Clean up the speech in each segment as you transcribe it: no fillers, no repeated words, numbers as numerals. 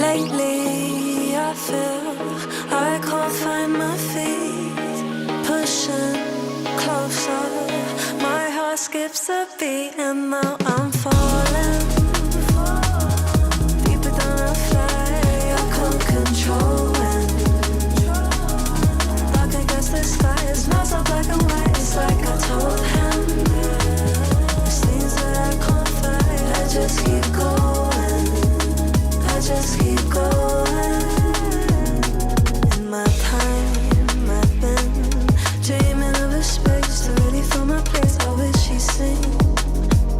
Lately I feel I can't find my feet. Pushing closer, my heart skips a beat, and now I'm falling deeper than I fly. I can't control it. Dark against the sky, it's not so black and white. It's like I told him, there's things that I can't fight. I just keep going, I just keep going. In my time I've been dreaming of a space to really fill my place. I wish he'd seen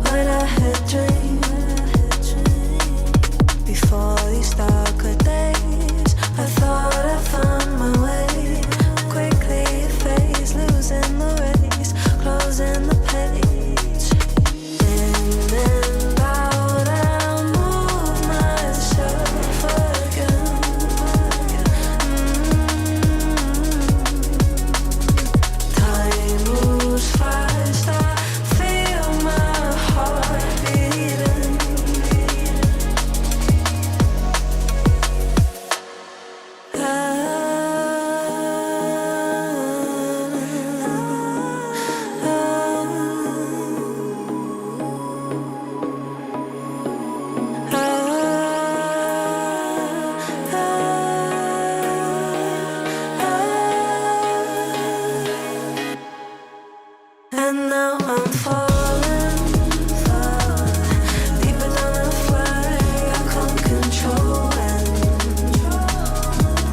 what I had dreamed. Before these darker days, I thought I found my way. Quickly it fades, losing the race, closing the page. In and out, I'll move myself again. Time moves fast, I feel my heart beating. And now I'm falling deeper than I fly. I can't control it.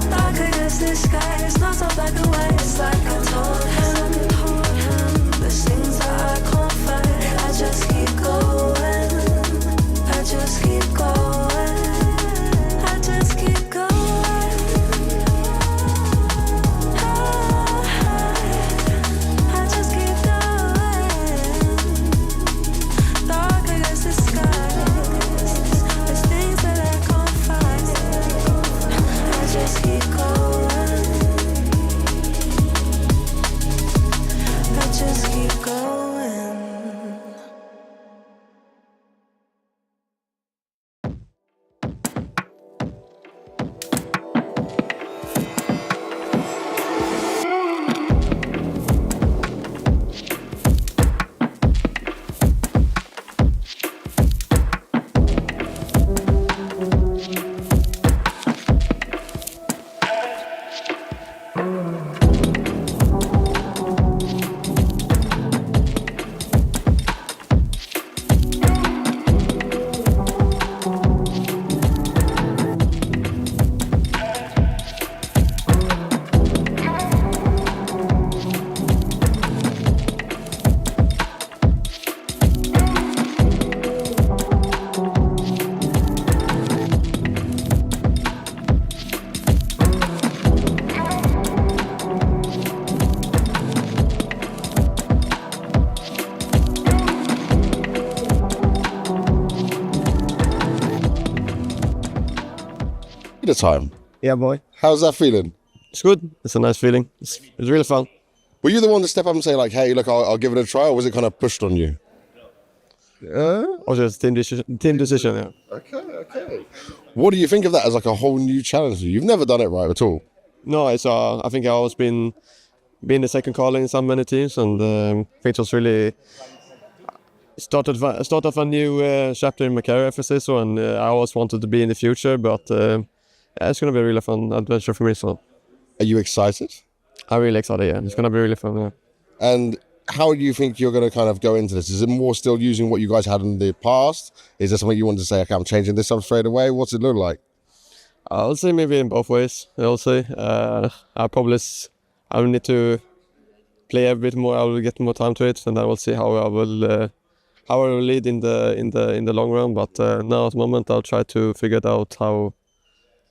Dark against the sky, it's not so black and white. It's like I told him, there's things that I can't fight. I just keep going, I just keep going, I just keep going. I just keep going. Dark against the sky, there's things that I can't fight. I just keep going, I just keep going. The time. Yeah, boy. How's that feeling? It's good. It's a nice feeling. It's really fun. Were you the one to step up and say like, hey, look, I'll give it a try, or was it kind of pushed on you? Or just team decision, yeah. Okay. What do you think of that as like a whole new challenge? You've never done it right at all. No, it's I think I always been the second caller in so many teams, and I think it was really started off a new chapter in my career, if I say so, and I always wanted to be in the future, but it's going to be a really fun adventure for me. So, Are you excited? I'm really excited. Yeah, it's going to be really fun. Yeah. And how do you think you're going to kind of go into this? Is it more still using what you guys had in the past? Is there something you want to say, okay, I'm changing this up straight away? What's it look like? I'll say maybe in both ways. I'll say I will need to play a bit more. I will get more time to it, and I will see how I will lead in the long run. But now at the moment, I'll try to figure it out how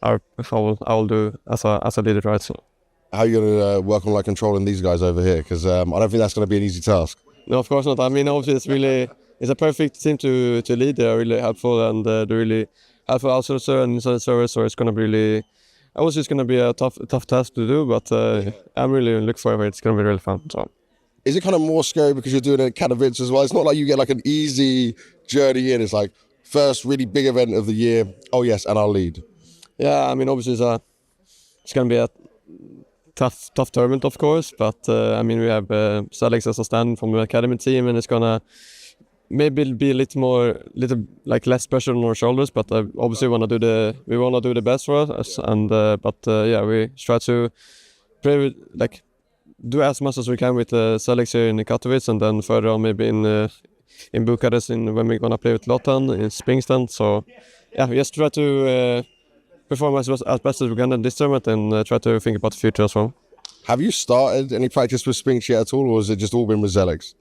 I'll do as a leader, right? So. How are you going to work on like controlling these guys over here? Because I don't think that's going to be an easy task. No, of course not. I mean, obviously, it's a perfect team to lead. They're really helpful, and they're really helpful outsourcer and inside service. So it's going to be really, I was just going to be a tough task to do, but I'm really looking forward. It's going to be really fun. So. Is it kind of more scary because you're doing it at Katowice as well? It's not like you get like an easy journey in. It's like first really big event of the year. Oh yes, and I'll lead. Yeah, I mean, obviously it's going to be a tough tournament, of course. But I mean, we have Alex as a stand from the academy team, and it's gonna maybe be a little like less pressure on our shoulders. But obviously, we wanna do the best for us. And yeah, we try to play like do as much as we can with Alex here in Katowice, and then further on maybe in Bucharest when we're gonna play with Lotan in Springstand. So yeah, we just try to perform as best as we can in this tournament and try to think about the future as well. Have you started any practice with Spinks yet at all, or has it just all been with Zelix?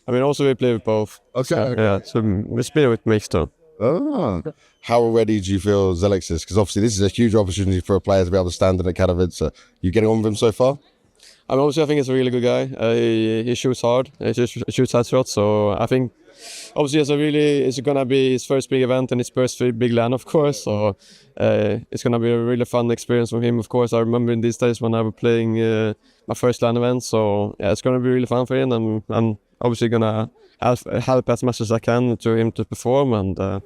I mean, also we play with both. Okay. Yeah, so we play with mixed too. Oh. How ready do you feel Zelix is? Because obviously this is a huge opportunity for a player to be able to stand in a Katowice. You getting on with him so far? I mean, obviously I think he's a really good guy. He shoots hard. He shoots hard shots. So I think obviously it's gonna be his first big event and his first big LAN, of course. So it's gonna be a really fun experience for him. Of course, I remember in these days when I was playing my first LAN event. So yeah, it's gonna be really fun for him, and I'm obviously gonna help as much as I can to him to perform. And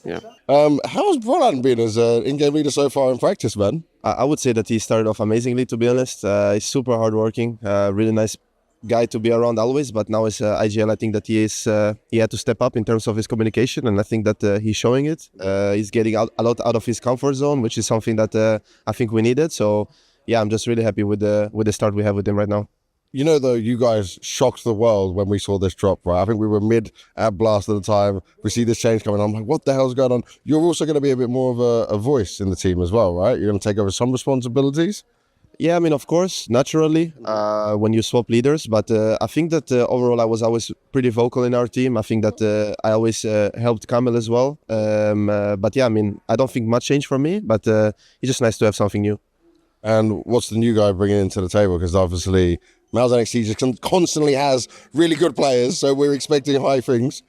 yeah. How's Roland been as an in-game leader so far in practice, man? I would say that he started off amazingly, to be honest. He's super hardworking, really nice guy to be around always. But now as IGL, I think that he had to step up in terms of his communication, and I think that he's showing it. He's getting a lot out of his comfort zone, which is something that I think we needed. So yeah, I'm just really happy with the start we have with him right now. You know, though, you guys shocked the world when we saw this drop, right? I think we were mid at Blast at the time. We see this change coming on. I'm like, what the hell's going on? You're also going to be a bit more of a voice in the team as well, right? You're going to take over some responsibilities? Yeah, I mean, of course, naturally, when you swap leaders. But I think that overall I was always pretty vocal in our team. I think that I always helped Kamil as well. But yeah, I mean, I don't think much changed for me, but it's just nice to have something new. And what's the new guy bringing into the table? Because obviously Mal's NXT just constantly has really good players, so we're expecting high things.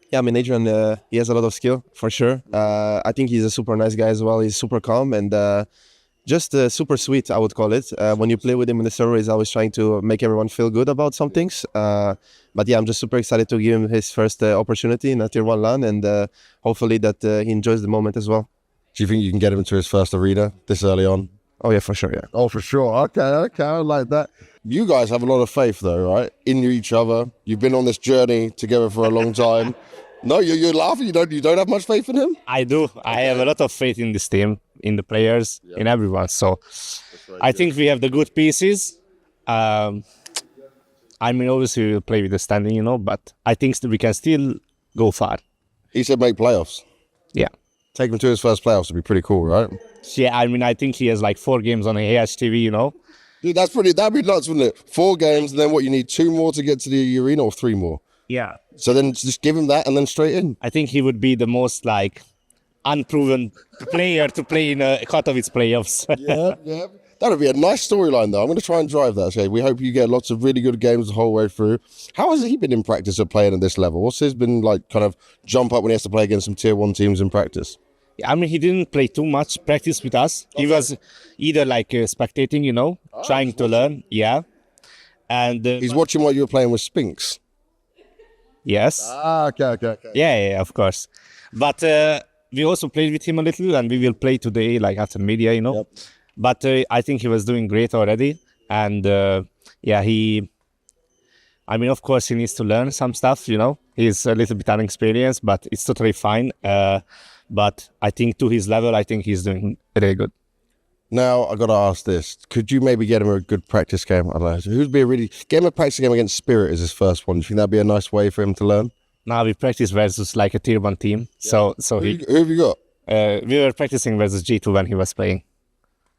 Yeah, I mean, Adrian, he has a lot of skill, for sure. I think he's a super nice guy as well. He's super calm and just super sweet, I would call it. When you play with him in the server, he's always trying to make everyone feel good about some things. But yeah, I'm just super excited to give him his first opportunity in a Tier 1 LAN, and hopefully that he enjoys the moment as well. Do you think you can get him into his first arena this early on? Oh yeah, for sure, yeah. Oh, for sure. Okay, I like that. You guys have a lot of faith, though, right? In each other. You've been on this journey together for a long time. No, you're laughing. You don't have much faith in him? I do. I have a lot of faith in this team, in the players, in everyone. So I think we have the good pieces. I mean, obviously we will play with the standing, but I think we can still go far. He said make playoffs. Yeah. Take him to his first playoffs would be pretty cool, right? Yeah, I mean, I think he has like 4 games on AHTV, Dude, that'd be nuts, wouldn't it? 4 games, and then what, you need 2 more to get to the arena, or 3 more? Yeah. So then just give him that and then straight in. I think he would be the most like unproven player to play in Katowice playoffs. Yeah. That would be a nice storyline, though. I'm going to try and drive that. Okay, we hope you get lots of really good games the whole way through. How has he been in practice of playing at this level? What's his been like, kind of jump up when he has to play against some Tier 1 teams in practice? I mean, he didn't play too much practice with us. Okay. He was either like spectating, trying to learn. Yeah. And he's watching what you were playing with Spinks. Yes. Okay. Yeah, of course. But we also played with him a little, and we will play today, like after media, Yep. But I think he was doing great already. And I mean, of course, he needs to learn some stuff, He's a little bit inexperienced, but it's totally fine. But I think to his level, I think he's doing really good. Now, I got to ask this. Could you maybe get him a good practice game? I don't know. Who'd be get him a practice game against Spirit as his first one. Do you think that'd be a nice way for him to learn? Now we practice versus like a Tier 1 team. Yeah. So who have you got? We were practicing versus G2 when he was playing.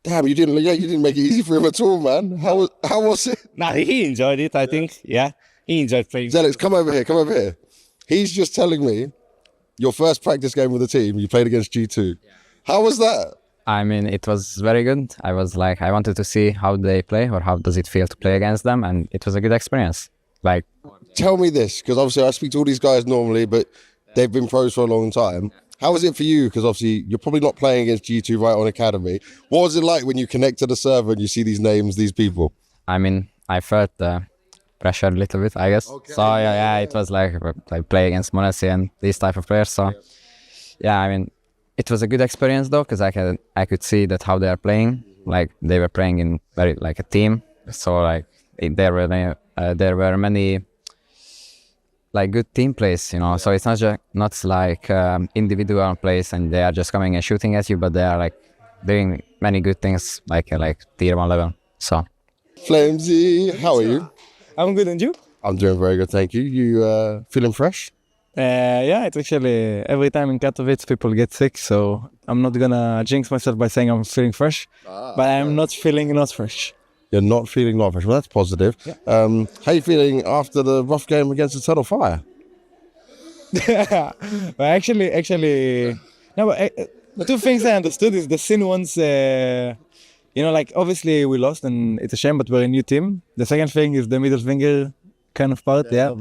Damn, you didn't make it easy for him at all, man. How was it? Nah, he enjoyed it, I think. Yeah, he enjoyed playing. Zelix, come over here. He's just telling me your first practice game with the team, you played against G2. Yeah. How was that? I mean, it was very good. I wanted to see how they play, or how does it feel to play against them, and it was a good experience. Tell me this, because obviously I speak to all these guys normally, but they've been pros for a long time. How was it for you? Because obviously you're probably not playing against G2 right on Academy. What was it like when you connect to the server and you see these names, these people? I mean, I felt the pressure a little bit, I guess. Okay. So yeah, it was like play against Monesi and these type of players. So yeah, I mean, it was a good experience though, because I could see that how they are playing. Like they were playing in very like a team. So like there were many like good team plays, you know. So it's not like individual plays and they are just coming and shooting at you, but they are like doing many good things like tier 1 level. So Flamesy, how are you? I'm good, and you? I'm doing very good, thank you. You feeling fresh? Yeah, it's actually every time in Katowice people get sick, so I'm not gonna jinx myself by saying I'm feeling fresh, but I'm not feeling not fresh. You're not feeling not fresh. Well, that's positive. Yeah. How you feeling after the rough game against Eternal Fire? But actually, no. But the two things I understood is the sin ones. You know, like obviously we lost and it's a shame, but we're a new team. The second thing is the middle finger kind of part. Yeah.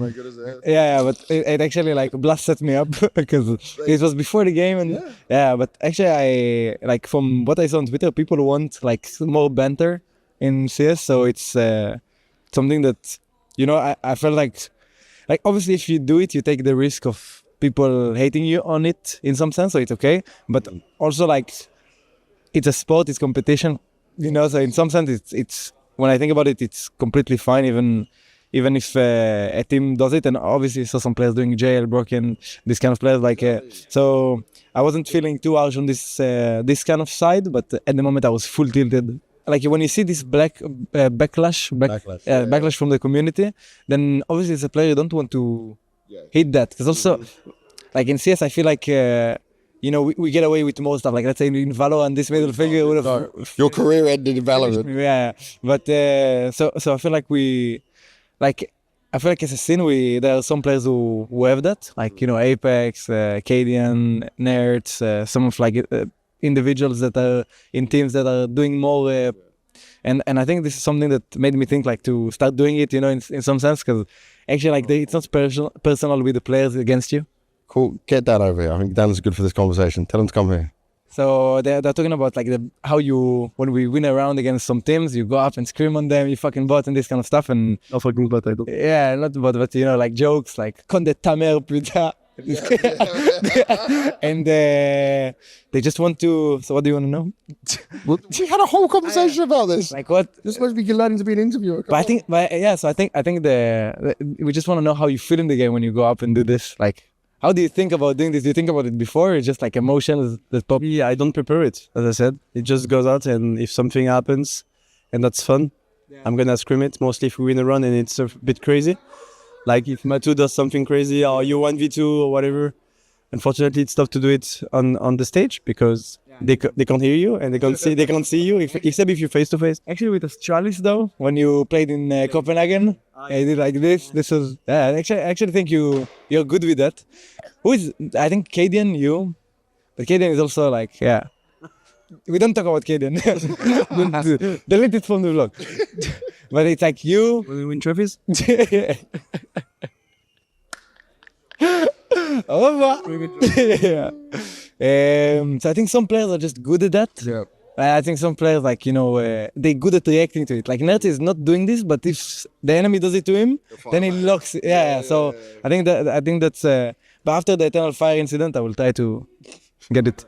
Yeah, but it actually like Blast set me up because it was before the game and but actually I like from what I saw on Twitter, people want like more banter in CS, so it's something that, you know, I felt like obviously if you do it, you take the risk of people hating you on it in some sense, so it's okay. But also like it's a sport, it's competition, you know. So in some sense, it's when I think about it, it's completely fine, even if a team does it. And obviously, saw some players doing jailbroken, this kind of players like. So I wasn't feeling too harsh on this kind of side, but at the moment I was full tilted. Like when you see this backlash from the community, then obviously as a player you don't want to hit that, because also like in CS I feel like you know we get away with more stuff. Like let's say in Valorant, this middle finger would have your career ended in Valorant. Yeah, but so I feel like I feel like as a scene there are some players who have that, like, you know, Apex, Cadian, Nerds, some of like individuals that are in teams that are doing more, and I think this is something that made me think like to start doing it, you know, in some sense, because actually like it's not personal with the players against you. Cool, get Dan over here. I think Dan's good for this conversation. Tell him to come here. So they're talking about like how you, when we win a round against some teams, you go up and scream on them, you fucking bot and this kind of stuff. And Not fucking bot, I don't. yeah, not bot, but you know, like jokes like "Conde ta mère, putain." And they just want to. So what do you want to know? We had a whole conversation about this. Like what? You're supposed to be learning to be an interviewer. But I think, so I think we just want to know how you feel in the game when you go up and do this. Like, how do you think about doing this? Do you think about it before? Or just like emotions that pop? Yeah, I don't prepare it. As I said, it just goes out, and if something happens, and that's fun, I'm gonna scream it. Mostly if we win a run and it's a bit crazy, like if Matu does something crazy or you 1v2 or whatever. Unfortunately, it's tough to do it on the stage because they can't hear you and they can't see you except if you're face to face. Actually, with Astralis though, when you played in Copenhagen, I did like this. This was I actually think you're good with that. I think Cadian, you, but Cadian is also like We don't talk about Cadian. Delete it from the vlog. But it's like you. When we win trophies. Au revoir. Yeah. So I think some players are just good at that. Yeah. I think some players, like, you know, they're good at reacting to it. Like Nert is not doing this, but if the enemy does it to him, then he locks it. Yeah. So I think that's. But after the Eternal Fire incident, I will try to get it.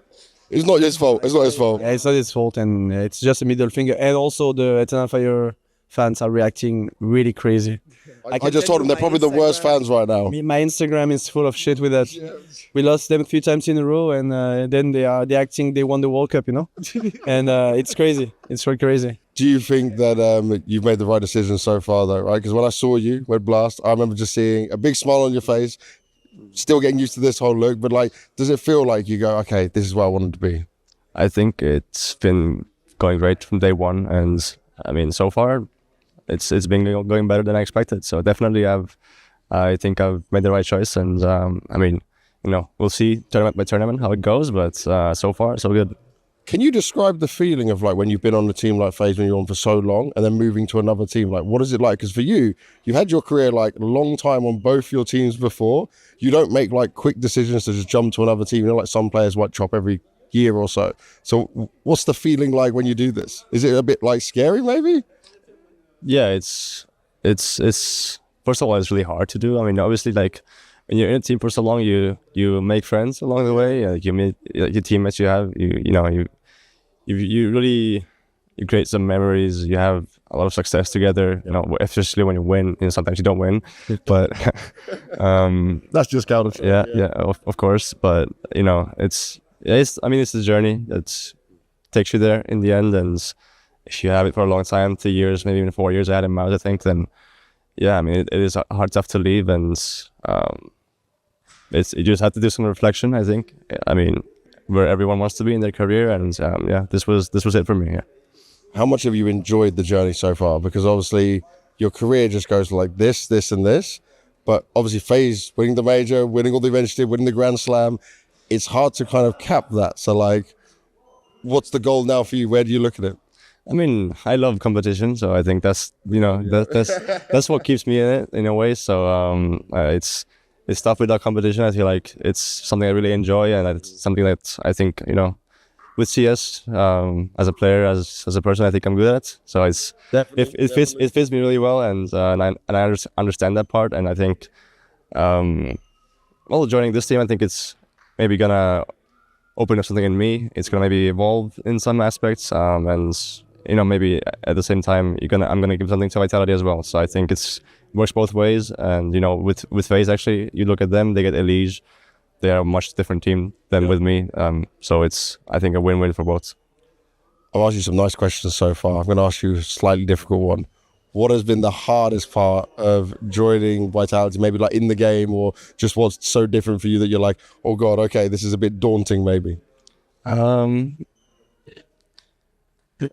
It's not his fault. It's not his fault. Yeah, it's not his fault, and it's just a middle finger. And also the Eternal Fire fans are reacting really crazy. I just told them they're probably the worst fans right now. My Instagram is full of shit with that. We lost them 3 times in a row, and then they're acting they won the World Cup, you know. And it's crazy. It's really crazy. Do you think that you've made the right decision so far, though, right? Because when I saw you with Blast, I remember just seeing a big smile on your face, still getting used to this whole look. But like, does it feel like you go, okay, this is where I wanted to be? I think it's been going great from day one, and I mean, so far, it's been going better than I expected. So definitely, I think I've made the right choice, and I mean, you know, we'll see tournament by tournament how it goes, but so far, so good. Can you describe the feeling of like when you've been on a team like FaZe when you're on for so long, and then moving to another team? Like, what is it like? Because for you, you've had your career like a long time on both your teams before. You don't make like quick decisions to just jump to another team. You know, like some players might chop every year or so. So what's the feeling like when you do this? Is it a bit like scary maybe? Yeah, it's first of all, it's really hard to do. I mean, obviously, like when you're in a team for so long, you make friends along the way. You meet your teammates. You really you create some memories. You have a lot of success together. You know, especially when you win. You know, sometimes you don't win, but That's just counted. yeah, of course. But you know, it's I mean, it's a journey that takes you there in the end. And if you have it for a long time, 3 years, maybe even 4 years, I had him out, I think. Then yeah, I mean, it is hard, tough to leave, and you just have to do some reflection, I think. I mean, where everyone wants to be in their career, and yeah, this was it for me. Yeah. How much have you enjoyed the journey so far? Because obviously your career just goes like this, and this. But obviously FaZe winning the major, winning all the events, winning the Grand Slam, it's hard to kind of cap that. So like, what's the goal now for you? Where do you look at it? I mean, I love competition, so I think that's that's what keeps me in it in a way. So it's tough without competition. I feel like it's something I really enjoy, and it's something that I think, you know, with CS as a player, as a person, I think I'm good at. So it fits me really well, and I understand that part. And I think joining this team, I think it's maybe gonna open up something in me. It's gonna maybe evolve in some aspects, and you know, maybe at the same time I'm gonna give something to Vitality as well. So I think it works both ways. And you know, with FaZe, actually, you look at them, they get Elige. They are a much different team than with me. So it's, I think, a win-win for both. I've asked you some nice questions so far. I'm going to ask you a slightly difficult one. What has been the hardest part of joining Vitality, maybe like in the game, or just what's so different for you that you're like, oh God, okay, this is a bit daunting maybe?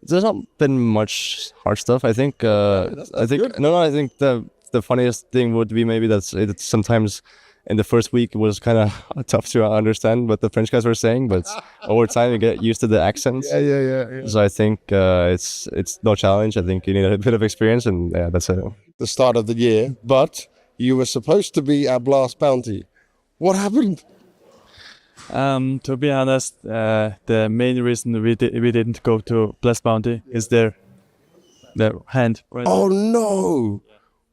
There's not been much hard stuff. I think, I think the funniest thing would be maybe that sometimes in the first week it was kind of tough to understand what the French guys were saying, but over time you get used to the accents. Yeah. So I think it's no challenge. I think you need a bit of experience, and yeah, that's it. The start of the year, but you were supposed to be at Blast Bounty. What happened? To be honest, the main reason we didn't go to Blast Bounty is their hand. Right? Oh no!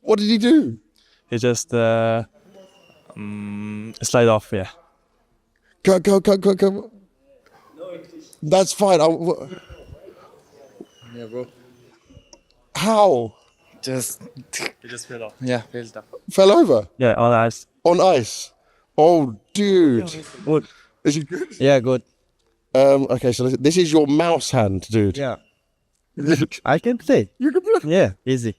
What did he do? He just slide off. Yeah. Go. That's fine. Yeah, bro. How? He just fell off. Yeah, fell down. Fell over? Yeah, on ice. On ice? Oh, dude. Good. Is he good? Yeah, good. Okay, so this is your mouse hand, dude. Yeah. I can play. You can play? Yeah, easy.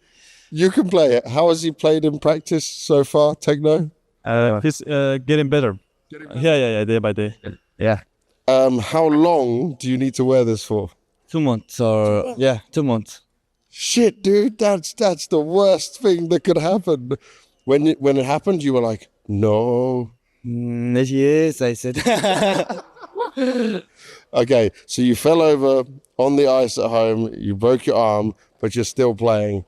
You can play it. How has he played in practice so far, Techno? He's getting better. Yeah, day by day. Yeah. How long do you need to wear this for? 2 months or 2 months. Shit, dude, that's the worst thing that could happen. When it happened, you were like, no. Yes, I said. Okay, so you fell over on the ice at home, you broke your arm, but you're still playing.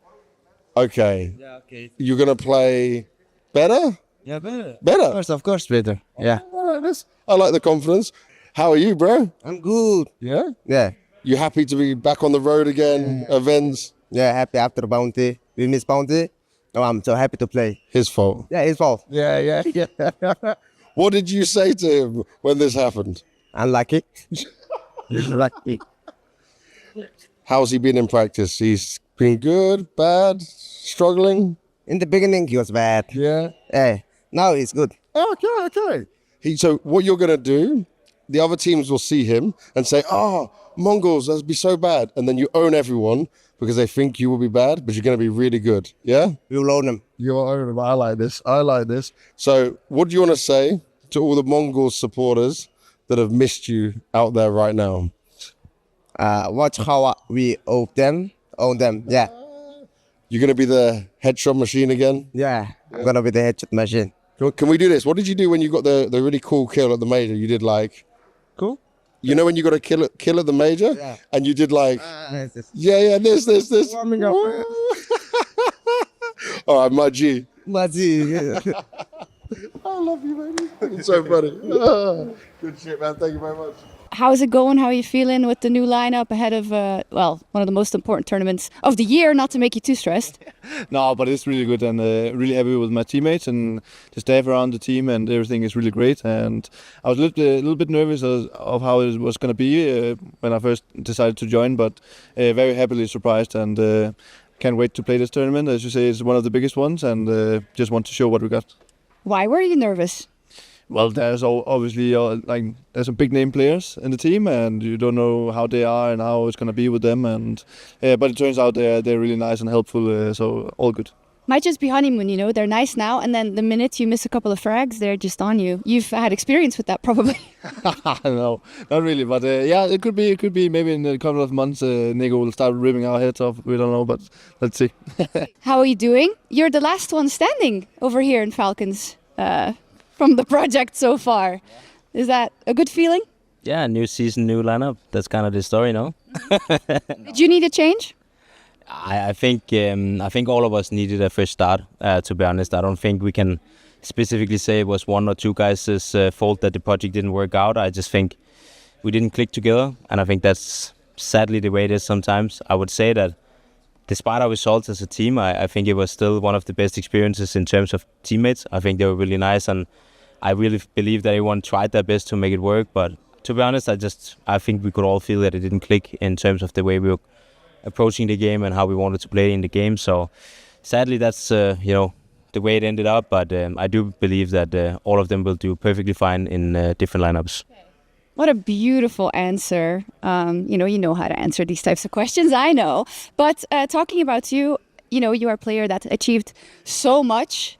Okay. Yeah, okay. You're gonna play better? Yeah, better. Better? Of course, better. Yeah. I like the confidence. How are you, bro? I'm good. Yeah? Yeah. You happy to be back on the road again, events? Yeah, happy after Bounty. We miss Bounty. Oh, I'm so happy to play. His fault. Yeah, his fault. Yeah. What did you say to him when this happened? Unlucky. Lucky. How's he been in practice? He's been good, bad, struggling? In the beginning, he was bad. Yeah. Hey, now he's good. Okay. So what you're going to do, the other teams will see him and say, Mongols, that'd be so bad. And then you own everyone because they think you will be bad, but you're going to be really good. Yeah? We'll own him. You own him. I like this. So what do you want to say to all the Mongol supporters that have missed you out there right now? Watch how we own them. Yeah. You're going to be the headshot machine again? Yeah. I'm going to be the headshot machine. Can we do this? What did you do when you got the really cool kill at the major? You did like... Cool? You know when you got a kill at the major? Yeah. And you did like... This. this. Warming up. All right, my G. Mazi. I love you, baby. It's so funny. Good shit, man. Thank you very much. How's it going? How are you feeling with the new lineup ahead of, one of the most important tournaments of the year, not to make you too stressed? No, but it's really good and really happy with my teammates and the staff around the team, and everything is really great. And I was a little bit nervous of how it was going to be when I first decided to join, but very happily surprised, and can't wait to play this tournament. As you say, it's one of the biggest ones, and just want to show what we got. Why were you nervous? Well, there's obviously there's some big name players in the team, and you don't know how they are and how it's gonna be with them. And but it turns out they're really nice and helpful, so all good. Might just be honeymoon, you know. They're nice now, and then the minute you miss a couple of frags, they're just on you. You've had experience with that, probably. No, not really, but yeah, it could be. Maybe in a couple of months, Nico will start ripping our heads off. We don't know, but let's see. How are you doing? You're the last one standing over here in Falcons. From the project so far. Is that a good feeling? Yeah, new season, new lineup. That's kind of the story, no? Did you need a change? I think all of us needed a fresh start. To be honest, I don't think we can specifically say it was one or two guys' fault that the project didn't work out. I just think we didn't click together, and I think that's sadly the way it is sometimes. I would say that despite our results as a team, I think it was still one of the best experiences in terms of teammates. I think they were really nice, and I really believe that everyone tried their best to make it work. But to be honest, I think we could all feel that it didn't click in terms of the way we were approaching the game and how we wanted to play in the game. So sadly, that's the way it ended up. But I do believe that all of them will do perfectly fine in different lineups. What a beautiful answer. You know how to answer these types of questions, I know. But talking about you are a player that achieved so much,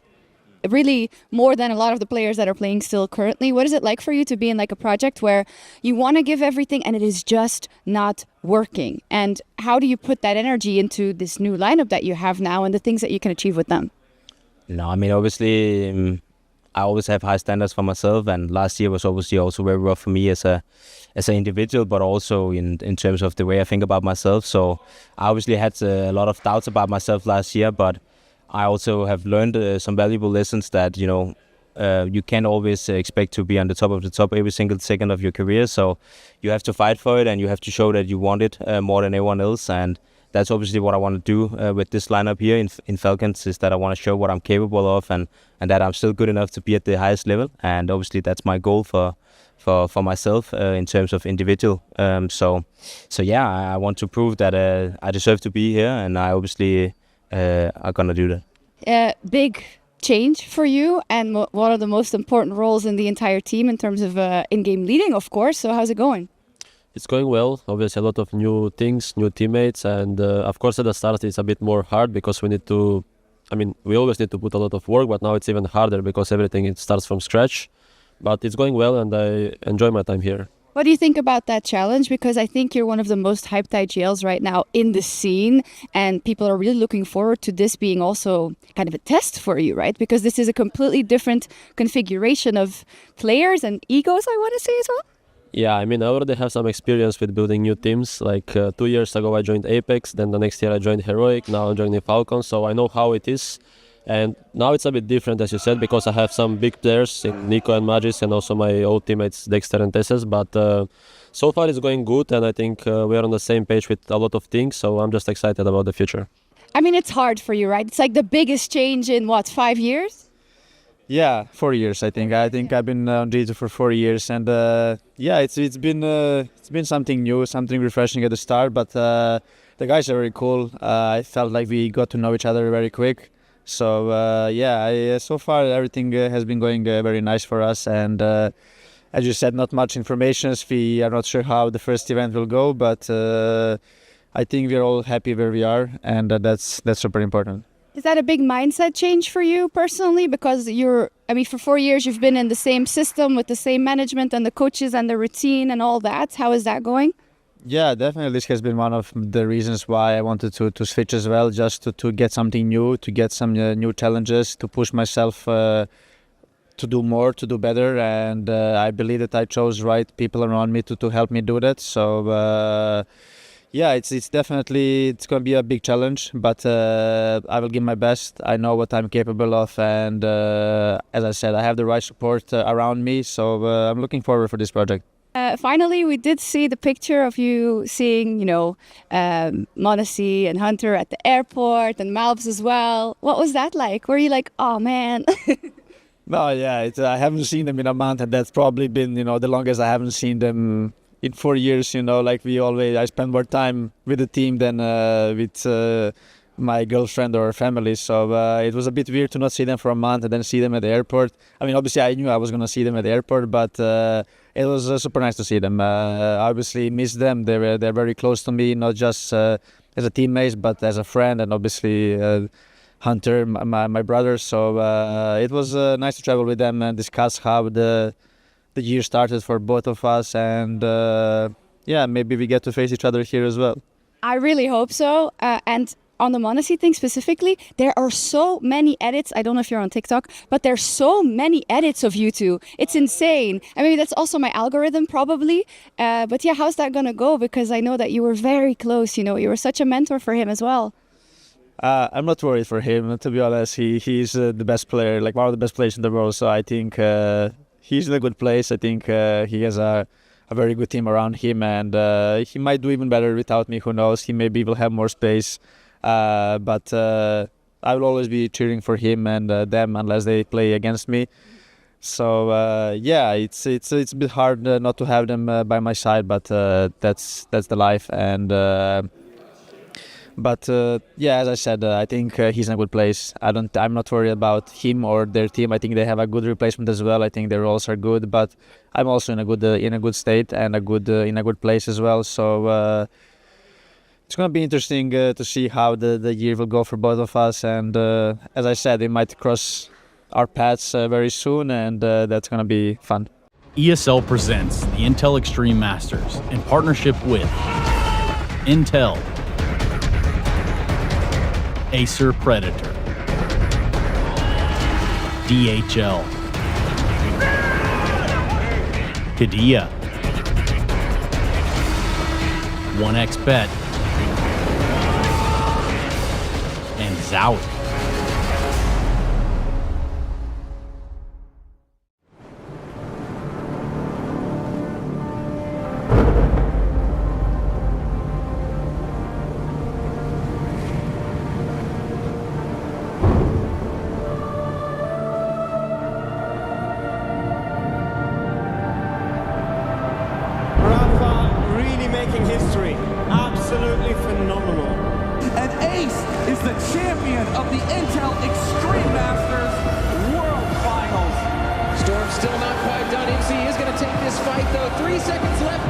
really more than a lot of the players that are playing still currently. What is it like for you to be in like a project where you want to give everything and it is just not working? And how do you put that energy into this new lineup that you have now and the things that you can achieve with them? No, I mean, obviously, I always have high standards for myself, and last year was obviously also very rough for me as an individual, but also in terms of the way I think about myself. So I obviously had a lot of doubts about myself last year, but I also have learned some valuable lessons that you can't always expect to be on the top every single second of your career. So you have to fight for it, and you have to show that you want it more than everyone else. And that's obviously what I want to do with this lineup here in Falcons, is that I want to show what I'm capable of, and that I'm still good enough to be at the highest level. And obviously that's my goal for myself in terms of individual. So yeah, I want to prove that I deserve to be here, and I obviously are gonna do that. Big change for you, and one of the most important roles in the entire team in terms of in-game leading, of course. So how's it going? It's going well. Obviously, a lot of new things, new teammates, and of course, at the start, it's a bit more hard because we always need to put a lot of work, but now it's even harder because it starts from scratch. But it's going well, and I enjoy my time here. What do you think about that challenge? Because I think you're one of the most hyped IGLs right now in the scene, and people are really looking forward to this being also kind of a test for you, right? Because this is a completely different configuration of players and egos, I want to say as well. Yeah, I already have some experience with building new teams. Like 2 years ago, I joined Apex. Then the next year, I joined Heroic. Now I'm joining Falcons, so I know how it is. And now it's a bit different, as you said, because I have some big players in Nico and Magis, and also my old teammates Dexter and Tesses. But so far, it's going good, and I think we are on the same page with a lot of things. So I'm just excited about the future. It's hard for you, right? It's like the biggest change in 5 years? Yeah, 4 years. I think I've been on G2 for 4 years, and it's been something new, something refreshing at the start. But the guys are very cool. I felt like we got to know each other very quick. So so far everything has been going very nice for us. And as you said, not much information. We are not sure how the first event will go, but I think we're all happy where we are, and that's super important. Is that a big mindset change for you personally? Because for 4 years you've been in the same system with the same management and the coaches and the routine and all that. How is that going? Yeah, definitely. This has been one of the reasons why I wanted to switch as well, just to get something new, to get some new challenges, to push myself to do more, to do better. And I believe that I chose right people around me to help me do that. So it's definitely going to be a big challenge, but I will give my best. I know what I'm capable of, and as I said, I have the right support around me. So I'm looking forward for this project. Finally, we did see the picture of you seeing, Monacy and Hunter at the airport and Malbs as well. What was that like? Were you like, oh man? No, yeah, I haven't seen them in a month, and that's probably been, the longest I haven't seen them in 4 years. I spend more time with the team than with my girlfriend or family. So it was a bit weird to not see them for a month and then see them at the airport. I mean, obviously I knew I was going to see them at the airport, but it was super nice to see them. I obviously miss them. They're very close to me, not just as a teammate, but as a friend, and obviously Hunter, my brother. So it was nice to travel with them and discuss how the year started for both of us, and maybe we get to face each other here as well. I really hope so. And on the Monacy thing specifically, there are so many edits. I don't know if you're on TikTok, but there's so many edits of you two. It's insane. I mean, that's also my algorithm probably. But yeah, how's that gonna go? Because I know that you were very close. You were such a mentor for him as well. I'm not worried for him, to be honest. He's the best player, like one of the best players in the world. So I think he's in a good place. I think he has a very good team around him, and he might do even better without me. Who knows? He maybe will have more space. But I will always be cheering for him and them unless they play against me. So it's a bit hard not to have them by my side, but that's the life. And as I said, I think he's in a good place. I'm not worried about him or their team. I think they have a good replacement as well. I think their roles are good, but I'm also in a good state and in a good place as well. So it's going to be interesting to see how the year will go for both of us. And as I said, we might cross our paths very soon, and that's going to be fun. ESL presents the Intel Extreme Masters in partnership with Intel, Acer Predator, DHL, Kadia, 1xBet, and Zowie. Making history, absolutely phenomenal. And Ace is the champion of the Intel Extreme Masters World Finals. Storm's still not quite done. MC is going to take this fight though. 3 seconds left.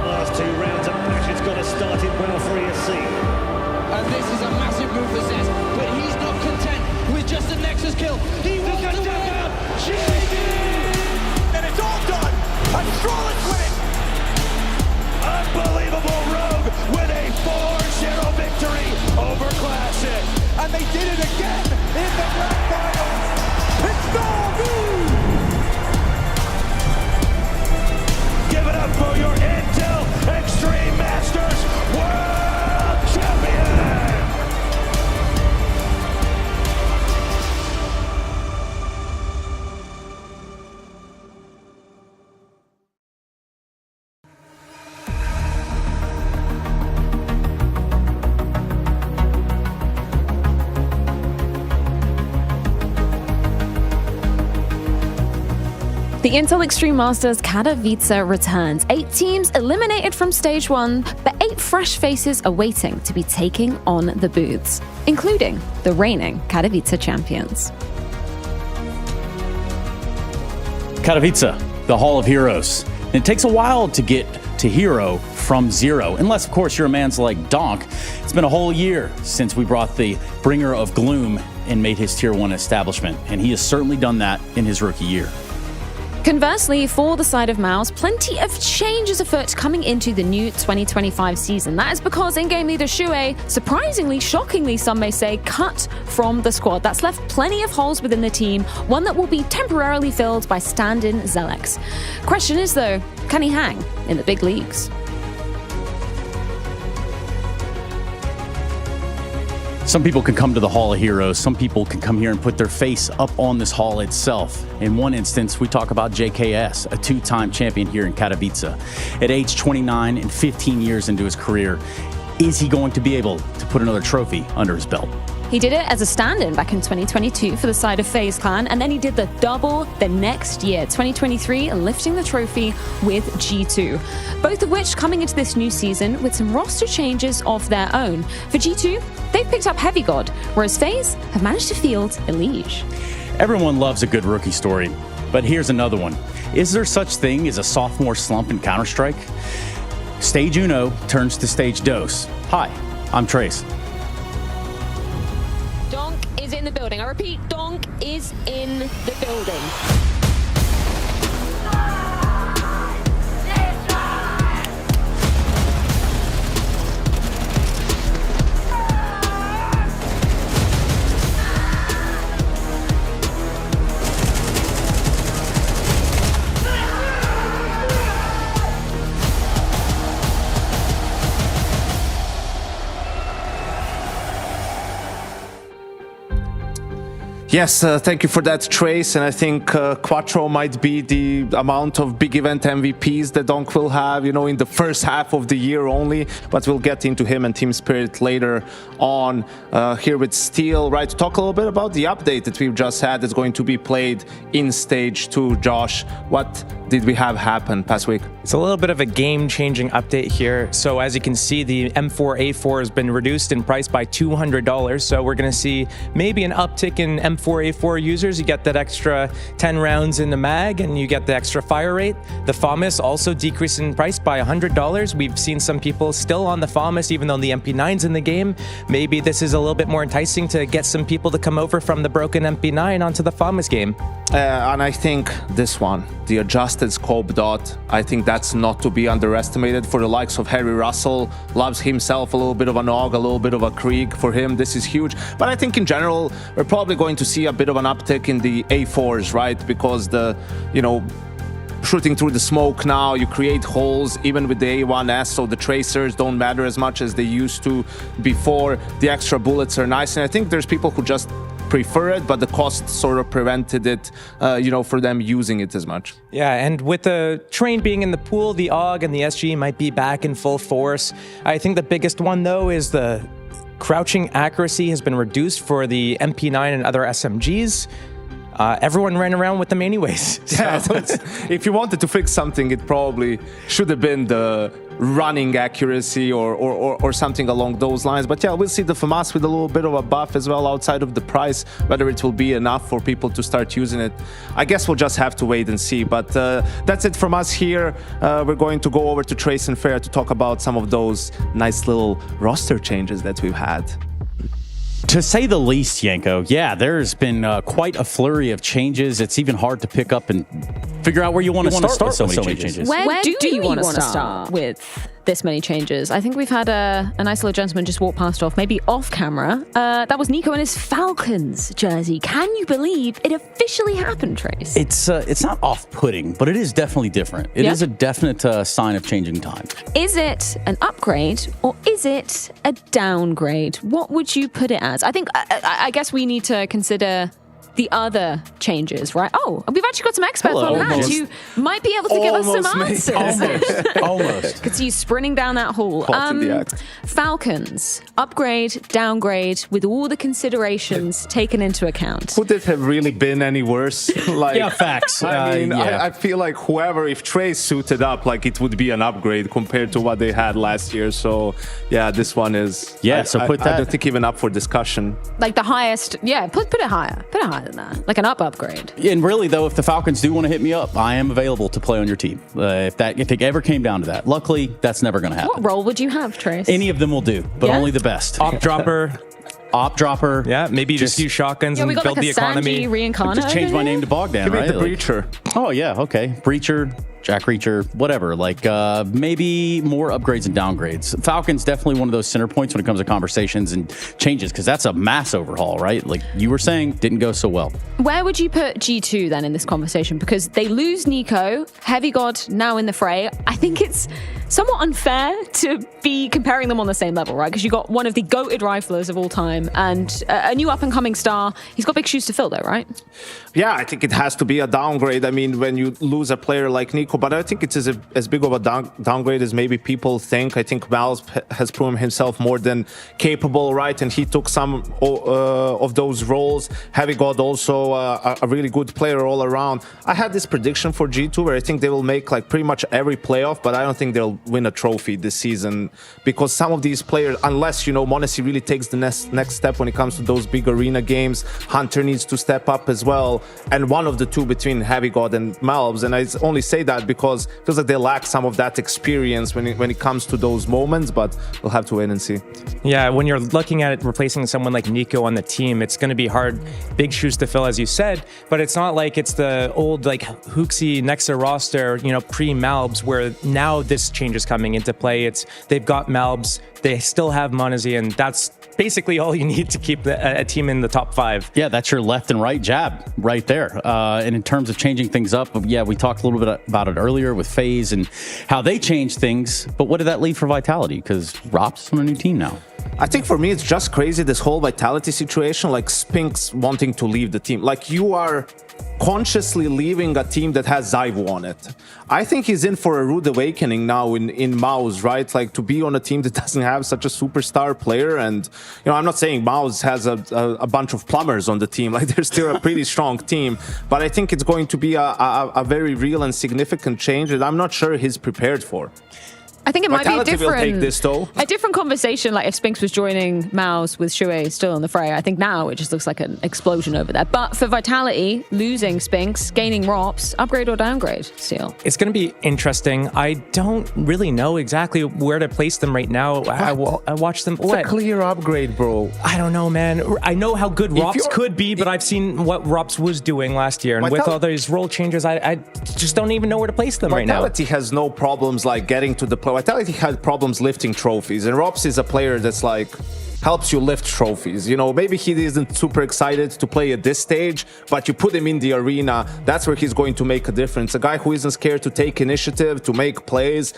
Last 2 rounds of passion's got to start it well for ESC. And this is a massive move for Zez, but he's not content with just a Nexus kill. He wants to win. JD! And it's all done. A flawless win. Unbelievable Rogue with a 4-0 victory over Classic. And they did it again in the grand finals. It's Nobu! Give it up for your Intel Extreme Masters World Champion! The Intel Extreme Masters Katowice returns. 8 teams eliminated from Stage 1, but 8 fresh faces are waiting to be taking on the booths, including the reigning Katowice champions. Katowice, the Hall of Heroes. And it takes a while to get to hero from zero, unless, of course, you're a man's like Donk. It's been a whole year since we brought the bringer of gloom and made his Tier 1 establishment, and he has certainly done that in his rookie year. Conversely, for the side of Mouse, plenty of changes afoot coming into the new 2025 season. That is because in-game leader Shuei, surprisingly, shockingly, some may say, cut from the squad. That's left plenty of holes within the team, one that will be temporarily filled by stand-in Zelex. Question is, though, can he hang in the big leagues? Some people can come to the Hall of Heroes. Some people can come here and put their face up on this hall itself. In one instance, we talk about JKS, a two-time champion here in Katowice. At age 29 and 15 years into his career, is he going to be able to put another trophy under his belt? He did it as a stand-in back in 2022 for the side of FaZe Clan, and then he did the double the next year, 2023, lifting the trophy with G2. Both of which coming into this new season with some roster changes of their own. For G2, they've picked up Heavy God, whereas FaZe have managed to field Elige. Everyone loves a good rookie story, but here's another one. Is there such thing as a sophomore slump in Counter-Strike? Stage Uno turns to Stage Dos. Hi, I'm Trace. Donk is in the building. I repeat, Donk is in the building. Yes, thank you for that, Trace. And I think Quattro might be the amount of big event MVPs that Donk will have, in the first half of the year only. But we'll get into him and Team Spirit later on here with Steel, right? To talk a little bit about the update that we've just had that's going to be played in Stage 2. Josh, what did we have happen past week? It's a little bit of a game-changing update here. So as you can see, the M4A4 has been reduced in price by $200. So we're going to see maybe an uptick in M4A4 users. You get that extra 10 rounds in the mag and you get the extra fire rate. The FAMAS also decreased in price by $100. We've seen some people still on the FAMAS even though the MP9's in the game. Maybe this is a little bit more enticing to get some people to come over from the broken MP9 onto the FAMAS game. And I think this one, the adjusted scope dot, I think that's not to be underestimated for the likes of Harry Russell. Loves himself a little bit of an AUG, a little bit of a Krieg. For him, this is huge. But I think in general, we're probably going to see a bit of an uptick in the A4s, right? Because shooting through the smoke now, you create holes even with the A1S, so the tracers don't matter as much as they used to before. The extra bullets are nice, and I think there's people who just prefer it, but the cost sort of prevented it, for them using it as much. Yeah, and with the train being in the pool, the AUG and the SG might be back in full force. I think the biggest one, though, is the crouching accuracy has been reduced for the MP9 and other SMGs. Everyone ran around with them anyways. So. Yeah, if you wanted to fix something, it probably should have been the running accuracy or something along those lines. But yeah, we'll see the FAMAS with a little bit of a buff as well outside of the price. Whether it will be enough for people to start using it, I guess we'll just have to wait and see. But that's it from us here. We're going to go over to Trace and Fair to talk about some of those nice little roster changes that we've had. To say the least, Yanko, yeah, there's been quite a flurry of changes. It's even hard to pick up and figure out where you want to start with so many changes. Where do you want to start with this many changes? I think we've had a nice little gentleman just walk past maybe off camera. That was Nico in his Falcons jersey. Can you believe it officially happened, Trace? It's not off-putting, but it is definitely different. It is a definite sign of changing time. Is it an upgrade or is it a downgrade? What would you put it as? I think I guess we need to consider the other changes, right? Oh, we've actually got some experts on hand who might be able to give us some answers. Almost. Could see you sprinting down that hall. Falcons, upgrade, downgrade, with all the considerations taken into account. Could it have really been any worse? Yeah, facts. I feel like whoever, if Trace suited up, it would be an upgrade compared to what they had last year. So yeah, this one is. Yeah, so put that. I don't think even up for discussion. Like the highest, yeah, put it higher. Put it higher than that. Like an upgrade. And really, though, if the Falcons do want to hit me up, I am available to play on your team. If it ever came down to that. Luckily, that's never going to happen. What role would you have, Trace? Any of them will do, but only the best. Op dropper. Yeah, maybe just use shotguns and build the economy. Reincarnate. Just change my name to Bogdan, right? The Breacher. Oh, yeah, okay. Breacher. Jack Reacher, whatever. Like maybe more upgrades and downgrades. Falcon's definitely one of those center points when it comes to conversations and changes, because that's a mass overhaul, right? Like you were saying, didn't go so well. Where would you put G2 then in this conversation? Because they lose Nico, Heavy God now in the fray. I think it's somewhat unfair to be comparing them on the same level, right? Because you got one of the goated riflers of all time and a new up-and-coming star. He's got big shoes to fill though, right? Yeah, I think it has to be a downgrade. I mean, when you lose a player like Nico, but I think it's as big of a downgrade as maybe people think. I think Miles has proven himself more than capable, right? And he took some of those roles. Heavy God also a really good player all around. I had this prediction for G2 where I think they will make like pretty much every playoff, but I don't think they'll win a trophy this season, because some of these players, unless, you know, m0NESY really takes the next step when it comes to those big arena games, Hunter needs to step up as well, and one of the two between Heavy God and Malbs. And I only say that because it feels like they lack some of that experience when it comes to those moments, but we'll have to wait and see. Yeah, when you're looking at it, replacing someone like Nico on the team, it's going to be hard, big shoes to fill, as you said, but it's not like it's the old like Hooksy Nexa roster, you know, pre-Malbs, where now this change is coming into play. It's they've got Malbs, they still have m0NESY, and that's basically all you need to keep a team in the top 5. Yeah, that's your left and right jab right there. And in terms of changing things up, yeah, we talked a little bit about it earlier with FaZe and how they changed things, but what did that leave for Vitality? Because Rop's on a new team now. I think for me, it's just crazy, this whole Vitality situation, like Spinks wanting to leave the team. Like, you are consciously leaving a team that has Zyvo on it. I think he's in for a rude awakening now in Mouse, right? Like, to be on a team that doesn't have such a superstar player. And, you know, I'm not saying Mouse has a bunch of plumbers on the team. Like, they're still a pretty strong team. But I think it's going to be a very real and significant change that I'm not sure he's prepared for. I think it might Vitality be a different, will take this, though. a different conversation. Like if Spinks was joining Mouse with Shuey still in the fray, I think now it just looks like an explosion over there. But for Vitality, losing Spinks, gaining Rops, upgrade or downgrade, Steel? It's going to be interesting. I don't really know exactly where to place them right now. I watched them. It's a clear upgrade, bro. I don't know, man. I know how good Rops could be, but I've seen what Rops was doing last year. And with all these role changes, I just don't even know where to place them right now. Vitality has no problems like getting to the play. Vitality had problems lifting trophies, and Rops is a player that's like helps you lift trophies. You know, maybe he isn't super excited to play at this stage, but you put him in the arena, that's where he's going to make a difference. A guy who isn't scared to take initiative, to make plays.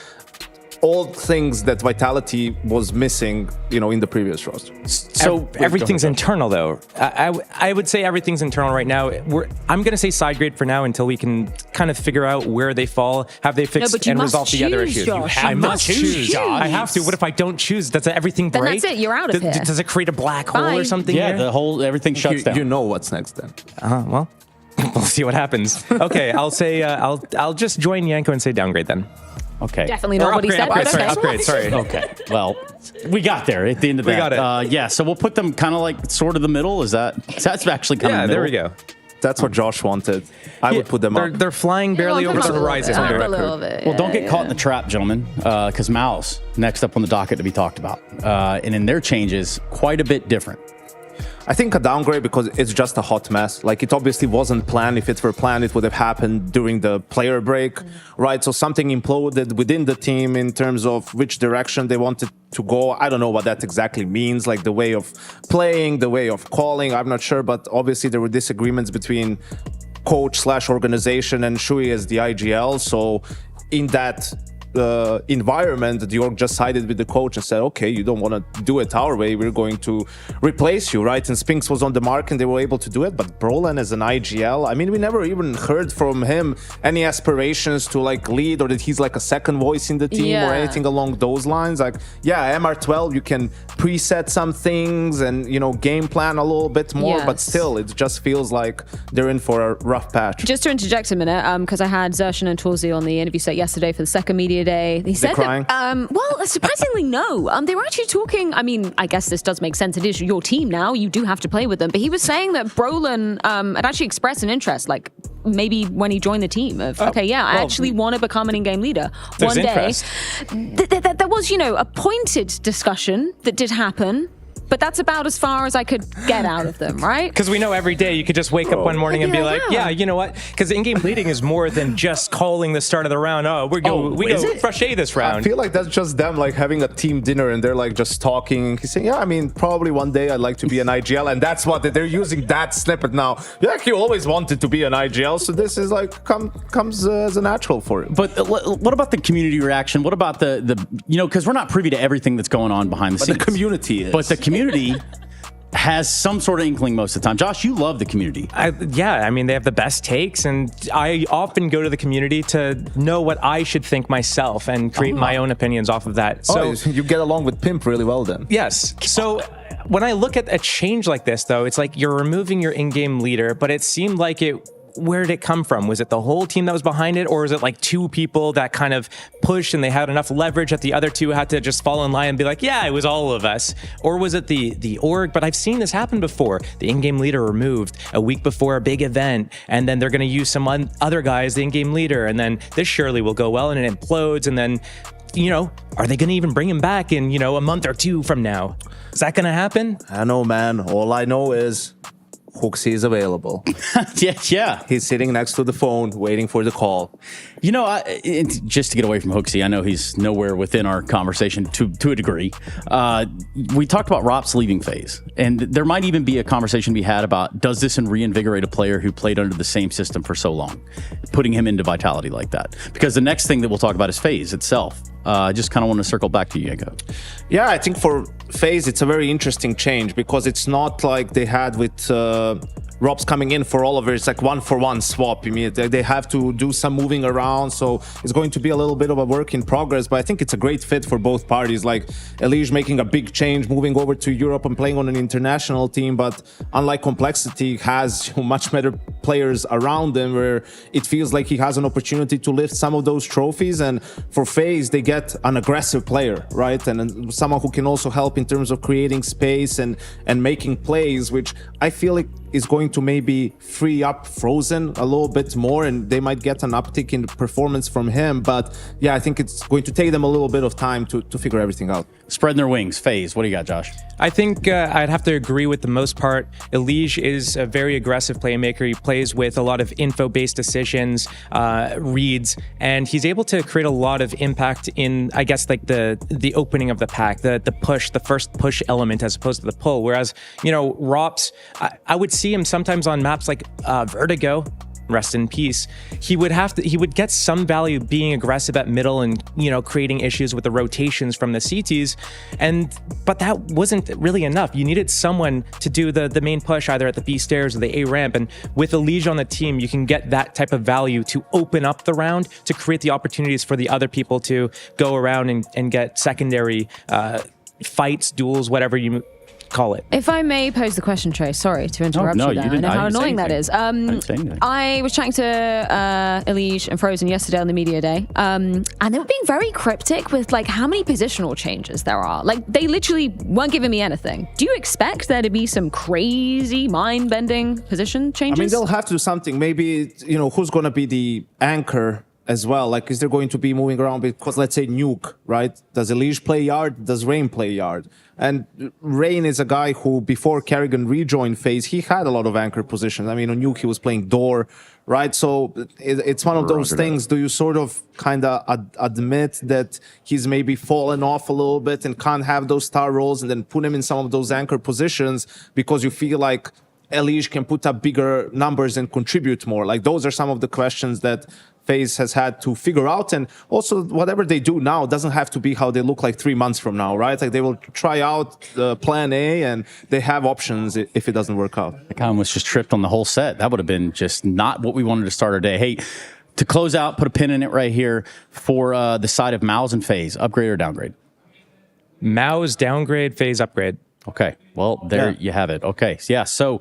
All things that Vitality was missing, you know, in the previous roster. So everything's internal, though. I would say everything's internal right now. I'm going to say side grade for now until we can kind of figure out where they fall. Have they fixed and resolved the other issues? I must choose. I have to. What if I don't choose? Does everything break? Then that's it. You're out of here. Does it create a black hole or something? Yeah, everything shuts down. You know what's next then. Well, we'll see what happens. Okay, I'll say I'll just join Yanko and say downgrade then. Okay. Definitely not what he said. Upgrade, sorry. Okay. Well, we got there at the end of that. We got it. Yeah, so we'll put them kind of like sort of the middle. That's actually kind of the middle. There we go. That's what Josh wanted. I would put them up. They're flying barely over the horizon. A little bit. Well, don't get caught in the trap, gentlemen, because Mouse, next up on the docket to be talked about. And in their changes, quite a bit different. I think a downgrade because it's just a hot mess. Like, it obviously wasn't planned. If it were planned, it would have happened during the player break, right? So something imploded within the team in terms of which direction they wanted to go. I don't know what that exactly means, like the way of playing, the way of calling, I'm not sure. But obviously there were disagreements between coach/organization and Shui as the IGL. So in that environment, the org just sided with the coach and said, okay, you don't want to do it our way, we're going to replace you, right? And Spinks was on the mark and they were able to do it. But Brolan as an IGL, I mean, we never even heard from him any aspirations to like lead, or that he's like a second voice in the team or anything along those lines. Like, yeah, MR12, you can preset some things and, you know, game plan a little bit more, but still, it just feels like they're in for a rough patch. Just to interject a minute, because I had Zershin and Torzi on the interview set yesterday for the second media day. He said that, well, surprisingly, no. They were actually talking, I mean, I guess this does make sense. It is your team now. You do have to play with them. But he was saying that Brolan had actually expressed an interest, like maybe when he joined the team of, I actually want to become an in-game leader one day. There was, you know, a pointed discussion that did happen. but that's about as far as I could get out of them, right? Because we know every day you could just wake up one morning and be like, yeah, you know what? Because in-game leading is more than just calling the start of the round. Oh, we go Fresh A this round. I feel like that's just them like having a team dinner and they're like just talking. He's saying, yeah, I mean, probably one day I'd like to be an IGL, and that's what they're using that snippet now. Yeah, he always wanted to be an IGL, so this is like comes as a natural for him. But what about the community reaction? What about the because we're not privy to everything that's going on behind the scenes. The community is. But the community has some sort of inkling most of the time. Josh, you love the community. I mean, they have the best takes, and I often go to the community to know what I should think myself and create my own opinions off of that. So you get along with Pimp really well then. Yes. So when I look at a change like this, though, it's like you're removing your in-game leader, but it seemed like where did it come from? Was it the whole team that was behind it, or was it like two people that kind of pushed and they had enough leverage that the other two had to just fall in line and be like, yeah, it was all of us? Or was it the org? But I've seen this happen before. The in-game leader removed a week before a big event, and then they're going to use some other guy as the in-game leader, and then this surely will go well, and it implodes, and then, are they going to even bring him back in, a month or two from now? Is that going to happen? I know, man. All I know is Hooksy is available. Yeah. He's sitting next to the phone waiting for the call. Just to get away from Hooksy, I know he's nowhere within our conversation to a degree. We talked about Rops leaving FaZe, and there might even be a conversation to be had about, does this reinvigorate a player who played under the same system for so long, putting him into Vitality like that? Because the next thing that we'll talk about is FaZe itself. I just kind of want to circle back to you, Jacob. Yeah, I think for FaZe, it's a very interesting change because it's not like they had with Robs coming in for Oliver. It's like 1-for-1 swap. I mean, they have to do some moving around, so it's going to be a little bit of a work in progress, but I think it's a great fit for both parties. Like Elige making a big change, moving over to Europe and playing on an international team, but unlike Complexity, has much better players around him where it feels like he has an opportunity to lift some of those trophies. And for FaZe, they get an aggressive player, right? And someone who can also help in terms of creating space and making plays, which I feel like is going to maybe free up Frozen a little bit more, and they might get an uptick in the performance from him. But yeah, I think it's going to take them a little bit of time to figure everything out. Spreading their wings. FaZe, what do you got, Josh? I think I'd have to agree with the most part. Elige is a very aggressive playmaker. He plays with a lot of info-based decisions, reads, and he's able to create a lot of impact in, I guess, like the opening of the pack, the push, the first push element as opposed to the pull. Whereas, Rops, I would see him sometimes on maps like Vertigo, rest in peace. He would get some value being aggressive at middle and, creating issues with the rotations from the CTs. But that wasn't really enough. You needed someone to do the main push either at the B stairs or the A ramp. And with Elige on the team, you can get that type of value to open up the round, to create the opportunities for the other people to go around and get secondary fights, duels, whatever you call it. If I may pose the question, Trey, sorry to interrupt you there. I know how annoying that is. I was chatting to Elige and Frozen yesterday on the media day, and they were being very cryptic with how many positional changes there are. They literally weren't giving me anything. Do you expect there to be some crazy mind-bending position changes? I mean, they'll have to do something. Maybe, who's going to be the anchor as well? Is there going to be moving around? Because let's say Nuke, right? Does Elige play yard? Does Rain play yard? And Rain is a guy who, before Kerrigan rejoined FaZe, he had a lot of anchor positions. I mean, on Nuke, he was playing door, right? So it's one of those things. Do you sort of kind of admit that he's maybe fallen off a little bit and can't have those star roles, and then put him in some of those anchor positions because you feel like Elige can put up bigger numbers and contribute more? Those are some of the questions that FaZe has had to figure out. And also, whatever they do now doesn't have to be how they look 3 months from now, right? They will try out plan A, and they have options if it doesn't work out. I kind of was just tripped on the whole set. That would have been just not what we wanted to start our day. Hey, to close out, put a pin in it right here for the side of Maus and FaZe. Upgrade or downgrade? Maus downgrade, FaZe upgrade. Okay, well, there you have it. Okay, yeah, so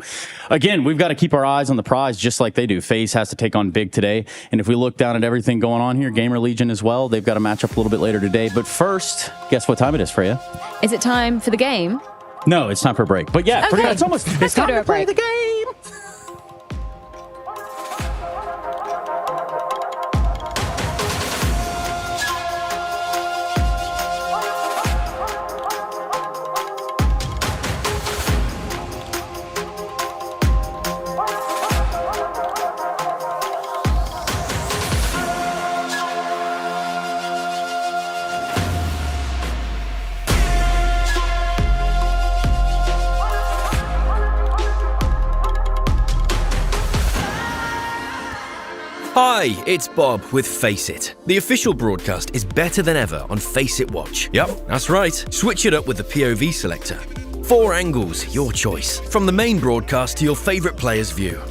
again, we've got to keep our eyes on the prize just like they do. FaZe has to take on Big today, and if we look down at everything going on here, Gamer Legion as well, they've got a matchup a little bit later today. But first, guess what time it is, Freya? Is it time for the game? No, it's time for a break. But yeah, okay. It's almost it's time to play the game. Hi, it's Bob with Face It. The official broadcast is better than ever on Face It Watch. Yep, that's right. Switch it up with the POV selector. 4 angles, your choice. From the main broadcast to your favourite player's view.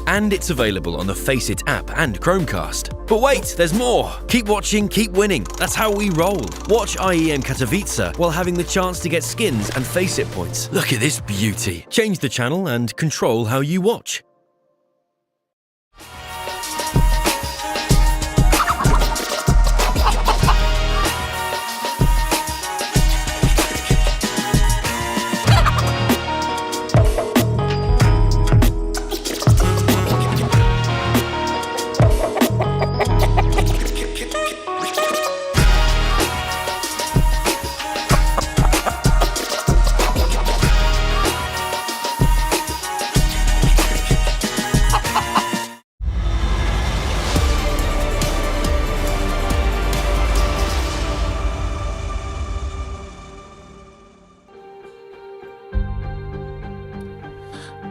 And it's available on the Face It app and Chromecast. But wait, there's more! Keep watching, keep winning. That's how we roll. Watch IEM Katowice while having the chance to get skins and Face It points. Look at this beauty. Change the channel and control how you watch.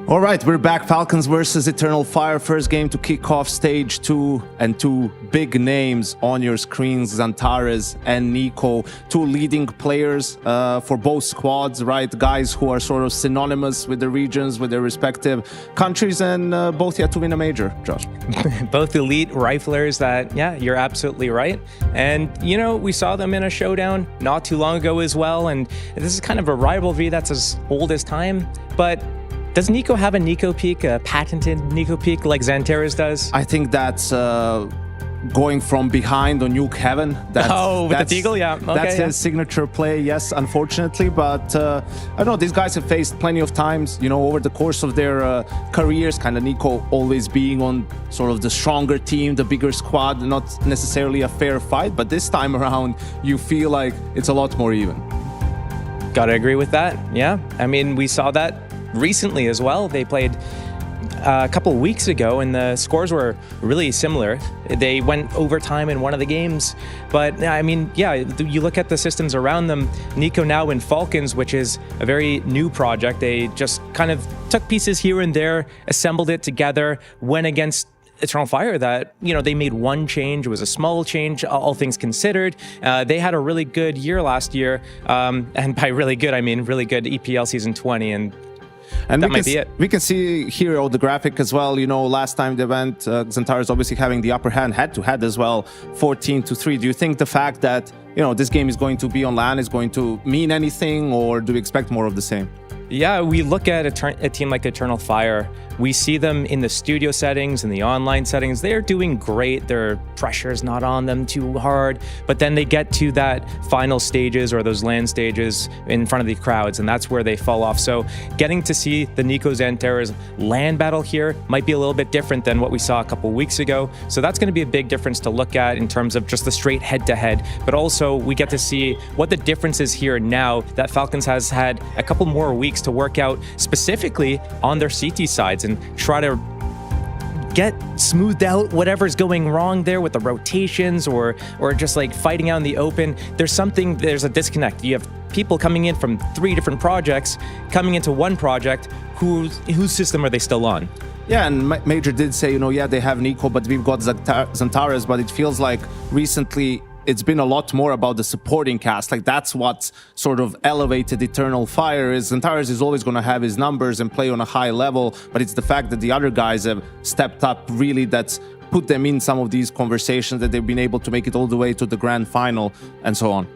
All right, we're back. Falcons versus Eternal Fire. First game to kick off stage 2, and 2 big names on your screens, Xantares and Nico, 2 leading players for both squads, right? Guys who are sort of synonymous with the regions, with their respective countries, and both yet to win a major, Josh. Both elite riflers that, yeah, you're absolutely right. And, you know, we saw them in a showdown not too long ago as well, and this is kind of a rivalry that's as old as time, but does Nico have a Nico peak, a patented Nico peak like Xantares does? I think that's going from behind on Nuke Heaven. With the Deagle, yeah. Okay, that's his signature play, yes, unfortunately. But I don't know, these guys have faced plenty of times, you know, over the course of their careers, kind of Nico always being on sort of the stronger team, the bigger squad, not necessarily a fair fight. But this time around, you feel like it's a lot more even. Gotta agree with that, yeah. I mean, we saw that recently as well. They played a couple of weeks ago and the scores were really similar. They went overtime in one of the games, but I mean, yeah, you look at the systems around them. Nico now in Falcons, which is a very new project. They just kind of took pieces here and there, assembled it together, went against Eternal Fire that, you know, they made one change. It was a small change, all things considered. They had a really good year last year, and by really good, I mean really good EPL season 20, and that might be it. We can see here on the graphic as well, you know, last time they went, Xantares obviously having the upper hand, head-to-head as well, 14-3. Do you think the fact that, you know, this game is going to be on LAN is going to mean anything, or do we expect more of the same? Yeah, we look at a team like Eternal Fire. We see them in the studio settings and the online settings. They're doing great. Their pressure's not on them too hard. But then they get to that final stages or those LAN stages in front of the crowds, and that's where they fall off. So getting to see the Nico Xantares LAN battle here might be a little bit different than what we saw a couple weeks ago. So that's going to be a big difference to look at in terms of just the straight head-to-head. But also we get to see what the difference is here now that Falcons has had a couple more weeks to work out specifically on their CT sides and try to get smoothed out whatever's going wrong there with the rotations or just like fighting out in the open. There's a disconnect. You have people coming in from 3 different projects coming into one project. Whose system are they still on? Yeah, and Major did say, you know, yeah, they have Nico, but we've got Xantares, but it feels like recently it's been a lot more about the supporting cast. Like, that's what sort of elevated Eternal Fire is. Xantares is always going to have his numbers and play on a high level, but it's the fact that the other guys have stepped up really that's put them in some of these conversations, that they've been able to make it all the way to the grand final and so on.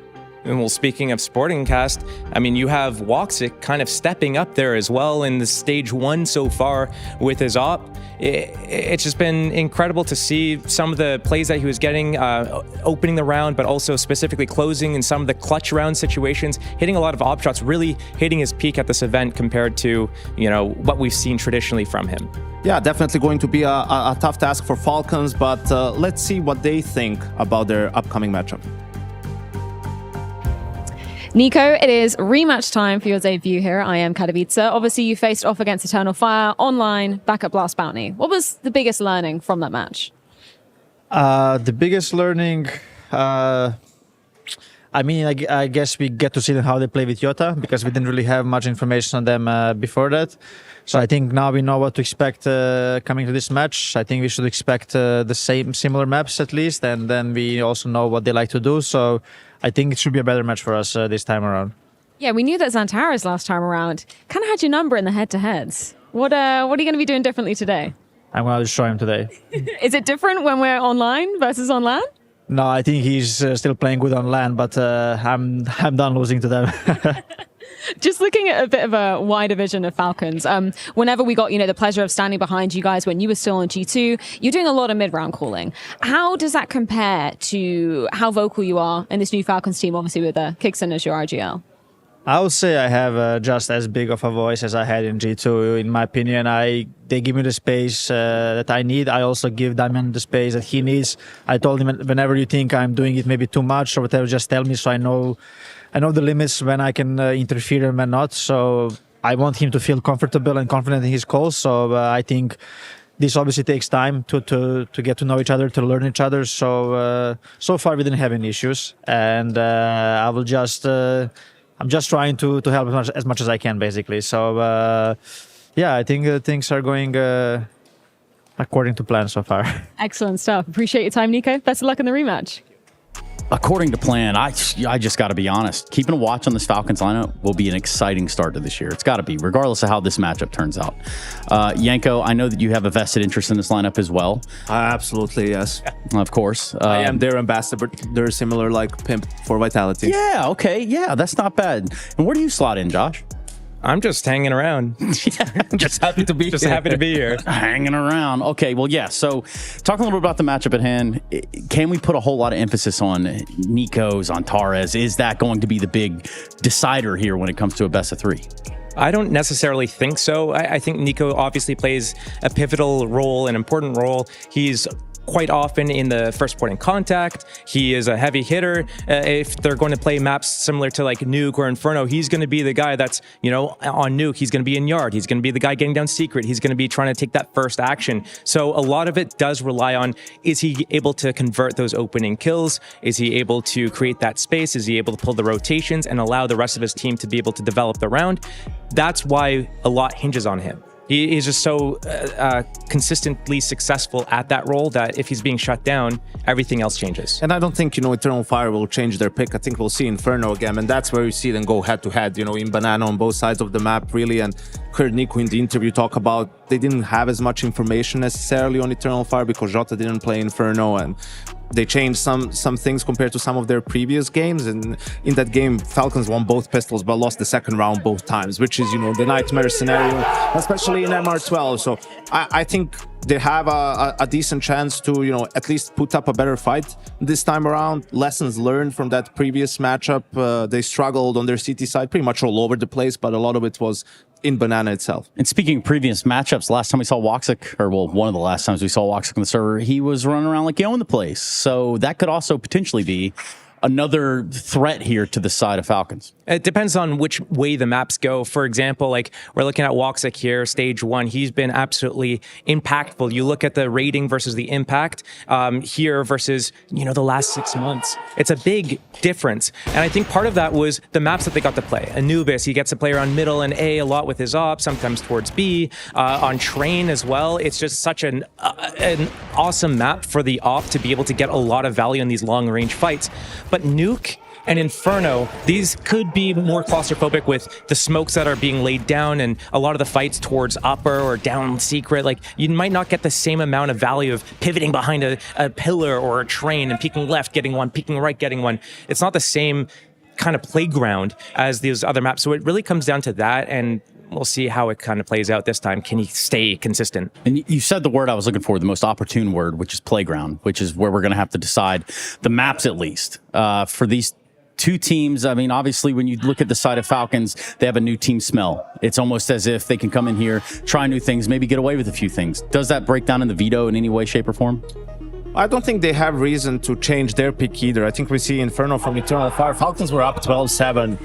And well, speaking of sporting cast, I mean, you have Woxic kind of stepping up there as well in the stage 1 so far with his op. It's just been incredible to see some of the plays that he was getting, opening the round, but also specifically closing in some of the clutch round situations, hitting a lot of op shots, really hitting his peak at this event compared to, you know, what we've seen traditionally from him. Yeah, definitely going to be a tough task for Falcons, but let's see what they think about their upcoming matchup. Nico, it is rematch time for your debut here at IEM Katowice. Obviously, you faced off against Eternal Fire online back at Blast Bounty. What was the biggest learning from that match? The biggest learning, I I mean, I guess we get to see how they play with Jota because we didn't really have much information on them before that. So I think now we know what to expect coming to this match. I think we should expect the similar maps at least, and then we also know what they like to do. So I think it should be a better match for us this time around. Yeah, we knew that Xantares last time around kind of had your number in the head-to-heads. What are you going to be doing differently today? I'm going to destroy him today. Is it different when we're online versus on LAN? No, I think he's still playing good on LAN, but I'm done losing to them. Just looking at a bit of a wider vision of Falcons, whenever we got, the pleasure of standing behind you guys when you were still on G2, you're doing a lot of mid-round calling. How does that compare to how vocal you are in this new Falcons team, obviously with Kixon as your RGL? I would say I have just as big of a voice as I had in G2. In my opinion, they give me the space that I need. I also give Damian the space that he needs. I told him, whenever you think I'm doing it maybe too much or whatever, just tell me so I know the limits when I can interfere and when not. So I want him to feel comfortable and confident in his calls. So I think this obviously takes time to get to know each other, to learn each other. So so far we didn't have any issues, and I will just. I'm just trying to help as much as I can, basically. So, I think things are going according to plan so far. Excellent stuff. Appreciate your time, Nico. Best of luck in the rematch. According to plan, I just got to be honest. Keeping a watch on this Falcons lineup will be an exciting start to this year. It's got to be, regardless of how this matchup turns out. Yanko, I know that you have a vested interest in this lineup as well. Absolutely, yes. Of course. I am their ambassador. They're similar like Pimp for Vitality. Yeah, okay. Yeah, that's not bad. And where do you slot in, Josh? I'm just hanging around. Just happy to be just happy to be here. Hanging around. Okay, well, yeah. So talking a little bit about the matchup at hand, can we put a whole lot of emphasis on Nico's, on Tares? Is that going to be the big decider here when it comes to a best of three? I don't necessarily think so. I think Nico obviously plays a pivotal role, an important role. He's quite often in the first point in contact. He is a heavy hitter. If they're going to play maps similar to like Nuke or Inferno, he's going to be the guy that's, on Nuke, he's going to be in yard. He's going to be the guy getting down secret. He's going to be trying to take that first action. So a lot of it does rely on, is he able to convert those opening kills? Is he able to create that space? Is he able to pull the rotations and allow the rest of his team to be able to develop the round? That's why a lot hinges on him. He is just so consistently successful at that role that if he's being shut down, everything else changes. And I don't think, Eternal Fire will change their pick. I think we'll see Inferno again, and that's where you see them go head-to-head, in Banana on both sides of the map, really. And heard Nico in the interview talk about they didn't have as much information necessarily on Eternal Fire because Jota didn't play Inferno, and they changed some things compared to some of their previous games. And in that game, Falcons won both pistols but lost the second round both times, which is, the nightmare scenario, especially in MR12. So I think they have a decent chance to, at least put up a better fight this time around. Lessons learned from that previous matchup. They struggled on their CT side pretty much all over the place, but a lot of it was in Banana itself. And speaking of previous matchups, last time we saw Woxic, or well, one of the last times we saw Woxic on the server, he was running around like he owned the place. So that could also potentially be another threat here to the side of Falcons. It depends on which way the maps go. For example, like we're looking at Woxic here, stage 1. He's been absolutely impactful. You look at the rating versus the impact here versus, the last 6 months. It's a big difference. And I think part of that was the maps that they got to play. Anubis, he gets to play around middle and A lot with his op, sometimes towards B. On Train as well. It's just such an awesome map for the op to be able to get a lot of value in these long range fights. But Nuke and Inferno, these could be more claustrophobic with the smokes that are being laid down and a lot of the fights towards upper or down secret. Like, you might not get the same amount of value of pivoting behind a pillar or a train and peeking left, getting one, peeking right, getting one. It's not the same kind of playground as these other maps. So it really comes down to that, and we'll see how it kind of plays out this time. Can he stay consistent? And you said the word I was looking for, the most opportune word, which is playground, which is where we're going to have to decide the maps, at least, for these two teams. I mean, obviously, when you look at the side of Falcons, they have a new team smell. It's almost as if they can come in here, try new things, maybe get away with a few things. Does that break down in the veto in any way, shape, or form? I don't think they have reason to change their pick either. I think we see Inferno from Eternal Fire. Falcons were up 12-7,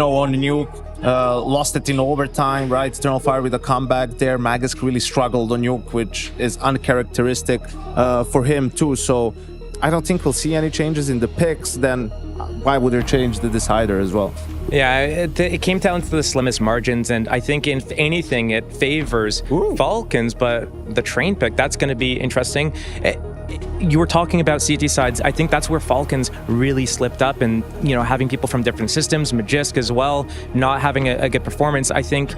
on Nuke. Lost it in overtime, right? Eternal Fire with a comeback there. Magisk really struggled on Nuke, which is uncharacteristic for him too. So I don't think we'll see any changes in the picks. Then why would they change the decider as well? Yeah, it came down to the slimmest margins, and I think if anything, it favors Falcons, but the train pick, that's going to be interesting. You were talking about CT sides. I think that's where Falcons really slipped up, and having people from different systems, Magisk as well, not having a good performance. I think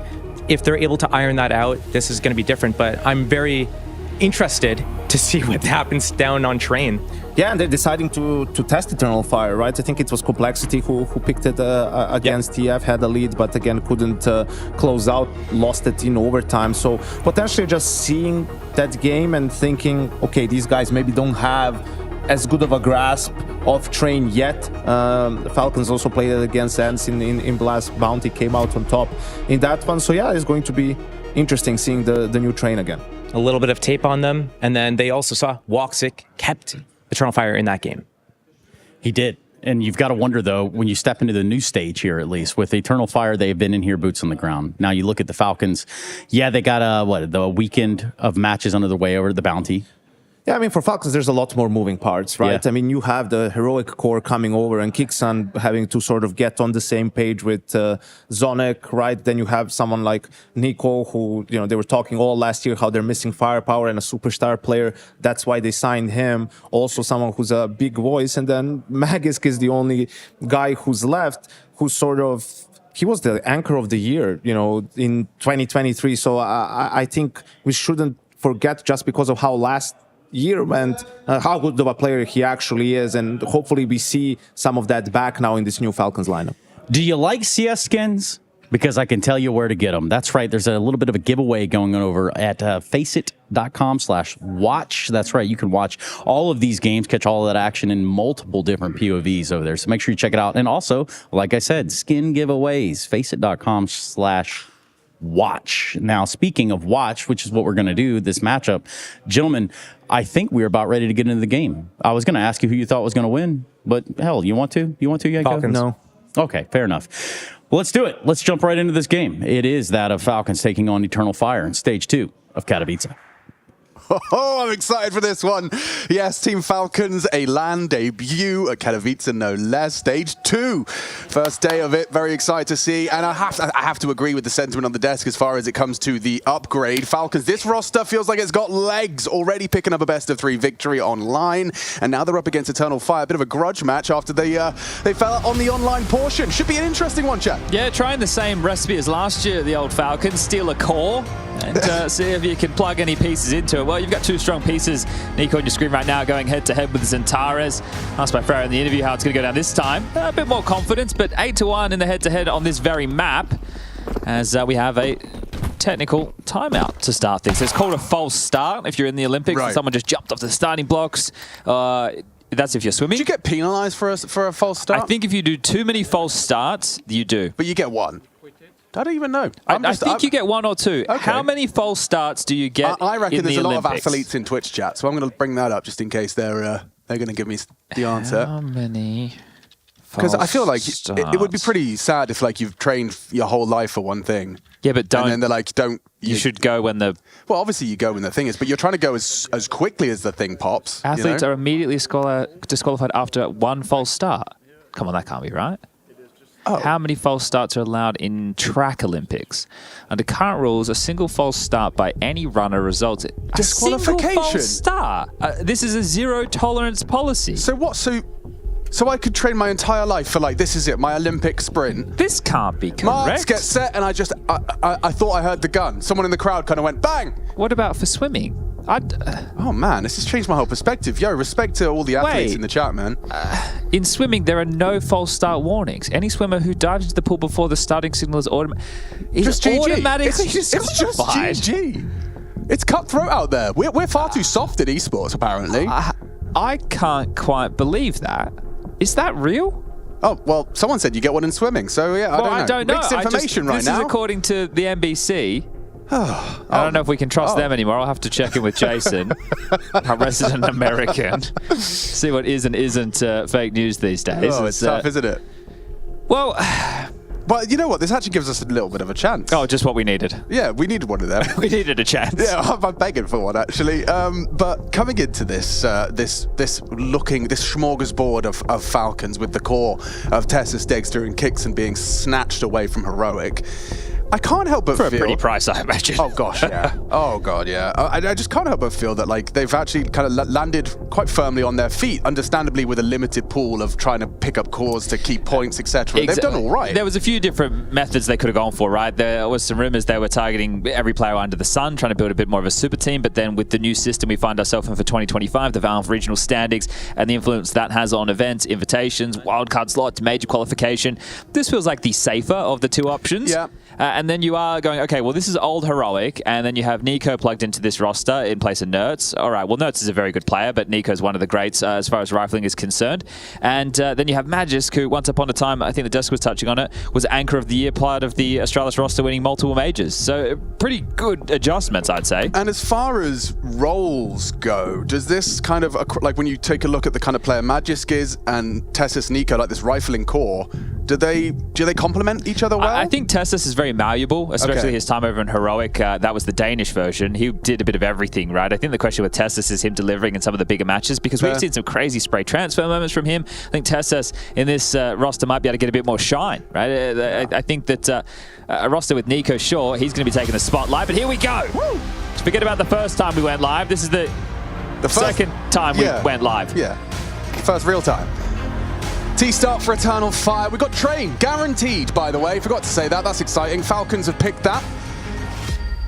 if they're able to iron that out, this is going to be different, but I'm very interested to see what happens down on train. Yeah, and they're deciding to test Eternal Fire, right? I think it was Complexity who picked it against TF, had a lead, but again couldn't close out, lost it in overtime. So potentially just seeing that game and thinking, okay, these guys maybe don't have as good of a grasp of train yet. The Falcons also played it against Ants in Blast. Bounty came out on top in that one. So yeah, it's going to be interesting seeing the new train again. A little bit of tape on them, and then they also saw Woxic kept Eternal Fire in that game. He did. And you've got to wonder, though, when you step into the new stage here, at least, with Eternal Fire, they've been in here boots on the ground. Now you look at the Falcons. Yeah, they got the weekend of matches under the way over the Bounty. Yeah, I mean, for Falcons, there's a lot more moving parts, right? Yeah. I mean, you have the Heroic core coming over and Kixan having to sort of get on the same page with Zonek, right? Then you have someone like Nico, who, they were talking all last year how they're missing firepower and a superstar player. That's why they signed him. Also someone who's a big voice. And then Magisk is the only guy who's left who's sort of... He was the anchor of the year, in 2023. So I think we shouldn't forget, just because of how last year went, how good of a player he actually is, and hopefully we see some of that back now in this new Falcons lineup. Do you like CS skins? Because I can tell you where to get them. That's right. There's a little bit of a giveaway going on over at faceit.com/watch. That's right. You can watch all of these games, catch all of that action in multiple different POVs over there. So make sure you check it out. And also, like I said, skin giveaways, faceit.com/watch. Now, speaking of watch, which is what we're going to do, this matchup, gentlemen, I think we're about ready to get into the game. I was going to ask you who you thought was going to win, but hell, you want to? You want to, Yanko? Falcons. No. Okay, fair enough. Well, let's do it. Let's jump right into this game. It is that of Falcons taking on Eternal Fire in Stage 2 of Katowice. Oh, I'm excited for this one. Yes, Team Falcons, a LAN debut at Katowice, no less. Stage 2. First day of it. Very excited to see. And I have to agree with the sentiment on the desk as far as it comes to the upgrade. Falcons, this roster feels like it's got legs, already picking up a best-of-3 victory online. And now they're up against Eternal Fire. A bit of a grudge match after they fell out on the online portion. Should be an interesting one, chat. Yeah, trying the same recipe as last year, the old Falcons. Steal a core and see if you can plug any pieces into it. Well, you've got two strong pieces, Nico, on your screen right now, going head-to-head with Zentares. Asked by Farah in the interview how it's going to go down this time. A bit more confidence, but 8-1 in the head-to-head on this very map, as we have a technical timeout to start things. It's called a false start if you're in the Olympics and someone just jumped off the starting blocks. That's if you're swimming. Do you get penalized for a false start? I think if you do too many false starts, you do. But you get one. I don't even know. I think you get one or two. Okay. How many false starts do you get? I reckon there's a lot Olympics? of athletes in Twitch chat, so I'm going to bring that up just in case they're going to give me the answer. How many? Because I feel like it would be pretty sad if you've trained your whole life for one thing. Yeah, but don't. And then they're like, don't. You should go when the. Well, obviously you go when the thing is, but you're trying to go as quickly as the thing pops. Athletes are immediately disqualified after one false start. Come on, that can't be right. Oh. How many false starts are allowed in track Olympics? Under current rules, a single false start by any runner results in disqualification. A single false start. This is a zero tolerance policy. So what? So I could train my entire life for this is it, my Olympic sprint. This can't be correct. Marks get set, and I thought I heard the gun. Someone in the crowd kind of went bang. What about for swimming? Oh man, this has changed my whole perspective. Yo, respect to all the athletes in the chat, man. In swimming, there are no false start warnings. Any swimmer who dives into the pool before the starting signal is automatically disqualified. It's just GG. It's cutthroat out there. We're far too soft at esports, apparently. I can't quite believe that. Is that real? Oh, well, someone said you get one in swimming, so yeah, I don't know. Mixed information right now. This is according to the NBC. I don't know if we can trust them anymore. I'll have to check in with Jason, our resident American, see what is and isn't fake news these days. Oh, it's tough, isn't it? Well, But you know what? This actually gives us a little bit of a chance. Oh, just what we needed. Yeah, we needed one of them. We needed a chance. Yeah, I'm begging for one actually. But coming into this, this smorgasbord of Falcons with the core of Tessus, Dexter, and Kixon being snatched away from Heroic, I can't help but feel... For a pretty price, I imagine. Oh, gosh, yeah. Oh, God, yeah. I just can't help but feel that, like, they've actually kind of landed quite firmly on their feet, understandably with a limited pool of trying to pick up cores to keep points, etc. They've done all right. There was a few different methods they could have gone for, right? There was some rumors they were targeting every player under the sun, trying to build a bit more of a super team, but then with the new system we find ourselves in for 2025, the Valve regional standings, and the influence that has on events, invitations, wildcard slots, major qualification, this feels like the safer of the two options. Yeah. And then you are going, okay, well, this is old Heroic, and then you have Nico plugged into this roster in place of Nertz. All right, well, Nertz is a very good player, but Nico's one of the greats as far as rifling is concerned. And then you have Magisk, who once upon a time, I think the desk was touching on it, was Anchor of the Year, part of the Australis roster, winning multiple majors. So pretty good adjustments, I'd say. And as far as roles go, does this kind of, like when you take a look at the kind of player Magisk is and Tessus, Nico, like this rifling core, do they complement each other well? I think Tessus is very malleable, especially his time over in Heroic. That was the Danish version. He did a bit of everything, right? I think the question with Tessus is him delivering in some of the bigger matches, because we've seen some crazy spray transfer moments from him. I think Tessus in this roster might be able to get a bit more shine, right? I think that a roster with Nico, sure, he's going to be taking the spotlight, but here we go. Woo! Forget about the first time we went live. This is the second time we went live. Yeah, first real time. T-start for Eternal Fire. We've got Train, guaranteed, by the way. Forgot to say that. That's exciting. Falcons have picked that.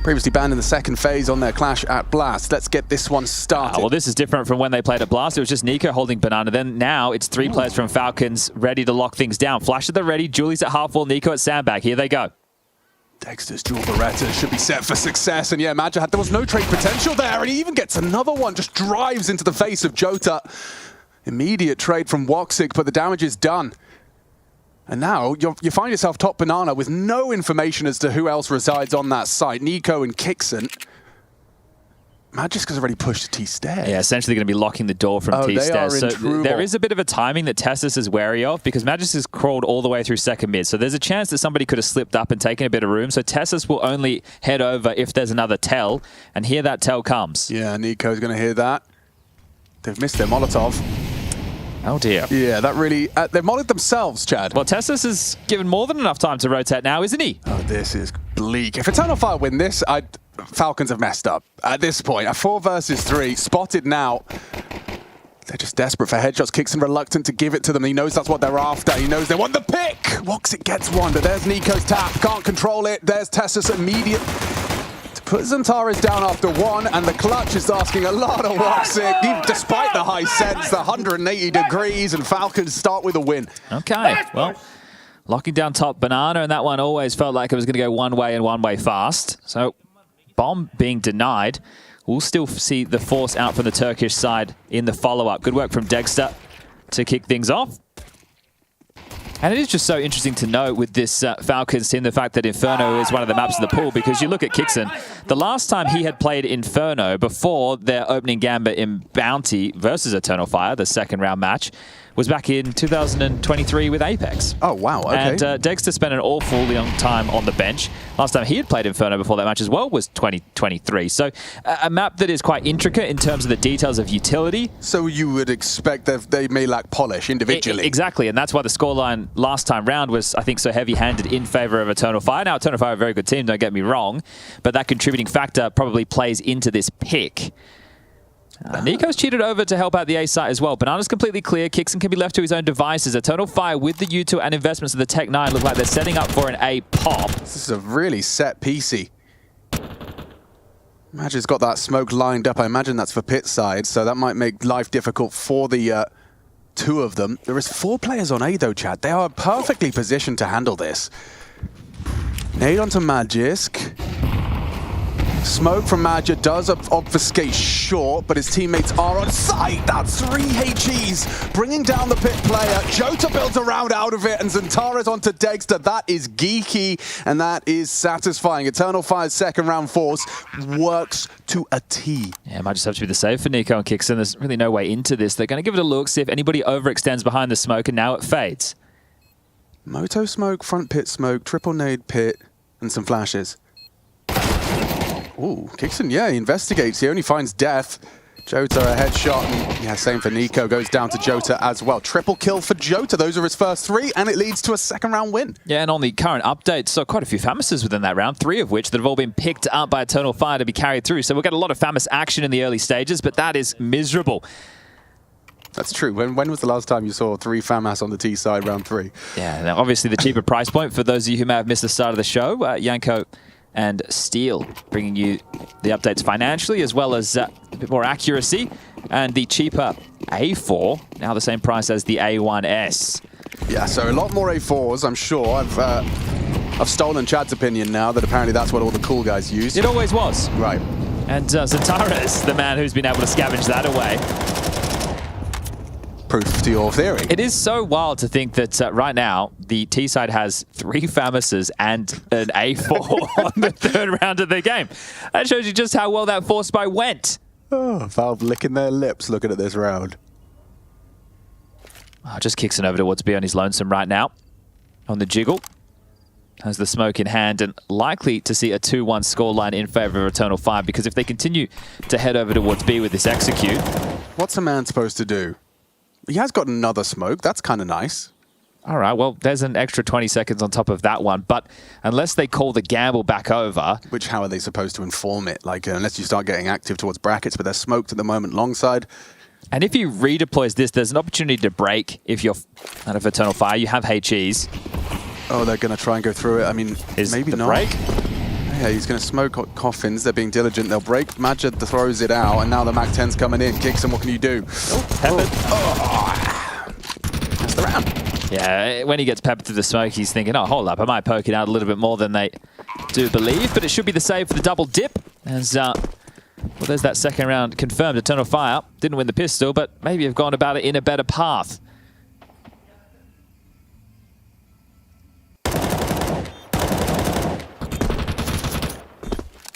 Previously banned in the second phase on their clash at Blast. Let's get this one started. Well, this is different from when they played at Blast. It was just Nico holding Banana. Then now it's three players from Falcons ready to lock things down. Flash at the ready. Julie's at half wall. Nico at sandbag. Here they go. Dexter's dual Beretta should be set for success. And yeah, Madja there was no trade potential there. And he even gets another one. Just drives into the face of Jota. Immediate trade from Woxic, but the damage is done. And now you find yourself top Banana with no information as to who else resides on that site. Nico and Kixon. Magisk has already pushed to T-Stairs. Yeah, essentially going to be locking the door from T-Stairs. So there is a bit of a timing that Tessus is wary of, because Magisk has crawled all the way through second mid. So there's a chance that somebody could have slipped up and taken a bit of room. So Tessus will only head over if there's another tell, and here that tell comes. Yeah, Nico's going to hear that. They've missed their Molotov. Oh dear. Yeah, that really... they've modded themselves, Chad. Well, Tessus is given more than enough time to rotate now, isn't he? Oh, this is bleak. If Eternal Fire win this, Falcons have messed up. At this point, a 4 versus 3, spotted now. They're just desperate for headshots. Kixon reluctant to give it to them. He knows that's what they're after. He knows they want the pick. Woxic gets one, but there's Nico's tap. Can't control it. There's Tessus immediate... Put Zantares down after one, and the clutch is asking a lot of Woxic, despite the high sense, the 180 degrees, and Falcons start with a win. Okay, well, locking down top Banana, and that one always felt like it was going to go one way and one way fast. So, bomb being denied. We'll still see the force out from the Turkish side in the follow-up. Good work from Dexter to kick things off. And it is just so interesting to know with this Falcons team, the fact that Inferno is one of the maps of the pool, because you look at Kixon, the last time he had played Inferno before their opening gambit in Bounty versus Eternal Fire, the second round match, was back in 2023 with Apex. Oh, wow, okay. And Dexter spent an awful long time on the bench. Last time he had played Inferno before that match as well was 2023. So a map that is quite intricate in terms of the details of utility. So you would expect that they may lack polish individually. Exactly, and that's why the scoreline last time round was, I think, so heavy-handed in favor of Eternal Fire. Now, Eternal Fire are a very good team, don't get me wrong, but that contributing factor probably plays into this pick. Nico's cheated over to help out the A site as well. Banana's completely clear. Kixon can be left to his own devices. Eternal Fire with the U2 and investments of the Tech 9 look like they're setting up for an A pop. This is a really set piecey. Magi's got that smoke lined up. I imagine that's for pit side, so that might make life difficult for the two of them. There is 4 players on A though, Chad. They are perfectly positioned to handle this. Nade onto Magisk. Smoke from Madja does obfuscate short, but his teammates are on site. That's 3 HEs bringing down the pit player. Jota builds a round out of it, and Zantares onto Dexter. That is geeky, and that is satisfying. Eternal Fire's second round force works to a T. Yeah, might just have to be the save for Nico and Kixon. There's really no way into this. They're going to give it a look, see if anybody overextends behind the smoke, and now it fades. Moto smoke, front pit smoke, triple nade pit, and some flashes. Ooh, Kixon, yeah, he investigates. He only finds death. Jota a headshot, and yeah, same for Nico. Goes down to Jota as well. Triple kill for Jota. Those are his first 3, and it leads to a second round win. Yeah, and on the current update, so quite a few Famouses within that round, 3 of which that have all been picked up by Eternal Fire to be carried through. So we'll get a lot of Famous action in the early stages, but that is miserable. That's true. When was the last time you saw 3 FAMAS on the T side round 3? Yeah, now obviously the cheaper price point for those of you who may have missed the start of the show. Yanko and Steel bringing you the updates financially as well as a bit more accuracy. And the cheaper A4, now the same price as the A1S. Yeah, so a lot more A4s, I'm sure. I've stolen Chad's opinion now that apparently that's what all the cool guys use. It always was. Right. And Zentares, the man who's been able to scavenge that away. Proof to your theory. It is so wild to think that right now the T side has 3 Famouses and an A4 on the 3rd round of the game. That shows you just how well that force buy went. Oh, Valve licking their lips looking at this round. Just kicks it over towards B on his lonesome right now. On the jiggle. Has the smoke in hand and likely to see a 2-1 scoreline in favor of Eternal Fire, because if they continue to head over towards B with this execute. What's a man supposed to do? He has got another smoke. That's kind of nice. All right, well, there's an extra 20 seconds on top of that one. But unless they call the gamble back over... Which, how are they supposed to inform it? Like, unless you start getting active towards brackets, but they're smoked at the moment long side. And if he redeploys this, there's an opportunity to break if you're out of Eternal Fire. You have HEs. Oh, they're going to try and go through it. I mean, maybe not. Break? Yeah, he's going to smoke coffins. They're being diligent. They'll break. Madja throws it out, and now the Mac 10's coming in. Kixon, what can you do? Peppered. That's the round. Yeah, when he gets peppered through the smoke, he's thinking, oh, hold up, I might poke it out a little bit more than they do believe, but it should be the save for the double dip. As, well, there's that second round confirmed. Eternal Fire didn't win the pistol, but maybe have gone about it in a better path.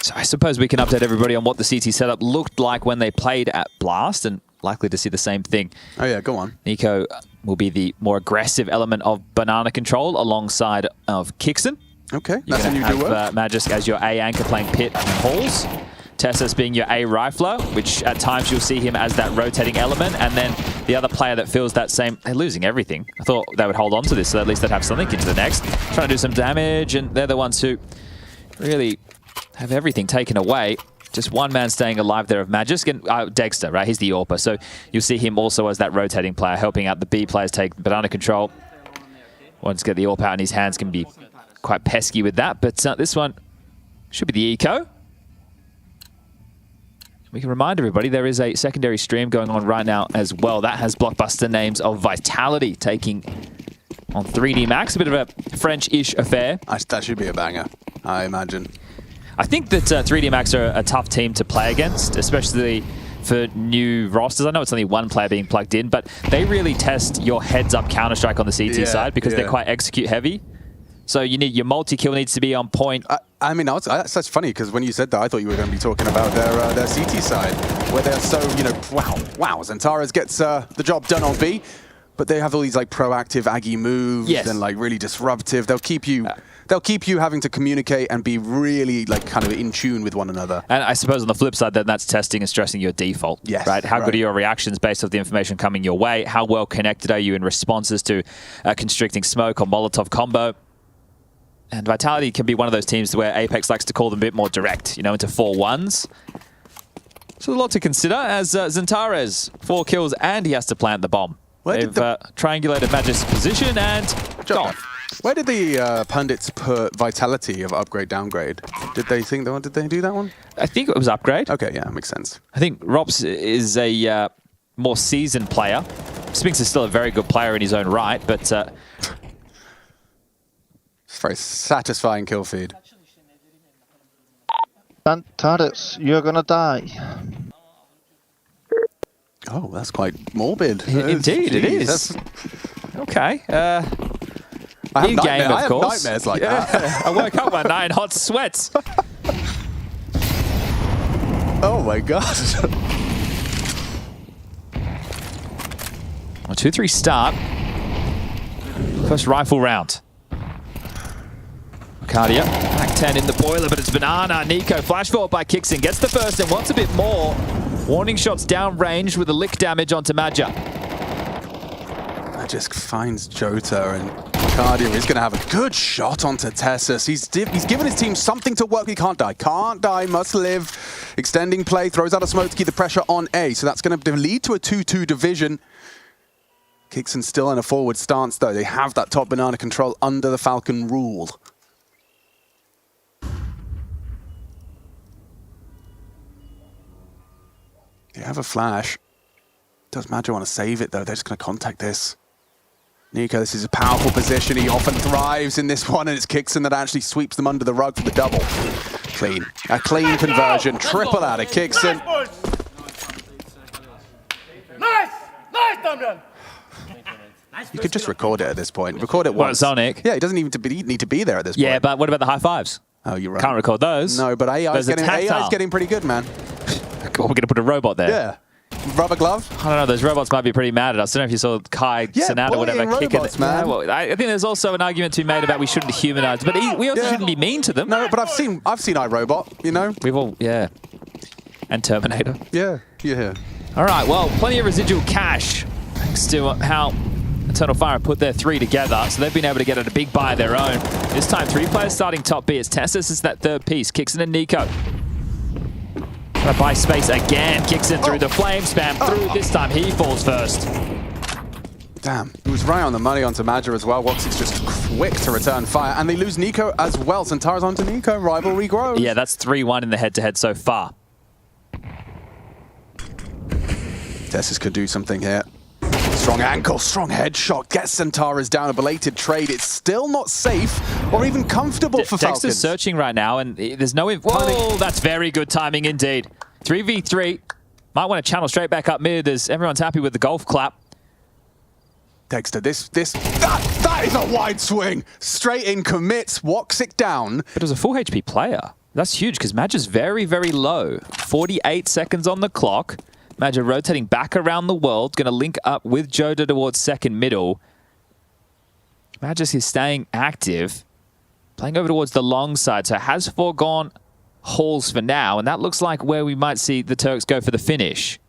So I suppose we can update everybody on what the CT setup looked like when they played at Blast, and likely to see the same thing. Oh yeah, go on. Nico will be the more aggressive element of banana control alongside of Kixon. Okay, You're that's a going new to duo. have Magisk as your A anchor playing pit and halls. Tessus being your A rifler, which at times you'll see him as that rotating element, and then the other player that feels that same... They're losing everything. I thought they would hold on to this, so at least they'd have something into the next. Trying to do some damage, and they're the ones who really have everything taken away. Just one man staying alive there of Magisk, and Dexter, right? He's the AWPer, so you'll see him also as that rotating player, helping out the B players take banana control. Once get the AWP out in his hands can be quite pesky with that, but this one should be the eco. We can remind everybody there is a secondary stream going on right now as well. That has blockbuster names of Vitality taking on 3D Max. A bit of a French-ish affair. That should be a banger, I imagine. I think that 3D Max are a tough team to play against, especially for new rosters. I know it's only one player being plugged in, but they really test your heads-up Counter-Strike on the CT side because they're quite execute-heavy. So you need your multi-kill needs to be on point. I mean, that's funny because when you said that, I thought you were going to be talking about their CT side, where they're so, you know, wow. Zentares gets the job done on B, but they have all these like proactive Aggie moves and like really disruptive. They'll keep you having to communicate and be really like kind of in tune with one another. And I suppose on the flip side, then that's testing and stressing your default. Yes, right? How good are your reactions based off the information coming your way? How well connected are you in responses to a constricting smoke or Molotov combo? And Vitality can be one of those teams where Apex likes to call them a bit more direct, you know, into 4-1s. So a lot to consider as Zentares, 4 kills and he has to plant the bomb. They've triangulated Magisk's position and gone. Where did the pundits put Vitality of upgrade, downgrade? Did they think that one? Did they do that one? I think it was upgrade. Okay, yeah, makes sense. I think Rops is a more seasoned player. Spinks is still a very good player in his own right, but... It's a very satisfying kill feed. Zentares, you're gonna die. Oh, that's quite morbid. Indeed, it is. Okay. I have nightmares like that. I woke up one night in hot sweats. Oh my god. A 2-3 start. First rifle round. Cardia, back 10 in the boiler, but it's Banana. Nico, flash forward by Kixin, gets the first and wants a bit more. Warning shots down range with a lick damage onto Madja. That just finds Jota, and Cardia is going to have a good shot onto Tessus. He's given his team something to work. He can't die, must live. Extending play, throws out a smoke to keep the pressure on A, so that's going to lead to a 2-2 division. Kixin still in a forward stance, though. They have that top Banana control under the Falcon rule. They have a flash. Does Madja want to save it, though? They're just going to contact this. Nico, this is a powerful position. He often thrives in this one, and it's Kixin that actually sweeps them under the rug for the double. Clean. A clean conversion. Triple out of Kixin. Nice, Damian. You could just record it at this point. Record it once. Sonic. Yeah, he doesn't even need to be there at this point. Yeah, but what about the high fives? Oh, you're right. Can't record those. No, but AI's getting pretty good, man. We're going to put a robot there. Yeah. Rubber glove? I don't know, those robots might be pretty mad at us. I don't know if you saw Kai, Sonata, whatever, kicking it. Man. Well, I think there's also an argument to be made about we shouldn't humanize, but we also shouldn't be mean to them. No, but I've seen iRobot, you know? We've all, yeah. And Terminator. Yeah. All right, well, plenty of residual cash thanks to how Eternal Fire put their 3 together, so they've been able to get at a big buy of their own. This time, 3 players starting top B. It's Tessus is that third piece. Kixin and Nico. Trying to buy space again. Kixin through the flame spam. Through this time, he falls first. Damn, he was right on the money onto Madja as well. Woxic's just quick to return fire, and they lose Nico as well. Centaur's onto Nico. Rivalry grows. Yeah, that's 3-1 in the head-to-head so far. Tessus could do something here. Strong ankle, strong headshot, gets Centaurus down, a belated trade. It's still not safe or even comfortable for Falcons. Dexter's searching right now, and there's no... Whoa, that's very good timing indeed. 3v3. Might want to channel straight back up mid as everyone's happy with the golf clap. Dexter, that is a wide swing. Straight in, commits, Woxic down. But it was a full HP player. That's huge because Madja's very, very low. 48 seconds on the clock. Madja rotating back around the world, going to link up with Jota towards second middle. Madja's is staying active, playing over towards the long side, so has foregone halls for now, and that looks like where we might see the Turks go for the finish.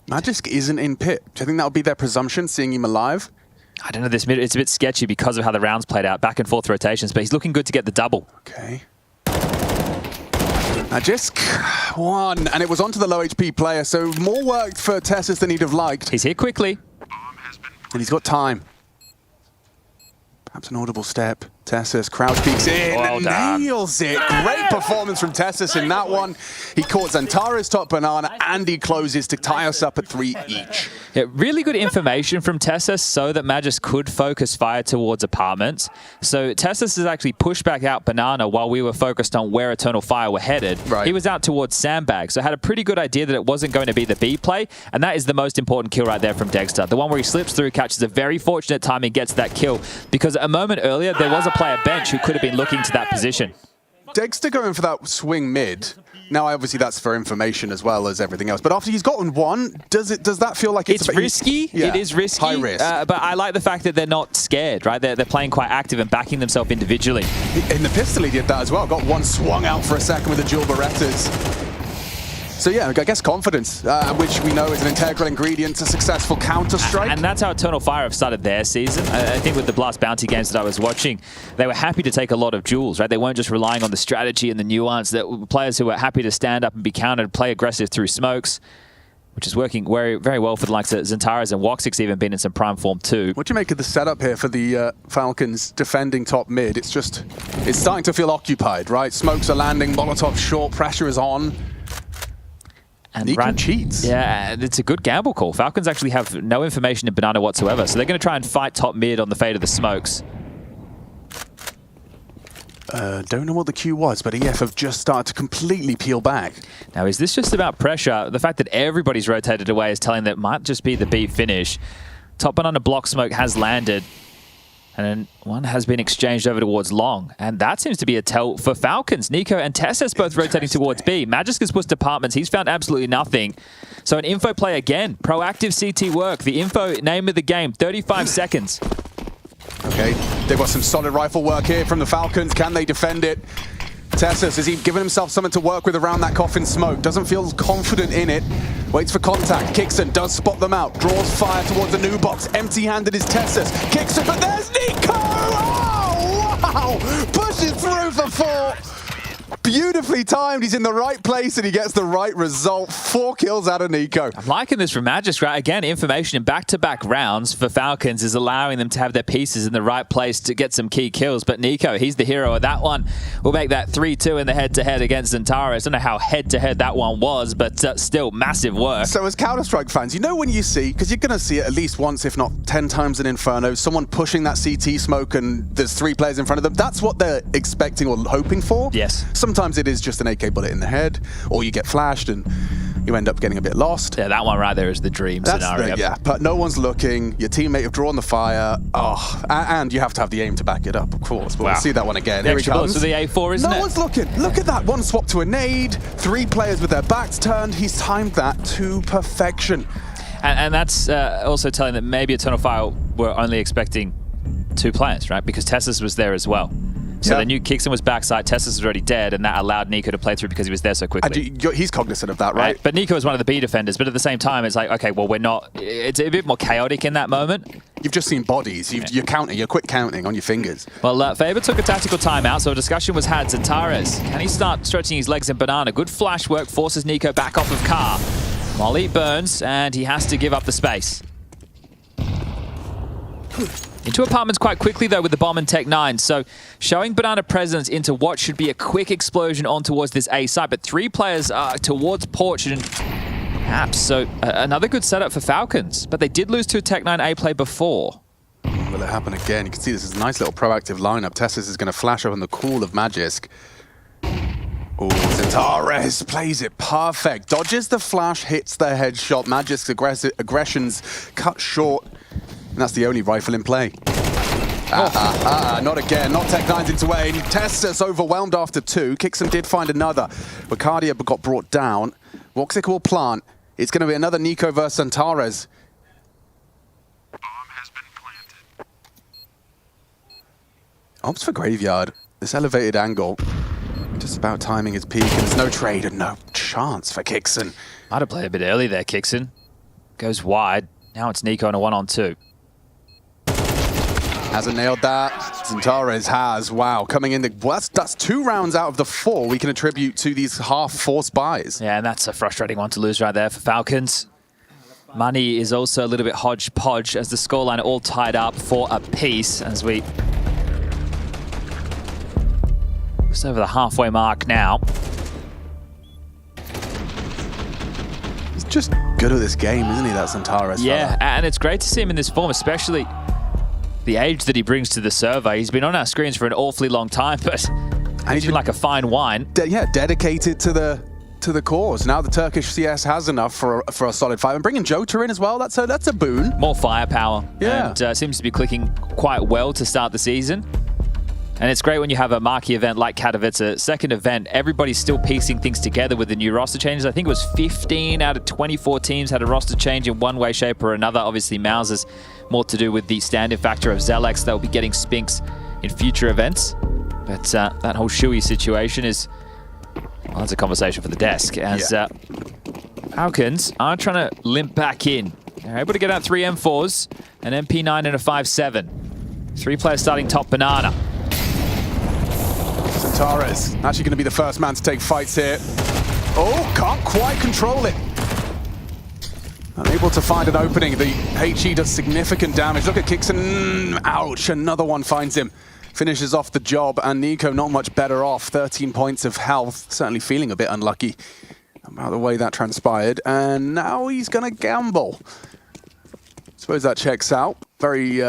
Magisk isn't in pit. Do you think that would be their presumption, seeing him alive? I don't know, this mid, it's a bit sketchy because of how the rounds played out, back and forth rotations, but he's looking good to get the double. Okay. Magisk won, and it was onto the low HP player, so more work for Tessus than he'd have liked. He's here quickly. And he's got time. Perhaps an audible step. Tessus, crouch peeks in, and nails it. Great performance from Tessus in that one. He caught Zantara's top banana, and he closes to tie us up at 3 each. Yeah, really good information from Tessus so that Magis could focus fire towards apartments. So Tessus has actually pushed back out banana while we were focused on where Eternal Fire were headed. Right. He was out towards sandbag, so had a pretty good idea that it wasn't going to be the B play, and that is the most important kill right there from Dexter. The one where he slips through, catches a very fortunate time and gets that kill, because a moment earlier there was a player bench who could have been looking to that position. Dexter going for that swing mid. Now, obviously, that's for information as well as everything else. But after he's gotten one, does that feel like it's risky? Yeah, it is risky. High risk. But I like the fact that they're not scared, right? They're playing quite active and backing themselves individually. In the pistol, he did that as well. Got one swung out for a second with the dual Berettas. So yeah, I guess confidence, which we know is an integral ingredient to successful Counter-Strike. And that's how Eternal Fire have started their season. I think with the Blast Bounty games that I was watching, they were happy to take a lot of duels, right? They weren't just relying on the strategy and the nuance. That players who were happy to stand up and be countered, play aggressive through smokes, which is working very, very well for the likes of Zentaras, and Woxic's even been in some prime form too. What do you make of the setup here for the Falcons defending top mid? It's starting to feel occupied, right? Smokes are landing, Molotov short, pressure is on. And he cheats. Yeah, it's a good gamble call. Falcons actually have no information in banana whatsoever, so they're going to try and fight top mid on the fate of the smokes. Don't know what the cue was, but EF have just started to completely peel back. Now, is this just about pressure? The fact that everybody's rotated away is telling that it might just be the B finish. Top banana block smoke has landed. And then one has been exchanged over towards long. And that seems to be a tell for Falcons. Nico and Tessus both rotating towards B. Magisk has pushed apartments. He's found absolutely nothing. So an info play again. Proactive CT work. The info name of the game. 35 seconds. Okay, they've got some solid rifle work here from the Falcons. Can they defend it? Tessus, is he giving himself something to work with around that coffin smoke? Doesn't feel confident in it. Waits for contact. Kixon does spot them out. Draws fire towards the new box. Empty-handed is Tessus. Kixon, but there's Nico! Oh, wow! Pushes through for 4. Beautifully timed. He's in the right place and he gets the right result. 4 kills out of Nico. I'm liking this from Magisk, right? Again, information in back-to-back rounds for Falcons is allowing them to have their pieces in the right place to get some key kills. But Nico, he's the hero of that one. We'll make that 3-2 in the head-to-head against Zentares. I don't know how head-to-head that one was, but still massive work. So as Counter-Strike fans, you know when you see, because you're going to see it at least once, if not 10 times in Inferno, someone pushing that CT smoke and there's 3 players in front of them. That's what they're expecting or hoping for. Yes. Sometimes it is just an AK bullet in the head, or you get flashed and you end up getting a bit lost. Yeah, that one right there is the dream scenario. Yeah, but no one's looking. Your teammate have drawn the fire. Oh, and you have to have the aim to back it up, of course. But we'll see that one again. Here he comes. For the A4, isn't it? No one's looking. Look at that. One swap to a nade. 3 players with their backs turned. He's timed that to perfection. And that's also telling that maybe Eternal Fire were only expecting 2 players, right? Because Tessus was there as well. So they knew Kixon was backside, Tessus was already dead, and that allowed Nico to play through because he was there so quickly. And he's cognizant of that, right? But Nico is one of the B defenders, but at the same time, it's like, okay, well, we're not... It's a bit more chaotic in that moment. You've just seen bodies. You're counting. You're quick counting on your fingers. Well, Faber took a tactical timeout, so a discussion was had. Zentares, can he start stretching his legs in Banana? Good flash work forces Nico back off of Car. Molly burns, and he has to give up the space. Into apartments quite quickly, though, with the bomb and Tech 9. So showing Banana presence into what should be a quick explosion on towards this A site. But 3 players towards Porch and Apps. So another good setup for Falcons. But they did lose to a Tech 9 A play before. Will it happen again? You can see this is a nice little proactive lineup. Tessus is going to flash up on the cool of Magisk. Oh, Zentares plays it perfect. Dodges the flash, hits the headshot. Magisk's aggressions cut short. And that's the only rifle in play. Not again. Not Tech 9's into A. Tessus overwhelmed after 2. Kixon did find another. Bacardia got brought down. Voxic will plant. It's going to be another Nico versus Zentares. Opts for Graveyard. This elevated angle. Just about timing his peak. And there's no trade and no chance for Kixon. Might have played a bit early there, Kixon. Goes wide. Now it's Nico on a 1-on-2. Hasn't nailed that. Zentares has. Wow, coming in. Well, that's 2 rounds out of the 4 we can attribute to these half-forced buys. Yeah, and that's a frustrating one to lose right there for Falcons. Money is also a little bit hodgepodge as the scoreline all tied up for a piece as we... Just over the halfway mark now. He's just good at this game, isn't he, that Zentares? Yeah, and it's great to see him in this form, especially the age that he brings to the server. He's been on our screens for an awfully long time, but he's been like a fine wine. Dedicated to the cause. Now the Turkish CS has enough for a solid 5. And bringing Jota in as well, that's a boon. More firepower. Yeah. And seems to be clicking quite well to start the season. And it's great when you have a marquee event like Katowice. Second event, everybody's still piecing things together with the new roster changes. I think it was 15 out of 24 teams had a roster change in one way, shape, or another. Obviously, Mouse is more to do with the stand-in factor of Zelex. They'll be getting Spinks in future events. But that whole Shui situation is... Well, that's a conversation for the desk. As Falcons are trying to limp back in. They're able to get out 3 M4s, an MP9 and a 5.7. 3 players starting top Banana. Zentares actually going to be the first man to take fights here. Oh, can't quite control it. Unable to find an opening. The HE does significant damage. Look at Kixon. Ouch, another one finds him. Finishes off the job, and Nico not much better off. 13 points of health. Certainly feeling a bit unlucky about the way that transpired. And now he's going to gamble. Suppose that checks out. Very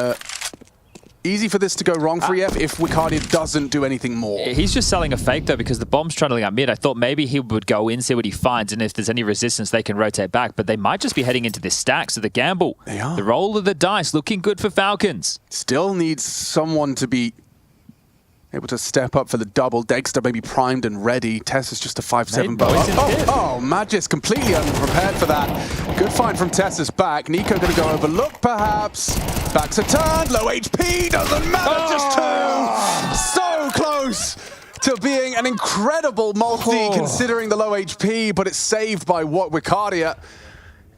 easy for this to go wrong for EF if Wicardia doesn't do anything more. He's just selling a fake, though, because the bomb's trundling up mid. I thought maybe he would go in, see what he finds, and if there's any resistance, they can rotate back. But they might just be heading into this stack, so the gamble, they are. The roll of the dice, looking good for Falcons. Still needs someone to be able to step up for the double. Dexter maybe primed and ready. Tess is just a 5-7 bow. Oh, Magis completely unprepared for that. Good find from Tessa's back. Nico going to go overlook, perhaps. Back's a turn. Low HP, doesn't matter, just two. So close to being an incredible multi considering the low HP, but it's saved by what Wicardia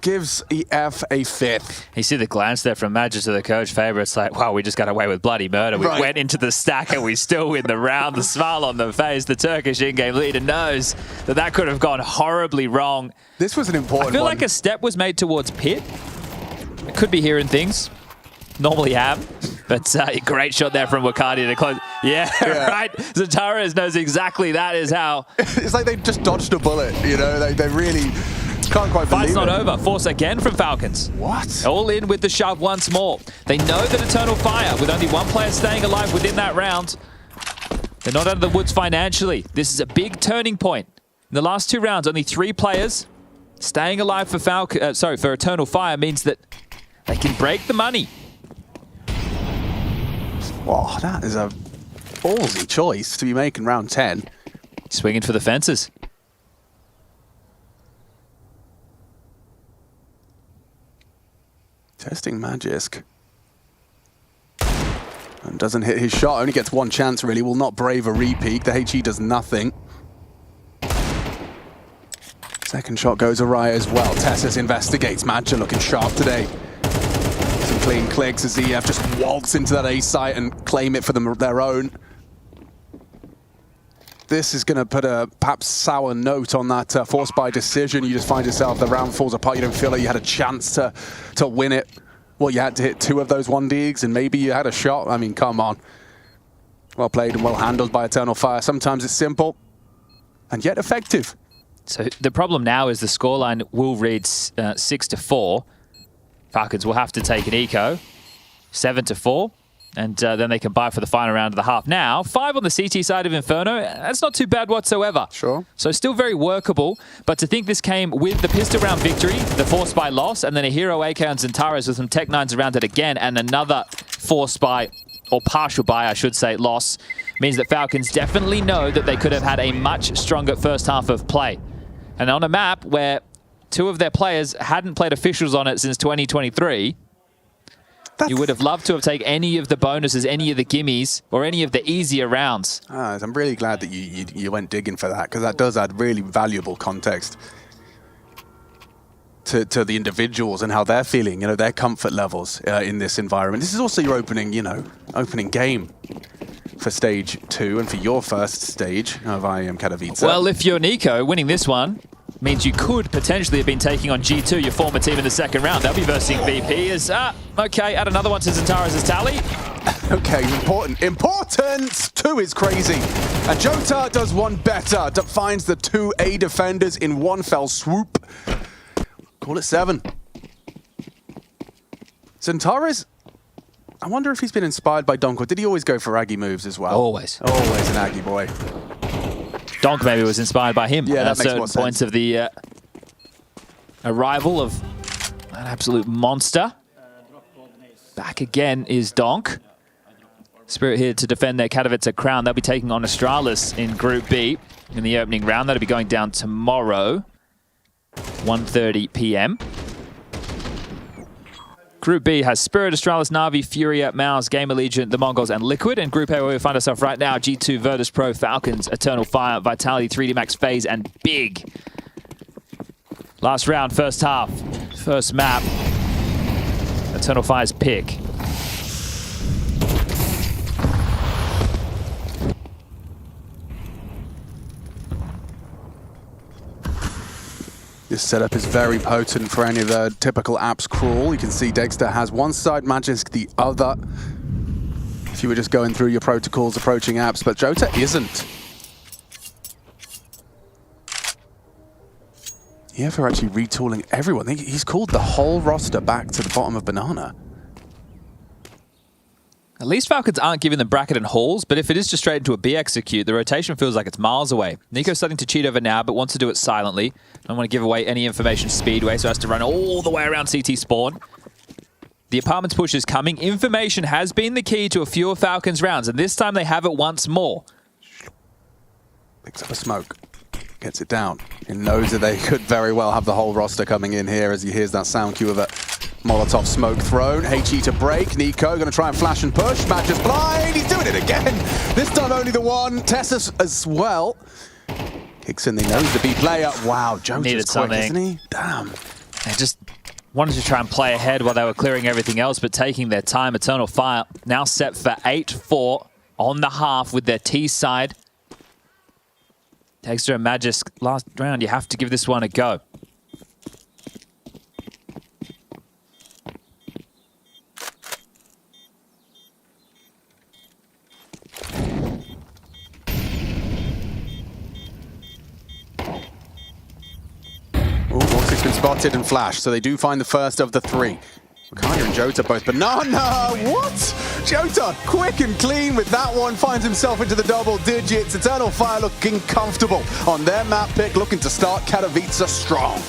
gives EF a 5th. You see the glance there from Magis to the coach Faber. It's like, wow, we just got away with bloody murder. We went into the stack and we still win the round. The smile on the face. The Turkish in-game leader knows that could have gone horribly wrong. This was an important one. I feel like a step was made towards Pit. I could be hearing things. Normally am. But great shot there from Wicardia to close. Yeah, right. Zentares knows exactly that is how. It's like they just dodged a bullet, you know? They really can't quite believe Fight's not it. over. Force again from Falcons. What? All in with the shove once more. They know that Eternal Fire, with only one player staying alive within that round, they're not out of the woods financially. This is a big turning point. In the last 2 rounds, only 3 players staying alive for for Eternal Fire means that they can break the money. Wow, that is a ballsy choice to be making round 10. Swinging for the fences. Testing Magisk. And doesn't hit his shot, only gets 1 chance really, will not brave a repeat. The HE does nothing. Second shot goes awry as well. Tessus investigates. Madja looking sharp today. Some clean clicks as EF just waltz into that A site and claim it for their own. This is going to put a perhaps sour note on that force by decision. You just find yourself, the round falls apart. You don't feel like you had a chance to win it. Well, you had to hit 2 of those 1-digs and maybe you had a shot. I mean, come on. Well played and well handled by Eternal Fire. Sometimes it's simple and yet effective. So the problem now is the scoreline will read 6-4. Falcons will have to take an eco, 7-4. And then they can buy for the final round of the half. Now, 5 on the CT side of Inferno, that's not too bad whatsoever. Sure. So still very workable, but to think this came with the pistol round victory, the force by loss, and then a hero AK on Zentares with some Tech 9s around it again, and another force by, or partial by, I should say, loss, means that Falcons definitely know that they could have had a much stronger first half of play. And on a map where 2 of their players hadn't played officials on it since 2023, you would have loved to have taken any of the bonuses, any of the gimmies, or any of the easier rounds. I'm really glad that you went digging for that, because that does add really valuable context to the individuals and how they're feeling, you know, their comfort levels in this environment. This is also your opening game for stage 2 and for your first stage of IEM Katowice. Well, if you're Nico, winning this one means you could potentially have been taking on G2, your former team, in the second round. They'll be versing VP as, okay, add another one to Zentares' tally. Okay, important! 2 is crazy. And Jota does one better, finds the 2 A defenders in one fell swoop. Call it 7. Zentares, I wonder if he's been inspired by Donk, or did he always go for Aggie moves as well? Always. Always an Aggie boy. Donk maybe was inspired by him at certain more points of the arrival of an absolute monster. Back again is Donk. Spirit here to defend their Katowice crown. They'll be taking on Astralis in Group B in the opening round. That'll be going down tomorrow, 1:30 p.m. Group B has Spirit, Astralis, Na'Vi, Furia, Mouse, Game Allegiant, the Mongols, and Liquid. And Group A, where we find ourselves right now, G2, Virtus Pro, Falcons, Eternal Fire, Vitality, 3D Max, FaZe, and Big. Last round, first half, first map. Eternal Fire's pick. This setup is very potent for any of the typical apps crawl. You can see Dexter has one side, Magisk the other. If you were just going through your protocols approaching apps, but Jota isn't. Yeah, for actually retooling everyone. He's called the whole roster back to the bottom of Banana. At least Falcons aren't giving them bracket and hauls, but if it is just straight into a B execute, the rotation feels like it's miles away. Nico's starting to cheat over now, but wants to do it silently. Don't want to give away any information speedway, so has to run all the way around CT spawn. The apartments push is coming. Information has been the key to a few of Falcons rounds, and this time they have it once more. Picks up a smoke. Gets it down. He knows that they could very well have the whole roster coming in here as he hears that sound cue of a Molotov smoke thrown. HE to break. Nico going to try and flash and push. Match is blind. He's doing it again. This time only the one. Tessa as well. Kicks in the nose, the B player. Wow, Jota's quick, isn't he? Damn. They just wanted to try and play ahead while they were clearing everything else, but taking their time. Eternal Fire now set for 8-4 on the half with their T side. Takes to a Magisk last round. You have to give this one a go. Vortex been spotted and flashed, so they do find the first of the three. Wakaya and Jota both banana. What? Jota, quick and clean with that one, finds himself into the double digits. Eternal Fire looking comfortable on their map pick, looking to start Katowice strong.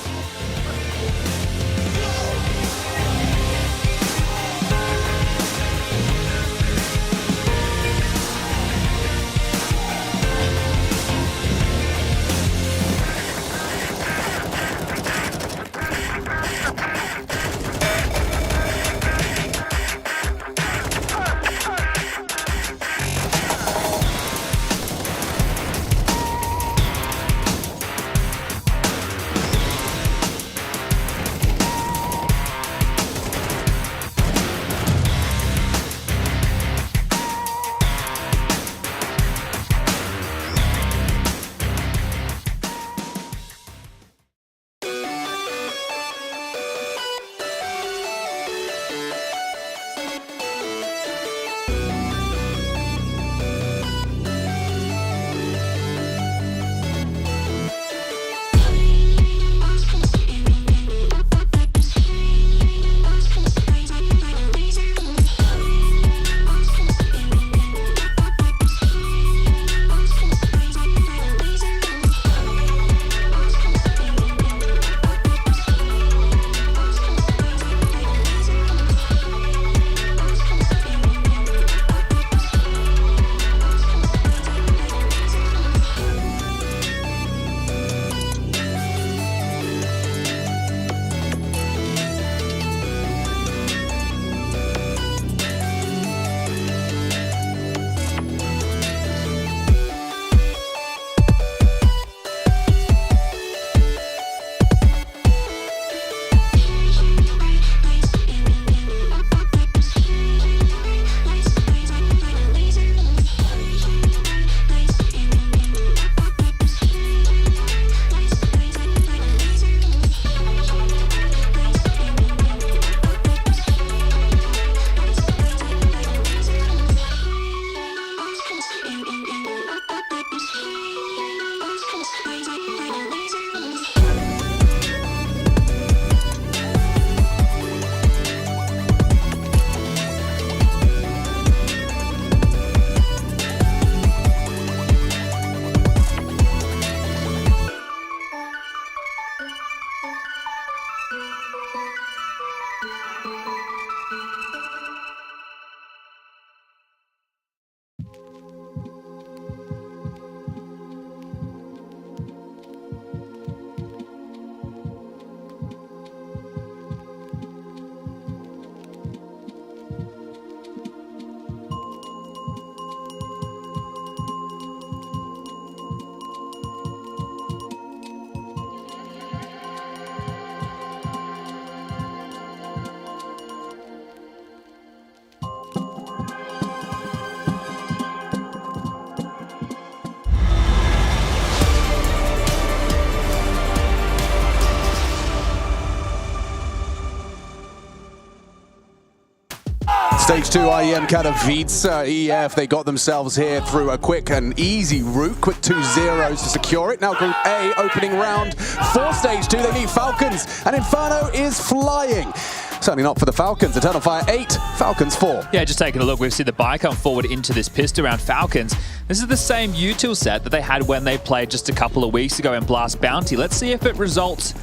Stage 2 IEM Katowice, EF, they got themselves here through a quick and easy route, quick 2-0s to secure it. Now Group A, opening round for Stage 2, they meet Falcons, and Inferno is flying. Certainly not for the Falcons. Eternal Fire 8, Falcons 4. Yeah, just taking a look, we've seen the buy come forward into this pistol round. Falcons, this is the same util set that they had when they played just a couple of weeks ago in Blast Bounty. Let's see if it results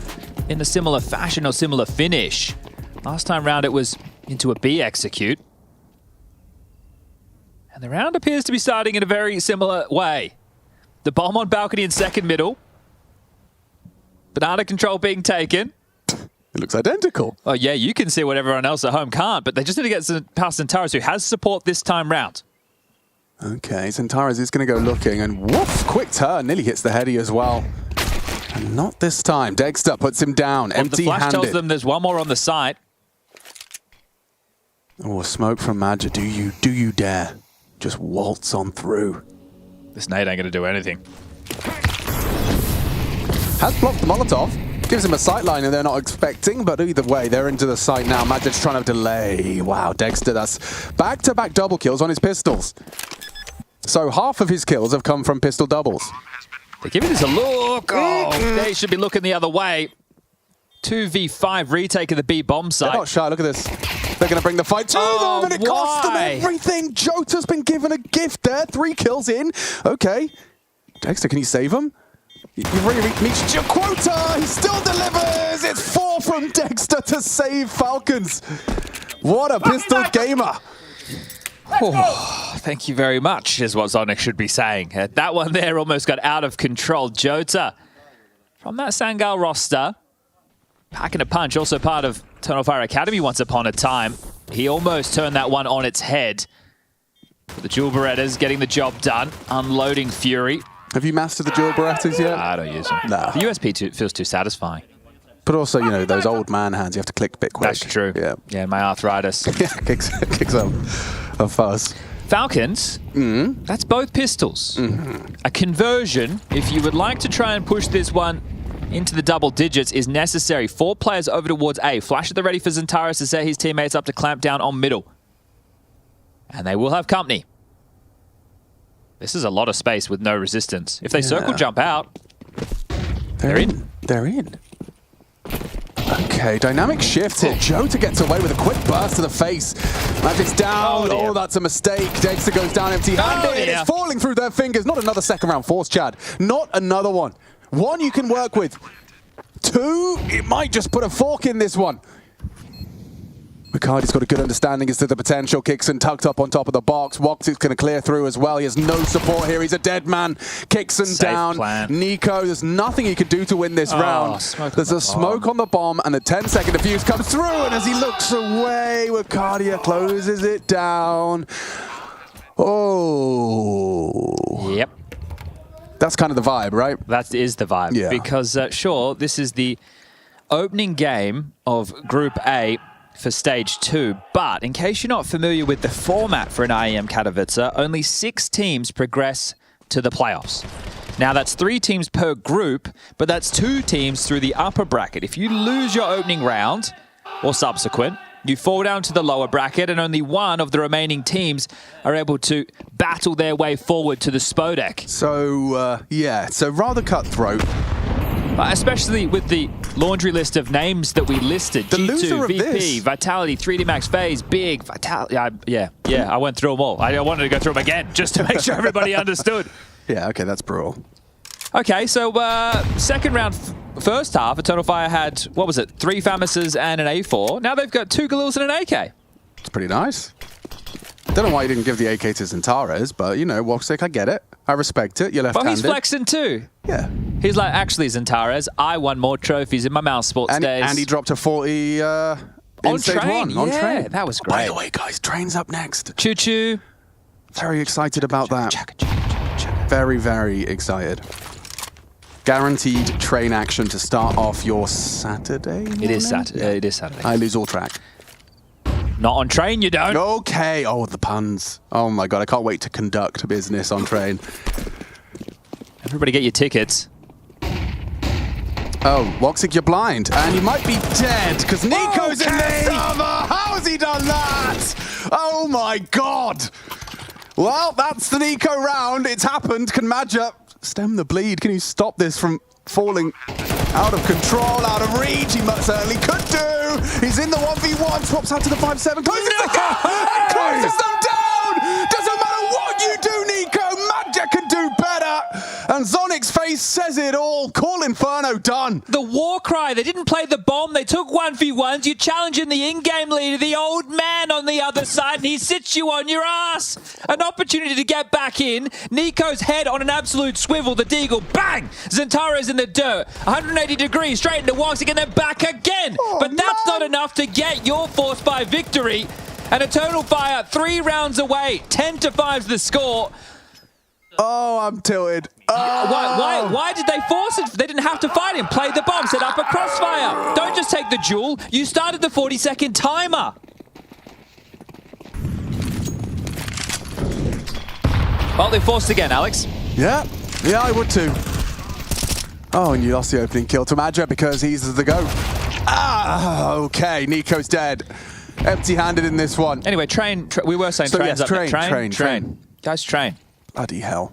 in a similar fashion or similar finish. Last time round it was into a B execute. And the round appears to be starting in a very similar way. The bomb on balcony in second middle. Banana control being taken. It looks identical. Oh, yeah, you can see what everyone else at home can't, but they just need to get past Zentaris, who has support this time round. Okay, Zentaris is going to go looking, and woof, quick turn, nearly hits the heady as well. And not this time. Dexter puts him down, empty-handed. The flash tells them there's one more on the site. Oh, smoke from Madja. Do you dare? Just waltz on through. This nade ain't going to do anything. Has blocked the Molotov. Gives him a sight line and they're not expecting, but either way, they're into the site now. Madja's trying to delay. Wow, Dexter, that's back-to-back double kills on his pistols. So half of his kills have come from pistol doubles. They're giving this a look. Oh, they should be looking the other way. 2v5 retake of the B bomb site. They're not shy, look at this. They're going to bring the fight to them, and it costs them everything. Jota's been given a gift there. 3 kills in. Okay. Dexter, can you save him? You've already reached your quota. He still delivers. It's 4 from Dexter to save Falcons. What a pistol gamer. Oh, thank you very much, is what Zonic should be saying. That one there almost got out of control. Jota, from that Sangal roster, packing a punch, also part of Eternal Fire Academy once upon a time. He almost turned that one on its head. The dual Berettas getting the job done, unloading Fury. Have you mastered the dual Berettas yet? I don't use them. Nah. The USP feels too satisfying. But also, you know, those old man hands, you have to click a bit quick. That's true. Yeah, yeah, my arthritis. Yeah, kicks up a fuss. Falcons, that's both pistols. A conversion, if you would like to try and push this one into the double digits, is necessary. 4 players over towards A. Flash at the ready for Zentaris to set his teammates up to clamp down on middle. And they will have company. This is a lot of space with no resistance. If they circle jump out, they're in. They're in. Okay, dynamic shift here. Jota gets away with a quick burst to the face. Magic's down. Oh, that's a mistake. Dexter goes down empty-handed. It's falling through their fingers. Not another second round force, Chad. Not another one. 1 you can work with. 2, it might just put a fork in this one. McCarty's got a good understanding as to the potential. Kixon tucked up on top of the box. Wox is going to clear through as well. He has no support here. He's a dead man. Kixon down. Nico, there's nothing he can do to win this round. There's a smoke on the bomb, and the 10-second defuse comes through, and as he looks away, Wakadia closes it down. Oh. Yep. That's kind of the vibe, right? That is the vibe. Yeah. Because, sure, this is the opening game of Group A for Stage 2, but in case you're not familiar with the format for an IEM Katowice, only 6 teams progress to the playoffs. Now that's 3 teams per group, but that's 2 teams through the upper bracket. If you lose your opening round, or subsequent, you fall down to the lower bracket, and only 1 of the remaining teams are able to battle their way forward to the Spodek. So, yeah, so rather cutthroat. Especially with the laundry list of names that we listed. The G2, loser of VP, this. Vitality, 3D Max FaZe, Big, Vitality. Yeah, I went through them all. I wanted to go through them again just to make sure everybody understood. Yeah, okay, that's brutal. Okay, so second round, first half, Eternal Fire had, what was it, 3 Famises and an A4. Now they've got 2 Galils and an AK. It's pretty nice. Don't know why you didn't give the AK to Zentaris, but, you know, Woxic, I get it. I respect it. You're left-handed. Well, he's flexing too. Yeah. He's like, actually, Zentaris, I won more trophies in my mouse sports days. And he dropped a 40 on stage train. 1. On train. That was great. By the way, guys, train's up next. Choo-choo. Very excited about that. Very, very excited. Guaranteed train action to start off your Saturday morning? It is Saturday. It is Saturday. I lose all track. Not on train, you don't. Okay. Oh, the puns. Oh, my God. I can't wait to conduct business on train. Everybody get your tickets. Oh, Woxic, you're blind. And you might be dead, because Nico's in the server! How has he done that? Oh, my God. Well, that's the Nico round. It's happened. Can Madja stem the bleed? Can you stop this from falling out of control, out of reach? He certainly could do. He's in the 1v1. 5-1, swaps out to the 5-7, closes the gap, and closes them down! Doesn't matter what you do, Nico, Magic can do better! And Zonic's face says it all. Call Inferno done. The war cry. They didn't play the bomb. They took 1v1s. You're challenging the in-game leader, the old man on the other side, and he sits you on your ass. An opportunity to get back in. Nico's head on an absolute swivel. The Deagle, bang! Zentaro's in the dirt. 180 degrees straight into Woxic and then back again. But that's not enough to get your Force by victory. And Eternal Fire 3 rounds away. 10-5's the score. Oh, I'm tilted. Why did they force it? They didn't have to fight him. Play the bomb, set up a crossfire. Don't just take the duel. You started the 40-second timer. Well, they forced again, Alex. Yeah, I would too. Oh, and you lost the opening kill to Madra because he's the GOAT. Okay, Nico's dead. Empty-handed in this one. Anyway, we were saying trains up there. Train. Guys, train. Bloody hell.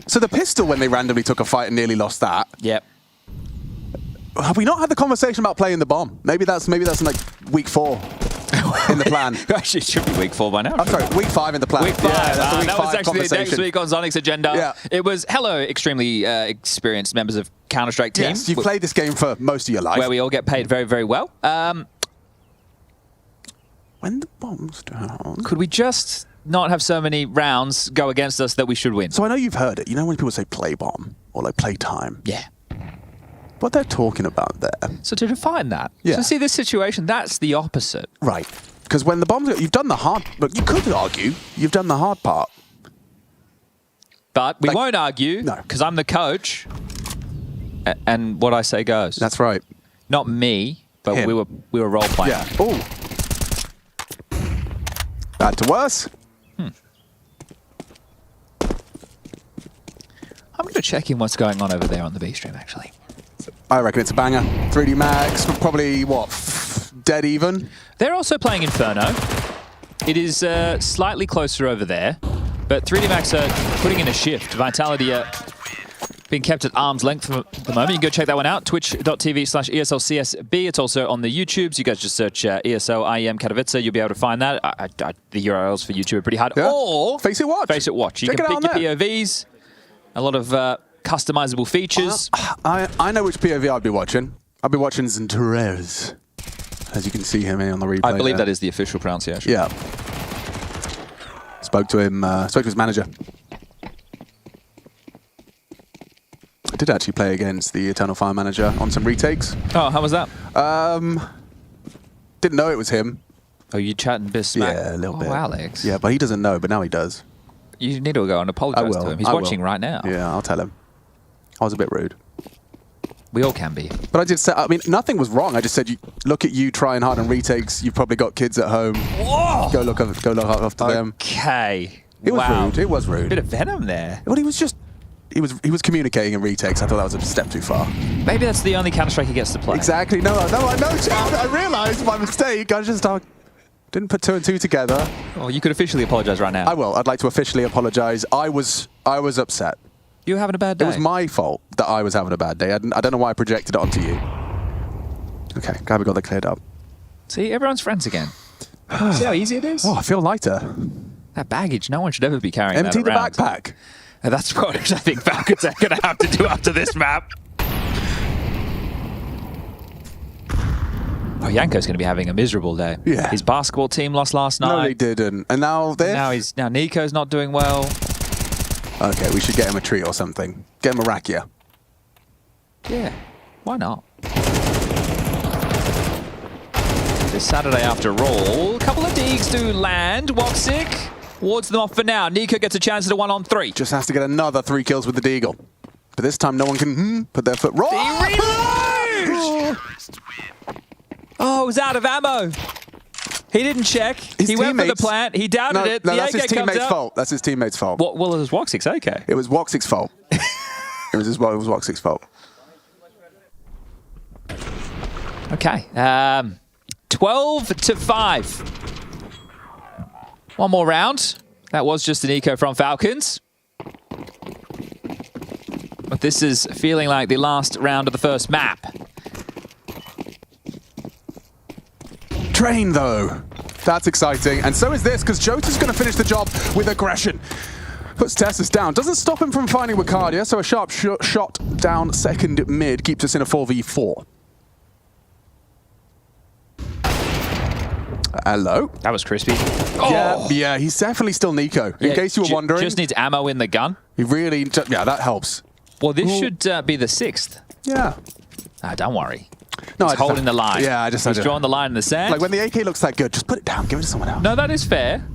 So the pistol, when they randomly took a fight and nearly lost that. Yep. Have we not had the conversation about playing the bomb? Maybe that's in like week 4 in the plan. Actually, it should be week 4 by now. I'm sorry, week 5 in the plan. Week 5. Yeah, that's the week that 5 was actually conversation. next week on Zonic's agenda. Yeah. It was, hello, extremely experienced members of Counter-Strike team. Yes, you've played this game for most of your life. Where we all get paid very, very well. When the bomb's down. Could we just not have so many rounds go against us that we should win? So I know you've heard it. You know when people say play bomb or like play time? Yeah. What they're talking about there. So to define that. Yeah. So see this situation, that's the opposite. Right. Because when the bombs, you've done the hard, but you could argue you've done the hard part. But we won't argue because I'm the coach and what I say goes. That's right. Not me, but Him. we were role playing. Yeah. Oh. Bad to worse. I'm going to check in what's going on over there on the B stream, actually. I reckon it's a banger. 3D Max, probably, what, dead even? They're also playing Inferno. It is slightly closer over there, but 3D Max are putting in a shift. Vitality being kept at arm's length for the moment. You can go check that one out, twitch.tv/ESLCSB. It's also on the YouTubes. You guys just search ESL IEM Katowice. You'll be able to find that. The URLs for YouTube are pretty hard. Yeah. Or Face It Watch. Face It Watch. You Check can it pick out your POVs. A lot of customizable features. I know which POV I'd be watching. I'd be watching Zentares, as you can see him on the replay. I believe that is the official pronunciation. Yeah. Spoke to him. Spoke to his manager. I did actually play against the Eternal Fire manager on some retakes. Oh, how was that? Didn't know it was him. Oh, you chatting a bit smack? Yeah, a little bit. Alex. Yeah, but he doesn't know, but now he does. You need to go and apologize to him. He's watching right now. Yeah, I'll tell him. I was a bit rude. We all can be. But I did say, I mean, nothing was wrong. I just said, look at you trying hard on retakes. You've probably got kids at home. Whoa! Go look after them. Okay. It was rude. It was rude. Bit of venom there. Well, he was communicating in retakes. I thought that was a step too far. Maybe that's the only Counter-Strike he gets to play. Exactly. No, I realised my mistake. I just didn't put 2 and 2 together. Well, you could officially apologise right now. I will. I'd like to officially apologise. I was upset. You were having a bad day. It was my fault that I was having a bad day. I don't know why I projected it onto you. Okay, glad we got that cleared up. See, everyone's friends again. See how easy it is? Oh, I feel lighter. That baggage, no one should ever be carrying Empty that around. the backpack. And that's what I think Falcons are going to have to do after this map. Oh, Yanko's going to be having a miserable day. Yeah. His basketball team lost last night. No, he didn't. And now this? Now Nico's not doing well. Okay, we should get him a treat or something. Get him a rakia. Yeah, why not? This Saturday after all, a couple of deeks do land. Woxic wards them off for now. Nico gets a chance at a 1-on-3. Just has to get another 3 kills with the Deagle. But this time no one can put their foot wrong. Oh, it was out of ammo. He didn't check. He went for the plant. He doubted it. No, the that's his AK comes teammate's out. fault. That's his teammate's fault. Well, it was Woxic's AK. It was Woxic's fault. It was Woxic's fault. Okay. 12-5. One more round. That was just an eco from Falcons. But this is feeling like the last round of the first map. train, though. That's exciting. And so is this, because Jota's going to finish the job with aggression. Puts Tessus down. Doesn't stop him from finding Wicardia, so a sharp shot down second mid keeps us in a 4v4. Hello. That was crispy. Yeah, he's definitely still Nico, in case you were wondering. Just needs ammo in the gun. He really, yeah, that helps. Well, this should be the 6th. Yeah. Don't worry. No, he's holding the line. Yeah, he's drawing the line in the sand. Like when the AK looks that good, just put it down, give it to someone else. No, that is fair.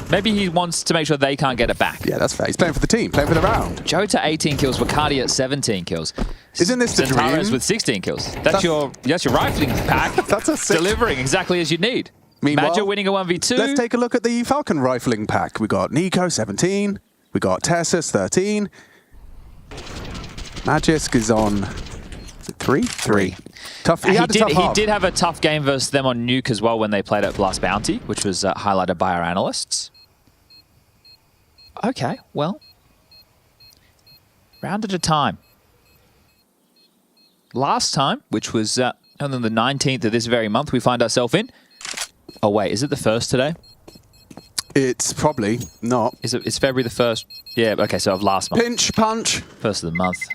Maybe he wants to make sure they can't get it back. Yeah, that's fair. He's playing for the team, playing for the round. Jota 18 kills, Wicardia at 17 kills. Isn't this the Zentares dream? with 16 kills. That's your rifling pack. That's a sick. Delivering exactly as you need. Meanwhile, Madja winning a 1v2. Let's take a look at the Falcon rifling pack. We got Nico 17. We got Tessus 13. Magisk is on 3. Tough. He did have a tough game versus them on Nuke as well when they played at Blast Bounty, which was highlighted by our analysts. Okay, well, round at a time. Last time, which was on the 19th of this very month, we find ourselves in. Oh wait, is it the 1st today? It's probably not. It's February the 1st? Yeah, okay, so of last month. Pinch punch. 1st of the month.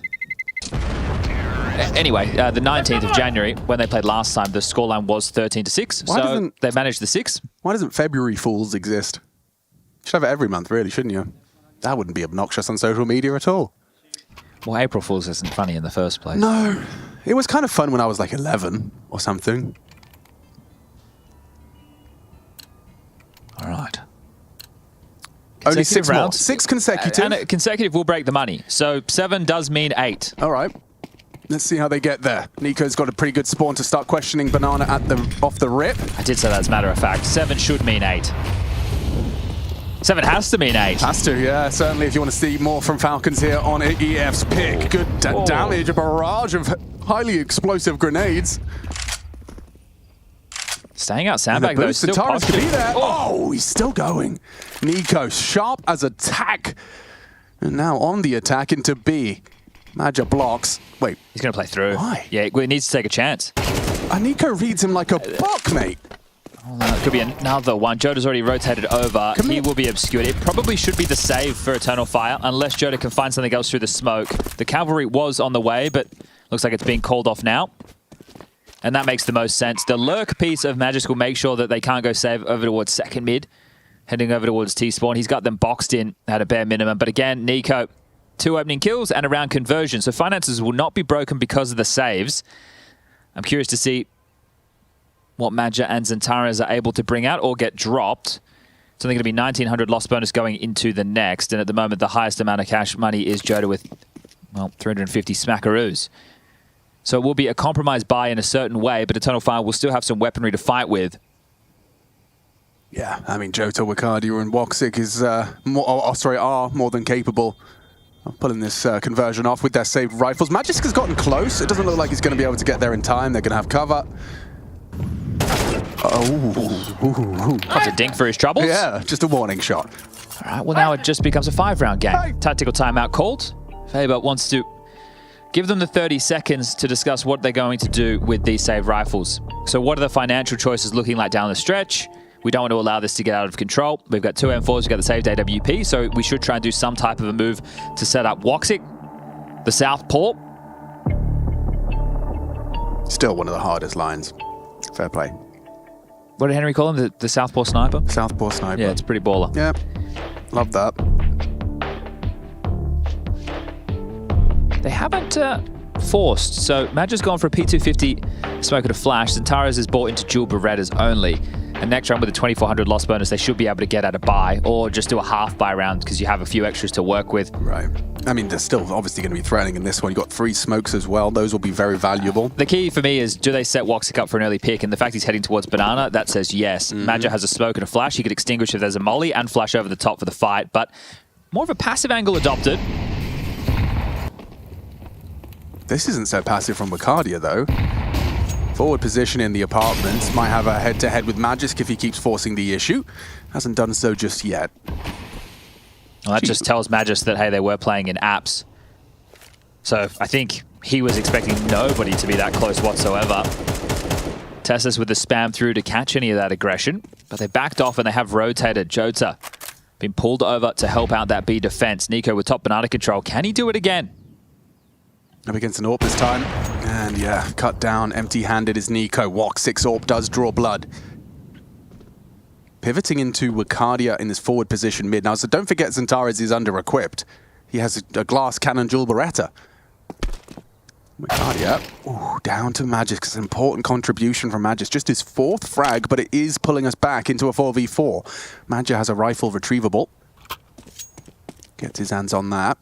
Anyway, the 19th of January, when they played last time, the scoreline was 13-6. So they managed the 6. Why doesn't February Fools exist? You should have it every month, really, shouldn't you? That wouldn't be obnoxious on social media at all. Well, April Fools isn't funny in the first place. No. It was kind of fun when I was like 11 or something. All right. Only 6 rounds. more. 6 consecutive. And consecutive will break the money. So 7 does mean 8. All right. Let's see how they get there. Nico's got a pretty good spawn to start questioning Banana off the rip. I did say that as a matter of fact. 7 should mean 8. 7 has to mean 8. Has to, yeah. Certainly if you want to see more from Falcons here on EF's pick. Good damage, a barrage of highly explosive grenades. Staying out sandbag though. Still Zentares could be there. Oh, he's still going. Nico, sharp as a tack. And now on the attack into B. Madja blocks. Wait. He's going to play through. Why? Yeah, he needs to take a chance. And Nico reads him like a buck, mate. Could be another one. Jota's already rotated over. He will be obscured. It probably should be the save for Eternal Fire, unless Jota can find something else through the smoke. The cavalry was on the way, but looks like it's being called off now. And that makes the most sense. The lurk piece of Magisk will make sure that they can't go save over towards second mid, heading over towards T-spawn. He's got them boxed in at a bare minimum. But again, Nico, 2 opening kills and a round conversion. So finances will not be broken because of the saves. I'm curious to see what Madja and Zentares are able to bring out or get dropped. It's only going to be 1,900 loss bonus going into the next. And at the moment, the highest amount of cash money is Jota with, well, 350 smackaroos. So it will be a compromise buy in a certain way, but Eternal Fire will still have some weaponry to fight with. Yeah, I mean, Jota, Wicardia, and Woxic is are more than capable of pulling this conversion off with their saved rifles. Magisk has gotten close. It doesn't look like he's going to be able to get there in time. They're going to have cover. Oh. That's a dink for his troubles. Yeah, just a warning shot. All right, well, now it just becomes a 5-round game. Tactical timeout called. Faber wants to give them the 30 seconds to discuss what they're going to do with these saved rifles. So what are the financial choices looking like down the stretch? We don't want to allow this to get out of control. We've got 2 M4s, we've got the saved AWP, so we should try and do some type of a move to set up Woxic, the Southpaw. Still one of the hardest lines. Fair play. What did Henry call him? The Southpaw Sniper? Southpaw Sniper. Yeah, it's pretty baller. Yeah, love that. They haven't forced, so Madja's gone for a P250 smoker to flash. Zentares is bought into dual Berettas only. And next round with a 2,400 loss bonus, they should be able to get at a buy or just do a half buy round because you have a few extras to work with. Right. I mean, they're still obviously going to be threatening in this one. You've got 3 smokes as well. Those will be very valuable. The key for me is, do they set Woxic up for an early pick? And the fact he's heading towards Banana, that says yes. Madja has a smoke and a flash. He could extinguish if there's a molly and flash over the top for the fight. But more of a passive angle adopted. This isn't so passive from Wicardia, though. Forward position in the apartments. Might have a head-to-head with Magisk if he keeps forcing the issue. Hasn't done so just yet. Well, that just tells Magisk that, hey, they were playing in apps. So I think he was expecting nobody to be that close whatsoever. Teslas with the spam through to catch any of that aggression, but they backed off and they have rotated. Jota been pulled over to help out that B defense. Nico with top banana control. Can he do it again? Up against an AWP this time. And yeah, cut down, empty-handed is Nico. Walk 6 AWP does draw blood. Pivoting into Wakadia in this forward position mid. Now, so don't forget Xantares is under-equipped. He has a glass cannon dual Beretta. Wakadia, down to Magis. It's an important contribution from Magis. Just his 4th frag, but it is pulling us back into a 4v4. Magis has a rifle retrievable. Gets his hands on that.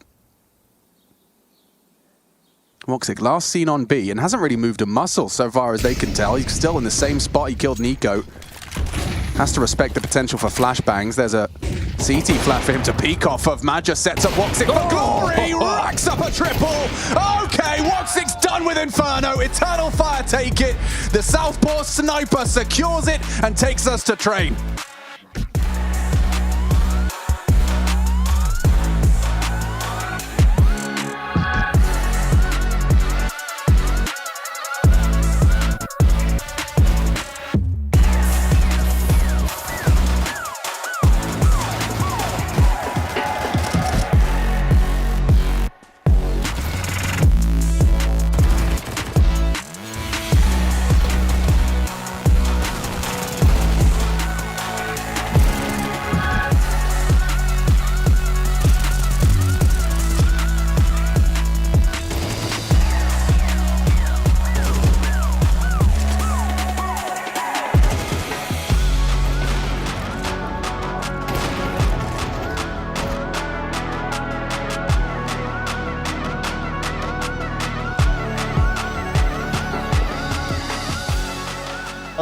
Woxic, last seen on B, and hasn't really moved a muscle so far as they can tell. He's still in the same spot he killed Nico. Has to respect the potential for flashbangs. There's a CT flat for him to peek off of. Magis sets up Woxic for glory! Racks up a triple! Okay, Woxic's done with Inferno. Eternal Fire take it. The Southpaw sniper secures it and takes us to train.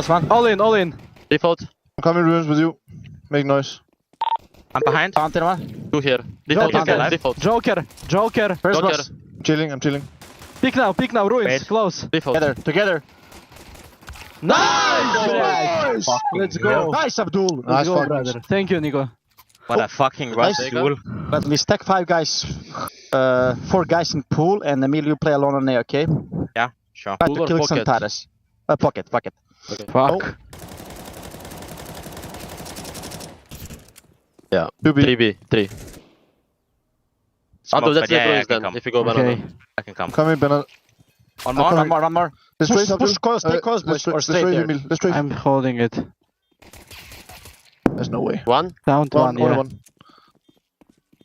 Last one. All in. Default. I'm coming rooms with you. Make noise. I'm behind. Fountain one. 2 here. Default. Joker. First box. I'm chilling. Peek now, ruins. Wait. Close. Default. Together. Nice! Let's go. Nice, Abdul. Let's go, brother. Thank you, Nico. What a fucking rush, Abdul. But we stack 5 guys, 4 guys in pool, and Emil, you play alone on A, okay? Yeah, sure. Try to kill Xantares. Pocket. Okay. Fuck. Oh. Yeah. 2B. 3. Abdul, let's get ruins then, if you go banana. I can come. Come in, banana. One more. Push close, stay close, boys, or stay there. I'm holding it. There's no way. 1? Down to 1,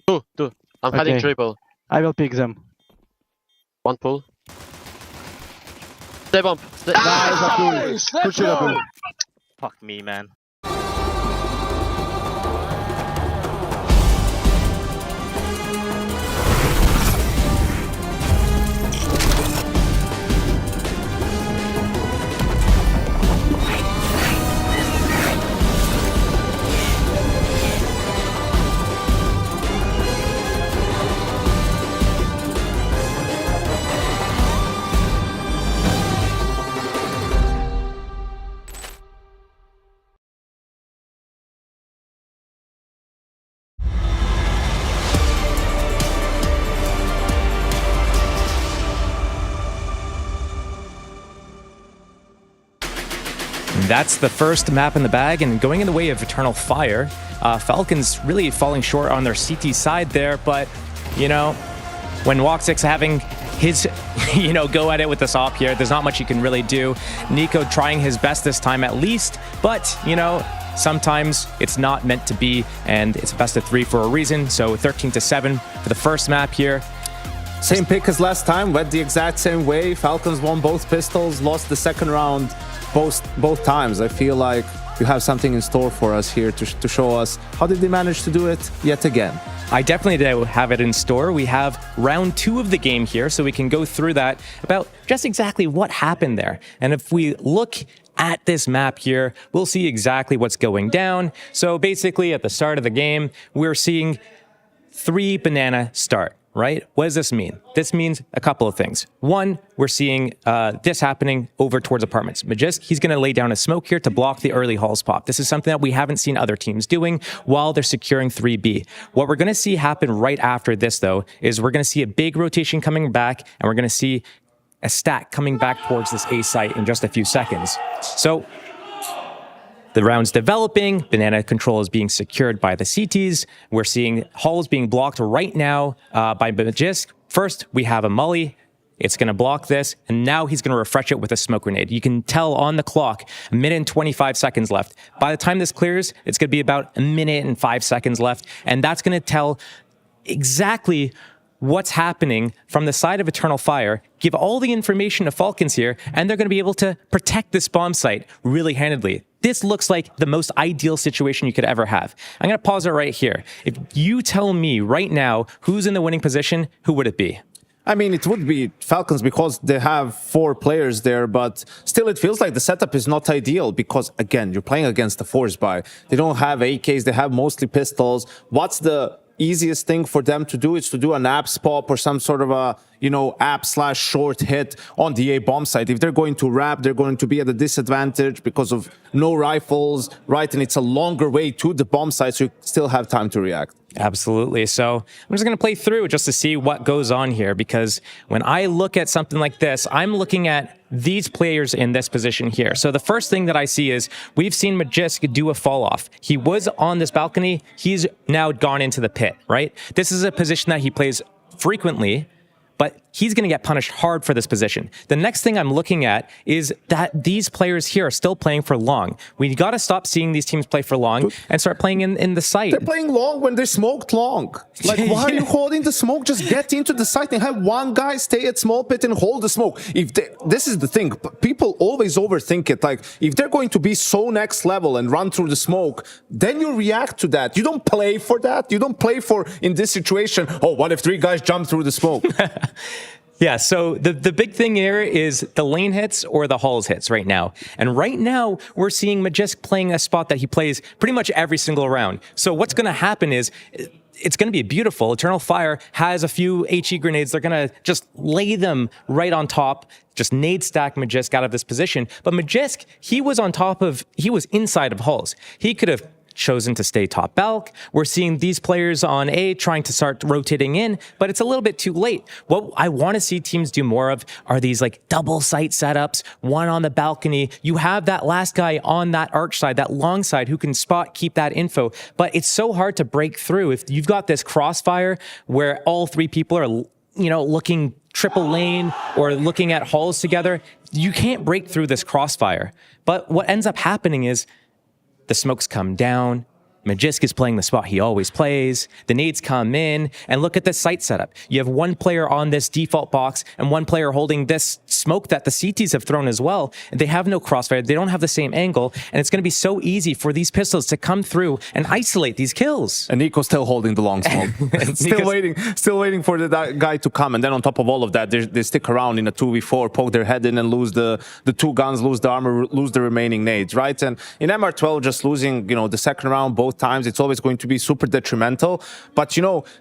yeah. 2. I'm heading triple. I will pick them. 1 pull. Stay bump. Nice! Good shit, Abdul. Fuck me, man. That's the first map in the bag, and going in the way of Eternal Fire. Falcons really falling short on their CT side there, but, you know, when Woxic's having his, go at it with this op here, there's not much you can really do. Nico trying his best this time at least, but, sometimes it's not meant to be, and it's a best of 3 for a reason, so 13-7 for the first map here. Same pick as last time, went the exact same way. Falcons won both pistols, lost the second round both times. I feel like you have something in store for us here to show us how did they manage to do it yet again. I definitely do have it in store. We have round 2 of the game here, so we can go through that about just exactly what happened there. And if we look at this map here, we'll see exactly what's going down. So basically at the start of the game, we're seeing 3 banana start. Right? What does this mean? This means a couple of things. One, we're seeing this happening over towards apartments. Magisk, he's going to lay down a smoke here to block the early halls pop. This is something that we haven't seen other teams doing while they're securing 3B. What we're going to see happen right after this, though, is we're going to see a big rotation coming back, and we're going to see a stack coming back towards this A site in just a few seconds. So the round's developing, banana control is being secured by the CTs. We're seeing hulls being blocked right now by Magisk. First, we have a Mully. It's going to block this, and now he's going to refresh it with a smoke grenade. You can tell on the clock, 1 minute and 25 seconds left. By the time this clears, it's going to be about 1 minute and 5 seconds left, and that's going to tell exactly what's happening from the side of Eternal Fire, give all the information to Falcons here, and they're going to be able to protect this bomb site really handedly. This looks like the most ideal situation you could ever have. I'm going to pause it right here. If you tell me right now who's in the winning position, who would it be? I mean, it would be Falcons because they have 4 players there, but still it feels like the setup is not ideal because, again, you're playing against the Force Buy. They don't have AKs, they have mostly pistols. What's the easiest thing for them to do is to do an apps pop or some sort of a, app/short hit on the A bomb site. If they're going to wrap, they're going to be at a disadvantage because of no rifles, right? And it's a longer way to the bomb site, so you still have time to react. Absolutely. So I'm just going to play through just to see what goes on here, because when I look at something like this, I'm looking at these players in this position here. So the first thing that I see is we've seen Magisk do a fall off. He was on this balcony. He's now gone into the pit, right? This is a position that he plays frequently, but he's going to get punished hard for this position. The next thing I'm looking at is that these players here are still playing for long. We got to stop seeing these teams play for long and start playing in the site. They're playing long when they smoked long. Like, why are you holding the smoke? Just get into the site and have one guy stay at small pit and hold the smoke. This is the thing. People always overthink it. Like, if they're going to be so next level and run through the smoke, then you react to that. You don't play for that. You don't play for, in this situation, oh, what if 3 guys jump through the smoke? Yeah, so the big thing here is the lane hits or the halls hits right now. And right now, we're seeing Magisk playing a spot that he plays pretty much every single round. So what's going to happen is it's going to be beautiful. Eternal Fire has a few HE grenades. They're going to just lay them right on top, just nade stack Magisk out of this position. But Magisk, he was inside of halls. He could have chosen to stay top balk. We're seeing these players on A trying to start rotating in, but it's a little bit too late. What I want to see teams do more of are these like double site setups, one on the balcony. You have that last guy on that arch side, that long side who can spot, keep that info, but it's so hard to break through. If you've got this crossfire where all 3 people are, looking triple lane or looking at halls together, you can't break through this crossfire. But what ends up happening is the smokes come down. Magisk is playing the spot he always plays. The nades come in, and look at this site setup. You have 1 player on this default box and 1 player holding this smoke that the CTs have thrown as well. They have no crossfire. They don't have the same angle, and it's going to be so easy for these pistols to come through and isolate these kills. And Nico's still holding the long smoke. still waiting for that guy to come. And then on top of all of that, they stick around in a 2v4, poke their head in and lose the 2 guns, lose the armor, lose the remaining nades, right? And in MR12, just losing, the second round both times, it's always going to be super detrimental. But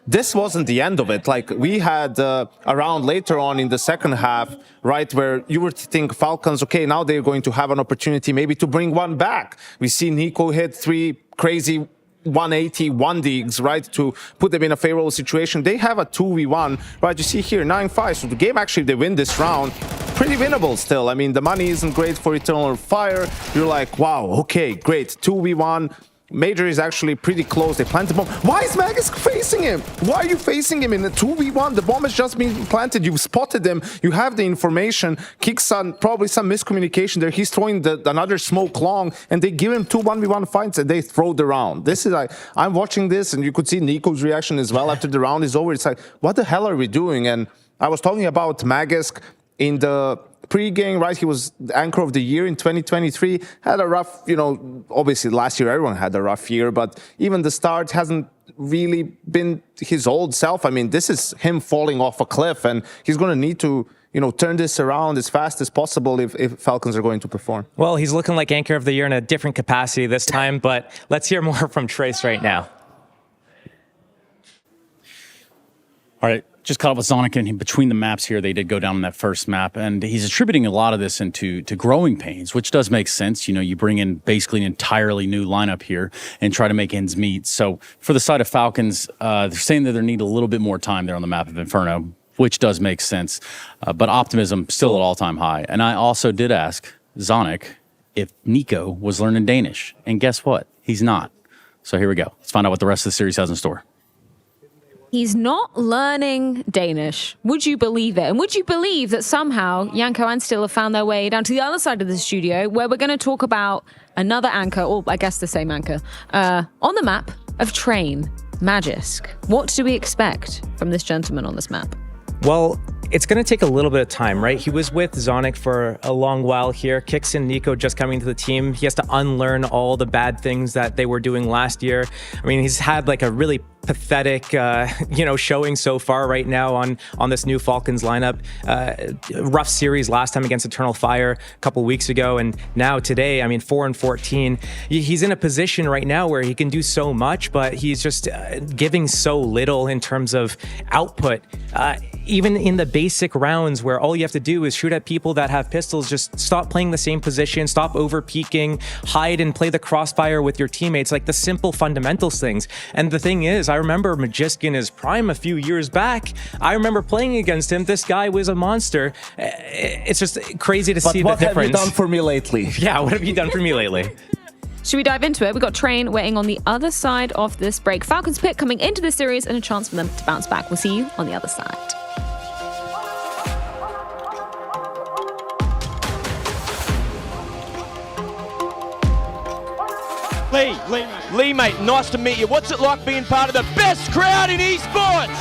this wasn't the end of it. Like, we had a round later on in the second half, right, where you would think Falcons, okay, now they're going to have an opportunity maybe to bring one back. We see Nico hit 3 crazy 180 1-digs, right, to put them in a favorable situation. They have a 2v1, right? You see here 9-5. So the game, actually, they win this round, pretty winnable still. I mean, the money isn't great for Eternal Fire. You're like, wow, okay, great, 2v1. Major is actually pretty close. They plant the bomb. Why is Magisk facing him? Why are you facing him in the 2v1? The bomb has just been planted. You've spotted him. You have the information. Kicks on probably some miscommunication there. He's throwing another smoke long, and they give him 2 1v1 fights, and they throw the round. This is like, I'm watching this, and you could see Nico's reaction as well after the round is over. It's like, what the hell are we doing? And I was talking about Magisk in the pre-game, right? He was the anchor of the year in 2023. Had a rough, obviously last year everyone had a rough year, but even the start hasn't really been his old self. I mean, this is him falling off a cliff, and he's going to need to, turn this around as fast as possible if Falcons are going to perform. Well, he's looking like anchor of the year in a different capacity this time, but let's hear more from Trace right now. All right. Just caught up with Zonic, and between the maps here, they did go down on that first map, and he's attributing a lot of this to growing pains, which does make sense. You bring in basically an entirely new lineup here and try to make ends meet. So for the side of Falcons, they're saying that they need a little bit more time there on the map of Inferno. which does make sense. But optimism still at all-time high. And I also did ask Zonic if Nico was learning Danish. And guess what? He's not. So here we go. Let's find out what the rest of the series has in store. He's not learning Danish. Would you believe it? And would you believe that somehow Janko and Still have found their way down to the other side of the studio, where we're going to talk about another anchor, or I guess the same anchor, on the map of Train, Magisk. What do we expect from this gentleman on this map? Well, it's going to take a little bit of time, right? He was with Zonic for a long while here. Kicks in Nico just coming to the team. He has to unlearn all the bad things that they were doing last year. I mean, he's had like a really pathetic, showing so far right now on this new Falcons lineup. Rough series last time against Eternal Fire a couple weeks ago, and now today, I mean, 4-14. He's in a position right now where he can do so much, but he's just giving so little in terms of output. Even in the basic rounds where all you have to do is shoot at people that have pistols, just stop playing the same position, stop over peeking, hide and play the crossfire with your teammates, like the simple fundamentals things. And the thing is, I remember Magisk in his prime a few years back. I remember playing against him. This guy was a monster. It's just crazy to see the difference. What have you done for me lately? Yeah, what have you done for me lately? Should we dive into it? We've got Train waiting on the other side of this break. Falcons pick coming into the series and a chance for them to bounce back. We'll see you on the other side. Lee, mate, nice to meet you. What's it like being part of the best crowd in esports?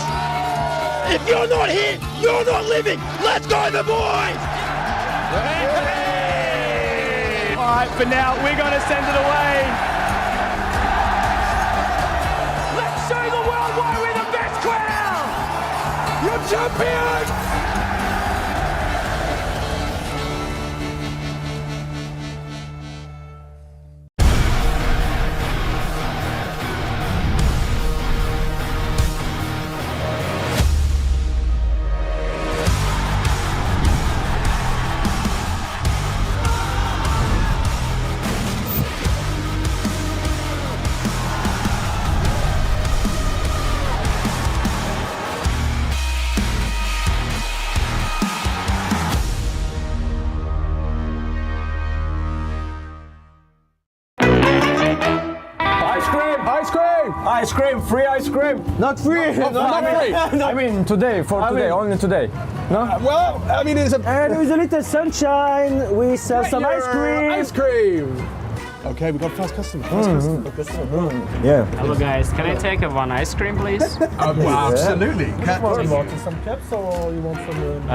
If you're not here, you're not living. Let's go, the boys! All right, for now, we're going to send it away. Let's show the world why we're the best crowd! You're champions! Ice cream, free ice cream. Not free. Not free. I mean today, only today. No? Well, I mean it's a... And with a little sunshine, we sell some ice cream. Ice cream. Okay, we got first customer. Yeah. Hello guys, can I take one ice cream please? Well, absolutely. You want some caps or you want some...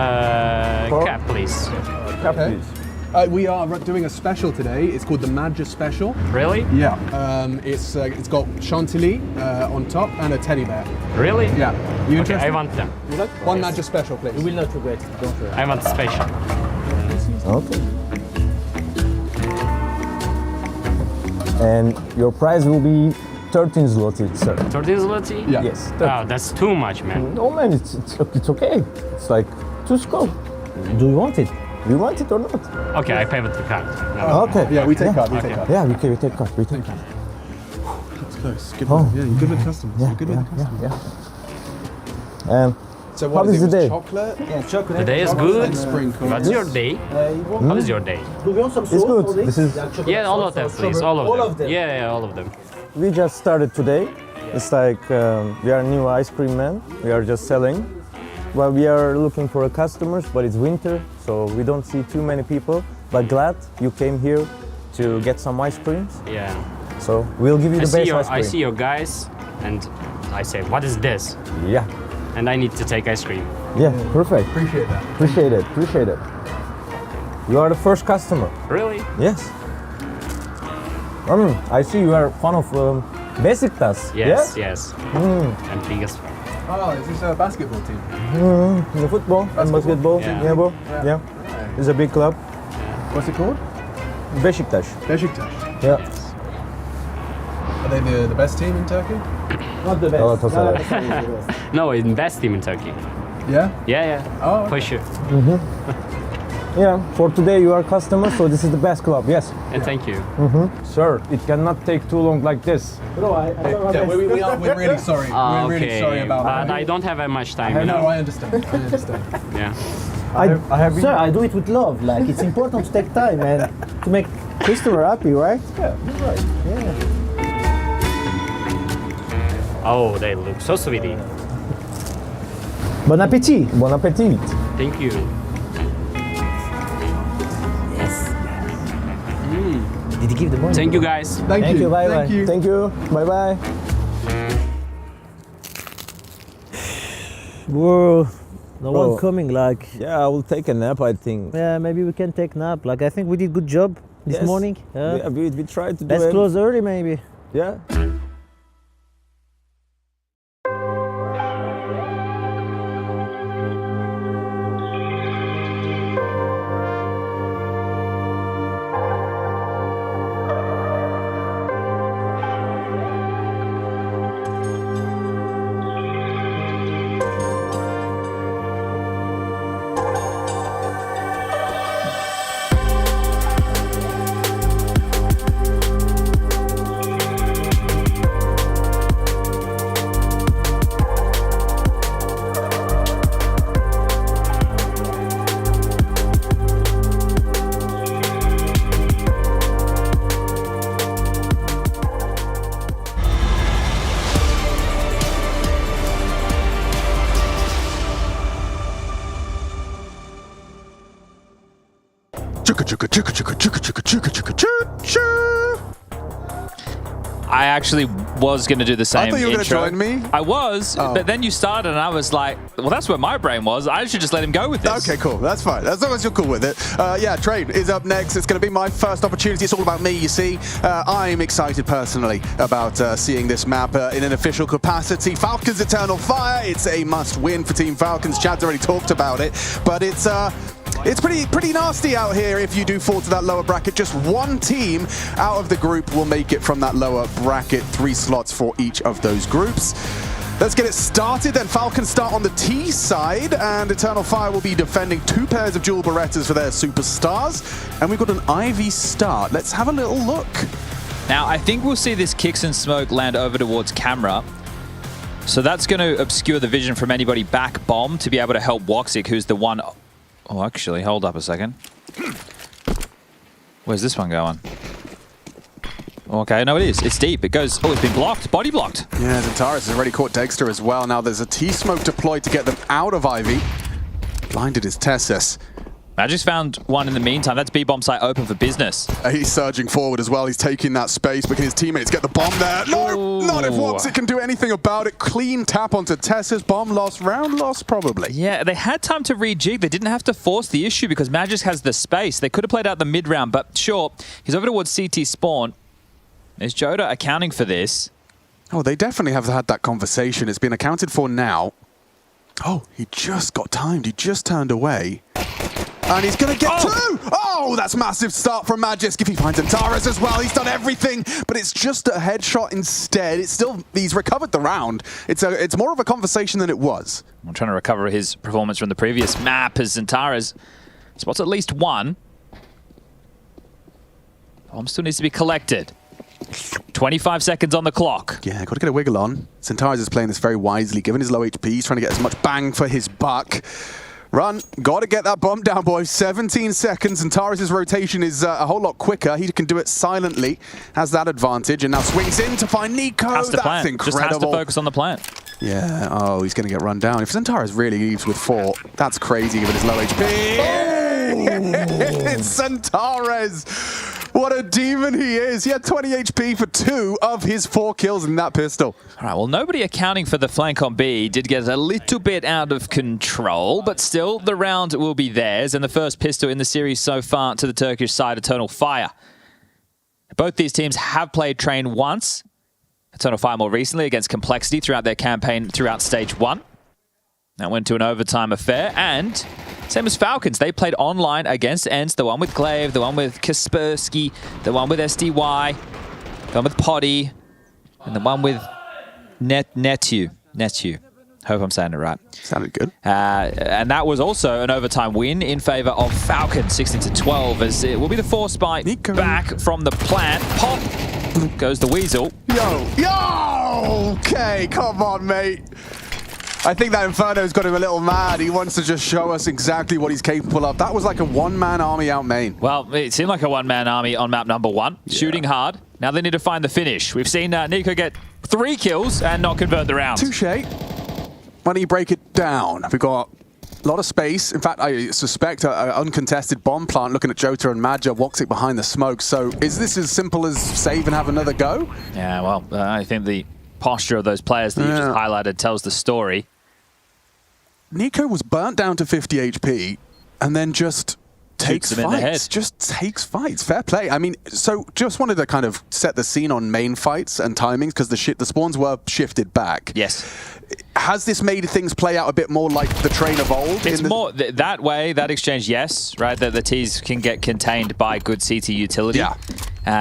Cap please. Cap please. We are doing a special today. It's called the Magisk Special. Really? Yeah. It's got chantilly on top and a teddy bear. Really? Yeah. You okay, interested? I want them. One Magisk Special, please. You will not regret it. Don't worry. I want special. Okay. And your price will be 13 zloty, sir. 13 zloty? Yeah. Yes. 13. Oh, that's too much, man. No, man, it's okay. It's like, just go. Do you want it? Do you want it or not? Okay, I pay with the card. Okay. Yeah, we take card. We take card. Yeah, we take card. We take card. That's close. Good one. Yeah, you're good with customers. Yeah, You're good with customers. Yeah. So what How is the day? Chocolate? Yeah, chocolate. The day is good. Sprinkles. What's your day? How is your day? It's good. This is... Yeah, all of them, please. All of them. Yeah, all of them. We just started today. It's like we are new ice cream man. We are just selling. Well, we are looking for customers, but it's winter, so we don't see too many people. But glad you came here to get some ice creams. Yeah. So we'll give you the best ice cream. I see your guys, and I say, what is this? Yeah. And I need to take ice cream. Yeah, perfect. Appreciate that. Appreciate it. You are the first customer. Really? Yes. I see you are fan of Besiktas. Yes, yeah? yes. And biggest fan. Oh, is this a basketball team? The football and basketball. Yeah. Bro. Yeah. It's a big club. What's it called? Besiktas. Besiktas. Yeah. Yes. Are they the best team in Turkey? Not the best. No, it's the best team in Turkey. Yeah? Yeah. Oh, for sure. Yeah, for today you are customer, so this is the best club, yes. And thank you. Sir, it cannot take too long like this. We're really sorry. We're really sorry about that. But I don't have much time, I understand. Yeah. Sir, I do it with love. Like, it's important to take time and to make customer happy, right? Yeah, you're right. Yeah. Oh, they look so sweetie. Bon appétit. Bon appetit. Thank you. Yes. Did you give the money? Thank you, guys. Thank you. Bye bye. Thank you. Bye bye. Whoa. No Bro. one coming, like. Yeah, I will take a nap, I think. Yeah, maybe we can take nap. Like, I think we did good job this Yes. morning. Yeah, we tried to do Let's it. close early, maybe. Yeah. I actually was going to do the same I thought you were going to intro. join me. I was, but then you started and I was like, well, that's where my brain was. I should just let him go with this. Okay, cool. That's fine. As long as you're cool with it. Yeah, Trade is up next. It's going to be my first opportunity. It's all about me, you see. I'm excited personally about seeing this map in an official capacity. Falcons Eternal Fire. It's a must-win for Team Falcons. Chad's already talked about it, but it's pretty nasty out here if you do fall to that lower bracket. Just one team out of the group will make it from that lower bracket. 3 slots for each of those groups. Let's get it started then. Falcons start on the T side, and Eternal Fire will be defending 2 pairs of dual Berettas for their superstars. And we've got an Ivy start. Let's have a little look. Now, I think we'll see this Kicks and Smoke land over towards camera. So that's going to obscure the vision from anybody back bomb to be able to help Woxic, who's the one... Oh, actually, hold up a second. Where's this one going? Okay, no, it is. It's deep. It goes... Oh, it's been blocked. Body blocked. Yeah, Zantaris has already caught Dexter as well. Now there's a T-Smoke deployed to get them out of Ivy. Blinded is Tessus. Magic's found one in the meantime. That's B-bomb site open for business. He's surging forward as well. He's taking that space, but can his teammates get the bomb there? No, not if Woxic can do anything about it. Clean tap onto Tessus. Bomb lost, round lost probably. Yeah, they had time to rejig. They didn't have to force the issue because Magis has the space. They could have played out the mid-round, but sure, he's over towards CT spawn. Is Joda accounting for this? Oh, they definitely have had that conversation. It's been accounted for now. Oh, he just got timed. He just turned away. And he's going to get 2! Oh, that's massive start from Magisk. If he finds Antares as well, he's done everything, but it's just a headshot instead. It's still, he's recovered the round. It's more of a conversation than it was. I'm trying to recover his performance from the previous map as Antares spots at least one. Bomb still needs to be collected. 25 seconds on the clock. Yeah, got to get a wiggle on. Centaurus is playing this very wisely. Given his low HP, he's trying to get as much bang for his buck. Run. Got to get that bomb down, boys. 17 seconds, and Taurus' rotation is a whole lot quicker. He can do it silently, has that advantage, and now swings in to find Nico. Has to That's plant. incredible. Just has to focus on the plant. Yeah, oh, he's going to get run down. If Centaurus really leaves with 4, that's crazy given his low HP. Oh! It's Centaurus. What a demon he is. He had 20 HP for 2 of his 4 kills in that pistol. All right, well, nobody accounting for the flank on B did get a little bit out of control, but still, the round will be theirs, and the first pistol in the series so far to the Turkish side, Eternal Fire. Both these teams have played Train once. Eternal Fire more recently against Complexity throughout their campaign throughout Stage 1. That went to an overtime affair, and same as Falcons, they played online against ENCE, the one with Glaive, the one with Kaspersky, the one with SDY, the one with Poddy, and the one with Netu. Hope I'm saying it right. Sounded good. And that was also an overtime win in favor of Falcon, 16-12, as it will be the force bite back from the plant. Pop goes the Weasel. Yo! Okay, come on, mate. I think that Inferno's got him a little mad. He wants to just show us exactly what he's capable of. That was like a one-man army out main. Well, it seemed like a one-man army on map number 1. Yeah. Shooting hard. Now they need to find the finish. We've seen Nico get 3 kills and not convert the round. Touche. Why don't you break it down? We've got a lot of space. In fact, I suspect an uncontested bomb plant looking at Jota and Madja, Woxic behind the smoke. So is this as simple as save and have another go? Yeah, well, I think the posture of those players that you just highlighted tells the story. Nico was burnt down to 50 HP and then just takes fights. Just takes fights. Fair play. I mean, so just wanted to kind of set the scene on main fights and timings because the spawns were shifted back. Yes. Has this made things play out a bit more like the train of old? It's more that way, that exchange, yes, right? That the T's can get contained by good CT utility. Yeah.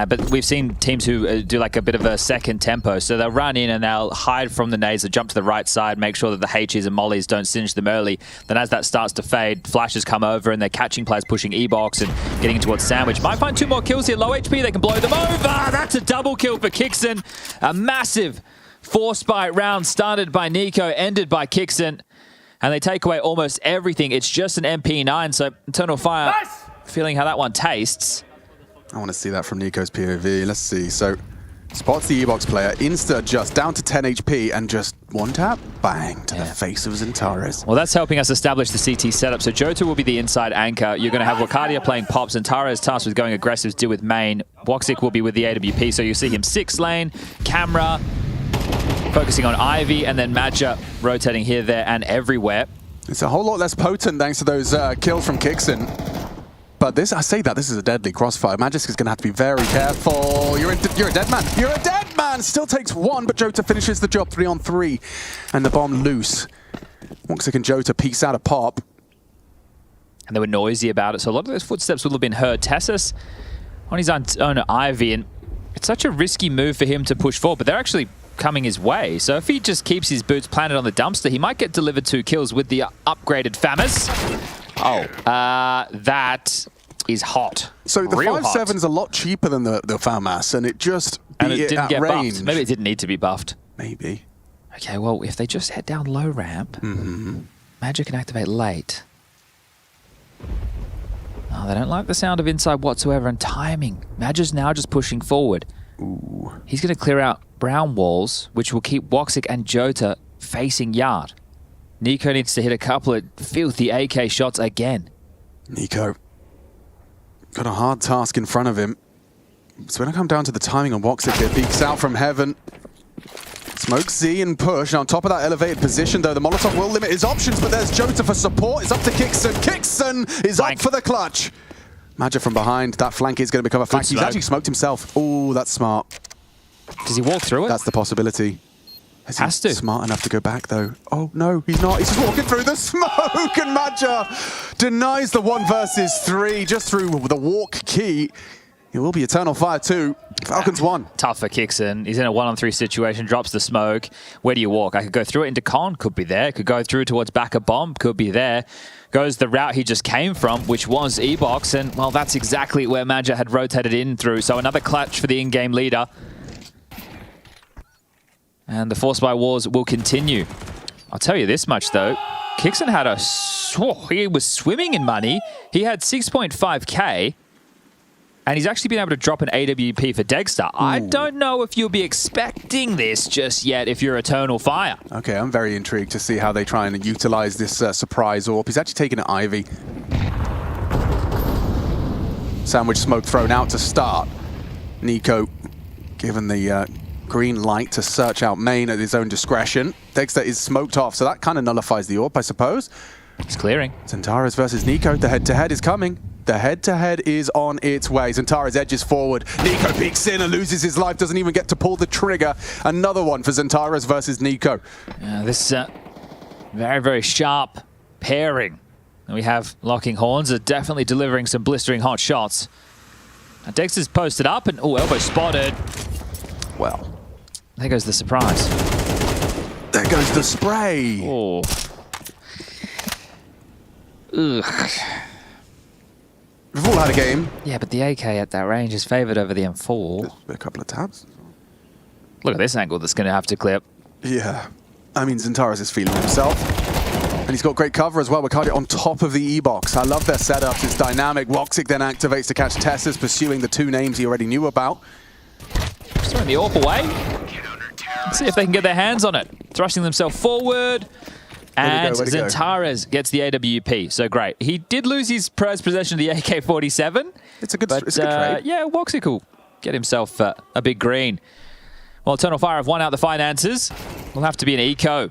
But we've seen teams who do like a bit of a second tempo. So they'll run in and they'll hide from the nades, they'll jump to the right side, make sure that the H's and mollies don't singe them early. Then as that starts to fade, flashes come over and they're catching players pushing E-Box and getting towards Sandwich. Might find 2 more kills here. Low HP, they can blow them over. That's a double kill for Kixon. A massive force bite round started by Nico, ended by Kixon. And they take away almost everything. It's just an MP9, so Eternal Fire, feeling how that one tastes. I want to see that from Nico's POV. Let's see. So, spots the E-Box player, insta just down to 10 HP, and just one tap, bang, to the face of Zentaris. Well, that's helping us establish the CT setup. So Jota will be the inside anchor. You're going to have Wakadia playing pops, and Zentaris tasked with going aggressive to deal with main. Woxic will be with the AWP, so you'll see him 6 lane, camera, focusing on Ivy, and then Madja rotating here, there, and everywhere. It's a whole lot less potent thanks to those kills from Kixon. But this, I say that, this is a deadly crossfire. Magisk is going to have to be very careful. You're a dead man. You're a dead man! Still takes 1, but Jota finishes the job 3 on 3. And the bomb loose. Woxic and Jota peeks out a pop. And they were noisy about it, so a lot of those footsteps will have been heard. Tessus on his own Ivy, and it's such a risky move for him to push forward, but they're actually coming his way. So if he just keeps his boots planted on the dumpster, he might get delivered 2 kills with the upgraded FAMAS. Oh, that is hot. So the 5.7's a lot cheaper than the FAMAS, and it just didn't get range. buffed. Maybe it didn't need to be buffed. Maybe. Okay, well, if they just head down low ramp, Magic can activate late. Oh, they don't like the sound of inside whatsoever, and timing. Magic's now just pushing forward. Ooh. He's going to clear out brown walls, which will keep Woxic and Jota facing yard. Nico needs to hit a couple of filthy AK shots again. Nico got a hard task in front of him. It's going to come down to the timing on Woxic here. Peeks out from heaven. Smoke Z and push. And on top of that elevated position, though, the Molotov will limit his options, but there's Jota for support. It's up to Kixon. Kixon is up for the clutch. Madja from behind. That flank is going to become a fact. He's actually smoked himself. Oh, that's smart. Does he walk through it? That's the possibility. Has to. Smart enough to go back, though. Oh, no, he's not. He's just walking through the smoke, and Madja denies the 1 versus 3 just through the walk key. It will be Eternal Fire 2. Falcons 1. Tough for Kixon. He's in a 1-on-3 situation, drops the smoke. Where do you walk? I could go through it into Con, could be there. Could go through towards back of bomb, could be there. Goes the route he just came from, which was E-Box, and, well, that's exactly where Madja had rotated in through. So another clutch for the in-game leader. And the Force by Wars will continue. I'll tell you this much, though. Kixon had he was swimming in money. He had 6.5k. And he's actually been able to drop an AWP for Dexter. Ooh. I don't know if you'll be expecting this just yet if you're Eternal Fire. Okay, I'm very intrigued to see how they try and utilize this surprise AWP. He's actually taking an Ivy. Sandwich smoke thrown out to start. Nico given the green light to search out main at his own discretion. Dexter is smoked off, so that kind of nullifies the AWP, I suppose. It's clearing. Zentaris versus Nico. The head-to-head is coming. The head-to-head is on its way. Zentaris edges forward. Nico peeks in and loses his life. Doesn't even get to pull the trigger. Another one for Zentaris versus Nico. Yeah, this very, very sharp pairing. And we have Locking Horns are definitely delivering some blistering hot shots. Now Dexter's posted up and, oh, elbow spotted. Well, there goes the surprise. There goes the spray. Oh. Ugh. We've all had a game. Yeah, but the AK at that range is favoured over the M4. A couple of tabs. Look at this angle that's going to have to clip. Yeah. I mean, Xantares is feeling himself. And he's got great cover as well. Ricardo on top of the E-box. I love their setups. It's dynamic. Woxic then activates to catch Tessus, pursuing the 2 names he already knew about. Just throwing the AWP away. Let's see if they can get their hands on it. Thrusting themselves forward. And Xantares gets the AWP. So great. He did lose his prized possession of the AK-47. It's a good trade. Yeah, Woxic will get himself a big green. Well, Eternal Fire have won out the finances. Will have to be an eco.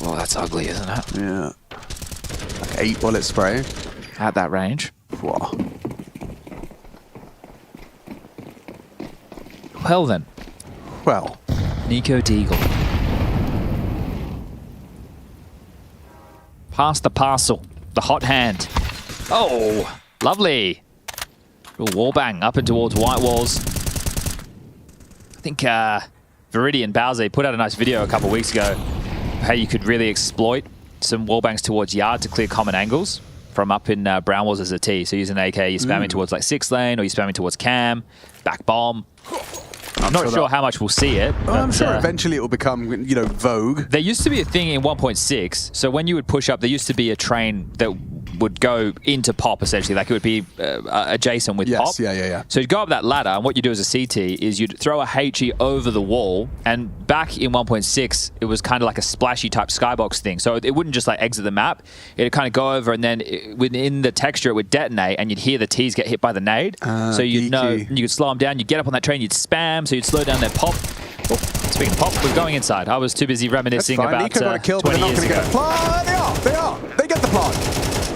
Well, that's ugly, isn't it? Yeah. Like 8 bullet spray. At that range. Wow. Well then. Well. Nico Deagle. Pass the parcel. The hot hand. Oh, lovely. Little wallbang up and towards white walls. I think Viridian Bowser put out a nice video a couple of weeks ago how you could really exploit some wallbangs towards yard to clear common angles from up in brown walls as a T. So using AK, you're spamming towards like 6 lane, or you're spamming towards cam, back bomb. I'm not sure how much we'll see it. I'm sure eventually it will become, you know, vogue. There used to be a thing in 1.6. So when you would push up, there used to be a train that would go into pop, essentially. Like it would be adjacent with pop. Yeah. So you'd go up that ladder, and what you do as a CT is you'd throw a HE over the wall. And back in 1.6, it was kind of like a splashy type skybox thing. So it wouldn't just like exit the map. It'd kind of go over, and then within the texture, it would detonate, and you'd hear the Ts get hit by the nade. So you'd know, and you could slow them down. You'd get up on that train, you'd spam, so you'd slow down their pop. Oh, speaking of pop, we're going inside. I was too busy reminiscing about Nico got a kill, but they're not going to get a plant. They get the plant.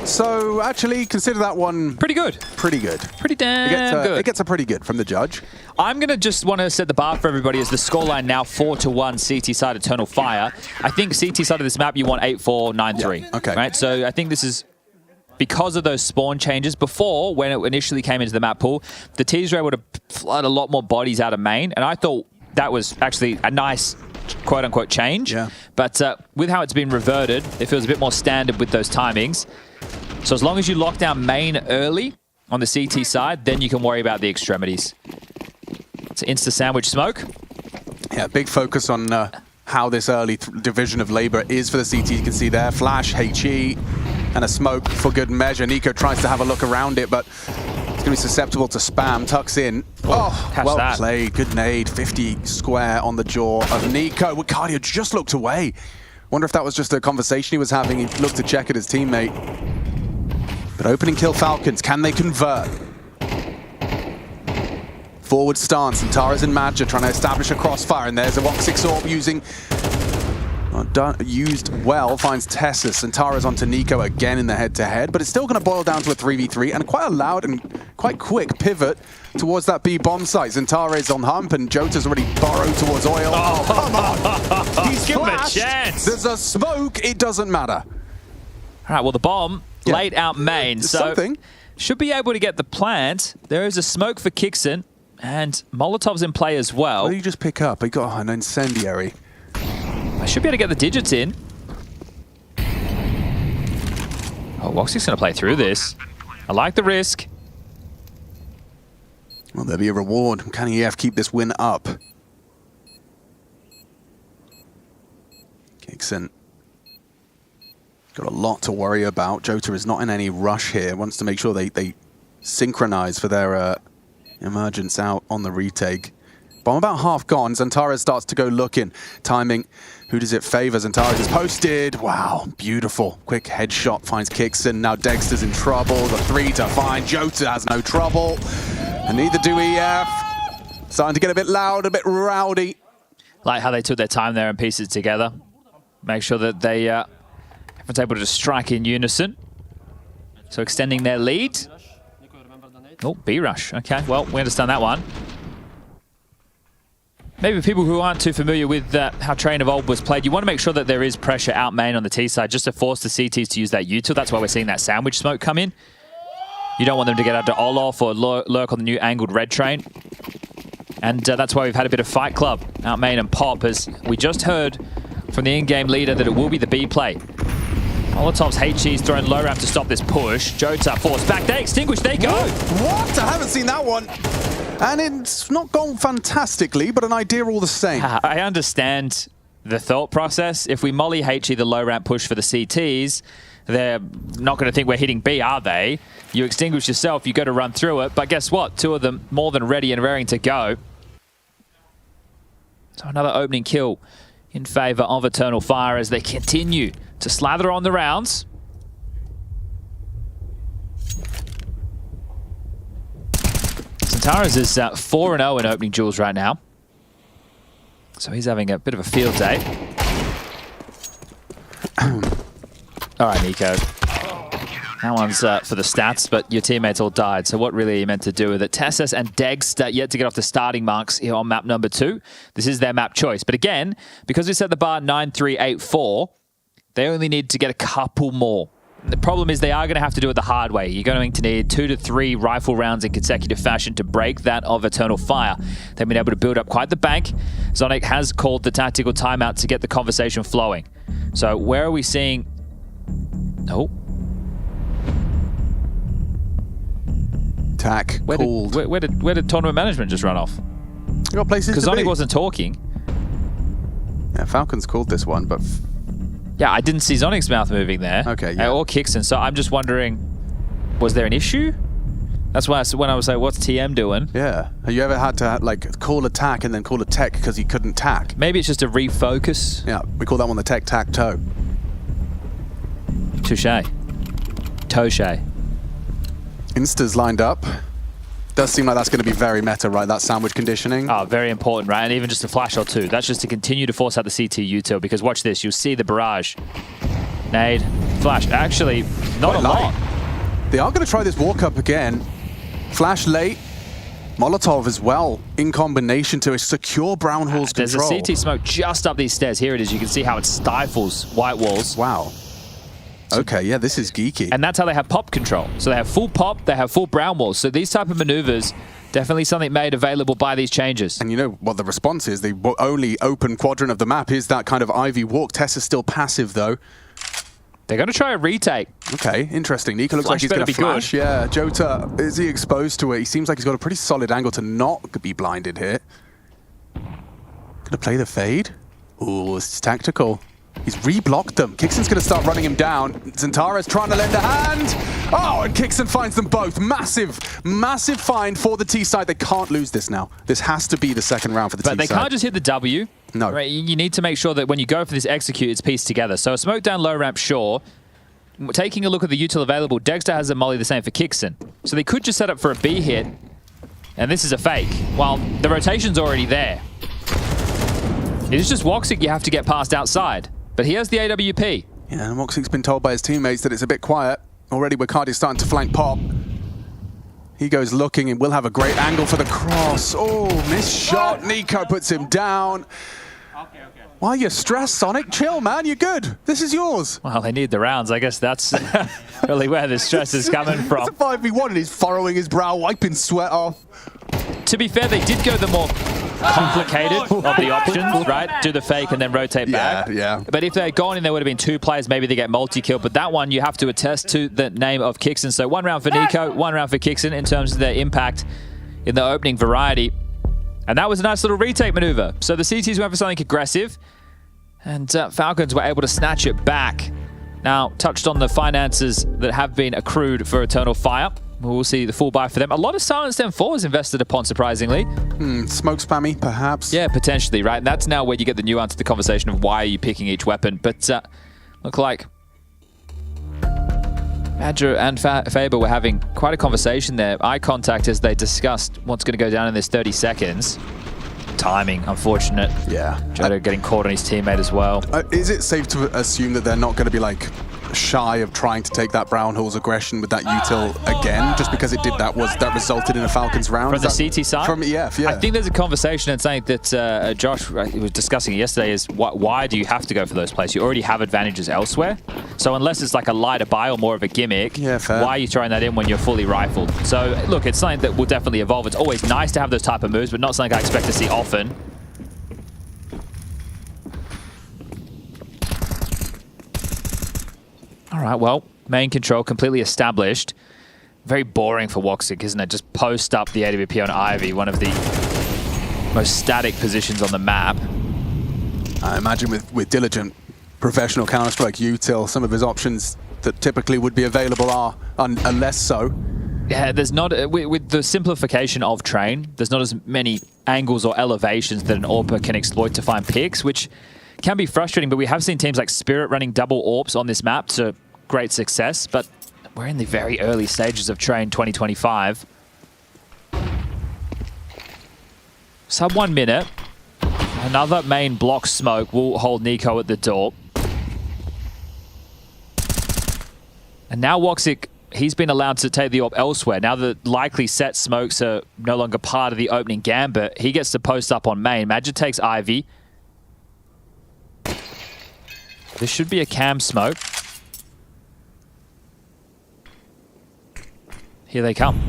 So actually, consider that one pretty good. Pretty good. Pretty damn good. It gets a pretty good from the judge. I'm going to just want to set the bar for everybody as the scoreline now 4-1 CT side Eternal Fire. I think CT side of this map, you want 8-4, 9-3. Yeah. Okay. Right? So I think this is because of those spawn changes. Before, when it initially came into the map pool, the Ts were able to flood a lot more bodies out of main, and I thought that was actually a nice quote-unquote change. Yeah. But with how it's been reverted, it feels a bit more standard with those timings. So as long as you lock down main early on the CT side, then you can worry about the extremities. It's Insta Sandwich Smoke. Yeah, big focus on how this early division of labor is for the CT. You can see there, flash, HE, and a smoke for good measure. Nico tries to have a look around it, but it's going to be susceptible to spam. Tucks in. Oh, well played. Good nade. 50 square on the jaw of Nico. Ricardo just looked away. Wonder if that was just a conversation he was having. He looked to check at his teammate. But opening kill Falcons, can they convert? Forward stance, and Tara's and Madja trying to establish a crossfire, and there's a Woxic Orb used well, finds Tessus, and Tara's onto Nico again in the head-to-head, but it's still going to boil down to a 3v3, and quite a loud and quite quick pivot towards that B bomb site. Xantares on hump, and Jota's already burrowed towards oil. Oh, come on! He's Give him a flashed. chance. There's a smoke, it doesn't matter. All right, well, the bomb laid out main, so something. Should be able to get the plant. There is a smoke for Kixon, and Molotov's in play as well. What did you just pick up? He got an incendiary. I should be able to get the digits in. Oh, Woxic's going to play through this. I like the risk. Well, there'll be a reward. Can EF keep this win up? Kixon got a lot to worry about. Jota is not in any rush here. Wants to make sure they synchronize for their emergence out on the retake. Bomb about half gone. Xantares starts to go looking. Timing. Who does it favor? Xantares is posted. Wow, beautiful. Quick headshot finds Kixon. Now Dexter's in trouble. The 3 to find. Jota has no trouble. And neither do EF. Starting to get a bit loud, a bit rowdy. Like how they took their time there and pieced it together. Make sure that they everyone's able to just strike in unison. So extending their lead. Oh, B-rush. Okay, well, we understand that one. Maybe people who aren't too familiar with how Train of Old was played, you want to make sure that there is pressure out main on the T side just to force the CTs to use that util. That's why we're seeing that sandwich smoke come in. You don't want them to get out to Olaf or lurk on the new angled red train. And that's why we've had a bit of Fight Club out main and pop, as we just heard from the in-game leader that it will be the B play. Molotov's HE's thrown low ramp to stop this push. Jota forced back. They extinguish. They go. What? I haven't seen that one. And it's not gone fantastically, but an idea all the same. I understand the thought process. If we molly HE the low ramp push for the CTs, they're not going to think we're hitting B, are they? You extinguish yourself, you go to run through it. But guess what? Two of them more than ready and raring to go. So another opening kill in favor of Eternal Fire as they continue to slather on the rounds. Centaurus is 4-0 in opening duels right now. So he's having a bit of a field day. All right, Nico. That one's for the stats, but your teammates all died. So what really are you meant to do with it? Tessus and Degst yet to get off the starting marks here on map number 2. This is their map choice. But again, because we set the bar 9-3-8-4, they only need to get a couple more. The problem is they are going to have to do it the hard way. You're going to need 2 to 3 rifle rounds in consecutive fashion to break that of Eternal Fire. They've been able to build up quite the bank. Zonic has called the tactical timeout to get the conversation flowing. So where are we seeing... Oh. Tack called. Where did tournament management just run off? You got places to be. Because Zonic wasn't talking. Yeah, Falcons called this one, but... Yeah, I didn't see Zonic's mouth moving there. Okay, yeah. Or Kixon, so I'm just wondering, was there an issue? That's why when I was like, what's TM doing? Yeah. Have you ever had to like call a tack and then call a tech because he couldn't tack? Maybe it's just a refocus. Yeah, we call that one the tech-tack-toe. Touche. Touche. Insta's lined up. Does seem like that's going to be very meta, right? That sandwich conditioning. Oh, very important, right? And even just a flash or two. That's just to continue to force out the CT util, because watch this. You'll see the barrage. Nade. Flash. Actually, not a lot. They are going to try this walk up again. Flash late. Molotov as well, in combination to a secure Brown Hall's control. There's a CT smoke just up these stairs. Here it is. You can see how it stifles white walls. Wow. Okay, yeah, this is geeky. And that's how they have pop control. So they have full pop, they have full brown walls. So these type of maneuvers, definitely something made available by these changes. And you know what the response is? The only open quadrant of the map is that kind of Ivy walk. Tess is still passive, though. They're going to try a retake. Okay, interesting. Nico looks Flash like he's going to flash. good. Yeah, Jota, is he exposed to it? He seems like he's got a pretty solid angle to not be blinded here. Going to play the fade. Ooh, it's tactical. He's reblocked them. Kixon's going to start running him down. Zentara's trying to lend a hand. Oh, and Kixon finds them both. Massive, massive find for the T side. They can't lose this now. This has to be the second round for the T side. But they can't just hit the W. No. Right? You need to make sure that when you go for this execute, it's pieced together. So a smoke down low ramp, sure. Taking a look at the util available, Dexter has a molly the same for Kixon. So they could just set up for a B hit. And this is a fake. While the rotation's already there. It is just Woxic you have to get past outside. But he has the AWP. Yeah, and Woxic's been told by his teammates that it's a bit quiet. Already Wakardi's starting to flank pop. He goes looking and will have a great angle for the cross. Oh, missed shot. Nico puts him down. Why you're stressed, Sonic? Chill, man. You're good. This is yours. Well, they need the rounds. I guess that's really where the stress is coming from. It's a 5v1 and he's furrowing his brow, wiping sweat off. To be fair, they did go the more complicated of the options, right? Do the fake and then rotate back. Yeah. But if they'd gone in, there would have been 2 players. Maybe they get multi-kill. But that one, you have to attest to the name of Kixon. So 1 round for Nico, 1 round for Kixon in terms of their impact in the opening variety. And that was a nice little retake maneuver. So the CTs went for something aggressive. And Falcons were able to snatch it back. Now, touched on the finances that have been accrued for Eternal Fire. We'll see the full buy for them. A lot of silenced M4s invested upon, surprisingly. Smoke spammy, perhaps. Yeah, potentially, right? And that's now where you get the nuance of the conversation of why are you picking each weapon. But look like Badger and Faber were having quite a conversation there. Eye contact as they discussed what's going to go down in this 30 seconds. Timing, unfortunate. Yeah. Jota getting caught on his teammate as well. Is it safe to assume that they're not going to be like shy of trying to take that Brown Hall's aggression with that util again, just because it did that resulted in a Falcons round. From the CT side? From EF, yeah. I think there's a conversation and something that Josh was discussing yesterday is why do you have to go for those plays? You already have advantages elsewhere. So unless it's like a lighter buy or more of a gimmick, why are you throwing that in when you're fully rifled? So look, it's something that will definitely evolve. It's always nice to have those type of moves, but not something I expect to see often. All right, well, main control completely established. Very boring for Woxic, isn't it? Just post up the AWP on Ivy, one of the most static positions on the map. I imagine with diligent professional Counter-Strike util, some of his options that typically would be available are less so. Yeah, there's not, with the simplification of Train, there's not as many angles or elevations that an AWPer can exploit to find picks, which can be frustrating, but we have seen teams like Spirit running double AWPs on this map to great success, but we're in the very early stages of Train 2025. Sub 1 minute. Another main block smoke will hold Nico at the door. And now Woxic, he's been allowed to take the AWP elsewhere. Now the likely set smokes are no longer part of the opening gambit, he gets to post up on main. Magic takes Ivy. This should be a cam smoke. Here they come.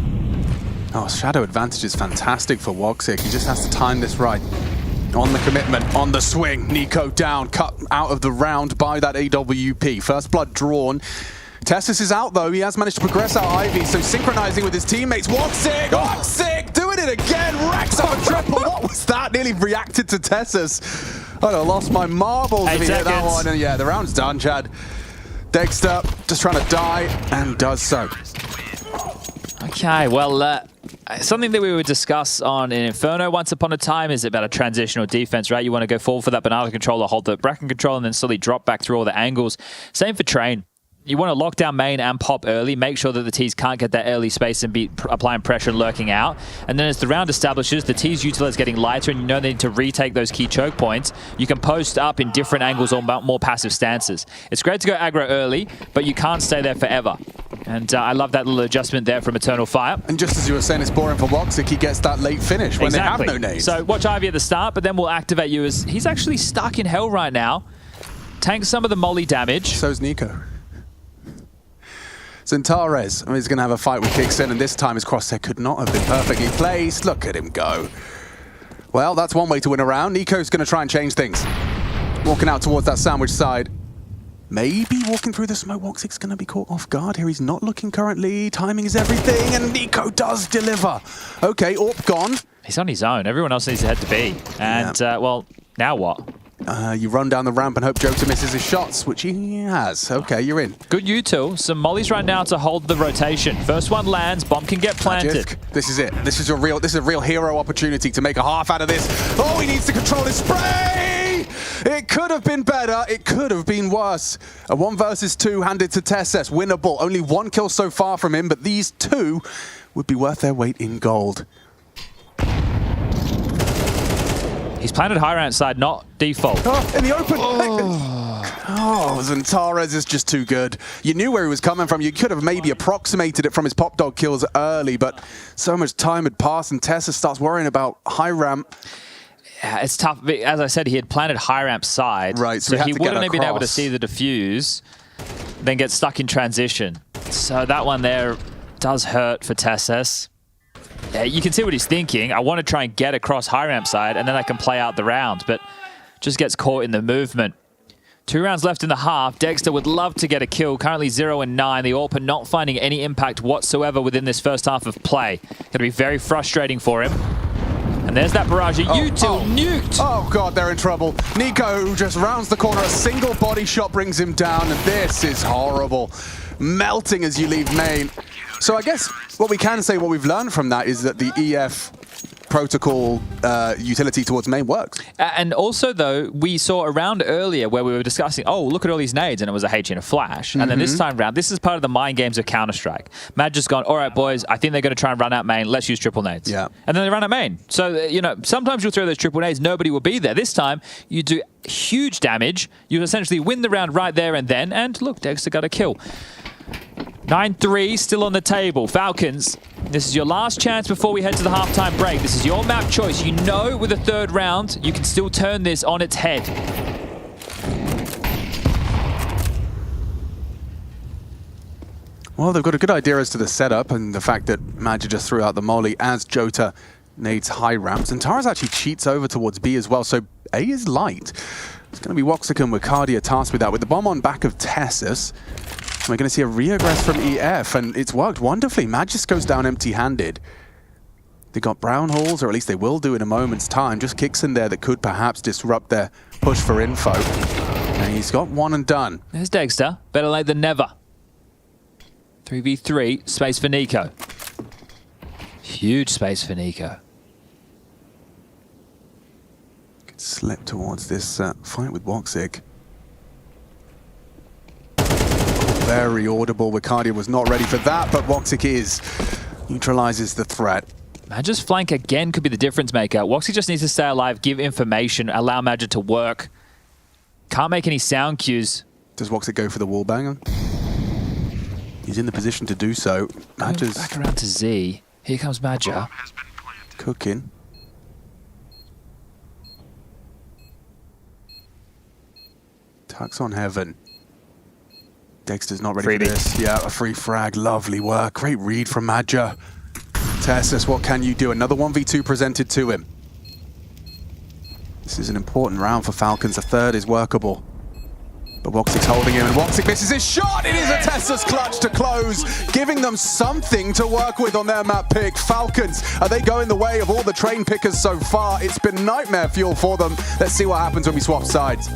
Oh, shadow advantage is fantastic for Woxic. He just has to time this right. On the commitment, on the swing. Nico down, cut out of the round by that AWP. First blood drawn. Tessus is out though. He has managed to progress out Ivy, so synchronizing with his teammates. Woxic! Woxic! Doing it again! Racks up a triple. What was that? Nearly reacted to Tessus. I lost my marbles if he hit that one. And yeah, the round's done, Chad. Dexter just trying to die and does so. Okay, well, something that we would discuss on an Inferno once upon a time is about a transitional defense, right? You want to go forward for that banana controller, hold the bracken control, and then slowly drop back through all the angles. Same for Train. You want to lock down main and pop early, make sure that the T's can't get that early space and be applying pressure and lurking out. And then as the round establishes, the T's util is getting lighter and you know they need to retake those key choke points. You can post up in different angles or more passive stances. It's great to go aggro early, but you can't stay there forever. And I love that little adjustment there from Eternal Fire. And just as you were saying, it's boring for Woxic, he gets that late finish when they have no nades. So watch Ivy at the start, but then we'll activate you as he's actually stuck in hell right now. Tanks some of the molly damage. So's Nico. Zentares, he's going to have a fight with Kixin, and this time his crosshair could not have been perfectly placed. Look at him go. Well, that's one way to win a round. Nico's going to try and change things. Walking out towards that sandwich side. Maybe walking through the smoke. Woxic's going to be caught off guard here. He's not looking currently. Timing is everything, and Nico does deliver. Okay, AWP gone. He's on his own. Everyone else needs to head to B. And, well, now what? You run down the ramp and hope Jota misses his shots, which he has. Okay, you're in. Good util. Some mollies right now to hold the rotation. First one lands, bomb can get planted. Magic. This is it. This is a real hero opportunity to make a half out of this. Oh, he needs to control his spray! It could have been better. It could have been worse. A 1 versus 2 handed to Tessus. Winnable. Only 1 kill so far from him, but these 2 would be worth their weight in gold. He's planted high round side, not default. Oh, in the open. Oh, Zentares is just too good. You knew where he was coming from. You could have maybe approximated it from his pop dog kills early, but so much time had passed and Tessus starts worrying about high ramp. Yeah, it's tough. As I said, he had planted high ramp side. Right, so he wouldn't have been able to see the defuse, then get stuck in transition. So that one there does hurt for Tessus. Yeah, you can see what he's thinking. I want to try and get across high ramp side, and then I can play out the round, but just gets caught in the movement. 2 rounds left in the half. Dexter would love to get a kill. Currently 0-9. The AWP not finding any impact whatsoever within this first half of play. Going to be very frustrating for him. And there's that barrage. Util nuked. Oh, God, they're in trouble. Nico just rounds the corner. A single body shot brings him down, and this is horrible. Melting as you leave main. So I guess what we can say, what we've learned from that is that the EF protocol utility towards main works. And also, though, we saw a round earlier where we were discussing, oh, look at all these nades, and it was a H in a flash. And then this time round, this is part of the mind games of Counter-Strike. Mad just gone, all right, boys, I think they're going to try and run out main. Let's use triple nades. Yeah. And then they run out main. So, you know, sometimes you'll throw those triple nades, nobody will be there. This time, you do huge damage. You essentially win the round right there and then. And look, Dexter got a kill. 9-3 still on the table. Falcons, this is your last chance before we head to the halftime break. This is your map choice. You know with the third round, you can still turn this on its head. Well, they've got a good idea as to the setup and the fact that Magic just threw out the molly as Jota nades high ramps. And Tara's actually cheats over towards B as well, so A is light. It's going to be Woxic and Wicardia tasked with that. With the bomb on back of Tessus, we're going to see a reaggress from EF, and it's worked wonderfully. Magis goes down empty-handed. They got brown holes, or at least they will do in a moment's time. Just kicks in there that could perhaps disrupt their push for info. And he's got one and done. There's Dexter. Better late than never. 3v3, space for Nico. Huge space for Nico. Could slip towards this fight with Woxic. Very audible. Wicardia was not ready for that, but Woxic is. Neutralizes the threat. Magic's flank again could be the difference maker. Woxic just needs to stay alive, give information, allow Magic to work. Can't make any sound cues. Does Woxic go for the wall banger? He's in the position to do so. Magic's back around to Z. Here comes Magic. Cooking. Tucks on heaven. Dexter's not ready for this. Yeah, a free frag. Lovely work. Great read from Madja. Tessus, what can you do? Another 1v2 presented to him. This is an important round for Falcons. A third is workable. But Woxic's holding him, and Woxic misses his shot! It is a Tessus clutch to close, giving them something to work with on their map pick. Falcons, are they going the way of all the train pickers so far? It's been nightmare fuel for them. Let's see what happens when we swap sides.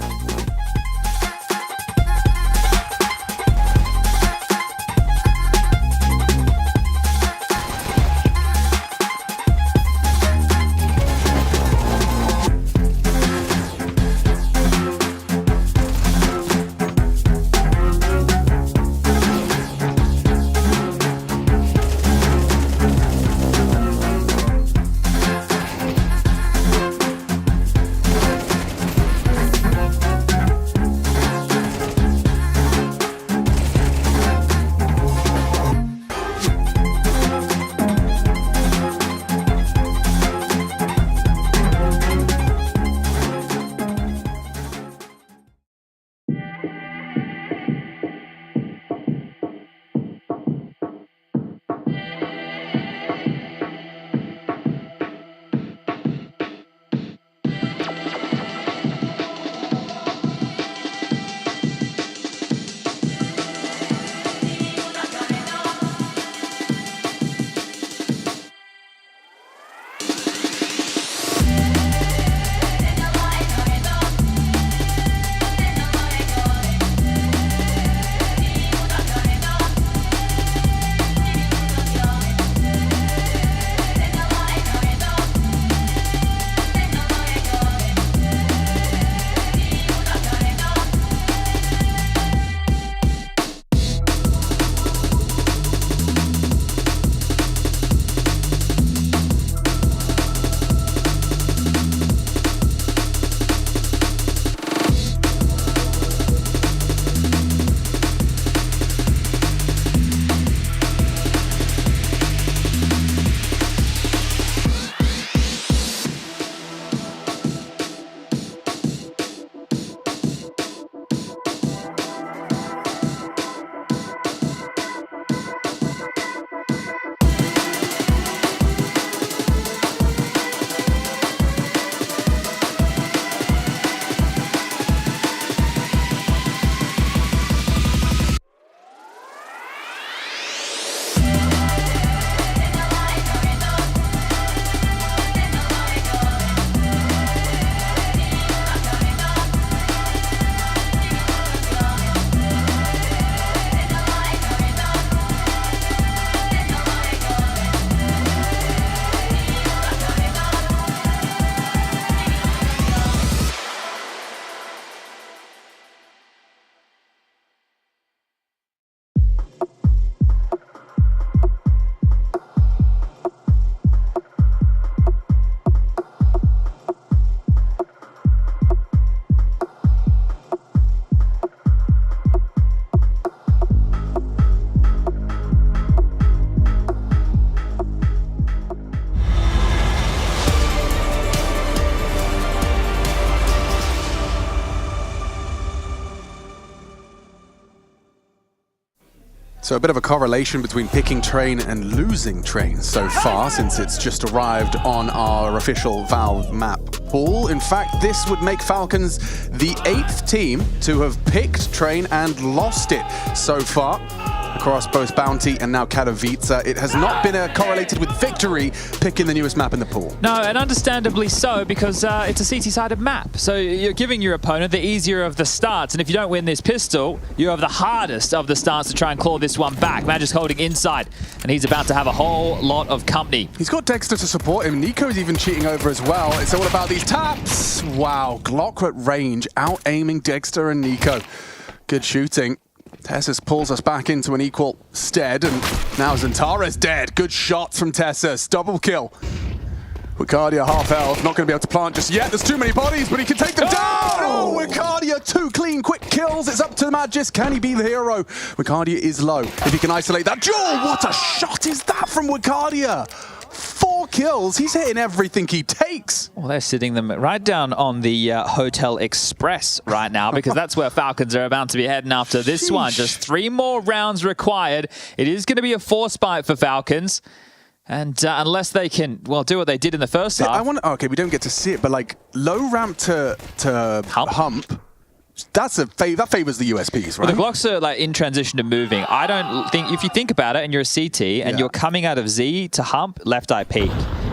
So a bit of a correlation between picking Train and losing Train so far, since it's just arrived on our official Valve map pool. In fact, this would make Falcons the 8th team to have picked Train and lost it so far across both Bounty and now Katowice. It has not been correlated with victory picking the newest map in the pool. No, and understandably so, because it's a CT-sided map. So you're giving your opponent the easier of the starts, and if you don't win this pistol, you have the hardest of the starts to try and claw this one back. Magic's holding inside, and he's about to have a whole lot of company. He's got Dexter to support him. Nico's even cheating over as well. It's all about these taps. Wow, Glock at range, out-aiming Dexter and Nico. Good shooting. Tessus pulls us back into an equal stead, and now Zentara's dead. Good shots from Tessus. Double kill. Wicardia half health, not going to be able to plant just yet. There's too many bodies, but he can take them down. Oh, Wicardia, 2 clean, quick kills. It's up to Magis. Can he be the hero? Wicardia is low. If he can isolate that. Joel, what a shot is that from Wicardia? 4 kills. He's hitting everything he takes. Well, they're sitting them right down on the Hotel Express right now, because that's where Falcons are about to be heading after this one. Just 3 more rounds required. It is going to be a force fight for Falcons. And unless they can, well, do what they did in the first half. I want. Okay, we don't get to see it, but like low ramp to hump. That's that favors the USPs, right? Well, the Glocks are like in transition to moving. I don't think, if you think about it and you're a CT and you're coming out of Z to hump, left eye peak.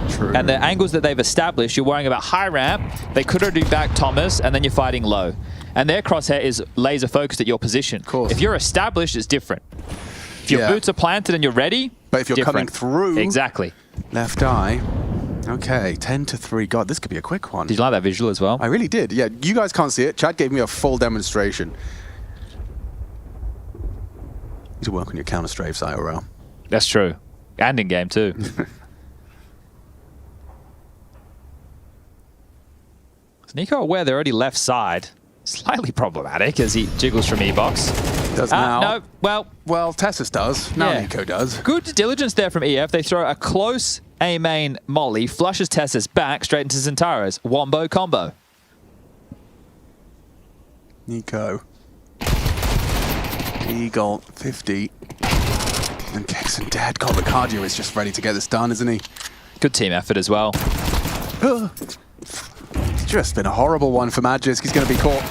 True. And the angles that they've established, you're worrying about high ramp, they could have do back Thomas, and then you're fighting low. And their crosshair is laser focused at your position. Of course. If you're established, it's different. If your boots are planted and you're ready, but if you're coming through, exactly. Left eye. Okay, 10-3. God, this could be a quick one. Did you like that visual as well? I really did. Yeah, you guys can't see it. Chad gave me a full demonstration. You need to work on your counter strafes, IRL. That's true. And in game too. Is Nico aware they're already left side? Slightly problematic as he jiggles from E-box. Does now. No, well, Tessus does. Now Nico does. Good diligence there from EF. They throw a close A-main molly, flushes Tessus back straight into Zentara's wombo combo. Nico. Eagle, 50. And Kexon dead. God, Wicardia is just ready to get this done, isn't he? Good team effort as well. It's just been a horrible one for Magisk. He's going to be caught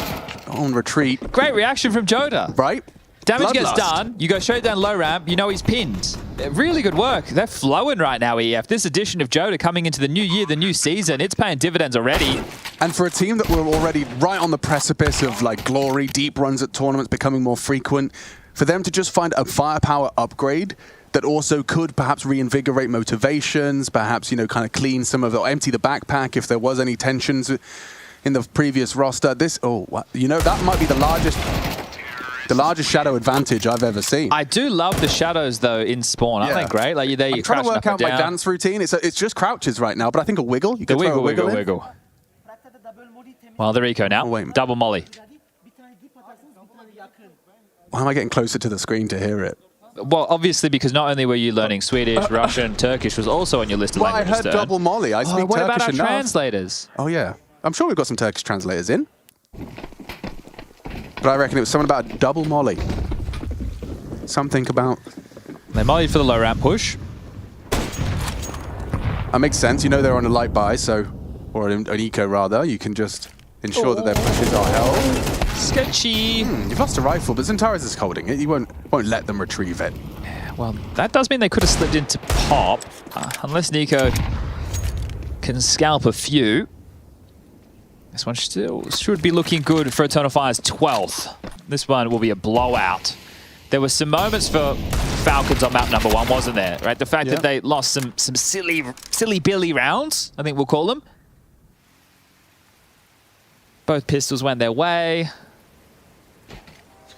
on retreat. Great reaction from Joda. Right? Damage gets done. You go straight down low ramp. You know he's pinned. Really good work. They're flowing right now, EF. This addition of Joda coming into the new year, the new season, it's paying dividends already. And for a team that were already right on the precipice of like glory, deep runs at tournaments becoming more frequent, for them to just find a firepower upgrade that also could perhaps reinvigorate motivations, perhaps, you know, kind of clean some of the, empty the backpack if there was any tensions in the previous roster. This, you know, that might be the largest shadow advantage I've ever seen. I do love the shadows though in spawn. Aren't they great? Like I'm trying to work out my dance routine. It's just crouches right now, but I think a wiggle. You can throw a wiggle. Well, the Rico now. Double molly. Why am I getting closer to the screen to hear it? Well, obviously, because not only were you learning Swedish, Russian, Turkish was also on your list of languages. I heard double molly. I speak Turkish what about our enough. translators? Oh, yeah. I'm sure we've got some Turkish translators in. But I reckon it was something about double molly. Something about... They mollied for the low ramp push. That makes sense. You know they're on a light buy, so... Or an eco, rather. You can just ensure that their pushes are held. Sketchy. You've lost a rifle, but Zentaris is holding it. You won't let them retrieve it. Well, that does mean they could have slipped into pop, unless Nico can scalp a few. This one still should be looking good for Eternal Fire's 12th. This one will be a blowout. There were some moments for Falcons on map number 1, wasn't there? Right, the fact that they lost some silly Billy rounds, I think we'll call them. Both pistols went their way.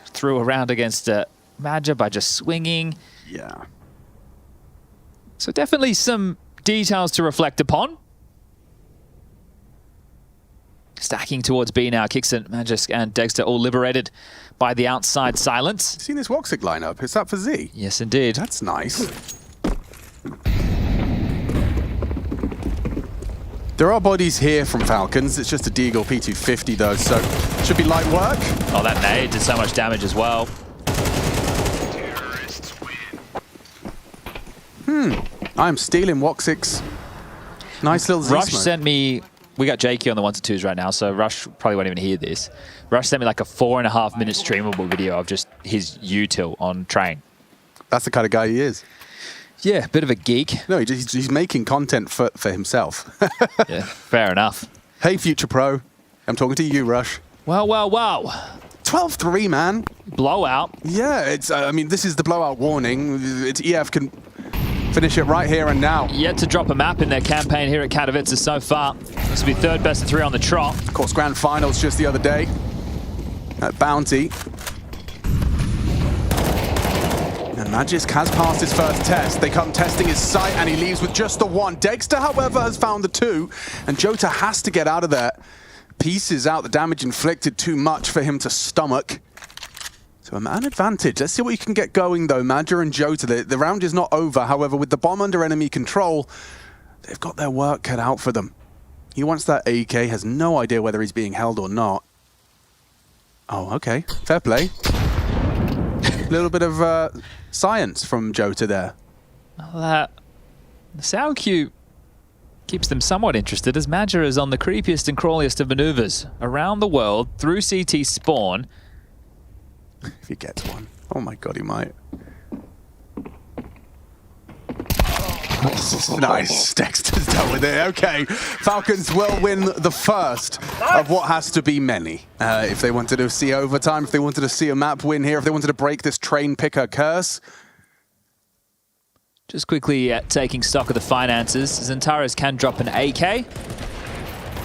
Threw a round against Madja by just swinging. Yeah. So definitely some details to reflect upon. Stacking towards B now. Kixon, Magisk, and Dexter all liberated by the outside silence. Seen this Woxic lineup? It's up for Z. Yes, indeed. That's nice. There are bodies here from Falcons. It's just a Deagle P250 though, so should be light work. Oh, that nade did so much damage as well. I'm stealing Woxic's nice little Rush Z-smoke. sent me... We got JQ on the 1s and 2s right now, so Rush probably won't even hear this. Rush sent me like a 4.5-minute streamable video of just his util on train. That's the kind of guy he is. Yeah, bit of a geek. No, he's making content for himself. Yeah, fair enough. Hey, Future Pro. I'm talking to you, Rush. Wow. 12-3, man. Blowout. Yeah, it's. I mean, this is the blowout warning. It's EF can finish it right here and now. Yet to drop a map in their campaign here at Katowice so far. This will be third best of 3 on the trot. Of course, grand finals just the other day at Bounty. And Magisk has passed his first test. They come testing his sight and he leaves with just the 1. Dexter, however, has found the 2. And Jota has to get out of there. Pieces out, the damage inflicted too much for him to stomach. So a man advantage. Let's see what you can get going though, Madja and Jota. The round is not over. However, with the bomb under enemy control, they've got their work cut out for them. He wants that AK, has no idea whether he's being held or not. Oh, okay. Fair play. A little bit of science from Jota there. The sound cue keeps them somewhat interested as Madja is on the creepiest and crawliest of maneuvers around the world through CT spawn. If he gets one. Oh my god, he might. Nice. Dexter's done with it. Okay. Falcons will win the first of what has to be many. If they wanted to see overtime, if they wanted to see a map win here, if they wanted to break this train picker curse. Just quickly taking stock of the finances, Xantares can drop an AK.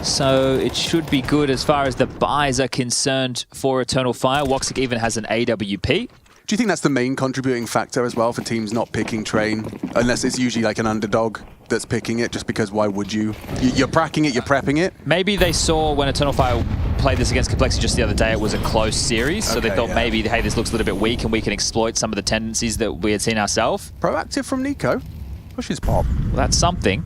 So it should be good as far as the buys are concerned for Eternal Fire. Woxic even has an AWP. Do you think that's the main contributing factor as well for teams not picking train? Unless it's usually like an underdog that's picking it, just because why would you? You're pracking it, you're prepping it. Maybe they saw when Eternal Fire played this against Complexity just the other day, it was a close series. So they thought maybe, hey, this looks a little bit weak and we can exploit some of the tendencies that we had seen ourselves. Proactive from Nico. Pushes pop. Well, that's something.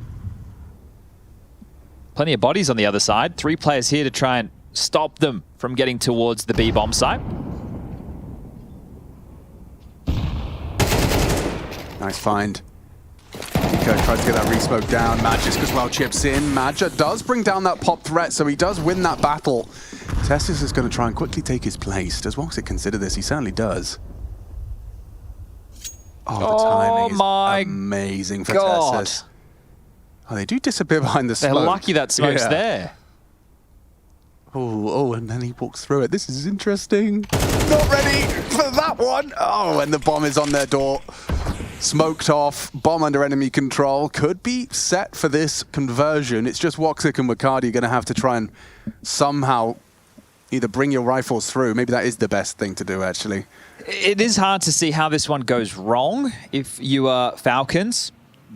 Plenty of bodies on the other side. 3 players here to try and stop them from getting towards the B-bomb site. Nice find. Nico tries to get that re-smoke down. Magisk as well chips in. Madja does bring down that pop threat, so he does win that battle. Tessus is going to try and quickly take his place. Does Woxic consider this? He certainly does. Oh, the timing is amazing for Tessus. Oh, they do disappear behind the smoke. They're lucky that smoke's there. Oh, and then he walks through it. This is interesting. Not ready for that one. Oh, and the bomb is on their door. Smoked off. Bomb under enemy control. Could be set for this conversion. It's just Woxic and Wakadi going to have to try and somehow either bring your rifles through. Maybe that is the best thing to do, actually. It is hard to see how this one goes wrong. If you are Falcons,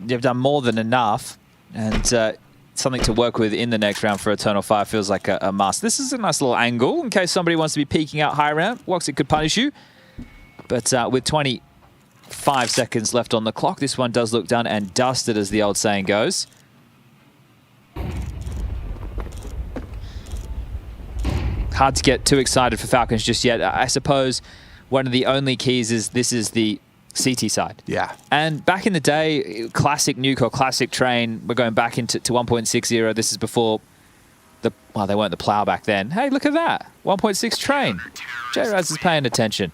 you've done more than enough. And something to work with in the next round for Eternal Fire feels like a must. This is a nice little angle in case somebody wants to be peeking out high round. Woxic could punish you. But with 25 seconds left on the clock, this one does look done and dusted, as the old saying goes. Hard to get too excited for Falcons just yet. I suppose one of the only keys is this is the CT side. Yeah. And back in the day, classic nuke or classic train, we're going back into 1.60. This is before the, well, they weren't the plow back then. Hey, look at that. 1.6 train. J-Raz is paying attention.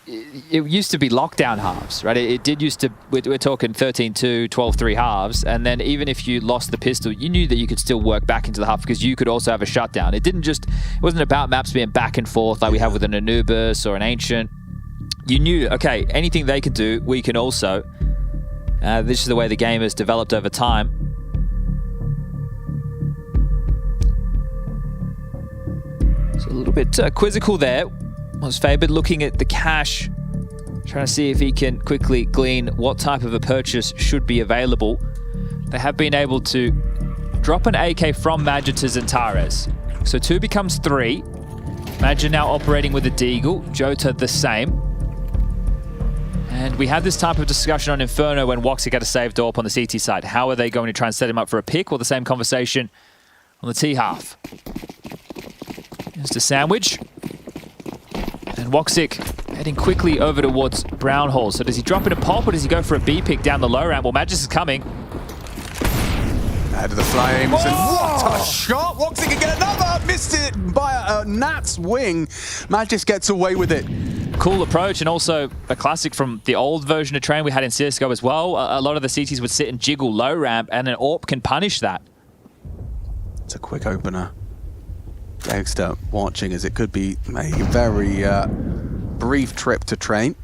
It used to be lockdown halves, right? It did used to, we're talking 13-2, 12-3 halves. And then even if you lost the pistol, you knew that you could still work back into the half because you could also have a shutdown. It wasn't about maps being back and forth like we have with an Anubis or an Ancient. You knew, okay, anything they can do, we can also. This is the way the game has developed over time. It's a little bit quizzical there. Was favored looking at the cash, trying to see if he can quickly glean what type of a purchase should be available. They have been able to drop an AK from Madja to Xantares. So 2 becomes 3. Madja now operating with a Deagle, Jota the same. And we had this type of discussion on Inferno when Woxic had a saved AWP on the CT side. How are they going to try and set him up for a pick? Or the same conversation on the T half. Here's the sandwich. And Woxic heading quickly over towards Brown Hall. So does he drop in a pop or does he go for a B pick down the low ramp? Well, Magis is coming. Ahead of the flames, and what a shot! Woxic can get another! Missed it by a Nat's wing. Magis gets away with it. Cool approach, and also a classic from the old version of Train we had in CSGO as well. A lot of the CTs would sit and jiggle low ramp, and an AWP can punish that. It's a quick opener. Dexter watching as it could be a very brief trip to Train.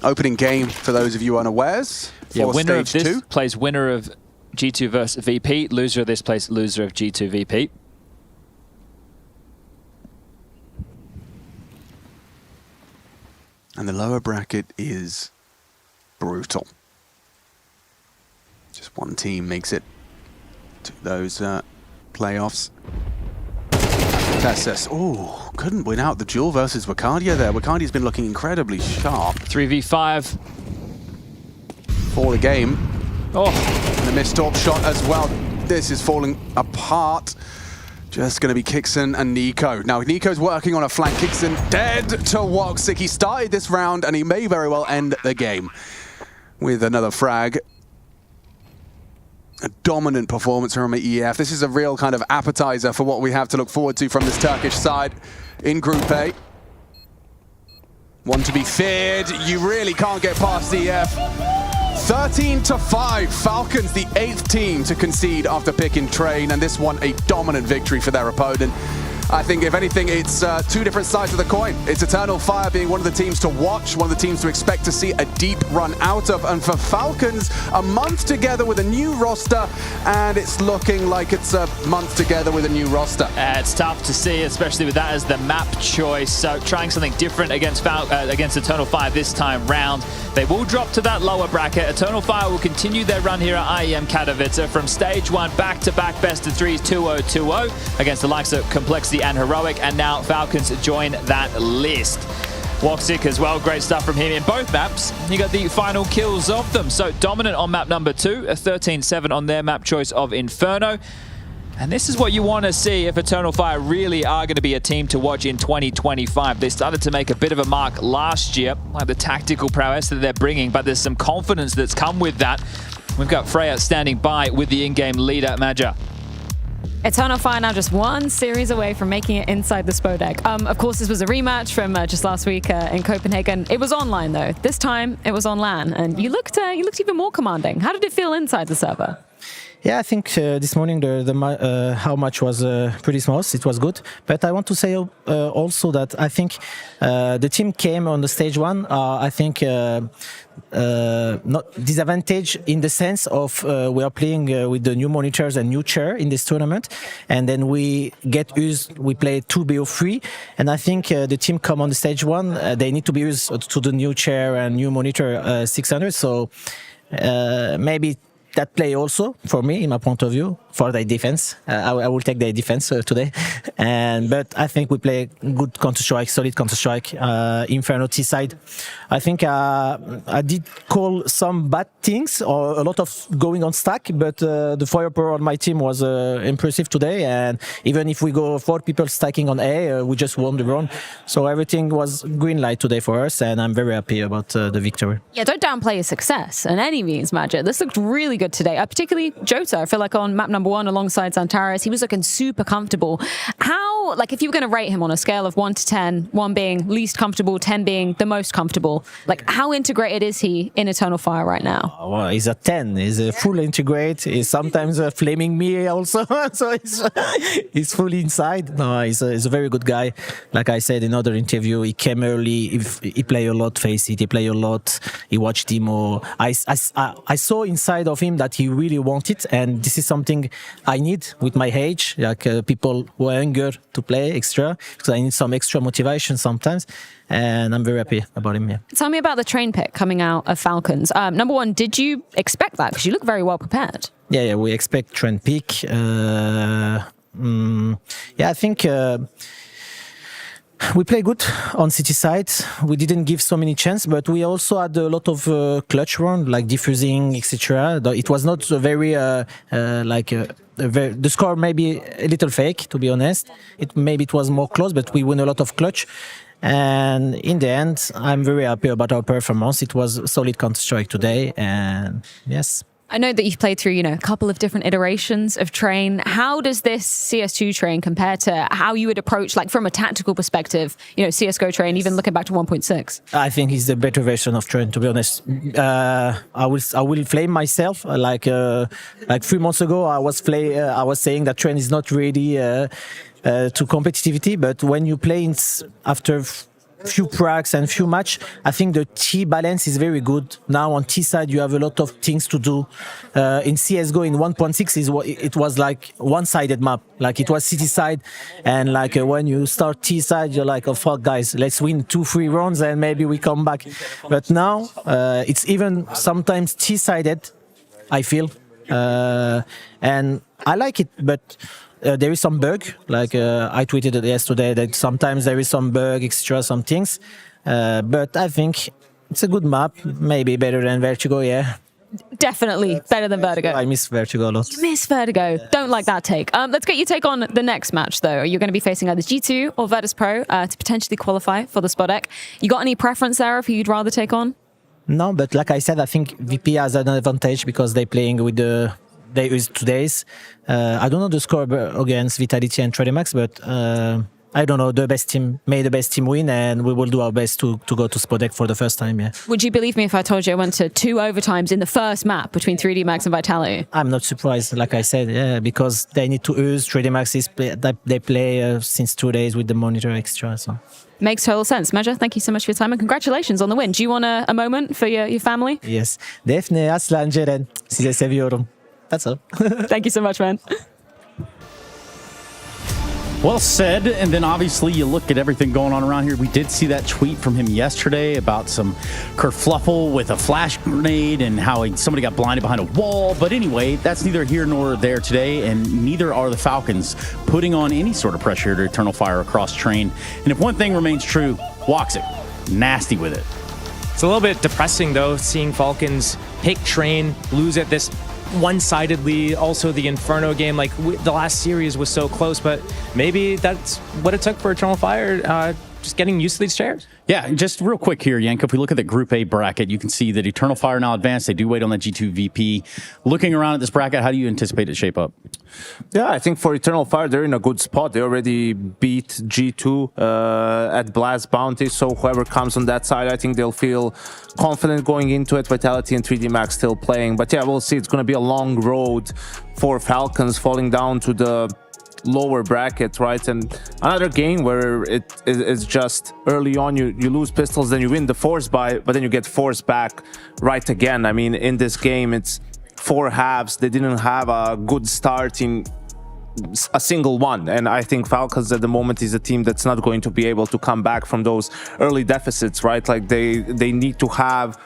Opening game for those of you unawares. Yeah, winner of stage this 2 plays winner of G2 versus VP. Loser of this plays loser of G2 VP. And the lower bracket is brutal. Just one team makes it to those playoffs. Tessus, oh, couldn't win out the duel versus Wacardia there. Wacardia's been looking incredibly sharp. 3v5. For the game. Oh. And the missed AWP shot as well. This is falling apart. Just going to be Kixon and Nico. Now, Nico's working on a flank. Kixon dead to Woxic. He started this round, and he may very well end the game with another frag. A dominant performance from EF. This is a real kind of appetizer for what we have to look forward to from this Turkish side in Group A. One to be feared. You really can't get past EF. 13-5, Falcons, the 8th team to concede after picking Train, and this one a dominant victory for their opponent. I think, if anything, it's two different sides of the coin. It's Eternal Fire being one of the teams to watch, one of the teams to expect to see a deep run out of, and for Falcons, a month together with a new roster, and it's looking like it's a month together with a new roster. It's tough to see, especially with that as the map choice. So trying something different against Eternal Fire this time round. They will drop to that lower bracket. Eternal Fire will continue their run here at IEM Katowice from stage 1 back-to-back best of 3s 2-0-2-0 against the likes of Complexity and Heroic, and now Falcons join that list. Woxic as well, great stuff from him in both maps. He got the final kills of them. So dominant on map number 2, a 13-7 on their map choice of Inferno. And this is what you want to see if Eternal Fire really are going to be a team to watch in 2025. They started to make a bit of a mark last year, like the tactical prowess that they're bringing, but there's some confidence that's come with that. We've got Freya standing by with the in-game leader, Maja. Eternal Fire now just one series away from making it inside the Spodek. Of course, this was a rematch from just last week in Copenhagen. It was online, though. This time, it was on LAN, and you looked even more commanding. How did it feel inside the server? Yeah, I think this morning how much was pretty smooth. It was good. But I want to say also that I think the team came on the stage 1. I think not disadvantage in the sense of we are playing with the new monitors and new chair in this tournament, and then we get used. We play 2BO3, and I think the team come on the stage 1. They need to be used to the new chair and new monitor 600. So maybe that play also for me, in my point of view, for their defense. I will take their defense today. But I think we play good Counter-Strike, solid Counter-Strike, Inferno T side. I think I did call some bad things or a lot of going on stack, but the firepower on my team was impressive today. And even if we go 4 people stacking on A, we just won the run. So everything was green light today for us, and I'm very happy about the victory. Yeah, don't downplay your success in any means, Magic. This looked really good today, particularly Jota. I feel like on map number 1 alongside Zantares, he was looking super comfortable. How, like, if you were going to rate him on a scale of 1 to 10, 1 being least comfortable, 10 being the most comfortable, like, how integrated is he in Eternal Fire right now? Well, he's a 10. He's a full integrate. He's sometimes flaming me also, so he's fully inside. No, he's a very good guy. Like I said in another interview, he came early. He play a lot, face it. He play a lot. He watched demo. I saw inside of him that he really wanted, and this is something I need with my age, like people who are younger to play extra, because I need some extra motivation sometimes, and I'm very happy about him. Yeah. Tell me about the train pick coming out of Falcons. Number 1, did you expect that? Because you look very well prepared. Yeah, we expect train pick. Yeah, I think we play good on city side. We didn't give so many chances, but we also had a lot of clutch round, like diffusing, etc. It was not very the score maybe a little fake, to be honest. Maybe it was more close, but we win a lot of clutch. And in the end, I'm very happy about our performance. It was a solid Counter-Strike today, and yes. I know that you've played through, a couple of different iterations of Train. How does this CS2 Train compare to how you would approach, like from a tactical perspective, CSGO Train, even looking back to 1.6? I think it's the better version of Train, to be honest. I will flame myself. Like 3 months ago, I was saying that Train is not ready to competitivity, but when you play after few pracs and few match, I think the T balance is very good. Now on T side, you have a lot of things to do. In CSGO in 1.6, it was like one-sided map. Like it was city side, and like when you start T side, you're like, oh fuck guys, let's win 2-3 rounds and maybe we come back. But now it's even sometimes T-sided, I feel, and I like it, but. There is some bug, like I tweeted it yesterday, that sometimes there is some bug, extra, some things. But I think it's a good map, maybe better than Vertigo, yeah. Definitely better than Vertigo. I miss Vertigo a lot. You miss Vertigo. Don't like that take. Let's get your take on the next match, though. You're going to be facing either G2 or Virtus.pro to potentially qualify for the Spodek. You got any preference there of who you'd rather take on? No, but like I said, I think VP has an advantage because they're playing with they use today's. I don't know the score against Vitality and Tradimax, but I don't know. The best team made the best team win, and we will do our best to go to Spodek for the first time. Yeah. Would you believe me if I told you I went to 2 overtimes in the first map between 3D Max and Vitality? I'm not surprised, like I said, yeah, because they need to use 3D Max. They play since 2 days with the monitor extra. So. Makes total sense. Measure, thank you so much for your time and congratulations on the win. Do you want a moment for your family? Yes. Defne, aslan Ceren. Size seviyorum. That's all. Thank you so much, man. Well said. And then obviously you look at everything going on around here. We did see that tweet from him yesterday about some kerfluffle with a flash grenade and how somebody got blinded behind a wall. But anyway, that's neither here nor there today, and neither are the Falcons putting on any sort of pressure to Eternal Fire across Train. And if one thing remains true, Woxic, nasty with it. It's a little bit depressing, though, seeing Falcons pick Train, lose at this one-sidedly. Also the Inferno game, like the last series was so close, but maybe that's what it took for Eternal Fire, just getting used to these chairs. Yeah, just real quick here, Yanko, if we look at the Group A bracket, you can see that Eternal Fire now advanced. They do wait on that G2 VP. Looking around at this bracket, how do you anticipate it shape up? Yeah, I think for Eternal Fire, they're in a good spot. They already beat G2 at Blast Bounty, so whoever comes on that side, I think they'll feel confident going into it. Vitality and 3D Max still playing. But yeah, we'll see. It's going to be a long road for Falcons falling down to the lower bracket, right? And another game where it's just early on you lose pistols, then you win the force buy, but then you get force back right again. I mean, in this game it's 4 halves. They didn't have a good start in a single one, and I think Falcons at the moment is a team that's not going to be able to come back from those early deficits, right? Like they need to have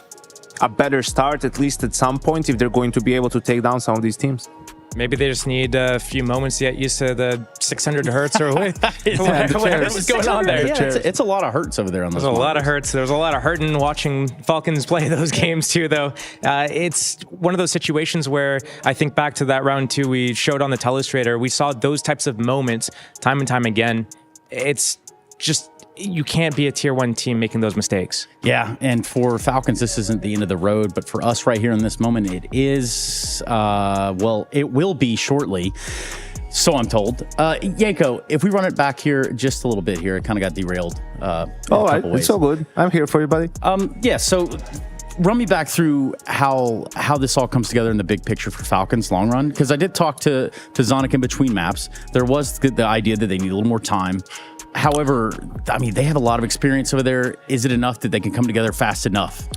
a better start at least at some point if they're going to be able to take down some of these teams. Maybe they just need a few moments to get used to the 600 hertz or whatever's going on there. Yeah, it's a lot of hertz over there on those. There's a lot of hertz. There's a lot of hurting watching Falcons play those games too, though. It's one of those situations where I think back to that round 2 we showed on the Telestrator. We saw those types of moments time and time again. It's just, you can't be a tier 1 team making those mistakes. Yeah, and for Falcons, this isn't the end of the road, but for us right here in this moment, it is, well, it will be shortly. So I'm told. Yanko, if we run it back here just a little bit here, it kind of got derailed. All right, it's so good. I'm here for you, buddy. Yeah, so run me back through how this all comes together in the big picture for Falcons long run, because I did talk to Zonic in between maps. There was the idea that they need a little more time. However, I mean, they have a lot of experience over there. Is it enough that they can come together fast enough?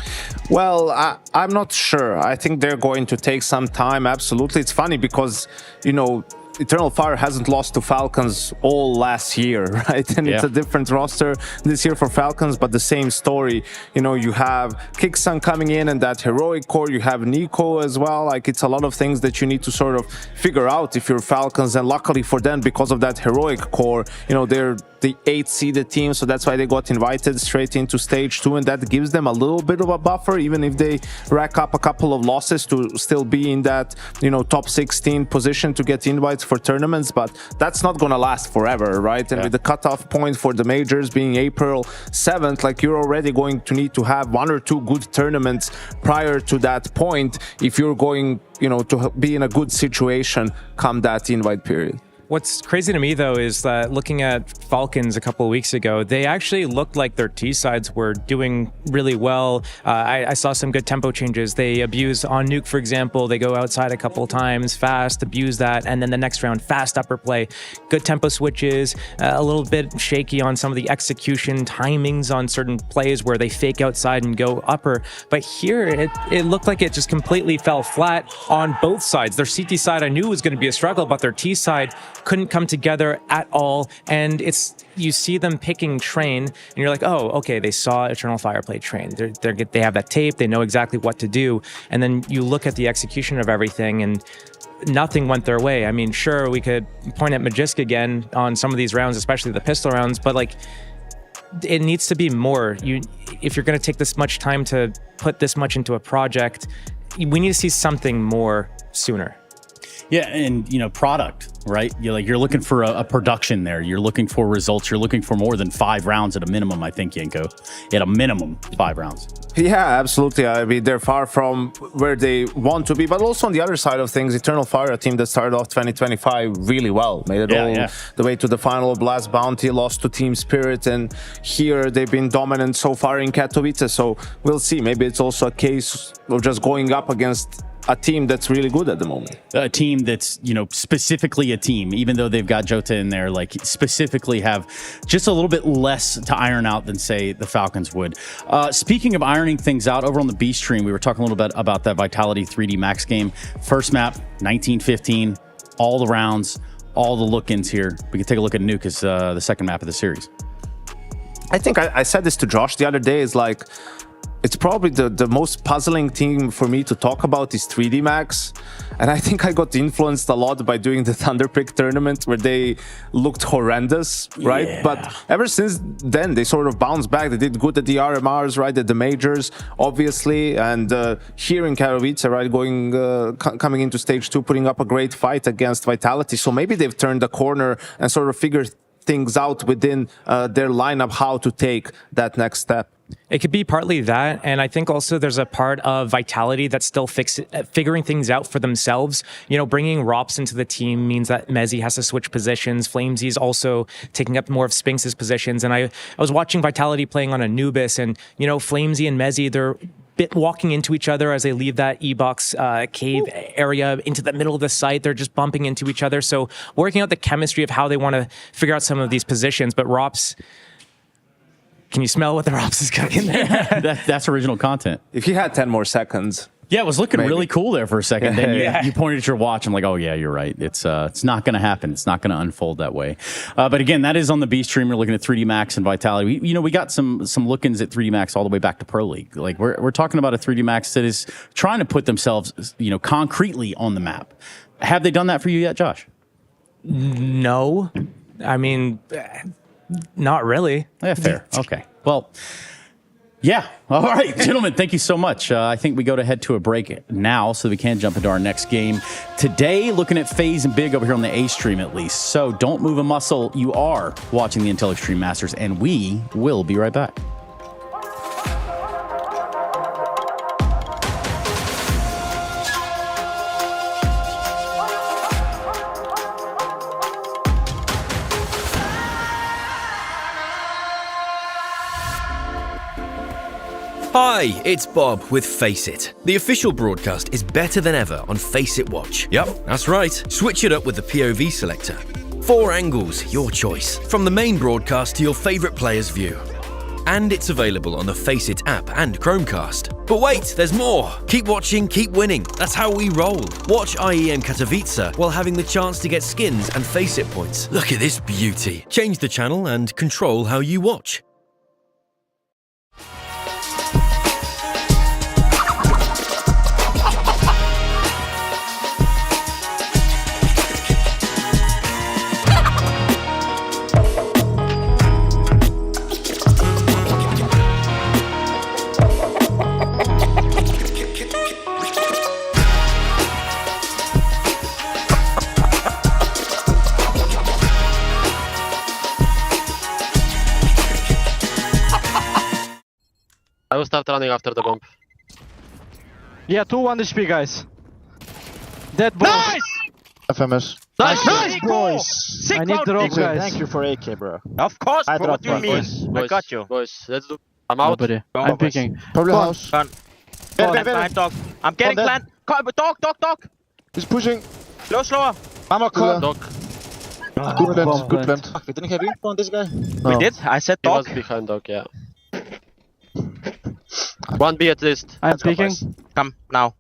Well, I'm not sure. I think they're going to take some time. Absolutely. It's funny because, you know, Eternal Fire hasn't lost to Falcons all last year, right? And it's a different roster this year for Falcons, but the same story. You know, you have Kicksun coming in and that heroic core. You have Nico as well. Like, it's a lot of things that you need to sort of figure out if you're Falcons. And luckily for them, because of that heroic core, you know, they're the 8th-seeded team, so that's why they got invited straight into stage 2, and that gives them a little bit of a buffer, even if they rack up a couple of losses, to still be in that, you know, top 16 position to get invites for tournaments, but that's not gonna last forever, right? And with the cutoff point for the majors being April 7th, like you're already going to need to have 1 or 2 good tournaments prior to that point if you're going, you know, to be in a good situation come that invite period. What's crazy to me, though, is that looking at Falcons a couple of weeks ago, they actually looked like their T-sides were doing really well. I saw some good tempo changes. They abused on nuke, for example. They go outside a couple of times, fast, abuse that, and then the next round, fast upper play. Good tempo switches, a little bit shaky on some of the execution timings on certain plays where they fake outside and go upper. But here, it looked like it just completely fell flat on both sides. Their CT side I knew was going to be a struggle, but their T side couldn't come together at all. And you see them picking Train and you're like, oh, okay, they saw Eternal Fire play Train. They have that tape, they know exactly what to do. And then you look at the execution of everything and nothing went their way. I mean, sure, we could point at Magisk again on some of these rounds, especially the pistol rounds, but like, it needs to be more. If you're going to take this much time to put this much into a project, we need to see something more sooner. Yeah, and you know, product, right? You're looking for a production there. You're looking for results. You're looking for more than 5 rounds at a minimum, I think, Yenko. At a minimum, 5 rounds. Yeah, absolutely. I mean, they're far from where they want to be, but also on the other side of things, Eternal Fire, a team that started off 2025 really well, made it all the way to the final of Blast Bounty, lost to Team Spirit, and here they've been dominant so far in Katowice. So we'll see. Maybe it's also a case of just going up against a team that's really good at the moment. A team that's, you know, specifically a team, even though they've got Jota in there, like specifically have just a little bit less to iron out than, say, the Falcons would. Speaking of ironing things out, over on the B stream, we were talking a little bit about that Vitality 3D Max game. First map, 1915, all the rounds, all the look-ins here. We can take a look at Nuke as the second map of the series. I think I said this to Josh the other day, is like, it's probably the most puzzling thing for me to talk about is 3D Max. And I think I got influenced a lot by doing the Thunderpick tournament where they looked horrendous, right? Yeah. But ever since then, they sort of bounced back. They did good at the RMRs, right? At the majors, obviously. And here in Katowice, right, coming into stage 2, putting up a great fight against Vitality. So maybe they've turned the corner and sort of figured things out within their lineup, how to take that next step. It could be partly that, and I think also there's a part of Vitality that's still figuring things out for themselves. You know, bringing Rops into the team means that Mezzi has to switch positions. Flamesy's also taking up more of Spinx's positions, and I was watching Vitality playing on Anubis, and, you know, Flamesy and Mezzi, they're walking into each other as they leave that E-box cave area into the middle of the site. They're just bumping into each other, so working out the chemistry of how they want to figure out some of these positions. But Rops... Can you smell what the Rops is cooking there? That's original content. If you had 10 more seconds. Yeah, it was looking really cool there for a second. Then you pointed at your watch. I'm like, oh yeah, you're right. It's not going to happen. It's not going to unfold that way. But again, that is on the B stream. We're looking at 3D Max and Vitality. We got some look-ins at 3D Max all the way back to Pro League. Like we're talking about a 3D Max that is trying to put themselves, you know, concretely on the map. Have they done that for you yet, Josh? No. I mean, not really. Yeah, fair. Okay. Well, yeah. All right, gentlemen, thank you so much. I think we go to head to a break now so that we can jump into our next game. Today, looking at FaZe and Big over here on the A stream at least. So don't move a muscle. You are watching the Intel Extreme Masters, and we will be right back. Hi, it's Bob with Face It. The official broadcast is better than ever on Face It Watch. Yep, that's right. Switch it up with the POV selector. 4 angles, your choice. From the main broadcast to your favourite player's view. And it's available on the Face It app and Chromecast. But wait, there's more. Keep watching, keep winning. That's how we roll. Watch IEM Katowice while having the chance to get skins and Face It points. Look at this beauty. Change the channel and control how you watch. I will start running after the bomb. Yeah, 2-1 HP, guys. Dead boys. Nice! FMS. Nice, boys! Sick I need round, drop, Nico. guys. Thank you for AK, bro. Of course, bro. What do you mean? I got you. Boys, let's do. I'm out. Nobody. Go, I'm boys. picking. Probably house. Gun. Very, Behind dog. I'm getting dead. plant. Dog. He's pushing. Slow, slower. I'm a con. Dog. Good plant, good plant. Fuck, we didn't have info on this guy. No. We did. I said dog. He was behind dog, yeah. 1B at least. I'm Let's go, picking. boys. Come now.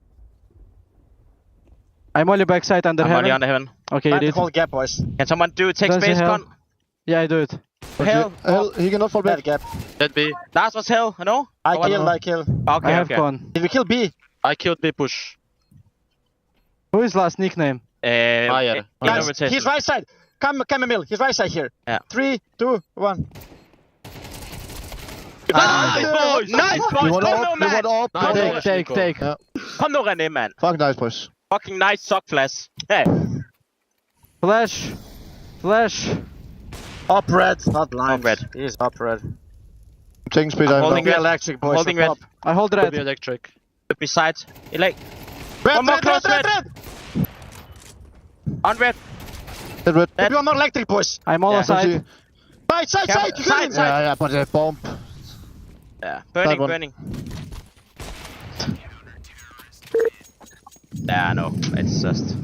I'm only backside under I'm heaven. only under heaven. Okay, you did. Whole gap, boys. Can someone do it? Take Does he space, hell? con. Yeah, I do it. Hell. He cannot fall back. Gap. That B. That was hell, you know? I kill. Okay, I have okay. con. Did we kill B? I killed B push. Who is last nickname? Fire. Guys, he's right side. Come, Emil. He's right side here. Yeah. 3, 2, 1. Nice, boys! Nice, boys! You want Come up? no, man! You want up? Take. Yeah. Come no, René, man! Fuck nice, boys. Fucking nice sock flash. Hey! Flash. Up red, not blind. Up red. He's up red. I'm taking speed. I'm I'm holding red. electric, boys. Holding red. I hold Could be red. electric. Could be sides. Red, Red, more red, close, red. On red. Red, red. Could be one more electric, boys. I'm all aside. Side. You kill him. Yeah, but the bomb. Yeah. That one. Burning. Yeah, no. It's just...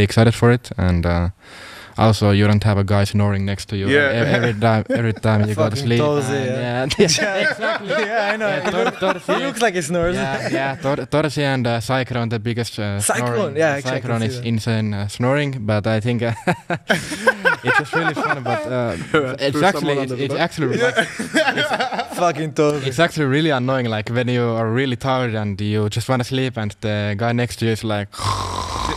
really excited for it, and also you don't have a guy snoring next to you every time you go to sleep. Exactly. Yeah, I know. He looks like he snores. Torsi and Cyclone, the biggest Cyclone, yeah, exactly. Cyclone is insane snoring, but I think it's just really fun. But it's actually fucking Torsi. It's actually really annoying. Like when you are really tired and you just want to sleep, and the guy next to you is like.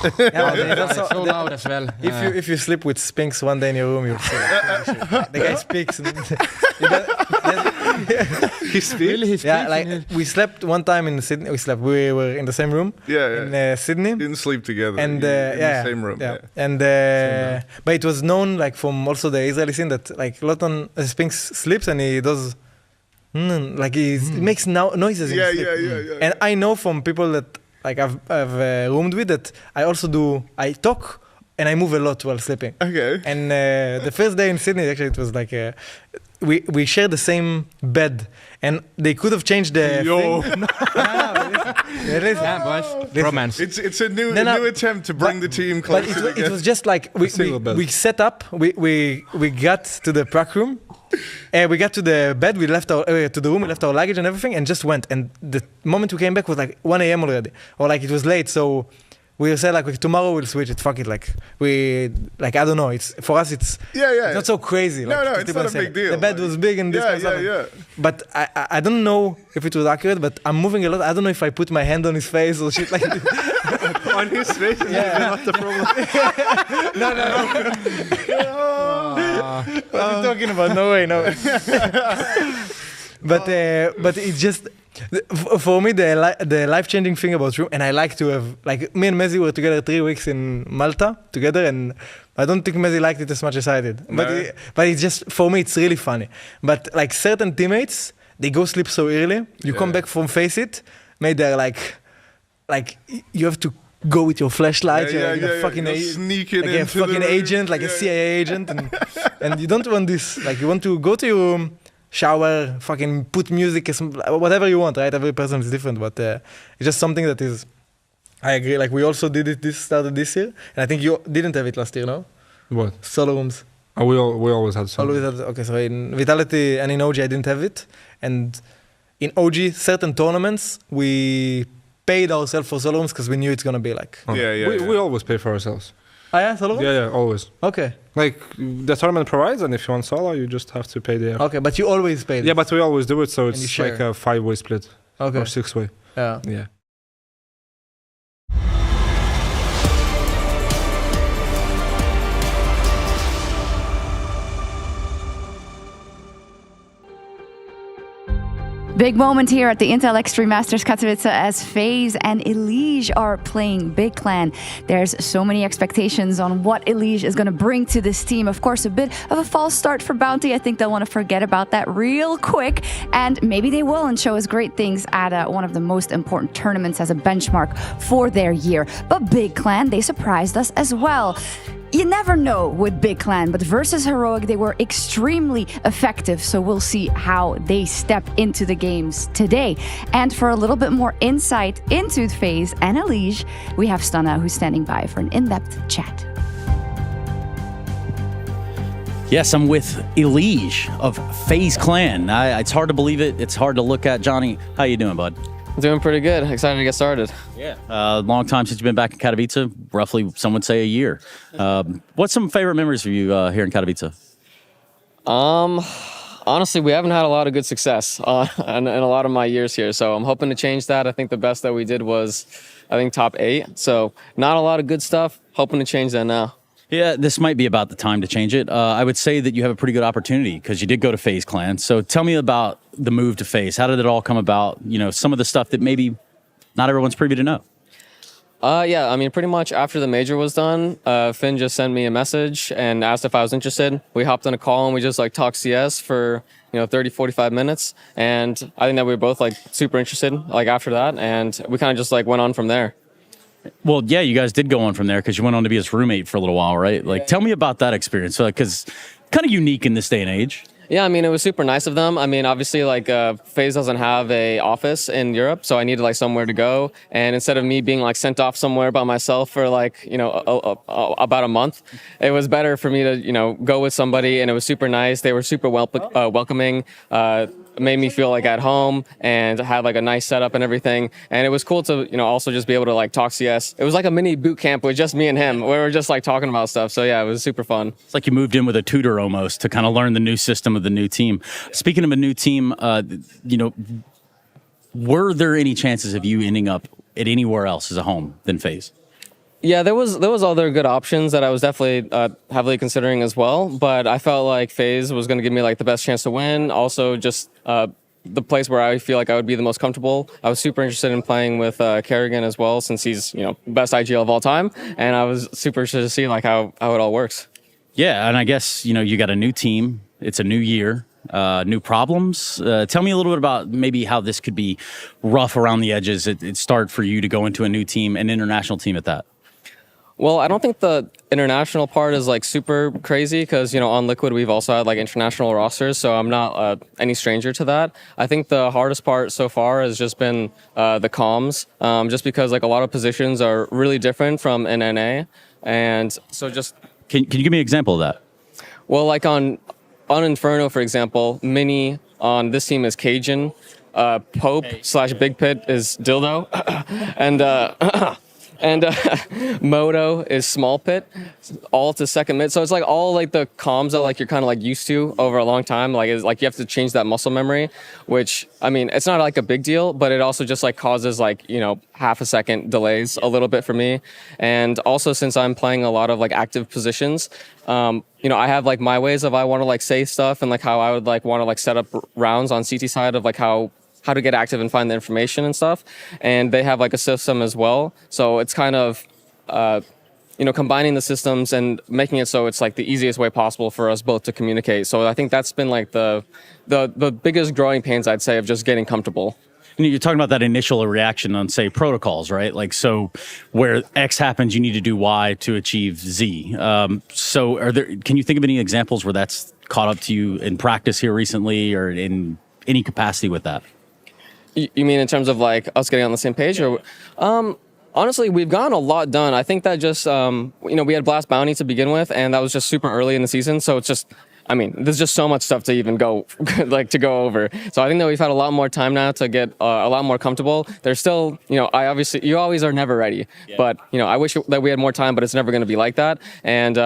It's so loud as well. If you sleep with Spinks one day in your room, you'll see that. The guy speaks. He speaks. Yeah, like we slept one time in Sydney. We were in the same room. In Sydney. Didn't sleep together. And in the same room. Yeah. And but it was known like from also the Israeli scene that like Loton Spinks sleeps and he does like he makes noises. In his sleep. And I know from people that. Like I've roomed with that. I talk and I move a lot while sleeping. Okay. And the first day in Sydney, actually, it was like we shared the same bed, and they could have changed the thing. Romance. It's a new attempt to bring the team closer together. It was just like we set up. We got to the prac room. We got to the bed, we left to the room, we left our luggage and everything, and just went. And the moment we came back was like 1 a.m. already, or like it was late. So we said like tomorrow we'll switch it. Fuck it, I don't know. It's for us. It's not so crazy. No, it's not a big deal. The bed was big and this kind of stuff. But I don't know if it was accurate. But I'm moving a lot. I don't know if I put my hand on his face or shit like this. On his face? Yeah. Not the problem. What are you talking about? No way. But it's just for me the life-changing thing about room, and I like to have like me and Mezzi were together 3 weeks in Malta together, and I don't think Mezzi liked it as much as I did. No. But it's just for me it's really funny. But like certain teammates, they go sleep so early. You come back from Face It, made they're like you have to go with your flashlight, fucking sneak it like a fucking agent, like a CIA agent, and you don't want this. Like you want to go to your room, shower, fucking put music, whatever you want, right? Every person is different, but it's just something that is. I agree. Like we also started this year, and I think you didn't have it last year, no? What? Solo rooms. Oh, we always had some. Okay, so in Vitality and in OG I didn't have it, and in OG certain tournaments we paid ourselves for solo rooms because we knew it's gonna be like. We always pay for ourselves. Oh yeah, solo rooms? Yeah, always. Okay. Like the tournament provides, and if you want solo, you just have to pay the. Okay, but you always pay. Yeah, but we always do it, so it's like a 5-way split. Okay. Or 6-way. Yeah. Big moment here at the Intel Extreme Masters Katowice as FaZe and Elige are playing Big Clan. There's so many expectations on what Elige is going to bring to this team. Of course, a bit of a false start for Bounty. I think they'll want to forget about that real quick. And maybe they will and show us great things at one of the most important tournaments as a benchmark for their year. But Big Clan, they surprised us as well. You never know with Big Clan, but versus Heroic, they were extremely effective. So we'll see how they step into the games today. And for a little bit more insight into FaZe and Elige, we have Stunna, who's standing by for an in-depth chat. Yes, I'm with Elige of FaZe Clan. It's hard to believe it. It's hard to look at. Johnny, how you doing, bud? Doing pretty good. Excited to get started. Yeah. Long time since you've been back in Katowice. Roughly, some would say a year. What's some favorite memories for you here in Katowice? Honestly, we haven't had a lot of good success in a lot of my years here. So I'm hoping to change that. I think the best that we did was, top 8. So not a lot of good stuff. Hoping to change that now. Yeah, this might be about the time to change it. I would say that you have a pretty good opportunity because you did go to FaZe Clan. So tell me about the move to FaZe. How did it all come about? You know, some of the stuff that maybe not everyone's privy to know. Pretty much after the major was done, Finn just sent me a message and asked if I was interested. We hopped on a call and we just talked CS for 30, 45 minutes. And I think that we were both super interested after that. And we kind of just went on from there. Well, yeah, you guys did go on from there because you went on to be his roommate for a little while, right? Tell me about that experience, because kind of unique in this day and age. Yeah, I mean, it was super nice of them. I mean, obviously, like, FaZe doesn't have a office in Europe, so I needed, like, somewhere to go. And instead of me being, like, sent off somewhere by myself for, like, you know, about a month, it was better for me to, you know, go with somebody, and it was super nice. They were super welcoming. Made me feel like at home and had like a nice setup and everything. And it was cool to, you know, also just be able to like talk CS. It was like a mini boot camp with just me and him. We were just like talking about stuff. So yeah, it was super fun. It's like you moved in with a tutor almost to kind of learn the new system of the new team. Speaking of a new team, you know, were there any chances of you ending up at anywhere else as a home than FaZe? Yeah, there was other good options that I was definitely heavily considering as well, but I felt like FaZe was going to give me like the best chance to win. Also, just the place where I feel like I would be the most comfortable. I was super interested in playing with Kerrigan as well, since he's, you know, best IGL of all time, and I was super interested to see like how it all works. Yeah, and I guess, you know, you got a new team. It's a new year. New problems. Tell me a little bit about maybe how this could be rough around the edges. It started for you to go into a new team, an international team at that. Well, I don't think the international part is like super crazy because, you know, on Liquid we've also had like international rosters, so I'm not any stranger to that. I think the hardest part so far has just been the comms, just because like a lot of positions are really different from an NA, and so just can you give me an example of that? Well, like on Inferno, for example, Mini on this team is Cajun, Pope / Big Pit is Dildo, and Moto is Small Pit, all to second mid. So it's like all like the comms that like you're kind of like used to over a long time. Like it's like you have to change that muscle memory, which I mean it's not like a big deal, but it also just like causes like, you know, half a second delays a little bit for me. And also since I'm playing a lot of like active positions, you know, I have like my ways of I want to like say stuff and like how I would like want to like set up rounds on CT side of like how to get active and find the information and stuff. And they have like a system as well. So it's kind of, you know, combining the systems and making it so it's like the easiest way possible for us both to communicate. So I think that's been like the biggest growing pains, I'd say, of just getting comfortable. And you're talking about that initial reaction on, say, protocols, right? Like, so where X happens, you need to do Y to achieve Z. So can you think of any examples where that's caught up to you in practice here recently or in any capacity with that? You mean in terms of like us getting on the same page, or honestly, we've gotten a lot done. I think that just you know, we had Blast Bounty to begin with, and that was just super early in the season. So it's just, I mean, there's just so much stuff to even go like to go over. So I think that we've had a lot more time now to get a lot more comfortable. There's still, you know, you always are never ready, but you know, I wish that we had more time, but it's never going to be like that. And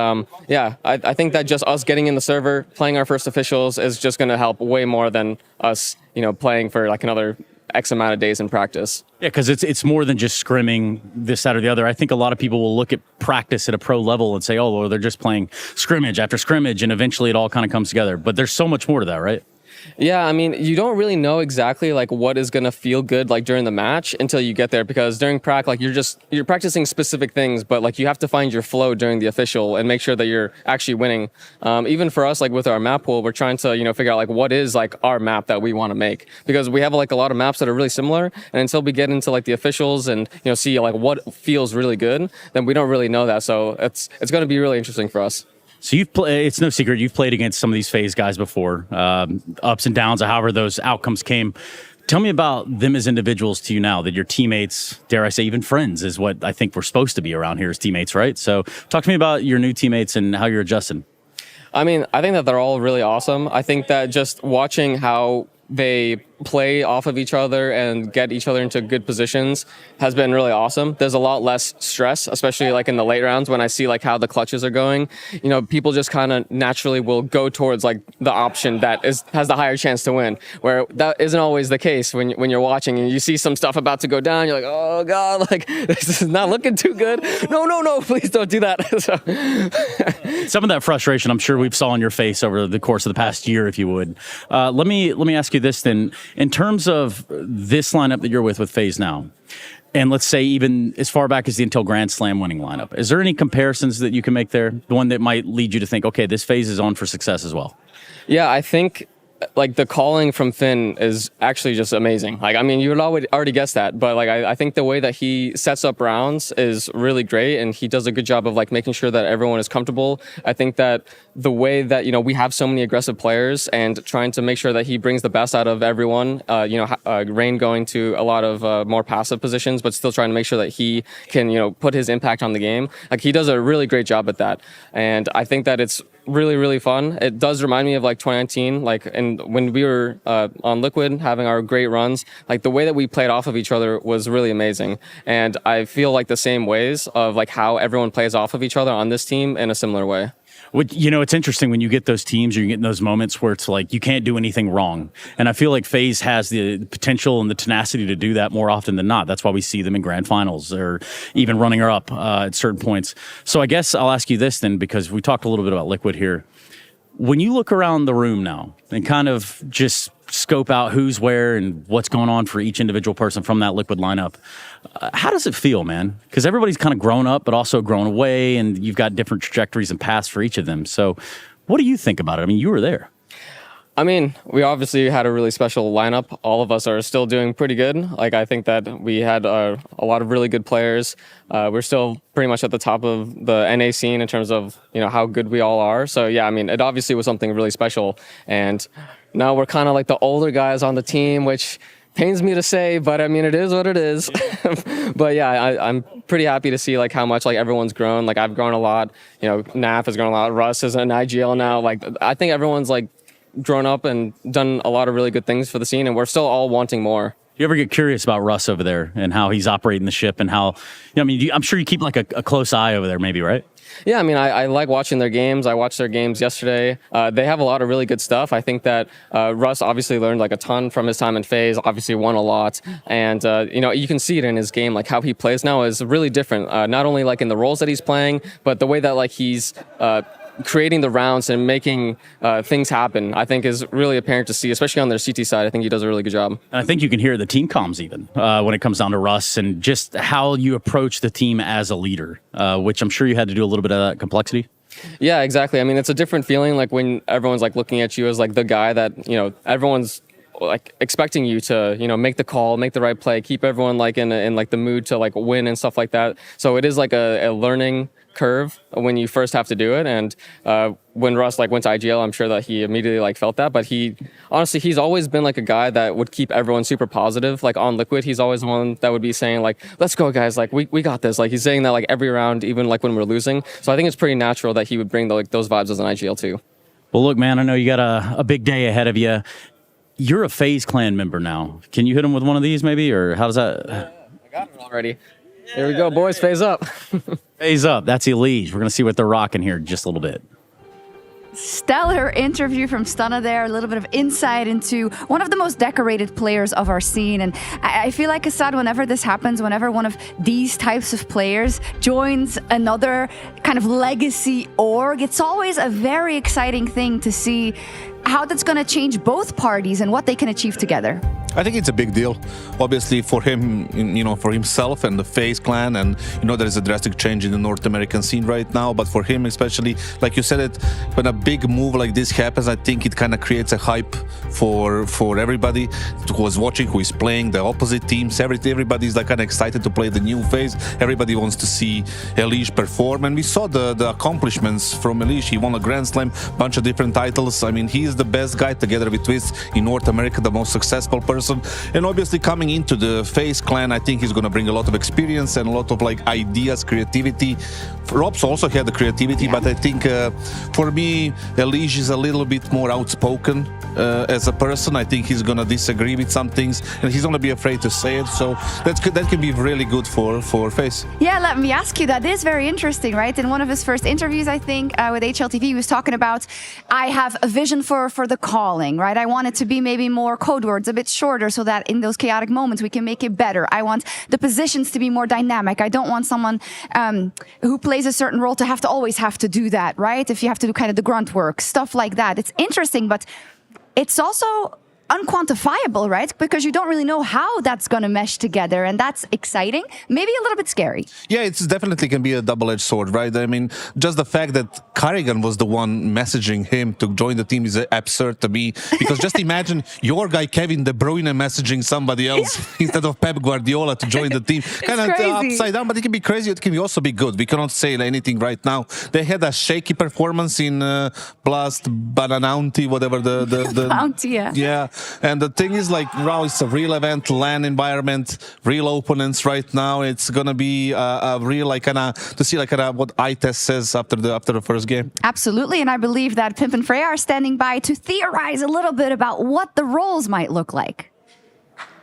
yeah, I think that just us getting in the server, playing our first officials is just going to help way more than us, you know, playing for like another X amount of days in practice. Yeah, because it's more than just scrimming this, that, or the other. I think a lot of people will look at practice at a pro level and say, oh, well, they're just playing scrimmage after scrimmage, and eventually it all kind of comes together. But there's so much more to that, right? Yeah, I mean, you don't really know exactly like what is gonna feel good like during the match until you get there, because during prac, like you're practicing specific things, but like you have to find your flow during the official and make sure that you're actually winning. Even for us, like with our map pool, we're trying to, you know, figure out like what is like our map that we want to make, because we have like a lot of maps that are really similar, and until we get into like the officials and, you know, see like what feels really good, then we don't really know that. So it's going to be really interesting for us. So it's no secret, you've played against some of these FaZe guys before, ups and downs, however those outcomes came. Tell me about them as individuals to you now, that your teammates, dare I say even friends, is what I think we're supposed to be around here as teammates, right? So talk to me about your new teammates and how you're adjusting. I mean, I think that they're all really awesome. I think that just watching how they play off of each other and get each other into good positions has been really awesome. There's a lot less stress, especially like in the late rounds when I see like how the clutches are going. You know, people just kind of naturally will go towards like the option that has the higher chance to win, where that isn't always the case when you're watching and you see some stuff about to go down. You're like, oh God, like this is not looking too good. No, please don't do that. So. Some of that frustration, I'm sure we've saw on your face over the course of the past year, if you would. Let me ask you this then. In terms of this lineup that you're with FaZe now, and let's say even as far back as the Intel Grand Slam winning lineup, is there any comparisons that you can make there? The one that might lead you to think, okay, this FaZe is on for success as well? Yeah, I think like the calling from Finn is actually just amazing. Like, I mean, you would already guess that, but like I think the way that he sets up rounds is really great, and he does a good job of like making sure that everyone is comfortable. I think that the way that, you know, we have so many aggressive players and trying to make sure that he brings the best out of everyone, Rain going to a lot of more passive positions, but still trying to make sure that he can, you know, put his impact on the game. Like, he does a really great job at that. And I think that it's really, really fun. It does remind me of like 2019, like, and when we were on Liquid having our great runs, like the way that we played off of each other was really amazing. And I feel like the same ways of like how everyone plays off of each other on this team in a similar way. You know, it's interesting when you get those teams or you get in those moments where it's like you can't do anything wrong. And I feel like FaZe has the potential and the tenacity to do that more often than not. That's why we see them in grand finals or even running her up at certain points. So I guess I'll ask you this then, because we talked a little bit about Liquid here. When you look around the room now and kind of just scope out who's where and what's going on for each individual person from that Liquid lineup, how does it feel, man? Because everybody's kind of grown up, but also grown away, and you've got different trajectories and paths for each of them. So what do you think about it? I mean, you were there. I mean, we obviously had a really special lineup. All of us are still doing pretty good. Like, I think that we had a lot of really good players. We're still pretty much at the top of the NA scene in terms of, you know, how good we all are. So yeah, I mean, it obviously was something really special. And now we're kind of like the older guys on the team, which pains me to say, but I mean, it is what it is. But yeah, I'm pretty happy to see like how much like everyone's grown. Like, I've grown a lot. You know, Naf has grown a lot. Russ is an IGL now. Like, I think everyone's like grown up and done a lot of really good things for the scene, and we're still all wanting more. You ever get curious about Russ over there and how he's operating the ship and how, you know, I mean, I'm sure you keep like a close eye over there maybe, right? Yeah, I mean, I like watching their games. I watched their games yesterday. They have a lot of really good stuff. I think that Russ obviously learned like a ton from his time in FaZe, obviously won a lot. And, you know, you can see it in his game. Like, how he plays now is really different, not only like in the roles that he's playing, but the way that like he's creating the rounds and making things happen, I think is really apparent to see, especially on their CT side. I think he does a really good job. And I think you can hear the team comms even when it comes down to Russ and just how you approach the team as a leader, which I'm sure you had to do a little bit of that complexity. Yeah, exactly. I mean, it's a different feeling like when everyone's like looking at you as like the guy that, you know, everyone's like expecting you to, you know, make the call, make the right play, keep everyone like in like the mood to like win and stuff like that. So it is like a learning curve when you first have to do it. And when Russ like went to IGL, I'm sure that he immediately like felt that. But he honestly, he's always been like a guy that would keep everyone super positive. Like on Liquid, he's always one that would be saying like, let's go guys, like we got this. Like, he's saying that like every round, even like when we're losing. So I think it's pretty natural that he would bring like those vibes as an IGL too. Well, look, man, I know you got a big day ahead of you. You're a FaZe clan member now. Can you hit him with one of these maybe, or how does that? I got it already. Here we go, boys. FaZe up. FaZe up. That's Elise. We're going to see what they're rocking here in just a little bit. Stellar interview from Stunna there, a little bit of insight into one of the most decorated players of our scene. And I feel like, Assad, whenever this happens, whenever one of these types of players joins another kind of legacy org, it's always a very exciting thing to see how that's going to change both parties and what they can achieve together. I think it's a big deal, obviously, for him, you know, for himself and the FaZe clan. And, you know, there is a drastic change in the North American scene right now. But for him especially, like you said it, when a big move like this happens, I think it kind of creates a hype for everybody who is watching, who is playing the opposite teams. Everybody's like kind of excited to play the new FaZe. Everybody wants to see Elish perform. And we saw the accomplishments from Elish. He won a Grand Slam, bunch of different titles. I mean, he is the best guy together with Twist in North America, the most successful person. And obviously coming into the FaZe clan, I think he's going to bring a lot of experience and a lot of like ideas, creativity. Robs also had the creativity, but I think for me, Elish is a little bit more outspoken as a person. I think he's going to disagree with some things and he's going to be afraid to say it. So that can be really good for FaZe. Yeah, let me ask you, that is very interesting, right? In one of his first interviews, I think, with HLTV, he was talking about, I have a vision for the calling, right? I want it to be maybe more code words, a bit shorter, so that in those chaotic moments we can make it better. I want the positions to be more dynamic. I don't want someone who plays a certain role to always have to do that, right? If you have to do kind of the grunt work, stuff like that. It's interesting, but it's also unquantifiable, right? Because you don't really know how that's going to mesh together, and that's exciting, maybe a little bit scary. Yeah, it's definitely can be a double-edged sword, right? I mean, just the fact that Carrigan was the one messaging him to join the team is absurd to me, because just imagine your guy Kevin De Bruyne messaging somebody else instead of Pep Guardiola to join the team. Kind of upside down, but it can be crazy. It can also be good. We cannot say anything right now. They had a shaky performance in Blast, Banananti, whatever the Bounty, yeah. And the thing is, like, now it's a real event, LAN environment, real opponents right now. It's gonna be a real, like, kind of to see, like, what iTest says after the first game. Absolutely, and I believe that Pimp and Freya are standing by to theorize a little bit about what the roles might look like.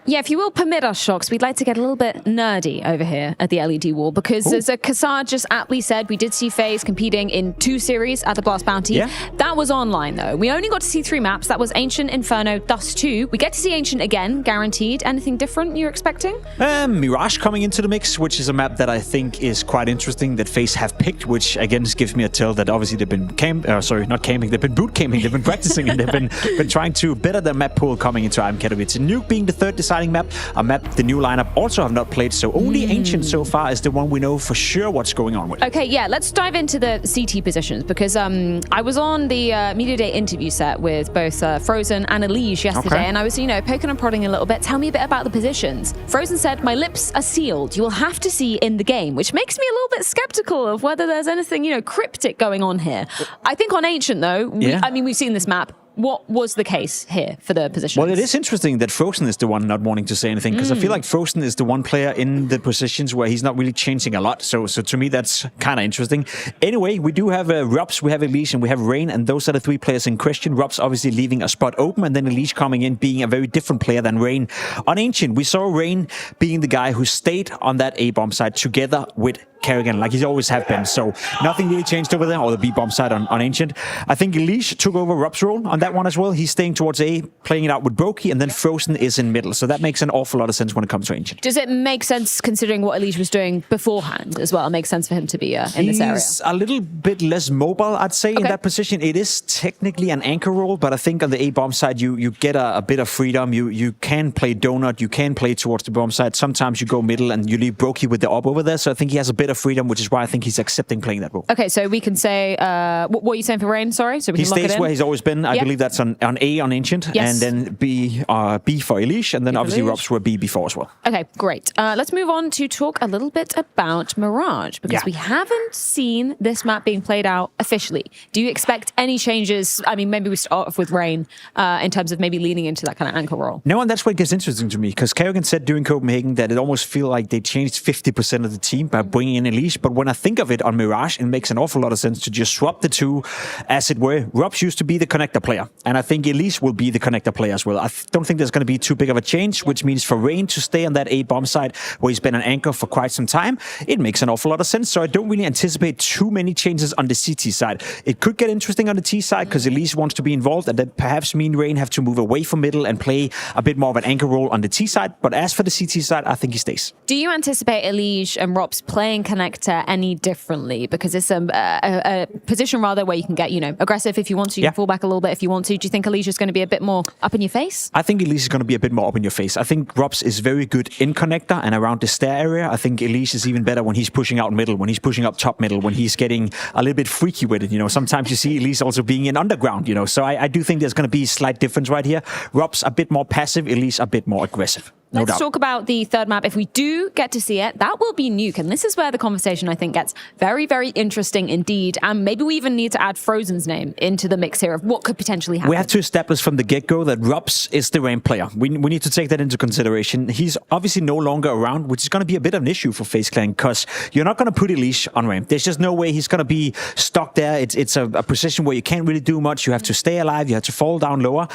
Yeah, if you will permit us, Shocks, we'd like to get a little bit nerdy over here at the LED wall, because as Kassar just aptly said, we did see FaZe competing in 2 series at the Blast Bounty. Yeah. That was online, though. We only got to see 3 maps. That was Ancient, Inferno, Dust 2. We get to see Ancient again, guaranteed. Anything different you're expecting? Mirage coming into the mix, which is a map that I think is quite interesting that FaZe have picked, which again gives me a tell that obviously they've been they've been boot camping, they've been practicing, and they've been trying to better their map pool coming into IEM Katowice. Nuke being the third deciding map, a map the new lineup also have not played, so only Ancient so far is the one we know for sure what's going on with. Okay, yeah, let's dive into the CT positions, because I was on the Media Day interview set with both Frozen and Elige yesterday, and I was, poking and prodding a little bit. Tell me a bit about the positions. Frozen said, my lips are sealed. You will have to see in the game, which makes me a little bit skeptical of whether there's anything, cryptic going on here. I think on Ancient, though, we've seen this map. What was the case here for the positions? Well, it is interesting that Frozen is the one not wanting to say anything, because I feel like Frozen is the one player in the positions where he's not really changing a lot. So to me, that's kind of interesting. Anyway, we do have Robs, we have Elige, and we have Rain, and those are the 3 players in question. Robs obviously leaving a spot open, and then Elige coming in, being a very different player than Rain. On Ancient, we saw Rain being the guy who stayed on that A-bomb side together with Carrigan, like he's always have been. So nothing really changed over there, or the B-bomb side on Ancient. I think Elige took over Rob's role on that one as well. He's staying towards A, playing it out with Brokey, and then Frozen is in middle. So that makes an awful lot of sense when it comes to Ancient. Does it make sense, considering what Elige was doing beforehand as well? It makes sense for him to be in this area. He's a little bit less mobile, I'd say, in that position. It is technically an anchor role, but I think on the A-bomb side, you get a bit of freedom. You can play donut, you can play towards the bomb side. Sometimes you go middle and you leave Brokey with the op over there. So I think he has a bit of freedom, which is why I think he's accepting playing that role. Okay, so we can say, what are you saying for Rain? Sorry, so we can lock it in? He stays where he's always been. I believe that's on A on Ancient, and then B for Elige, and then obviously Robs were B before as well. Okay, great. Let's move on to talk a little bit about Mirage, because we haven't seen this map being played out officially. Do you expect any changes? I mean, maybe we start off with Rain in terms of maybe leaning into that kind of anchor role. No, and that's what gets interesting to me, because Kerrigan said during Copenhagen that it almost feel like they changed 50% of the team by bringing in Elige, but when I think of it on Mirage, it makes an awful lot of sense to just swap the two, as it were. Robs used to be the connector player, and I think Elige will be the connector player as well. I don't think there's going to be too big of a change, which means for Rain to stay on that A-bomb side, where he's been an anchor for quite some time, it makes an awful lot of sense. So I don't really anticipate too many changes on the CT side. It could get interesting on the T side, because Elige wants to be involved, and then perhaps me and Rain have to move away from middle and play a bit more of an anchor role on the T side. But as for the CT side, I think he stays. Do you anticipate Elige and Robs playing connector any differently? Because it's a position rather where you can get, aggressive if you want to, you can fall back a little bit if you want to. Do you think Elige is going to be a bit more up in your face? I think Elige is going to be a bit more up in your face. I think Robs is very good in connector and around the stair area. I think Elige is even better when he's pushing out middle, when he's pushing up top middle, when he's getting a little bit freaky with it. Sometimes you see Elige also being in underground, So I do think there's going to be a slight difference right here. Robs a bit more passive, Elige a bit more aggressive. Let's talk about the third map. If we do get to see it, that will be Nuke. And this is where the conversation, I think, gets very, very interesting indeed. And maybe we even need to add Frozen's name into the mix here of what could potentially happen. We have to establish from the get-go that Robs is the ranked player. We need to take that into consideration. He's obviously no longer around, which is going to be a bit of an issue for FaZe Clan, because you're not going to put Elige on ramp. There's just no way he's going to be stuck there. It's a position where you can't really do much. You have to stay alive. You have to fall down lower.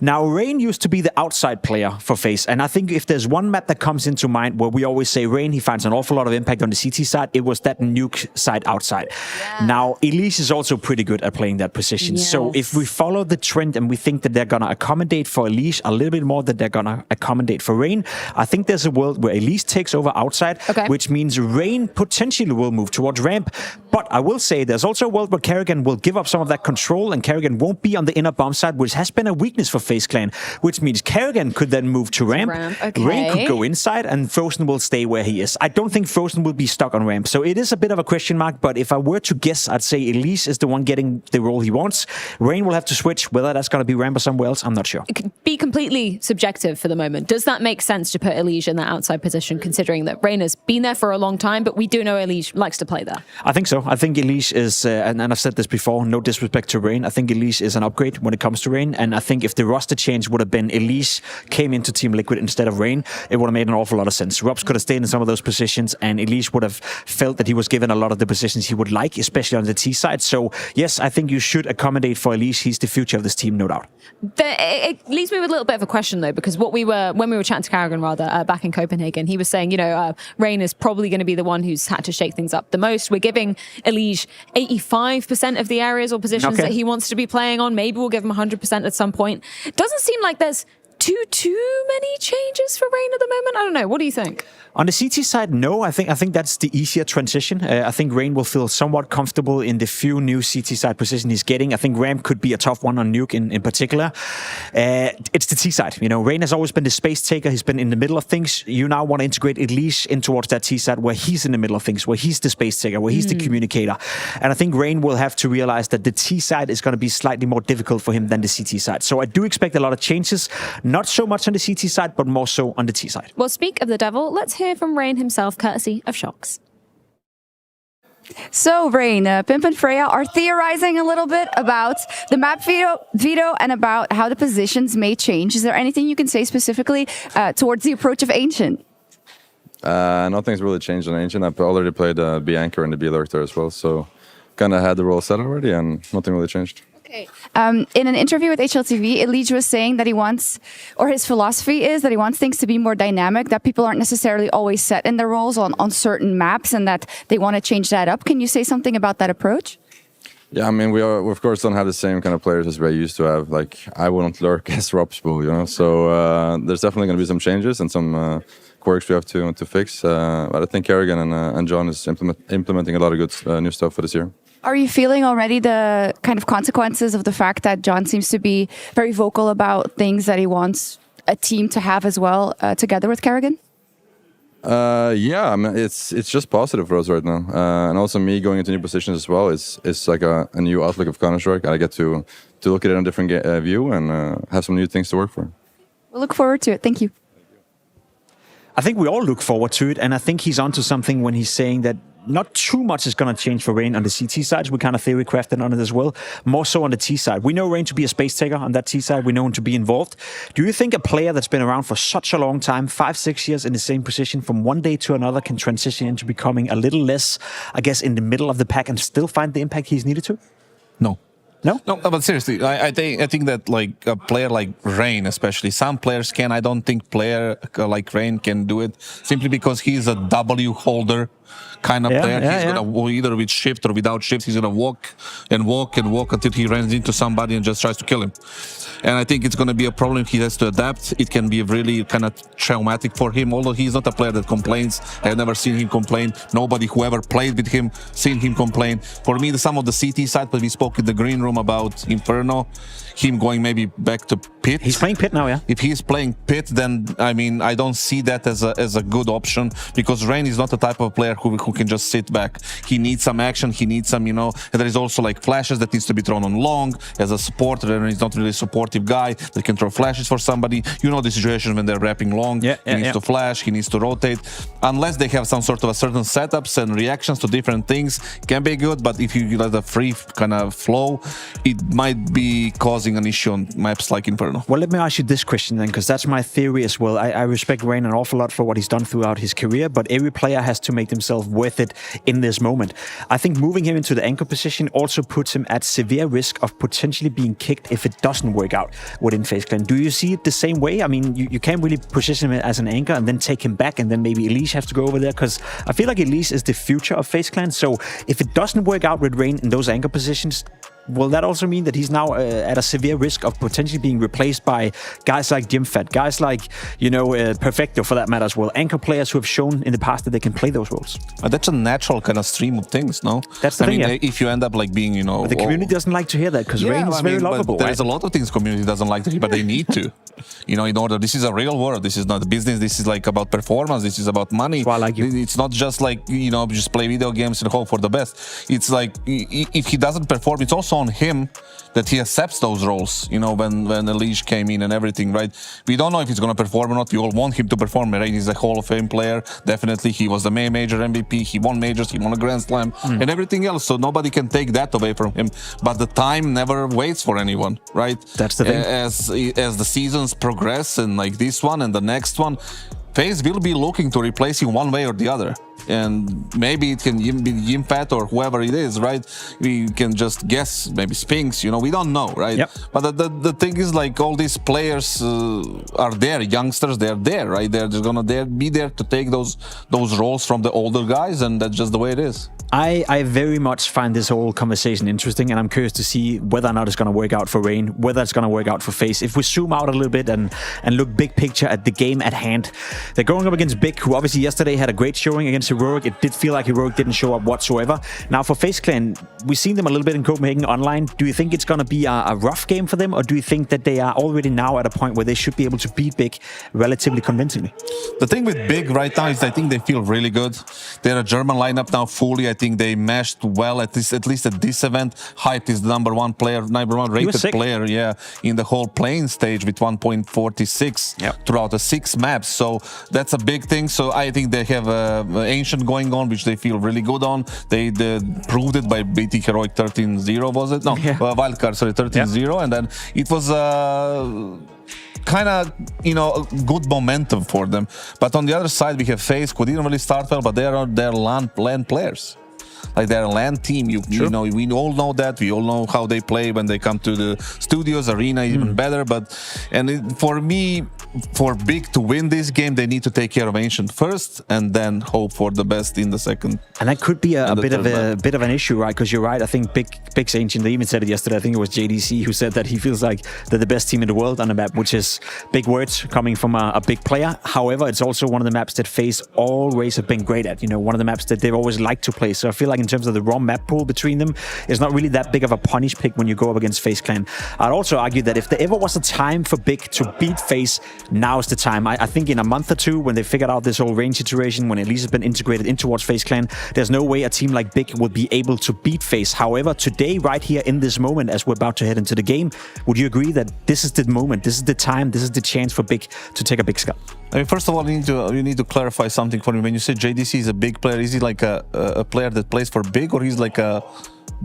Now, Rain used to be the outside player for FaZe. And I think if there's one map that comes into mind where we always say Rain, he finds an awful lot of impact on the CT side, it was that Nuke side outside. Yeah. Now, Elige is also pretty good at playing that position. Yes. So if we follow the trend and we think that they're going to accommodate for Elige a little bit more than they're going to accommodate for Rain, I think there's a world where Elige takes over outside, which means Rain potentially will move towards ramp. But I will say there's also a world where Kerrigan will give up some of that control and Kerrigan won't be on the inner bomb side, which has been a weakness for FaZe Clan, which means Kerrigan could then move to ramp. Okay. Rain could go inside and Frozen will stay where he is. I don't think Frozen will be stuck on ramp. So it is a bit of a question mark, but if I were to guess, I'd say Elise is the one getting the role he wants. Rain will have to switch. Whether that's going to be ramp or somewhere else, I'm not sure. It could be completely subjective for the moment. Does that make sense to put Elige in that outside position, considering that Rain has been there for a long time, but we do know Elige likes to play there? I think so. I think Elise is, and I've said this before, no disrespect to Rain, I think Elise is an upgrade when it comes to Rain, and I think if the roster change would have been Elise came into Team Liquid instead of Rain, it would have made an awful lot of sense. Robs could have stayed in some of those positions, and Elise would have felt that he was given a lot of the positions he would like, especially on the T side. So yes, I think you should accommodate for Elise. He's the future of this team, no doubt. It leaves me with a little bit of a question, though, because when we were chatting to Kerrigan, back in Copenhagen, he was saying, Rain is probably going to be the one who's had to shake things up the most. We're giving Elige 85% of the areas or positions that he wants to be playing on. Maybe we'll give him 100% at some point. Doesn't seem like there's too many changes for Rain at the moment. I don't know. What do you think? On the CT side, no. I think that's the easier transition. I think Rain will feel somewhat comfortable in the few new CT side positions he's getting. I think Ramp could be a tough one on Nuke in particular. It's the T side. Rain has always been the space taker. He's been in the middle of things. You now want to integrate Elise in towards that T side where he's in the middle of things, where he's the space taker, where he's the communicator. And I think Rain will have to realize that the T side is going to be slightly more difficult for him than the CT side. So I do expect a lot of changes. Not so much on the CT side, but more so on the T side. Well, speak of the devil, let's hear from Rain himself, courtesy of Shox. So, Rain, Pimp and Freya are theorizing a little bit about the map veto and about how the positions may change. Is there anything you can say specifically towards the approach of Ancient? Nothing's really changed on Ancient. I've already played B Anchor and the B Lurk there as well, so kind of had the role set already and nothing really changed. Okay. In an interview with HLTV, Elige was saying that he wants, or his philosophy is that he wants things to be more dynamic, that people aren't necessarily always set in their roles on certain maps and that they want to change that up. Can you say something about that approach? Yeah, I mean, we of course don't have the same kind of players as we used to have. Like, I wouldn't lurk as Robspool, so there's definitely going to be some changes and some quirks we have to fix. But I think Kerrigan and John is implementing a lot of good new stuff for this year. Are you feeling already the kind of consequences of the fact that John seems to be very vocal about things that he wants a team to have as well, together with Kerrigan? Yeah, I mean, it's just positive for us right now, and also me going into new positions as well is like a new outlook of Counter-Strike. I get to look at it in a different view and have some new things to work for. We'll look forward to it. Thank you. I think we all look forward to it, and I think he's onto something when he's saying that not too much is going to change for Rain on the CT side. We kind of theory crafted on it as well. More so on the T side. We know Rain to be a space taker on that T side. We know him to be involved. Do you think a player that's been around for such a long time, 5-6 years in the same position, from one day to another can transition into becoming a little less, I guess, in the middle of the pack and still find the impact he's needed to? No. No, but seriously, I think that like a player like Rain, especially, some players can. I don't think player like Rain can do it simply because he's a W holder kind of player. He's gonna either with shift or without shift. He's gonna walk and walk and walk until he runs into somebody and just tries to kill him. And I think it's going to be a problem. He has to adapt. It can be really kind of traumatic for him, although he's not a player that complains. I've never seen him complain. Nobody who ever played with him seen him complain. For me, some of the CT side, but we spoke in the green room about Inferno, him going maybe back to Pit. He's playing Pit now, yeah. If he's playing Pit, then, I mean, I don't see that as a good option, because Rain is not the type of player who can just sit back. He needs some action. He needs some, and there is also like flashes that needs to be thrown on long. As a supporter, and he's not really a supportive guy that can throw flashes for somebody. The situation when they're wrapping long. He needs to flash. He needs to rotate. Unless they have some sort of a certain setups and reactions to different things, can be good. But if you let a free kind of flow, it might be causing an issue on maps like Inferno. Well, let me ask you this question then, because that's my theory as well. I respect Rain an awful lot for what he's done throughout his career, but every player has to make themselves worth it in this moment. I think moving him into the anchor position also puts him at severe risk of potentially being kicked if it doesn't work out within FaZe Clan. Do you see it the same way? I mean, you can't really position him as an anchor and then take him back and then maybe Elise has to go over there, because I feel like Elise is the future of FaZe Clan. So if it doesn't work out with Rain in those anchor positions, will that also mean that he's now at a severe risk of potentially being replaced by guys like Jimfat, guys like, Perfecto for that matter as well, anchor players who have shown in the past that they can play those roles? That's a natural kind of stream of things, no? That's the thing, if you end up like being, But the community doesn't like to hear that because Rain is very lovable. There's a lot of things community doesn't like to hear, but they need to. In order, this is a real world. This is not a business. This is like about performance. This is about money. That's why I like you. It's not just like, just play video games and hope for the best. It's like, if he doesn't perform, it's also on him that he accepts those roles, when Elige came in and everything, right? We don't know if he's going to perform or not. We all want him to perform. Rain is a Hall of Fame player. Definitely, he was the main major MVP. He won majors. He won a Grand Slam and everything else. So nobody can take that away from him. But the time never waits for anyone, right? That's the thing. As the seasons progress and like this one and the next one, FaZe will be looking to replace him one way or the other. And maybe it can be Jimfat or whoever it is, right? We can just guess, maybe Spinks, we don't know, right? Yep. But the thing is, like, all these players are there, youngsters, they're there, right? They're just gonna be there to take those roles from the older guys, and that's just the way it is. I very much find this whole conversation interesting, and I'm curious to see whether or not it's going to work out for Rain, whether it's going to work out for FaZe. If we zoom out a little bit and look big picture at the game at hand, they're going up against Big, who obviously yesterday had a great showing against Heroic. It did feel like Heroic didn't show up whatsoever. Now for FaZe Clan, we've seen them a little bit in Copenhagen online. Do you think it's going to be a rough game for them, or do you think that they are already now at a point where they should be able to beat Big relatively convincingly? The thing with Big right now is I think they feel really good. They're a German lineup now fully. I think they meshed well, at least at this event. Hype is the number one rated player, in the whole playing stage with 1.46 throughout the 6 maps. So that's a big thing. So I think they have Ancient going on, which they feel really good on. They proved it by beating Heroic 13-0, was it? No, Wildcard, sorry, 13-0. And then it was kind of, good momentum for them. But on the other side, we have FaZe, who didn't really start well, but they're LAN players. Like, they're a LAN team. We all know that. We all know how they play when they come to the studios. Arena is even better. For me, for Big to win this game, they need to take care of Ancient first and then hope for the best in the second. And that could be a bit of an issue, right? Because you're right. I think Big's Ancient, they even said it yesterday. I think it was JDC who said that he feels like they're the best team in the world on the map, which is big words coming from a big player. However, it's also one of the maps that FaZe always have been great at. One of the maps that they've always liked to play. So I feel like in terms of the raw map pool between them, it's not really that big of a punish pick when you go up against FaZe Clan. I'd also argue that if there ever was a time for Big to beat FaZe, now's the time. I think in a month or two, when they figured out this whole range situation, when at least it's been integrated in towards FaZe Clan, there's no way a team like Big would be able to beat FaZe. However, today, right here in this moment, as we're about to head into the game, would you agree that this is the moment, this is the time, this is the chance for Big to take a big scalp? I mean, first of all, you need to clarify something for me. When you say JDC is a big player, is he like a player that plays for Big, or he's like a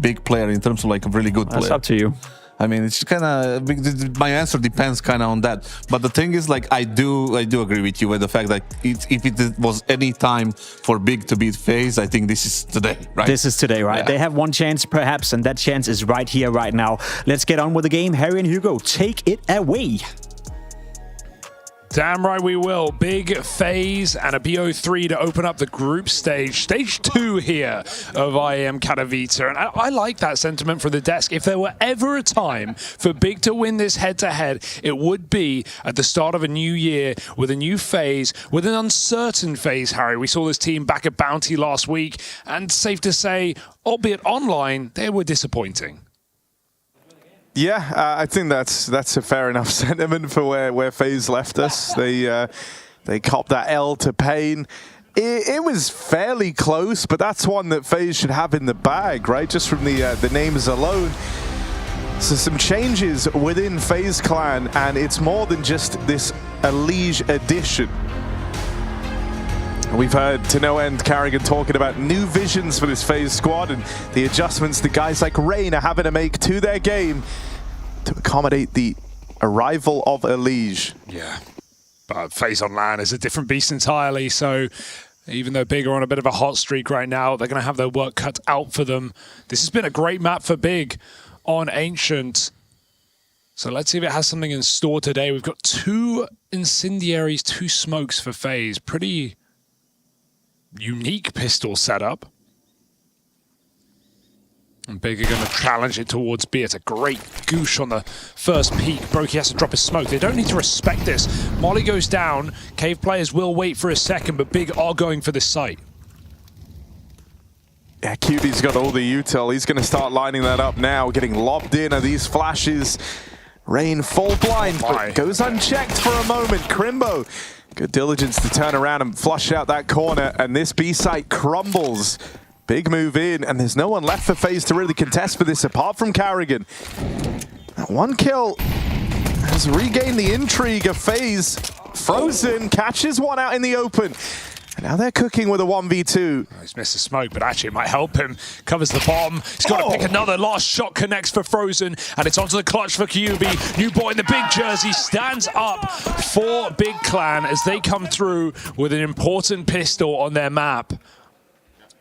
big player in terms of like a really good player? That's up to you. I mean, it's kind of, my answer depends kind of on that. But the thing is, like, I do agree with you with the fact that if it was any time for Big to beat FaZe, I think this is today, right? This is today, right? Yeah. They have one chance, perhaps, and that chance is right here, right now. Let's get on with the game. Harry and Hugo, take it away. Damn right we will. Big FaZe and a BO3 to open up the group stage. Stage 2 here of IEM Katowice. And I like that sentiment for the desk. If there were ever a time for Big to win this head-to-head, it would be at the start of a new year with a new FaZe, with an uncertain FaZe, Harry. We saw this team back at Bounty last week, and safe to say, albeit online, they were disappointing. Yeah, I think that's a fair enough sentiment for where FaZe left us. They copped that L to Pain. It was fairly close, but that's one that FaZe should have in the bag, right? Just from the names alone. So some changes within FaZe Clan, and it's more than just this Elige edition. We've heard to no end Carrigan talking about new visions for this FaZe squad and the adjustments that guys like Rain are having to make to their game to accommodate the arrival of Elige. Yeah, but FaZe on LAN is a different beast entirely, so even though Big are on a bit of a hot streak right now, they're going to have their work cut out for them. This has been a great map for Big on Ancient. So let's see if it has something in store today. We've got 2 incendiaries, 2 smokes for FaZe. Pretty unique pistol setup. And Big are going to challenge it towards B. It's a great goosh on the first peek. Brokey has to drop his smoke. They don't need to respect this. Molly goes down. Cave players will wait for a second, but Big are going for this site. Yeah, Cutie's got all the util. He's going to start lining that up now, getting lobbed in are these flashes. Rain full blind, but goes unchecked for a moment. Crimbo, good diligence to turn around and flush out that corner, and this B site crumbles. Big move in, and there's no one left for FaZe to really contest for this apart from Carrigan. That one kill has regained the intrigue of FaZe. Frozen catches one out in the open. And now they're cooking with a 1v2. Oh, he's missed the smoke, but actually it might help him. Covers the bomb. He's got to pick another. Last shot connects for Frozen, and it's onto the clutch for QB. New boy in the big jersey stands up for Big Clan as they come through with an important pistol on their map.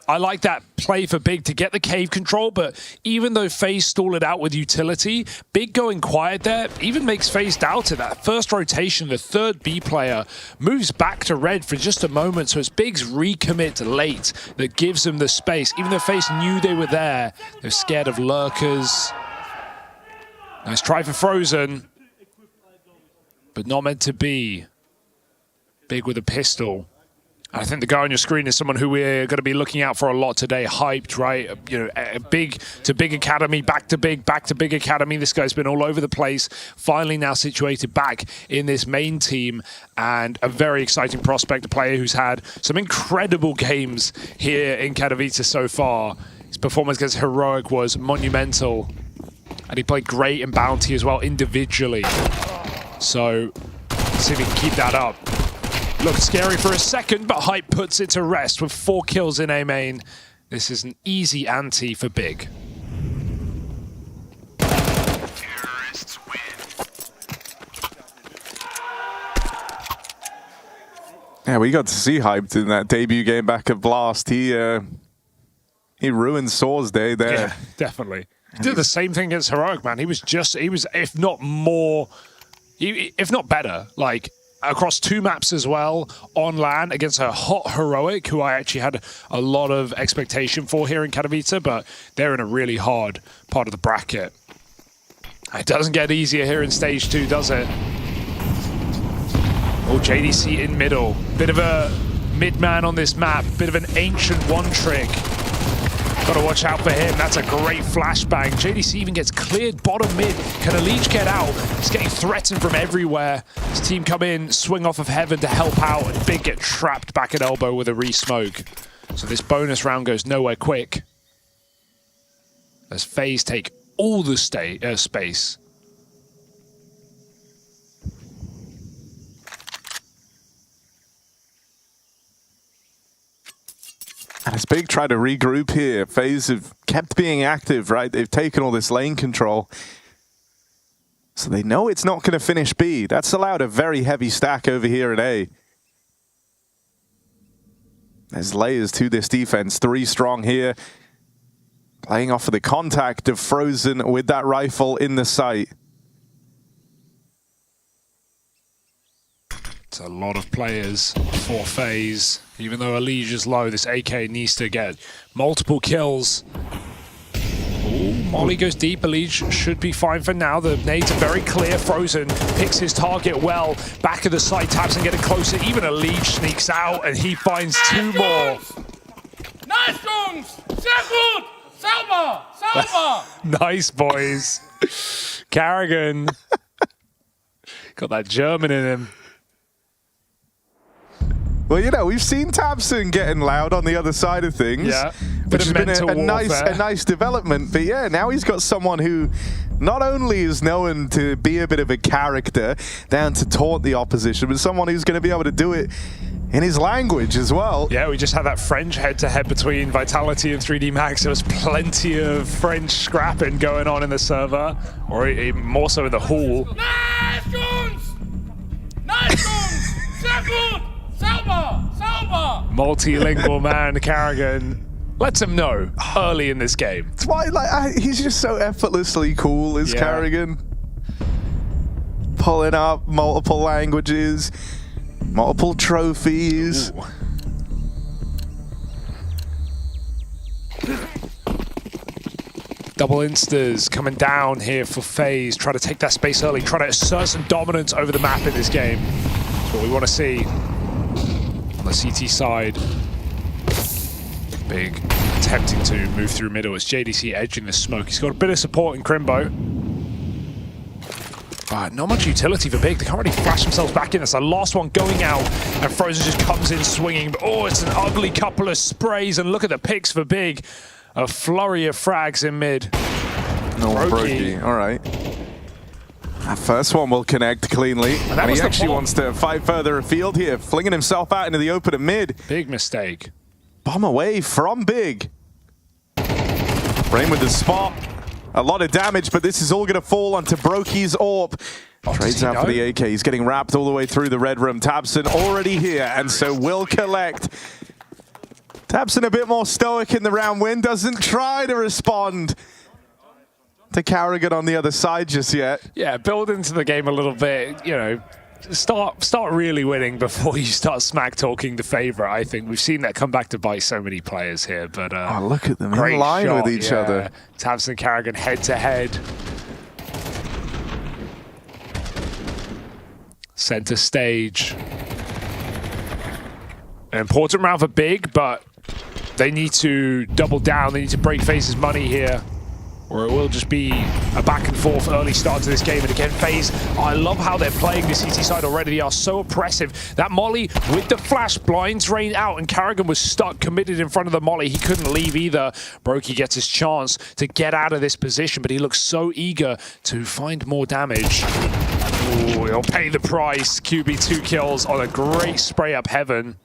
I like that play for Big to get the cave control, but even though FaZe stall it out with utility, Big going quiet there even makes FaZe doubt it. That first rotation, the third B player moves back to red for just a moment, so it's Big's recommit late that gives them the space. Even though FaZe knew they were there, they're scared of lurkers. Nice try for Frozen, but not meant to be. Big with a pistol. I think the guy on your screen is someone who we're going to be looking out for a lot today. Hyped, right? You know, Big to Big Academy, back to Big Academy. This guy's been all over the place. Finally now situated back in this main team, and a very exciting prospect, a player who's had some incredible games here in Katowice so far. His performance against Heroic was monumental, and he played great in Bounty as well individually. So let's see if he can keep that up. Looked scary for a second, but Hype puts it to rest with 4 kills in A main. This is an easy ante for Big. Yeah, we got to see Hyped in that debut game back at Blast. He ruined Soar's day there. Yeah, definitely. He did the same thing against Heroic, man. He was if not more, if not better, like, across 2 maps as well, on LAN against a hot Heroic, who I actually had a lot of expectation for here in Katowice, but they're in a really hard part of the bracket. It doesn't get easier here in stage 2, does it? Oh, JDC in middle. Bit of a mid-man on this map. Bit of an ancient one-trick. Gotta watch out for him. That's a great flashbang. JDC even gets cleared bottom mid. Can Elige get out? He's getting threatened from everywhere. His team come in, swing off of heaven to help out, and Big get trapped back at elbow with a re-smoke. So this bonus round goes nowhere quick, as FaZe take all the space. And as Big try to regroup here, FaZe have kept being active, right? They've taken all this lane control. So they know it's not going to finish B. That's allowed a very heavy stack over here at A. There's layers to this defense. 3 strong here. Playing off of the contact of Frozen with that rifle in the sight. It's a lot of players for FaZe. Even though Elige is low, this AK needs to get multiple kills. Ooh, Molly goes deep. Elige should be fine for now. The nades are very clear. Frozen picks his target well. Back of the side, taps and getting closer. Even Elige sneaks out, and he finds 2 more. Nice, Jungs! Sehr gut! Sauber! Sauber! Nice, boys. Carrigan. Got that German in him. Well, you know, we've seen Tabson getting loud on the other side of things. Yeah. Which has been a nice development. But yeah, now he's got someone who not only is known to be a bit of a character down to taunt the opposition, but someone who's going to be able to do it in his language as well. Yeah, we just had that French head-to-head between Vitality and 3D Max. There was plenty of French scrapping going on in the server, or even more so in the hall. Nice, Jungs! Nice, Jungs! Sehr gut! Sauber! Sauber! Multilingual man, Carrigan. Lets him know early in this game. That's why, he's just so effortlessly cool, is Carrigan. Pulling up multiple languages, multiple trophies. Ooh. Double instas coming down here for FaZe. Try to take that space early. Try to assert some dominance over the map in this game. That's what we want to see on the CT side. Big attempting to move through middle. It's JDC edging the smoke. He's got a bit of support in Crimbo. But not much utility for Big. They can't really flash themselves back in. That's the last one going out, and Frozen just comes in swinging. But oh, it's an ugly couple of sprays, and look at the picks for Big. A flurry of frags in mid. No, Brokey. All right. That first one will connect cleanly. And he actually wants to fight further afield here, flinging himself out into the open at mid. Big mistake. Bomb away from Big. Rain with the spot. A lot of damage, but this is all going to fall onto Brokey's AWP. Trades out for the AK. He's getting wrapped all the way through the red room. tabseN already here, and so will collect. tabseN a bit more stoic in the round win. Doesn't try to respond to Carrigan on the other side just yet. Yeah, build into the game a little bit, you know. Start really winning before you start smack talking the favorite. I think we've seen that come back to bite so many players here. But oh, look at them in line shot, with each other. tabseN Carrigan head to head. Center stage. An important round for Big, but they need to double down. They need to break FaZe's money here, or it will just be a back and forth early start to this game. And again, FaZe, I love how they're playing the CT side already. They are so oppressive. That molly with the flash blinds Rain out, and Carrigan was stuck, committed in front of the molly. He couldn't leave either. Brokey gets his chance to get out of this position, but he looks so eager to find more damage. Ooh, he'll pay the price. QB 2 kills on a great spray up heaven.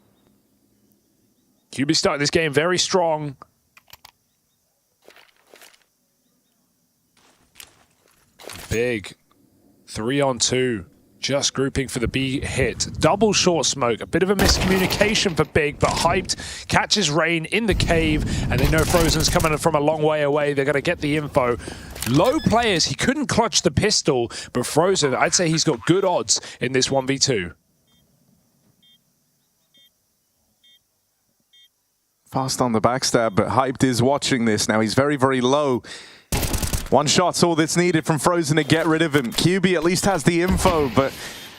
QB starting this game very strong. Big 3-on-2, just grouping for the B hit. Double short smoke, a bit of a miscommunication for Big, but Hyped catches Rain in the cave, and they know Frozen's coming from a long way away. They're going to get the info. Low players, he couldn't clutch the pistol, but Frozen, I'd say he's got good odds in this 1v2. Fast on the backstab, but Hyped is watching this now. He's very, very low. One shot's all that's needed from Frozen to get rid of him. QB at least has the info, but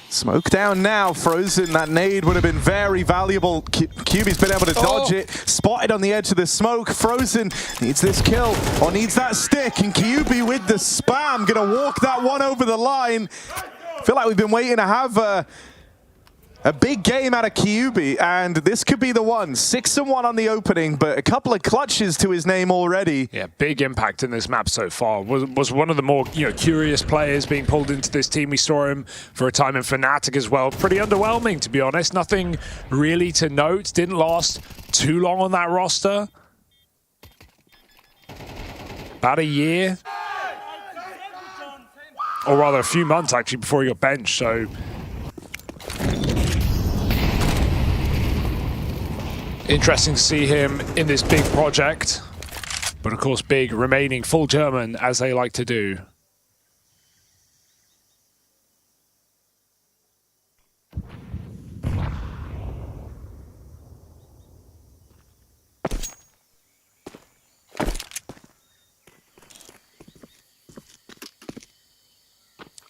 smoke down now. Frozen, that nade would have been very valuable. QB's been able to dodge it. Spotted on the edge of the smoke. Frozen needs this kill, or needs that stick, and QB with the spam. Gonna walk that one over the line. Feel like we've been waiting to have a big game out of QB, and this could be the one. 6-1 on the opening, but a couple of clutches to his name already. Yeah, big impact in this map so far. Was one of the more curious players being pulled into this team. We saw him for a time in Fnatic as well. Pretty underwhelming, to be honest. Nothing really to note. Didn't last too long on that roster. About a year. Or rather, a few months, actually, before he got benched, so... Interesting to see him in this big project, but of course Big remaining full German as they like to do.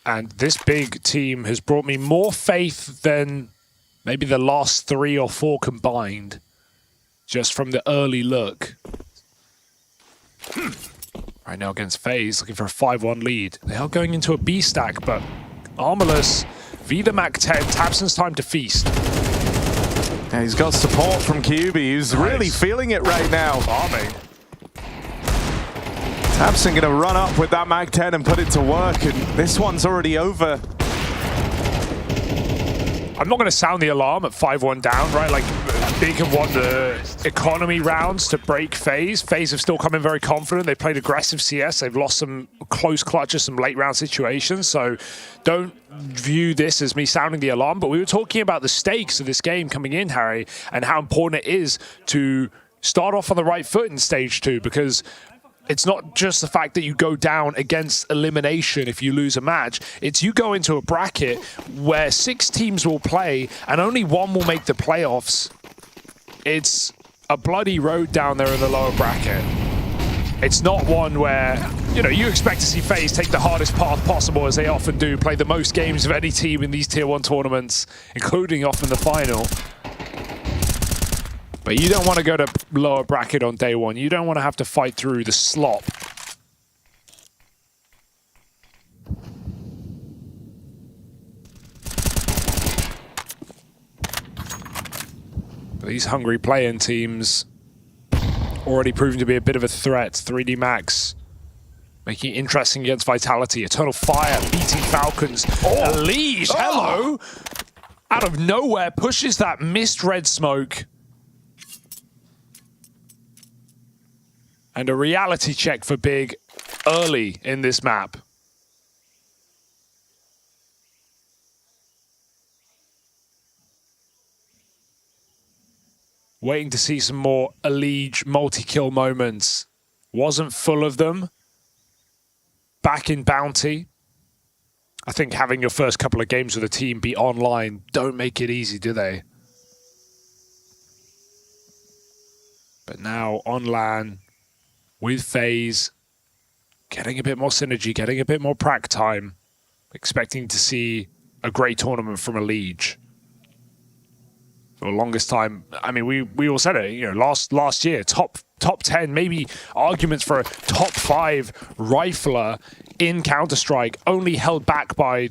And this Big team has brought me more faith than maybe the last 3 or 4 combined. Just from the early look. Right now against FaZe, looking for a 5-1 lead. They are going into a B stack, but Armorless, Vida Mac 10, tabseN's time to feast. Yeah, he's got support from QB, who's really feeling it right now. Farming. tabseN gonna run up with that Mag 10 and put it to work, and this one's already over. I'm not going to sound the alarm at 5-1 down, right? Like, Big have won the economy rounds to break FaZe. FaZe have still come in very confident. They played aggressive CS. They've lost some close clutches, some late round situations. So don't view this as me sounding the alarm. But we were talking about the stakes of this game coming in, Harry, and how important it is to start off on the right foot in stage 2, because it's not just the fact that you go down against elimination if you lose a match. It's you go into a bracket where 6 teams will play and only 1 will make the playoffs. It's a bloody road down there in the lower bracket. It's not one where, you know, you expect to see FaZe take the hardest path possible, as they often do, play the most games of any team in these Tier 1 tournaments, including often the final. But you don't want to go to lower bracket on day one. You don't want to have to fight through the slop. But these hungry play-in teams already proving to be a bit of a threat. 3D Max making it interesting against Vitality. Eternal Fire beating Falcons. Elige, hello! Out of nowhere, pushes that mist red smoke. And a reality check for Big early in this map. Waiting to see some more Elige multi-kill moments. Wasn't full of them. Back in Bounty. I think having your first couple of games with a team be online don't make it easy, do they? But now on LAN, with FaZe, getting a bit more synergy, getting a bit more prac time, expecting to see a great tournament from Elige. For the longest time, I mean, we all said it, you know, last year, top 10, maybe arguments for a top 5 rifler in Counter-Strike, only held back by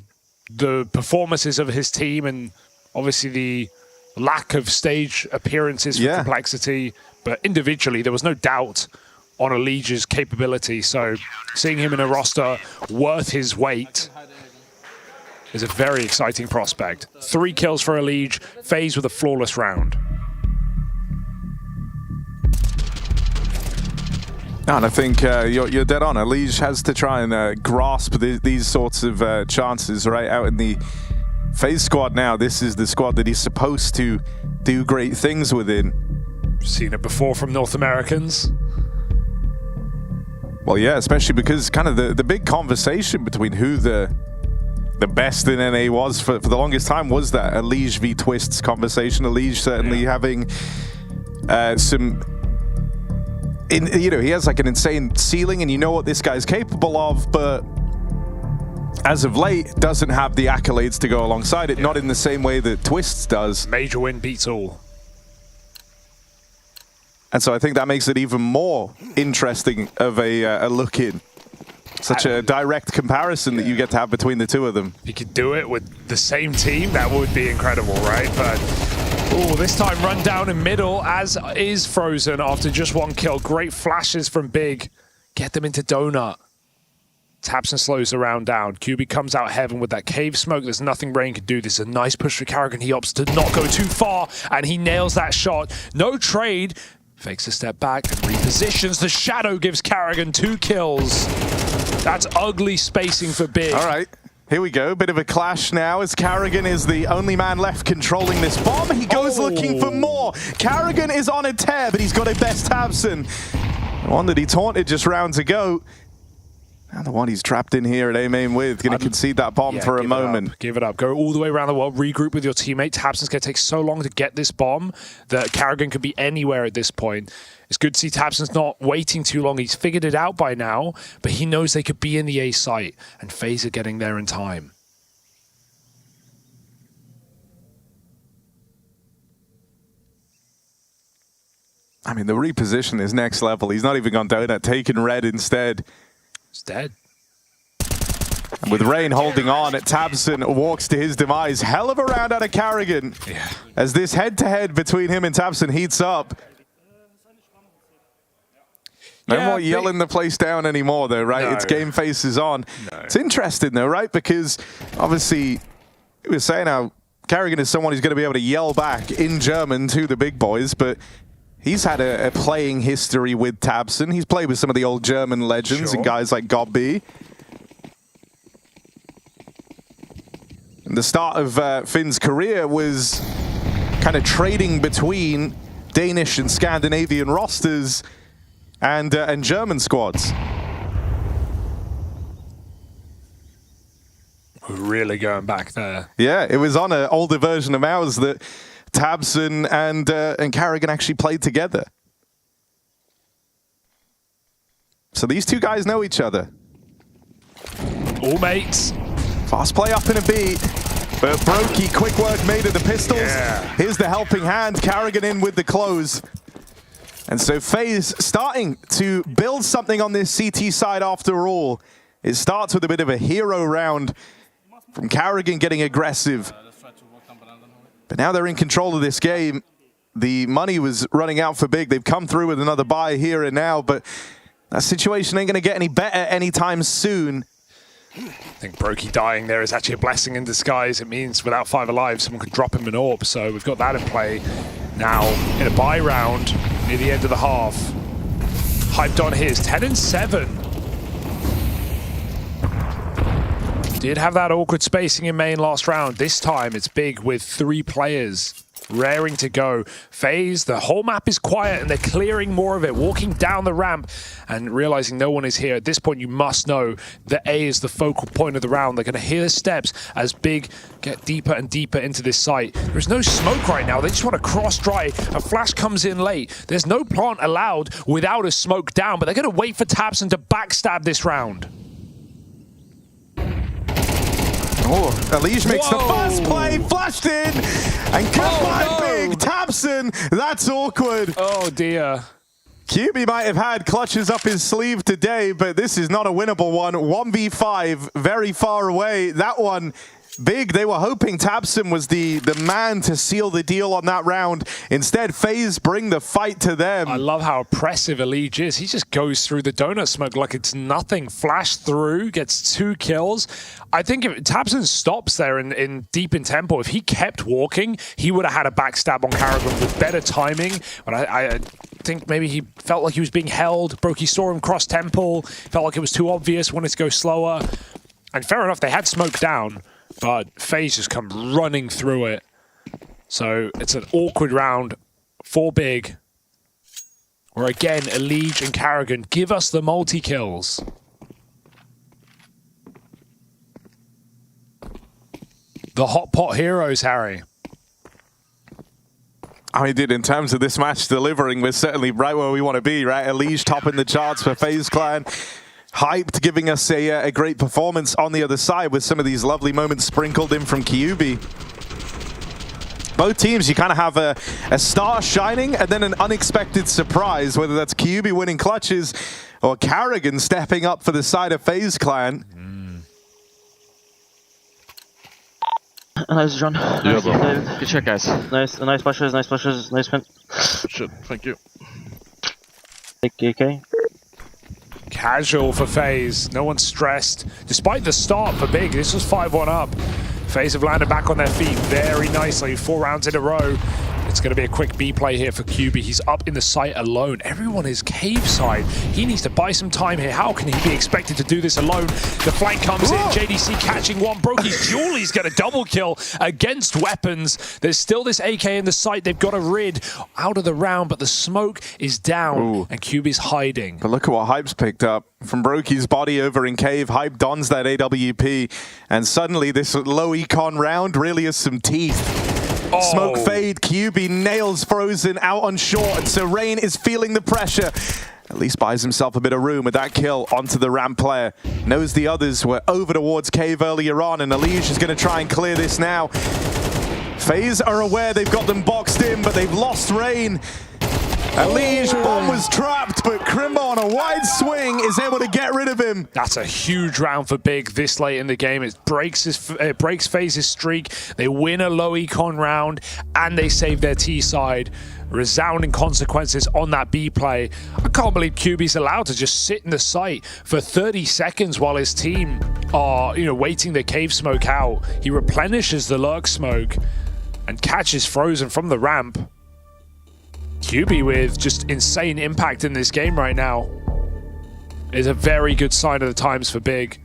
the performances of his team and obviously the lack of stage appearances for Complexity. But individually, there was no doubt on Elige's capability. So seeing him in a roster worth his weight is a very exciting prospect. 3 kills for Elige, FaZe with a flawless round. And I think you're dead on. Elige has to try and grasp these sorts of chances right out in the FaZe squad now. This is the squad that he's supposed to do great things within. Seen it before from North Americans. Well, yeah, especially because kind of the big conversation between who the best in NA was for the longest time was that Elige v Twists conversation. Elige certainly having some... you know, he has like an insane ceiling and you know what this guy's capable of, but as of late, doesn't have the accolades to go alongside it, not in the same way that Twists does. Major win beats all. And so I think that makes it even more interesting of a look in. Such a direct comparison that you get to have between the two of them. If you could do it with the same team, that would be incredible, right? But this time run down in middle, as is Frozen after just 1 kill. Great flashes from Big. Get them into Donut. Tabson slows the round down. QB comes out heaven with that cave smoke. There's nothing Rain can do. This is a nice push for Karrigan. He opts to not go too far, and he nails that shot. No trade. Fakes a step back and repositions. The Shadow gives Karrigan 2 kills. That's ugly spacing for Big. All right, here we go. Bit of a clash now as Karrigan is the only man left controlling this bomb. He goes looking for more. Karrigan is on a tear, but he's got a best Tabson. The one that he taunted just rounds ago. And the one he's trapped in here at aim with. Going to concede that bomb for a moment. Give it up. Go all the way around the world. Regroup with your teammate. Tabson's going to take so long to get this bomb that Karrigan could be anywhere at this point. It's good to see Tabson's not waiting too long. He's figured it out by now, but he knows they could be in the A site, and FaZe are getting there in time. I mean, the reposition is next level. He's not even gone donut, taken red instead. It's dead. And with Rain holding on, Tabson walks to his demise. Hell of a round out of Karrigan. Yeah. As this head-to-head between him and Tabson heats up. No more yelling the place down anymore, though, right? No. It's game faces on. No. It's interesting, though, right? Because, obviously, we were saying how Karrigan is someone who's going to be able to yell back in German to the big boys, but he's had a playing history with Tabson. He's played with some of the old German legends and guys like Gobby. And the start of Finn's career was kind of trading between Danish and Scandinavian rosters and German squads. We're really going back there. Yeah, it was on an older version of ours that Tabson and Karrigan actually played together. So these two guys know each other. All mates. Fast play up in a beat. But Brokey, quick work made of the pistols. Yeah. Here's the helping hand. Carrigan in with the close. And so FaZe starting to build something on this CT side after all. It starts with a bit of a hero round from Carrigan getting aggressive. But now they're in control of this game. The money was running out for Big. They've come through with another buy here and now, but that situation ain't going to get any better anytime soon. I think Brokey dying there is actually a blessing in disguise. It means without 5 alive, someone could drop him an AWP. So we've got that in play. Now in a buy round near the end of the half. Hyped on his 10-7. Did have that awkward spacing in main last round. This time it's Big with 3 players raring to go. FaZe, the whole map is quiet and they're clearing more of it, walking down the ramp and realizing no one is here. At this point, you must know that A is the focal point of the round. They're going to hear the steps as Big get deeper and deeper into this site. There's no smoke right now. They just want to cross dry. A flash comes in late. There's no plant allowed without a smoke down, but they're going to wait for tabseN to backstab this round. Oh, Elige makes the first play, flashed in, and cut by Big. tabseN, that's awkward. Oh dear. QB might have had clutches up his sleeve today, but this is not a winnable one. 1v5, very far away. That one, Big, they were hoping tabseN was the man to seal the deal on that round. Instead, FaZe bring the fight to them. I love how oppressive Elige is. He just goes through the donut smoke like it's nothing. Flash through, gets 2 kills. I think if tabseN stops there in deep in tempo, if he kept walking, he would have had a backstab on Carrigan with better timing. But I think maybe he felt like he was being held. Brokey saw him cross temple, felt like it was too obvious, wanted to go slower. And fair enough, they had smoke down, but FaZe just come running through it. So it's an awkward round for Big, where again, Elige and Carrigan give us the multi-kills. The hot pot heroes, Harry. I mean, dude, in terms of this match delivering, we're certainly right where we want to be, right? Elige topping the charts for FaZe Clan. Hyped, giving us a great performance on the other side with some of these lovely moments sprinkled in from Kyubi. Both teams, you kind of have a star shining and then an unexpected surprise, whether that's Kyubi winning clutches or Carrigan stepping up for the side of FaZe Clan. Nice, John. Yeah, bro. Good check, guys. Nice pushes, nice spin. Shit, thank you. Okay. Casual for FaZe. No one's stressed. Despite the start for Big, this was 5-1 up. FaZe have landed back on their feet very nicely. 4 rounds in a row. It's going to be a quick B play here for QB. He's up in the site alone. Everyone is cave side. He needs to buy some time here. How can he be expected to do this alone? The flank comes in. JDC catching one. Brokey's Julie's got a double kill against weapons. There's still this AK in the site. They've got a rid out of the round, but the smoke is down and QB's hiding. But look at what Hype's picked up from Brokey's body over in cave. Hype dons that AWP, and suddenly this low econ round really has some teeth. Smoke fade, QB nails Frozen out on short, and so Rain is feeling the pressure. At least buys himself a bit of room with that kill onto the ramp player. Knows the others were over towards cave earlier on, and Elige is going to try and clear this now. FaZe are aware they've got them boxed in, but they've lost Rain. Elige, bomb was trapped, but Crimbo on a wide swing is able to get rid of him. That's a huge round for Big this late in the game. It breaks FaZe's streak. They win a low econ round, and they save their T side. Resounding consequences on that B play. I can't believe QB's allowed to just sit in the site for 30 seconds while his team are, waiting the cave smoke out. He replenishes the lurk smoke and catches Frozen from the ramp. QB with just insane impact in this game right now is a very good sign of the times for Big.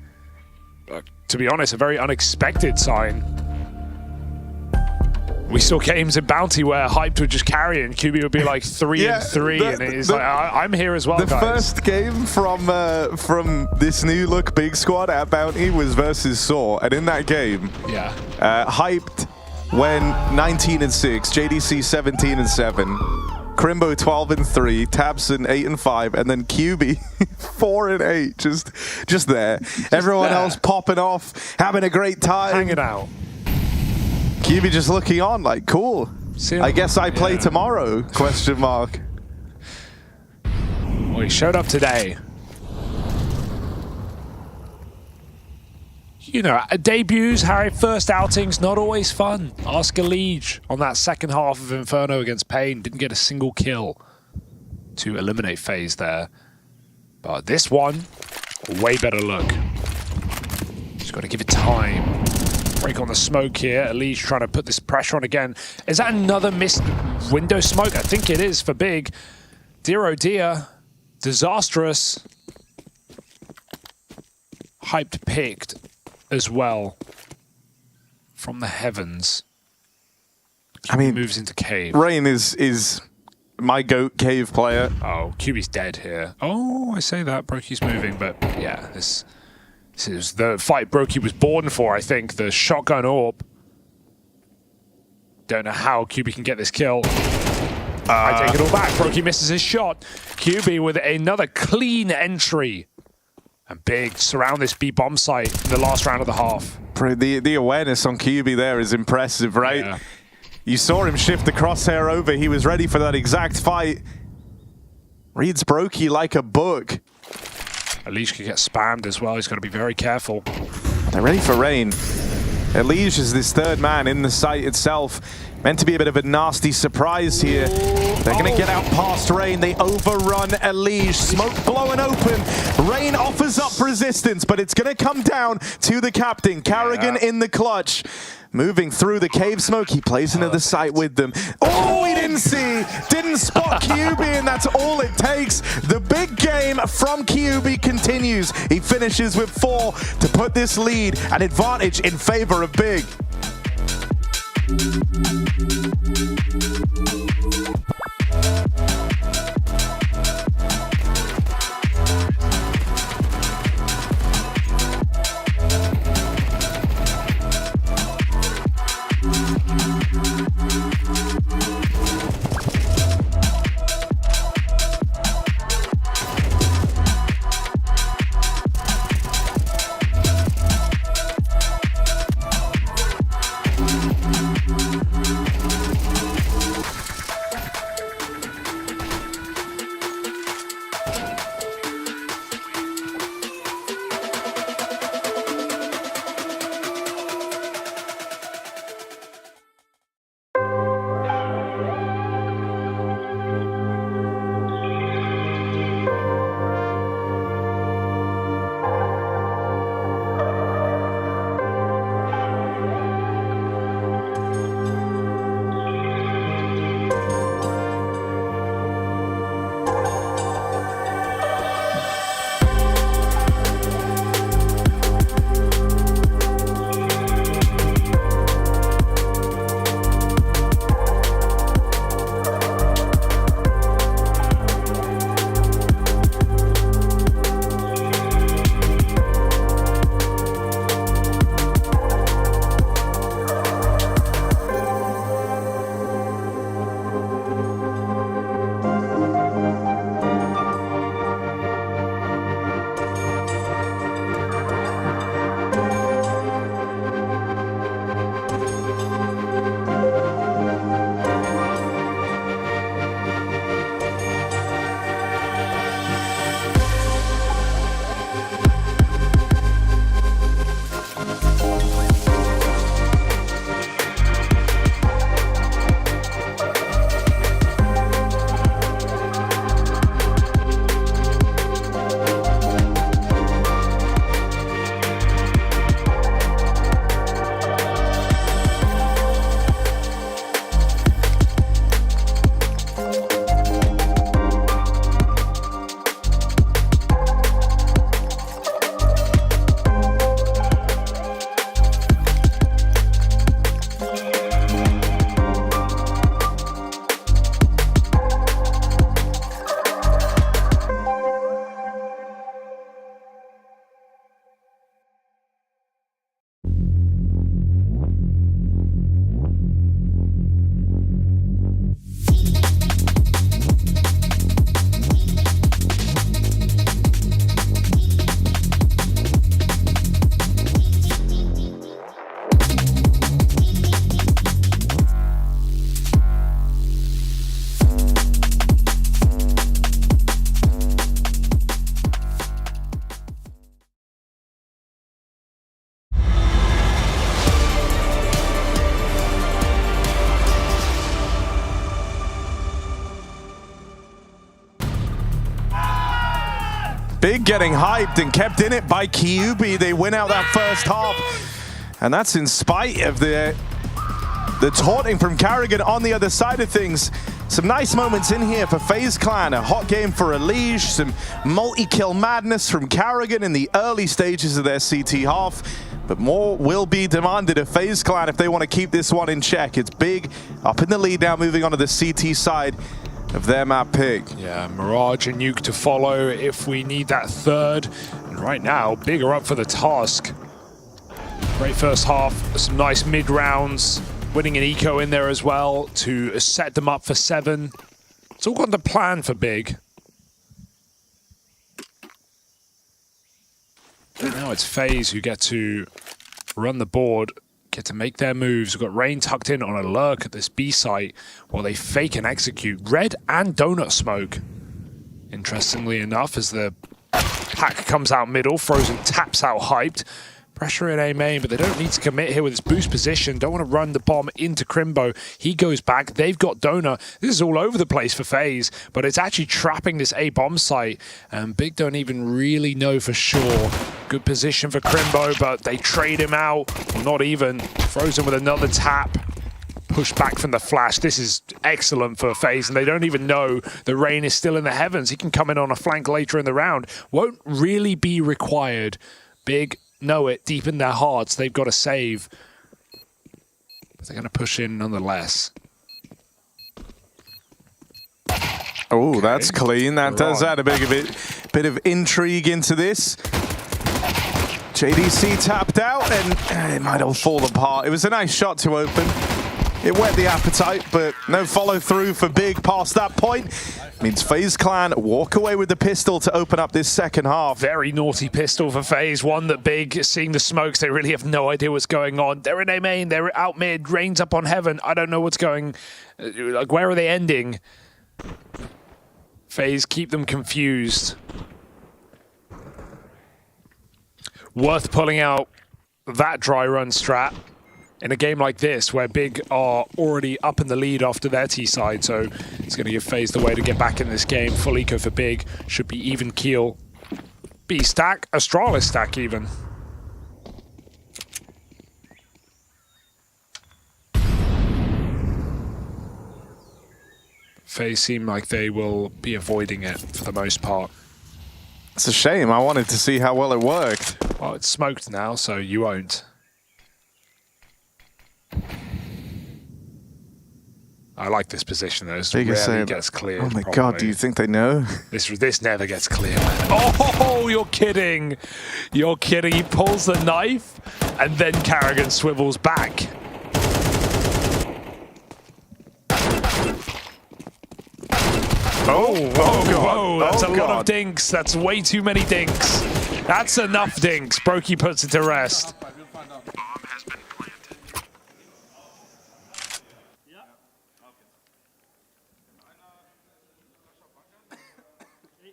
To be honest, a very unexpected sign. We saw games in Bounty where Hyped would just carry and QB would be like 3-3, and it's like, I'm here as well, the guys. First game from this new look Big squad at Bounty was versus Saw, and in that game, Hyped went 19-6, JDC 17-7. Crimbo 12 and 3, Tabson 8 and 5, and then QB 4 and 8. Just there. Everyone else popping off, having a great time, hanging out. QB just looking on, like, cool. I guess I play tomorrow? Question mark. Well, he showed up today. You know, debuts, Harry, first outings, not always fun. Ask a Liege on that second half of Inferno against Pain. Didn't get a single kill to eliminate FaZe there. But this one, a way better look. Just got to give it time. Break on the smoke here. Liege trying to put this pressure on again. Is that another missed window smoke? I think it is for Big. Dear oh dear. Disastrous. Hyped picked as well from the heavens. I mean, moves into cave. Rain is my GOAT cave player. Oh, QB's dead here. Oh, I say that. Brokey's moving, but yeah, this is the fight Brokey was born for, I think. The shotgun orb. Don't know how QB can get this kill. I take it all back. Brokey misses his shot. QB with another clean entry. And Big surround this B bomb site in the last round of the half. The awareness on QB there is impressive, right? Yeah. You saw him shift the crosshair over. He was ready for that exact fight. Reads Brokey like a book. Elige could get spammed as well. He's got to be very careful. They're ready for Rain. Elige is this third man in the site itself. Meant to be a bit of a nasty surprise here. They're going to get out past Rain. They overrun Elige. Smoke blowing open. Rain offers up resistance, but it's going to come down to the captain. Carrigan in the clutch. Moving through the cave smoke. He plays into the site with them. Oh, he didn't see. Didn't spot QB, and that's all it takes. The big game from QB continues. He finishes with 4 to put this lead, an advantage in favor of Big. Big getting hyped and kept in it by Kyubi. They win out that first half. And that's in spite of the taunting from Carrigan on the other side of things. Some nice moments in here for FaZe Clan. A hot game for Elige. Some multi-kill madness from Carrigan in the early stages of their CT half. But more will be demanded of FaZe Clan if they want to keep this one in check. It's Big up in the lead now, moving on to the CT side of their map pick. Yeah, Mirage and Nuke to follow if we need that third. And right now, Big are up for the task. Great first half, some nice mid rounds, winning an eco in there as well to set them up for 7. It's all gone to plan for Big. And now it's FaZe who get to run the board, get to make their moves. We've got Rain tucked in on a lurk at this B site while they fake and execute. Red and Donut smoke. Interestingly enough, as the pack comes out middle, Frozen taps out hyped. Pressure in A main, but they don't need to commit here with his boost position. Don't want to run the bomb into Crimbo. He goes back. They've got Donut. This is all over the place for FaZe, but it's actually trapping this A bomb site. And Big don't even really know for sure. Good position for Crimbo, but they trade him out. Well, not even. Frozen with another tap. Push back from the flash. This is excellent for FaZe, and they don't even know the Rain is still in the heavens. He can come in on a flank later in the round. Won't really be required. Big know it deep in their hearts. They've got to save. But they're going to push in nonetheless. Oh, okay. That's clean. That does add a bit of intrigue into this. JDC tapped out, and it might all fall apart. It was a nice shot to open. It whet the appetite, but no follow through for Big past that point. Means FaZe Clan walk away with the pistol to open up this second half. Very naughty pistol for FaZe. One that Big, seeing the smokes, they really have no idea what's going on. They're in A main, they're out mid, Rain's up on heaven. I don't know what's going, like where are they ending? FaZe keep them confused. Worth pulling out that dry run strat in a game like this, where Big are already up in the lead after their T side, so it's going to give FaZe the way to get back in this game. Full eco for Big, should be even keel. B stack, Astralis stack even. FaZe seem like they will be avoiding it for the most part. It's a shame, I wanted to see how well it worked. Well, it's smoked now, so you won't. I like this position though. This rarely gets cleared. Oh my god, do you think they know? This never gets cleared, man. Oh, you're kidding. You're kidding. He pulls the knife and then Carrigan swivels back. Whoa, that's a lot of dinks. That's way too many dinks. That's enough dinks. Brokey puts it to rest.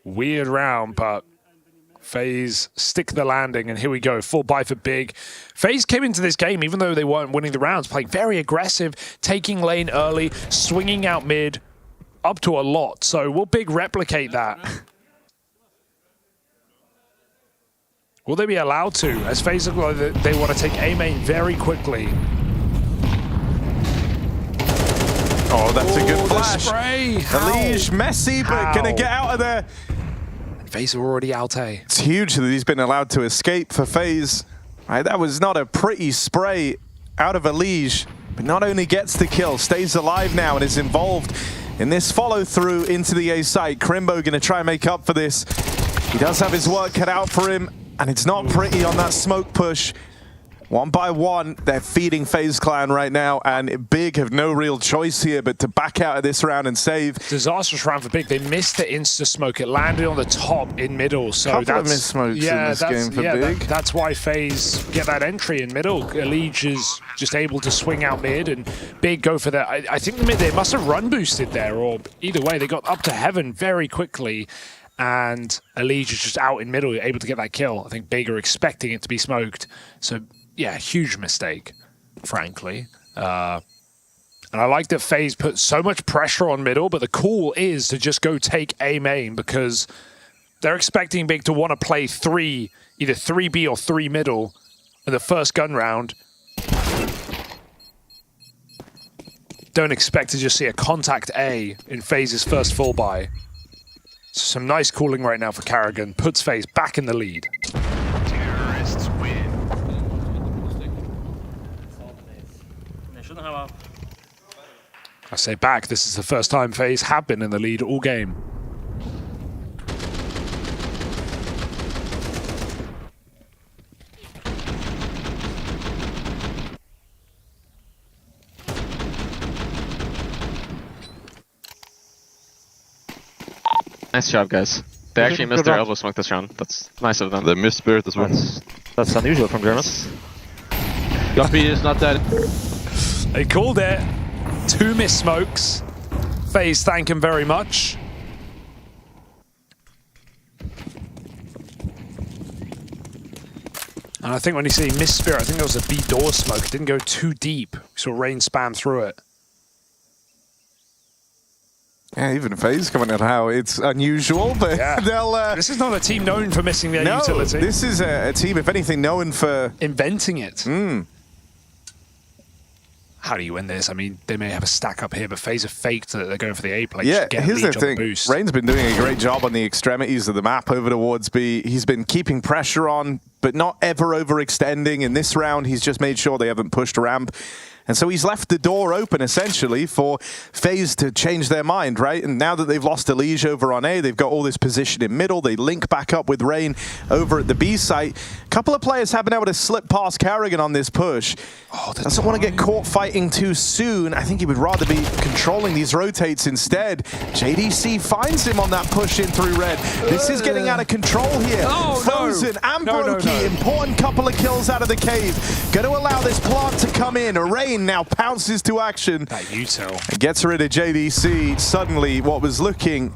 Weird round, but FaZe stick the landing, and here we go. Full buy for Big. FaZe came into this game, even though they weren't winning the rounds, playing very aggressive, taking lane early, swinging out mid, up to a lot. So will Big replicate that? Will they be allowed to? As FaZe look like they want to take A main very quickly. Oh, that's a good flash. Spray. Elige, messy, but gonna get out of there. FaZe are already out A. It's huge that he's been allowed to escape for FaZe. Right, that was not a pretty spray out of Elige, but not only gets the kill, stays alive now and is involved in this follow through into the A site. Crimbo gonna try and make up for this. He does have his work cut out for him, and it's not pretty on that smoke push. One by one, they're feeding FaZe Clan right now, and Big have no real choice here but to back out of this round and save. Disastrous round for Big. They missed the insta-smoke. It landed on the top in middle. So Couple that's of missed smokes in this game for Big. That's why FaZe get that entry in middle. Elige is just able to swing out mid, and Big go for that. I think the mid, they must have run boosted there, or either way, they got up to heaven very quickly. And Elige is just out in middle, able to get that kill. I think Big are expecting it to be smoked. So yeah, huge mistake, frankly. And I like that FaZe put so much pressure on middle, but the call is to just go take A main, because They're expecting Big to want to play either 3B or 3 middle in the first gun round. Don't expect to just see a contact A in FaZe's first full buy. So some nice calling right now for Carrigan. Puts FaZe back in the lead. Terrorists win. I say back, this is the first time FaZe have been in the lead all game. Nice job, guys. They actually missed their elbow smoke this round. That's nice of them. They missed Spirit as well. That's unusual from Grimace. Guppy is not that. They called it. 2 missed smokes. FaZe thank him very much. And I think when you say missed Spirit, I think there was a B door smoke. It didn't go too deep. We saw Rain spam through it. Yeah, even FaZe coming at how it's unusual, but Yeah. they'll... This is not a team known for missing their no, utility. this is a team, if anything, known for... inventing it. Mm. How do you win this? I mean, they may have a stack up here, but FaZe have faked that they're going for the A play. Yeah, Get here's the leech on thing. boost. Rain's been doing a great job on the extremities of the map over towards B. He's been keeping pressure on, but not ever overextending. In this round, he's just made sure they haven't pushed ramp. And so he's left the door open, essentially, for FaZe to change their mind, right? And now that they've lost Elige over on A, they've got all this position in middle. They link back up with Rain over at the B site. A couple of players have been able to slip past Carrigan on this push. Doesn't want to get caught fighting too soon. I think he would rather be controlling these rotates instead. JDC finds him on that push in through red. This is getting out of control here. Frozen and Brokey, important couple of kills out of the cave. Going to allow this plant to come in. Rain now pounces to action. That util. Gets rid of JDC. Suddenly, what was looking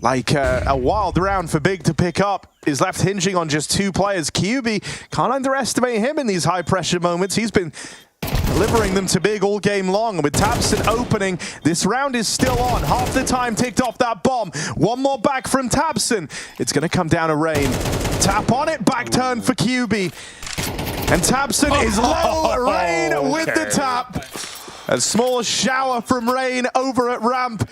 like a wild round for Big to pick up is left hinging on just 2 players. QB, can't underestimate him in these high-pressure moments. He's been delivering them to Big all game long. And with Tabson opening, this round is still on. Half the time ticked off that bomb. One more back from Tabson. It's going to come down to Rain. Tap on it, back turn for QB. And Tabson is low. Rain with the tap. A small shower from Rain over at ramp.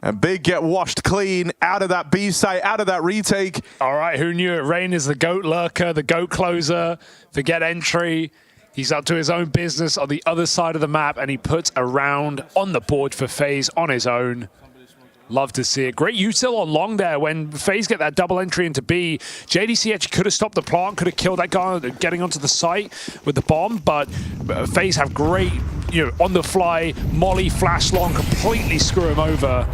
And Big get washed clean out of that B site, out of that retake. All right, who knew it? Rain is the GOAT lurker, the GOAT closer. Forget entry. He's up to his own business on the other side of the map, and he puts a round on the board for FaZe on his own. Love to see it. Great util on long there when FaZe get that double entry into B. JDC actually could have stopped the plant, could have killed that guy getting onto the site with the bomb, but FaZe have great, on the fly, molly, flash long, completely screw him over.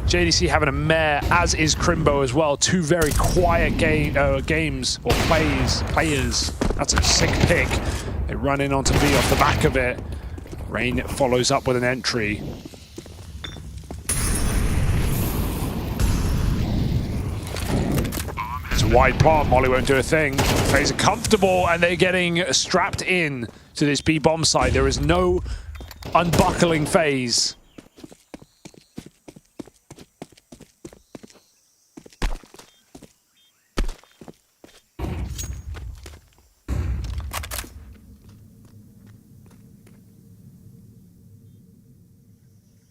JDC having a mare, as is Crimbo as well. 2 very quiet games, or players. That's a sick pick. They run in onto B off the back of it. Rain follows up with an entry. It's a wide plant, Molly won't do a thing. FaZe are comfortable and they're getting strapped in to this B bomb site. There is no unbuckling FaZe.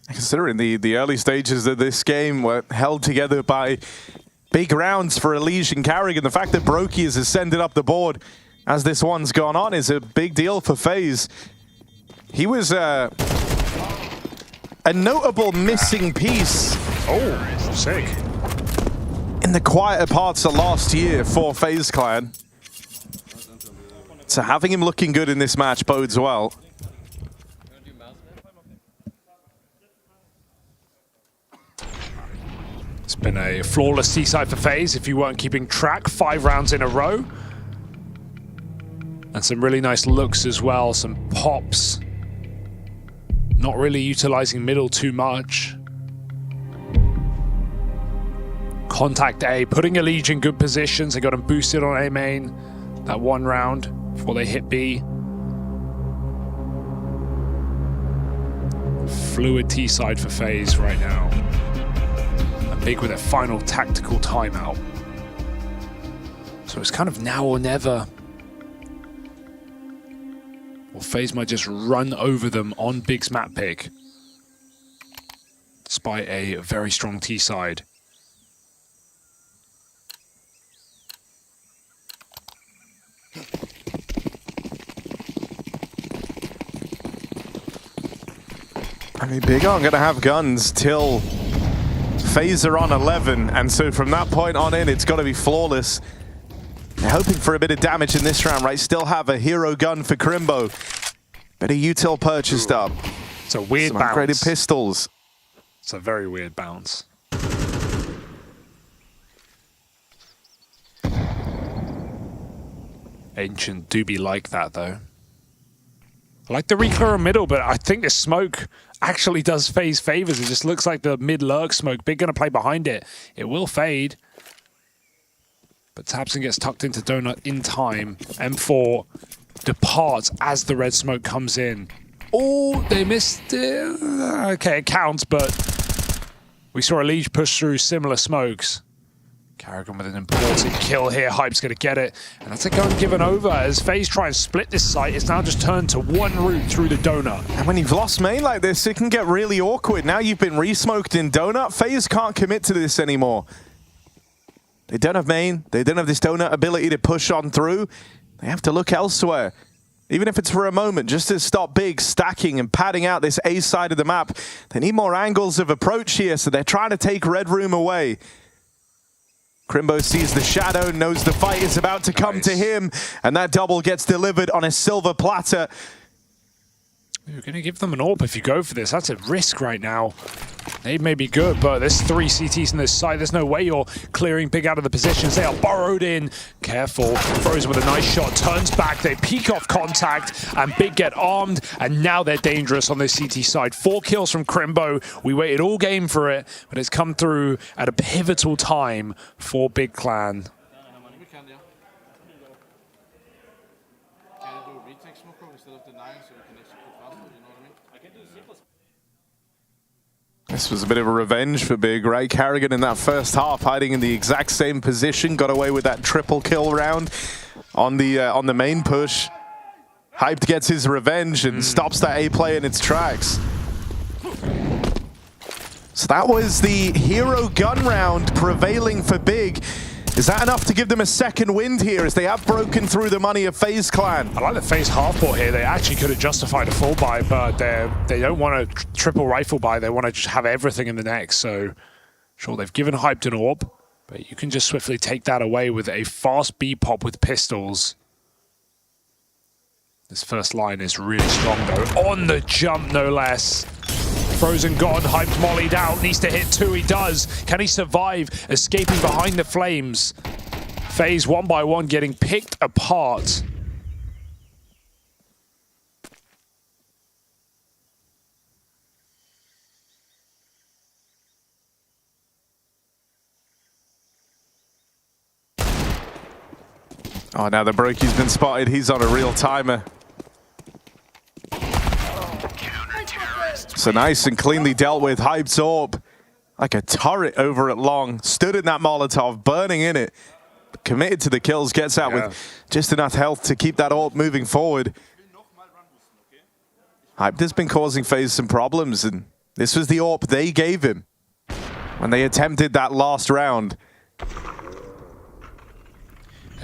Considering the early stages of this game were held together by big rounds for Elige and Carrigan, the fact that Brokey has ascended up the board as this one's gone on is a big deal for FaZe. He was a notable missing piece. Oh, sick. In the quieter parts of last year for FaZe Clan. So having him looking good in this match bodes well. It's been a flawless T-side for FaZe if you weren't keeping track. 5 rounds in a row. And some really nice looks as well, some pops. Not really utilizing middle too much. Contact A, putting Elige in good positions. They got him boosted on A main that 1 round before they hit B. Fluid T-side for FaZe right now. Big with a final tactical timeout. So it's kind of now or never. Or FaZe might just run over them on Big's map pick. Despite a very strong T side. I mean, Big aren't going to have guns till FaZe are on 11, and so from that point on in, it's got to be flawless. They're hoping for a bit of damage in this round, right? Still have a hero gun for Crimbo. Bit of util purchased up. It's a weird Some bounce. upgraded pistols. It's a very weird bounce. Ancient do be like that, though. I like the reclear in middle, but I think the smoke actually does FaZe favors. It just looks like the mid-lurk smoke. Big gonna play behind it. It will fade. But Tabson gets tucked into Donut in time. M4 departs as the red smoke comes in. Oh, they missed it. Okay, it counts, but we saw Elige push through similar smokes. Karrigan with an important kill here. Hype's going to get it. And that's a gun given over as FaZe try and split this site. It's now just turned to one route through the donut. And when you've lost main like this, it can get really awkward. Now you've been re-smoked in donut. FaZe can't commit to this anymore. They don't have main. They don't have this donut ability to push on through. They have to look elsewhere. Even if it's for a moment, just to stop Big stacking and padding out this A side of the map. They need more angles of approach here, so they're trying to take Red Room away. Crimbo sees the shadow, knows the fight is about to come to him, and that double gets delivered on a silver platter. You're going to give them an AWP if you go for this. That's a risk right now. They may be good, but there's 3 CTs in this side. There's no way you're clearing Big out of the positions. They are burrowed in. Careful. Frozen with a nice shot. Turns back. They peek off contact, and Big get armed, and now they're dangerous on this CT side. 4 kills from Crimbo. We waited all game for it, but it's come through at a pivotal time for Big Clan. This was a bit of a revenge for Big, right? Karrigan in that first half, hiding in the exact same position, got away with that triple kill round on the main push. Hyped gets his revenge and stops that A play in its tracks. So that was the hero gun round prevailing for Big. Is that enough to give them a second wind here as they have broken through the money of FaZe Clan? I like the FaZe half ball here. They actually could have justified a full buy, but they don't want a triple rifle buy. They want to just have everything in the next. So, sure, they've given Hyped an AWP, but you can just swiftly take that away with a fast B pop with pistols. This first line is really strong, though. On the jump, no less. Frozen gone, Hyped mollied out, needs to hit 2, he does. Can he survive escaping behind the flames? FaZe 1 by 1 getting picked apart. Oh, now the Brokey's been spotted, he's on a real timer. So nice and cleanly dealt with. Hyped's AWP, like a turret over at long. Stood in that Molotov, burning in it. Committed to the kills, gets out with just enough health to keep that AWP moving forward. Hyped has been causing FaZe some problems, and this was the AWP they gave him when they attempted that last round.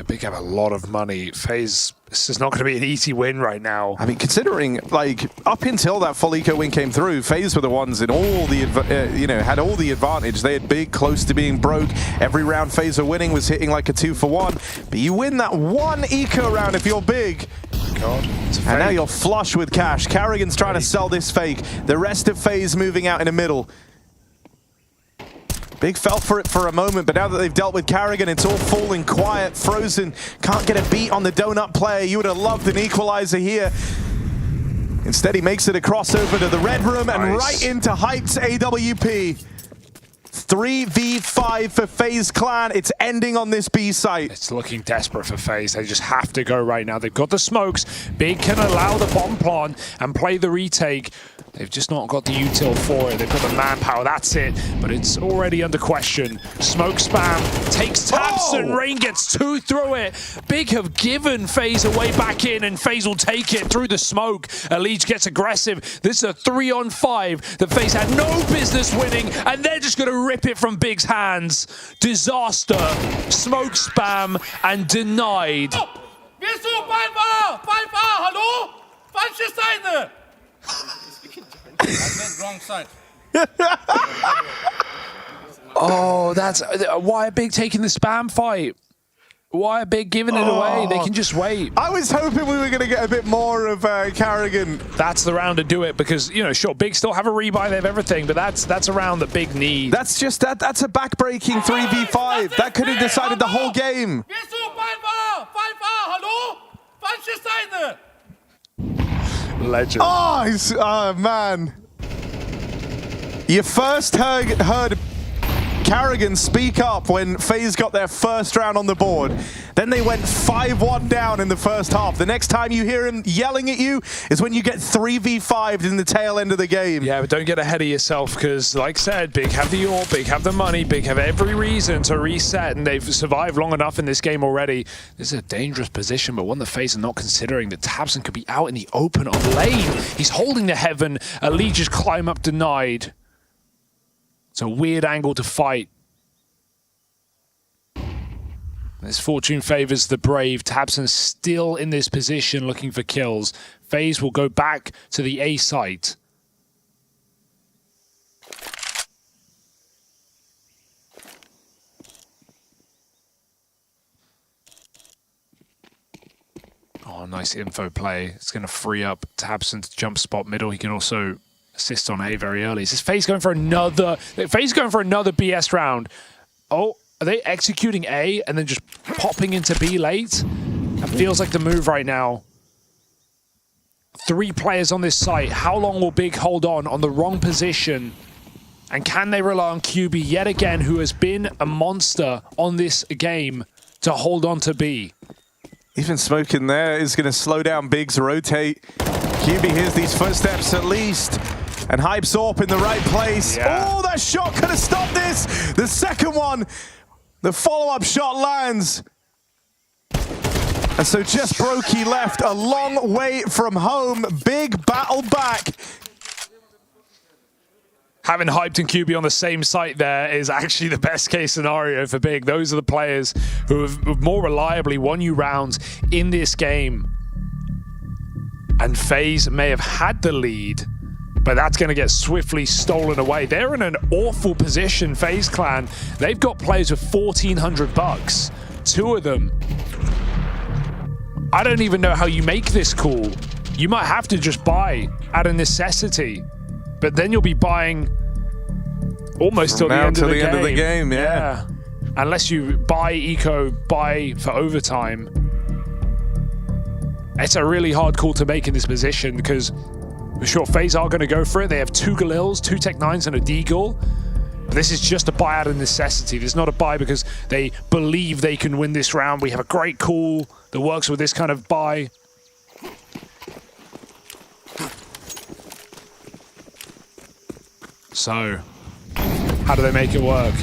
Big have a lot of money. FaZe, this is not going to be an easy win right now. I mean, considering, like, up until that full eco win came through, FaZe were the ones in all the, had all the advantage. They had Big close to being broke. Every round FaZe were winning was hitting like a 2-for-1. But you win that one eco round if you're Big. God. And now you're flush with cash. Karrigan's trying to sell this fake. The rest of FaZe moving out in the middle. Big fell for it for a moment, but now that they've dealt with Karrigan, it's all falling quiet. Frozen can't get a beat on the donut player. You would have loved an equalizer here. Instead, he makes it a crossover to the red room and right into Hyped's AWP. 3v5 for FaZe Clan. It's ending on this B site. It's looking desperate for FaZe. They just have to go right now. They've got the smokes. Big can allow the bomb plant and play the retake. They've just not got the util for it. They've got the manpower, that's it. But it's already under question. Smoke spam takes Tabson. Rain gets 2 through it. Big have given FaZe a way back in, and FaZe will take it through the smoke. Elite gets aggressive. This is a 3-on-5 that FaZe had no business winning, and they're just going to rip it from Big's hands. Disaster, smoke spam, and denied. Hallo? Falsche Seite! Wrong side. Oh, that's why are Big taking the spam fight? Why are Big giving it away? They can just wait. I was hoping we were going to get a bit more of Carrigan. That's the round to do it because, you know, sure, Big still have a rebuy, they have everything, but that's a round that Big need. That's just that's a back-breaking 3v5. That could have decided the whole game. Hallo? Falsche Seite! Legend. Oh, man. You first heard Carrigan speak up when FaZe got their first round on the board. Then they went 5-1 down in the first half. The next time you hear him yelling at you is when you get 3v5'd in the tail end of the game. Yeah, but don't get ahead of yourself because, like I said, Big have the ore, Big have the money, Big have every reason to reset, and they've survived long enough in this game already. This is a dangerous position, but one that FaZe are not considering. That Tabson could be out in the open on lane. He's holding the heaven. Elite just climb up denied. It's a weird angle to fight. This fortune favors the brave. Tabson still in this position looking for kills. FaZe will go back to the A site. Oh, nice info play. It's going to free up Tabson to jump spot middle. He can also assist on A very early. Is this FaZe going for another? FaZe going for another BS round. Oh, are they executing A and then just popping into B late? That feels like the move right now. 3 players on this site. How long will Big hold on the wrong position? And can they rely on QB yet again, who has been a monster on this game, to hold on to B? Even smoking there is going to slow down Big's rotate. QB hears these footsteps at least. And Hype's up in the right place. Yeah. Oh, that shot could have stopped this. The second one. The follow-up shot lands. And so just Brokey left a long way from home. Big battle back. Having Hyped and QB on the same site there is actually the best case scenario for Big. Those are the players who have more reliably won you rounds in this game. And FaZe may have had the lead, but that's going to get swiftly stolen away. They're in an awful position, FaZe Clan. They've got players with $1,400. 2 of them. I don't even know how you make this call. You might have to just buy out of necessity, but then you'll be buying almost till the end of the game. Yeah. Unless you buy eco, buy for overtime. It's a really hard call to make in this position because for sure, FaZe are going to go for it. They have 2 Galils, 2 Tech-9s, and a Deagle. But this is just a buy out of necessity. There's not a buy because they believe they can win this round. We have a great call that works with this kind of buy. So, how do they make it work?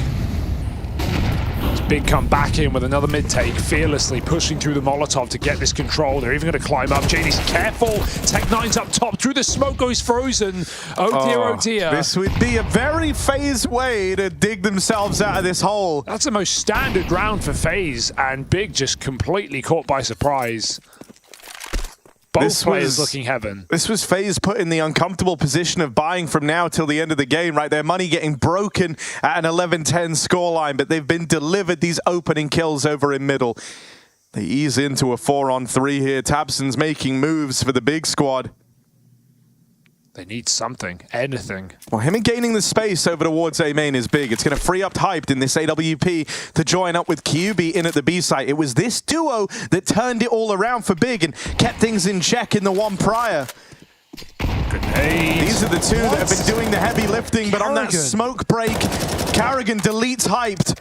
Big come back in with another mid-take, fearlessly pushing through the Molotov to get this control. They're even going to climb up. JD's careful. Tech-9's up top. Through the smoke goes Frozen. Oh dear, oh dear. This would be a very FaZe way to dig themselves out of this hole. That's the most standard round for FaZe, and Big just completely caught by surprise. Both players looking heaven. This was FaZe put in the uncomfortable position of buying from now till the end of the game, right? Their money getting broken at an 11-10 scoreline, but they've been delivered these opening kills over in middle. They ease into a 4-on-3 here. Tabson's making moves for the Big squad. They need something, anything. Well, him gaining the space over towards A main is big. It's going to free up Hyped in this AWP to join up with QB in at the B site. It was this duo that turned it all around for Big and kept things in check in the one prior. Grenade. These are the 2 that have been doing the heavy lifting, but on that smoke break, Carrigan deletes Hyped.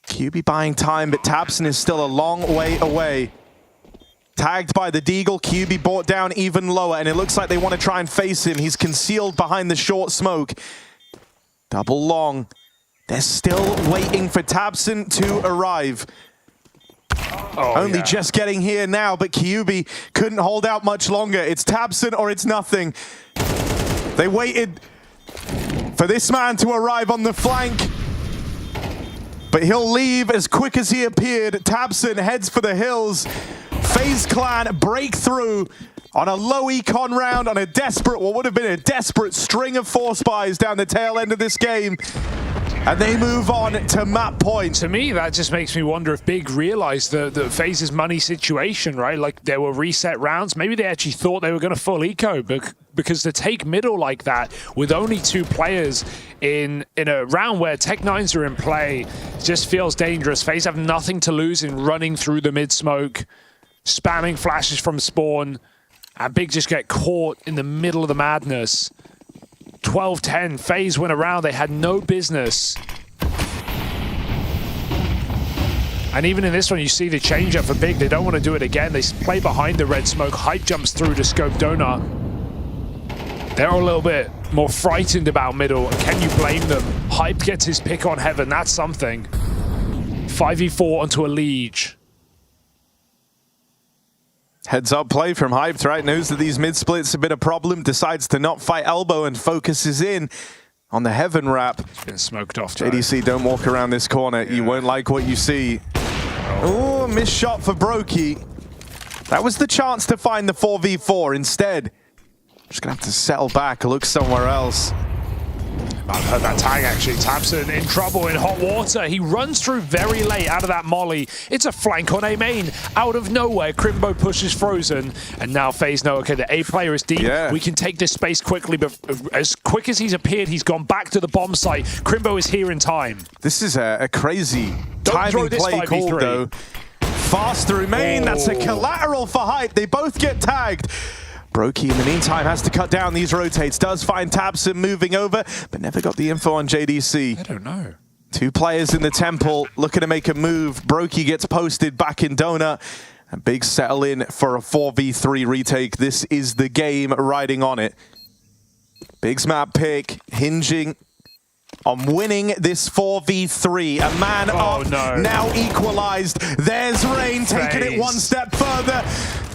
QB buying time, but Tabson is still a long way away. Tagged by the Deagle, QB brought down even lower, and it looks like they want to try and face him. He's concealed behind the short smoke. Double long. They're still waiting for Tabson to arrive. Only just getting here now, but QB couldn't hold out much longer. It's Tabson or it's nothing. They waited for this man to arrive on the flank, but he'll leave as quick as he appeared. Tabson heads for the hills. FaZe Clan break through on a low econ round, on a desperate, what would have been a desperate string of 4 spies down the tail end of this game. And they move on to map point. To me, that just makes me wonder if Big realized the FaZe's money situation, right? Like, there were reset rounds. Maybe they actually thought they were going to full eco, but because to take middle like that with only 2 players in a round where Tech9s are in play just feels dangerous. FaZe have nothing to lose in running through the mid smoke, spamming flashes from spawn, and Big just get caught in the middle of the madness. 12-10, FaZe went around, they had no business. And even in this one, you see the change up for Big. They don't want to do it again. They play behind the red smoke. Hype jumps through to scope Donut. They're a little bit more frightened about middle. Can you blame them? Hype gets his pick on Heaven. That's something. 5v4 onto a Liege. Heads up play from Hyped, right? Knows that these mid splits have been a problem. Decides to not fight elbow and focuses in on the Heaven wrap. It's been smoked off. JDC, don't walk around this corner. Yeah. You won't like what you see. Oh, missed shot for Brokey. That was the chance to find the 4v4. Instead, just gonna have to settle back, look somewhere else. I've heard that tag actually. Tabson in trouble in hot water. He runs through very late out of that molly. It's a flank on A main. Out of nowhere, Crimbo pushes Frozen. And now FaZe know, okay, the A player is deep. Yeah. We can take this space quickly, but as quick as he's appeared, he's gone back to the bomb site. Crimbo is here in time. This is a crazy timing play called though. Fast through main, that's a collateral for Hype. They both get tagged. Brokey, in the meantime, has to cut down these rotates. Does find Tabson moving over, but never got the info on JDC. I don't know. 2 players in the temple looking to make a move. Brokey gets posted back in Donut. And Big settle in for a 4v3 retake. This is the game riding on it. Big's map pick, hinging on winning this 4v3. A man up, now equalized. There's Rain, taking it one step further.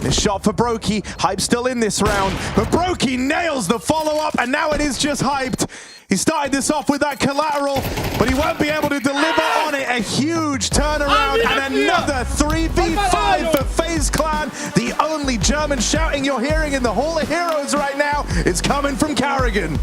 This shot for Brokey. Hype still in this round, but Brokey nails the follow-up, and now it is just Hyped. He started this off with that collateral, but he won't be able to deliver on it. A huge turnaround and another 3v5 for FaZe Clan. The only German shouting you're hearing in the Hall of Heroes right now is coming from Carrigan.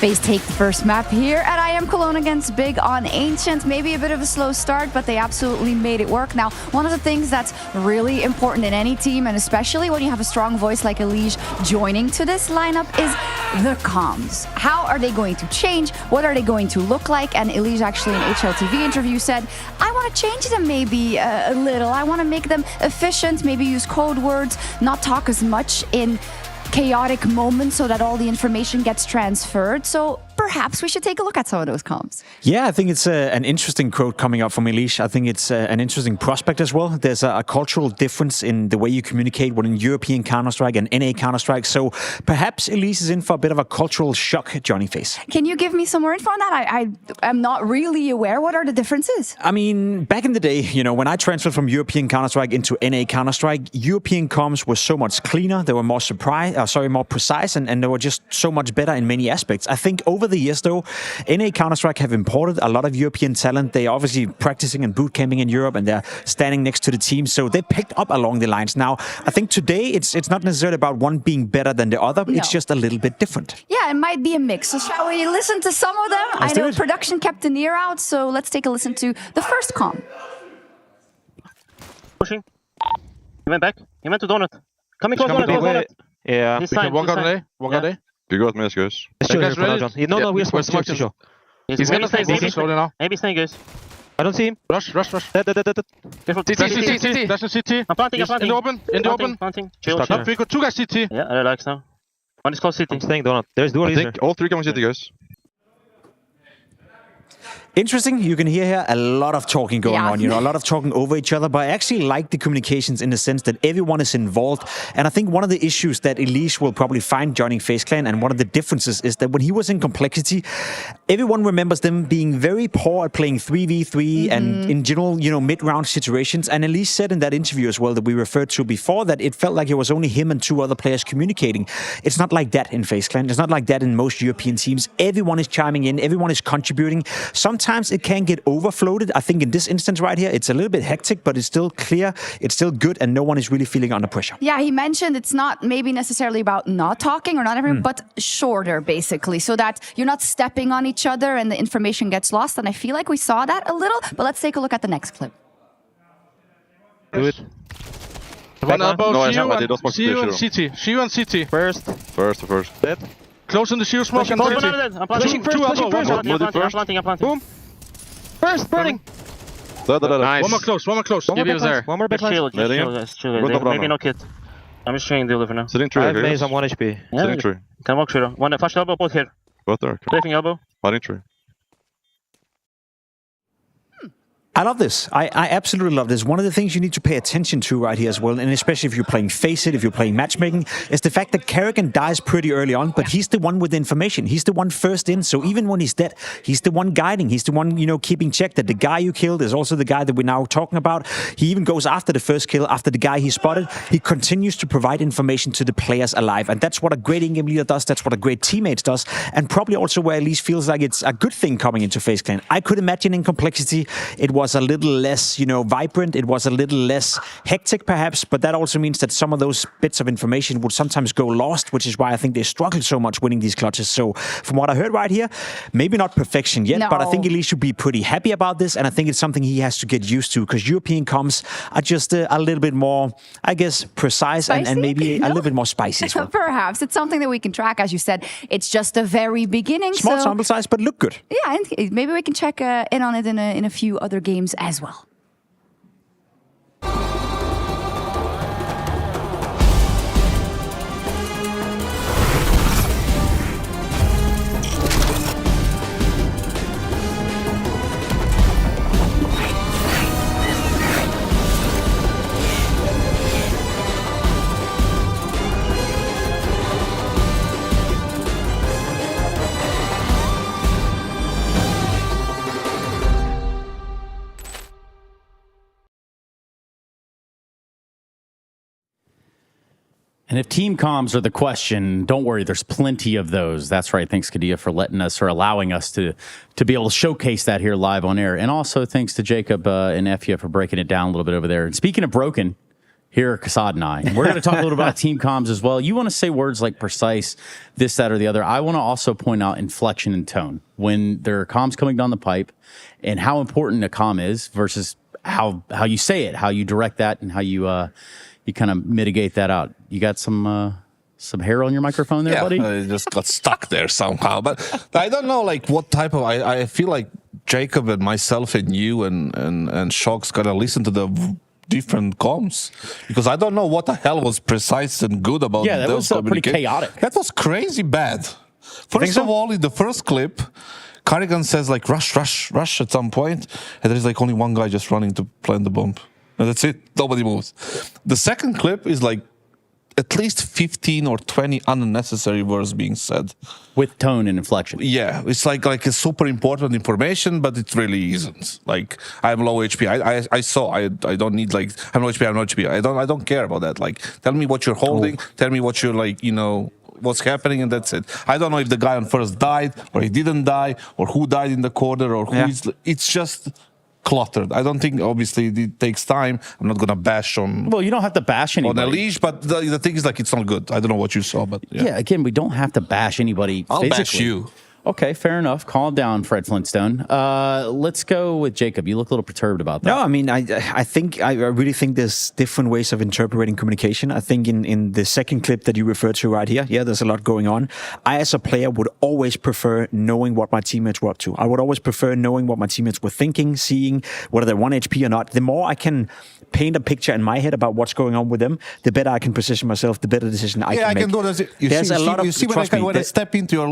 FaZe take the first map here at IEM Cologne against Big on Ancient. Maybe a bit of a slow start, but they absolutely made it work. Now, one of the things that's really important in any team, and especially when you have a strong voice like Elige joining to this lineup, is the comms. How are they going to change? What are they going to look like? And Elige actually in HLTV interview said, I want to change them maybe a little. I want to make them efficient, maybe use code words, not talk as much in chaotic moments so that all the information gets transferred. So perhaps we should take a look at some of those comms. Yeah, I think it's an interesting quote coming up from Elige. I think it's an interesting prospect as well. There's a cultural difference in the way you communicate within European Counter-Strike and NA Counter-Strike. So perhaps Elige is in for a bit of a cultural shock, Johnny FaZe. Can you give me some more info on that? I am not really aware. What are the differences? I mean, back in the day, you know, when I transferred from European Counter-Strike into NA Counter-Strike, European comms were so much cleaner. They were more more precise, and they were just so much better in many aspects. I think over the years, though, NA Counter-Strike have imported a lot of European talent. They are obviously practicing and boot camping in Europe, and they're standing next to the team. So they picked up along the lines. Now, I think today it's not necessarily about one being better than the other. No. It's just a little bit different. Yeah, it might be a mix. So shall we listen to some of them? I know production kept an ear out, so let's take a listen to the first comm. Pushing. He went back. He went to Donut. Coming close, Donut. Yeah. We can walk out of there. Walk out there. You got me, guys. No, we're supposed to show. He's gonna stay slowly now. Maybe staying, guys. I don't see him. Rush. Dead. CT. That's a CT. I'm planting. In the open. Planting. Chill. We got two guys CT. Yeah, I relax now. One is close CT. I'm staying Donut. There's dual laser. All three coming CT, guys. Interesting. You can hear here a lot of talking going on, you know, a lot of talking over each other, but I actually like the communications in the sense that everyone is involved. And I think one of the issues that Elige will probably find joining FaZe Clan, and one of the differences is that when he was in Complexity, everyone remembers them being very poor at playing 3v3 and in general, you know, mid-round situations. And Elige said in that interview as well that we referred to before that it felt like it was only him and two other players communicating. It's not like that in FaZe Clan. It's not like that in most European teams. Everyone is chiming in. Everyone is contributing. Sometimes it can get overfloated. I think in this instance right here, it's a little bit hectic, but it's still clear, it's still good, and no one is really feeling under pressure. Yeah, he mentioned it's not maybe necessarily about not talking or not everyone, but shorter, basically, so that you're not stepping on each other and the information gets lost. And I feel like we saw that a little, but let's take a look at the next clip. Do it. One elbow, Shio and CT. Shio and CT. First. Dead. Close in the Shio smoke and CT. I'm planting. I'm planting. Boom. First, burning. Nice. One more close. One more back. Chill. Maybe no kit. I'm just showing the deliver now. Sitting tree. I have maze on 1 HP. Yeah, Sitting tree. Can walk through. One flash elbow, both here. Both there. Breaking elbow. Hiding tree. I love this. I absolutely love this. One of the things you need to pay attention to right here as well, and especially if you're playing Face It, if you're playing matchmaking, is the fact that Kerrigan dies pretty early on, but he's the one with the information. He's the one first in, so even when he's dead, he's the one guiding. He's the one, you know, keeping check that the guy you killed is also the guy that we're now talking about. He even goes after the first kill, after the guy he spotted. He continues to provide information to the players alive, and that's what a great in-game leader does. That's what a great teammate does, and probably also where Elige feels like it's a good thing coming into FaZe Clan. I could imagine in Complexity, it was a little less, you know, vibrant. It was a little less hectic, perhaps, but that also means that some of those bits of information would sometimes go lost, which is why I think they struggle so much winning these clutches. So from what I heard right here, maybe not perfection yet, but I think Elige should be pretty happy about this, and I think it's something he has to get used to, because European comms are just a little bit more, I guess, precise and maybe a little bit more spicy as well. Perhaps. It's something that we can track. As you said, it's just the very beginning. Small sample size, but look good. Yeah, and maybe we can check in on it in a few other games as well. And if team comms are the question, don't worry, there's plenty of those. That's right. Thanks, Kadia, for letting us or allowing us to be able to showcase that here live on air. And also thanks to Jacob and Efia for breaking it down a little bit over there. And speaking of broken, here, Kasad and I. We're going to talk a little about team comms as well. You want to say words like precise, this, that, or the other. I want to also point out inflection and tone when there are comms coming down the pipe and how important a comm is versus how you say it, how you direct that, and how you kind of mitigate that out. You got some hair on your microphone there, buddy? It just got stuck there somehow. But I don't know, like, what type of... I feel like Jacob and myself and you and Shock's got to listen to the different comms, because I don't know what the hell was precise and good about that was pretty chaotic. That was crazy bad. First of all, in the first clip, Carrigan says, like, rush at some point, and there's like only one guy just running to plant the bomb. And that's it. Nobody moves. The second clip is like at least 15 or 20 unnecessary words being said. With tone and inflection. Yeah, it's like a super important information, but it really isn't. Like, I'm low HP. I don't need, like, I'm low HP. I don't care about that. Like, tell me what you're holding. Tell me what you're, like, what's happening, and that's it. I don't know if the guy on first died or he didn't die or who died in the corner or who is. It's just cluttered. I don't think, obviously, it takes time. I'm not going to bash on... Well, you don't have to bash anybody. On a leash, but the thing is, like, it's not good. I don't know what you saw, but... Yeah, again, we don't have to bash anybody I'll physically. bash you. Okay, fair enough. Calm down, Fred Flintstone. Let's go with Jacob. You look a little perturbed about that. No, I mean, I really think there's different ways of interpreting communication. I think in the second clip that you referred to right here, there's a lot going on. I, as a player, would always prefer knowing what my teammates were up to. I would always prefer knowing what my teammates were thinking, seeing whether they're 1 HP or not. The more I can paint a picture in my head about what's going on with them, the better I can position myself, the better decision I can make. Yeah, I can do that. You see when I step into your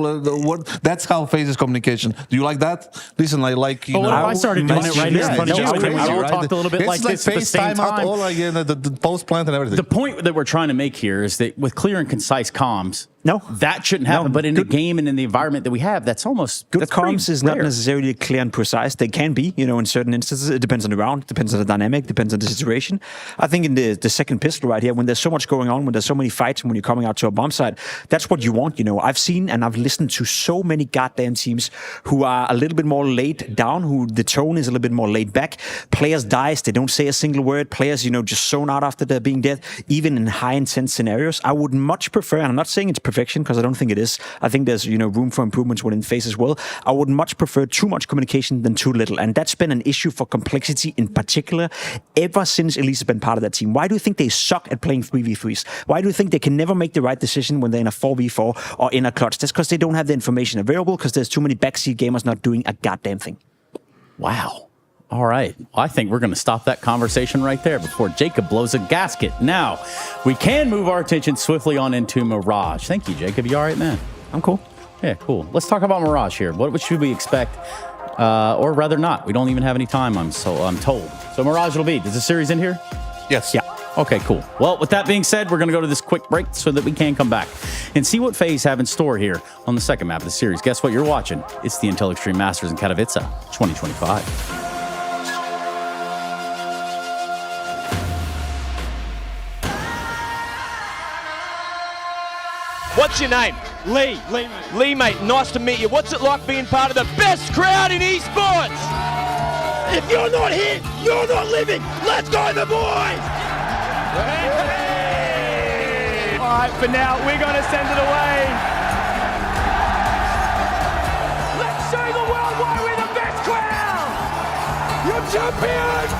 word, that's how phases communication. Do you like that? Listen, I like, what if I started doing it right here in front of you? We all talked a little bit like this at the same time. All again, the post plant and everything. The point that we're trying to make here is that with clear and concise comms, that shouldn't happen. But in the game and in the environment that we have, that's almost good. Comms is not necessarily clear and precise. They can be, in certain instances. It depends on the round, depends on the dynamic, depends on the situation. I think in the second pistol right here, when there's so much going on, when there's so many fights, and when you're coming out to a bomb site, that's what you want. I've seen and I've listened to so many goddamn teams who are a little bit more laid down, who the tone is a little bit more laid back. Players dies, they don't say a single word. Players, just zone out after they're being dead, even in high intense scenarios. I would much prefer, and I'm not saying it's perfection because I don't think it is. I think there's room for improvements within FaZe as well. I would much prefer too much communication than too little, and that's been an issue for Complexity in particular ever since Elise has been part of that team. Why do you think they suck at playing 3v3s? Why do you think they can never make the right decision when they're in a 4v4 or in a clutch? That's because they don't have the information available, because there's too many backseat gamers not doing a goddamn thing. Wow. All right. Well, I think we're going to stop that conversation right there before Jacob blows a gasket. Now, we can move our attention swiftly on into Mirage. Thank you, Jacob. You all right, man? I'm cool. Yeah, cool. Let's talk about Mirage here. What should we expect? Or rather not. We don't even have any time, I'm told. So Mirage it'll be. Does the series end here? Yes. Yeah. Okay, cool. Well, with that being said, we're going to go to this quick break so that we can come back and see what FaZe have in store here on the second map of the series. Guess what you're watching? It's the Intel Extreme Masters in Katowice 2025. What's your name? Lee. Lee, mate, nice to meet you. What's it like being part of the best crowd in esports? If you're not here, you're not living. Let's go, the boys! All right, for now, we're going to send it away. Let's show the world why we're the best crowd! You're champions!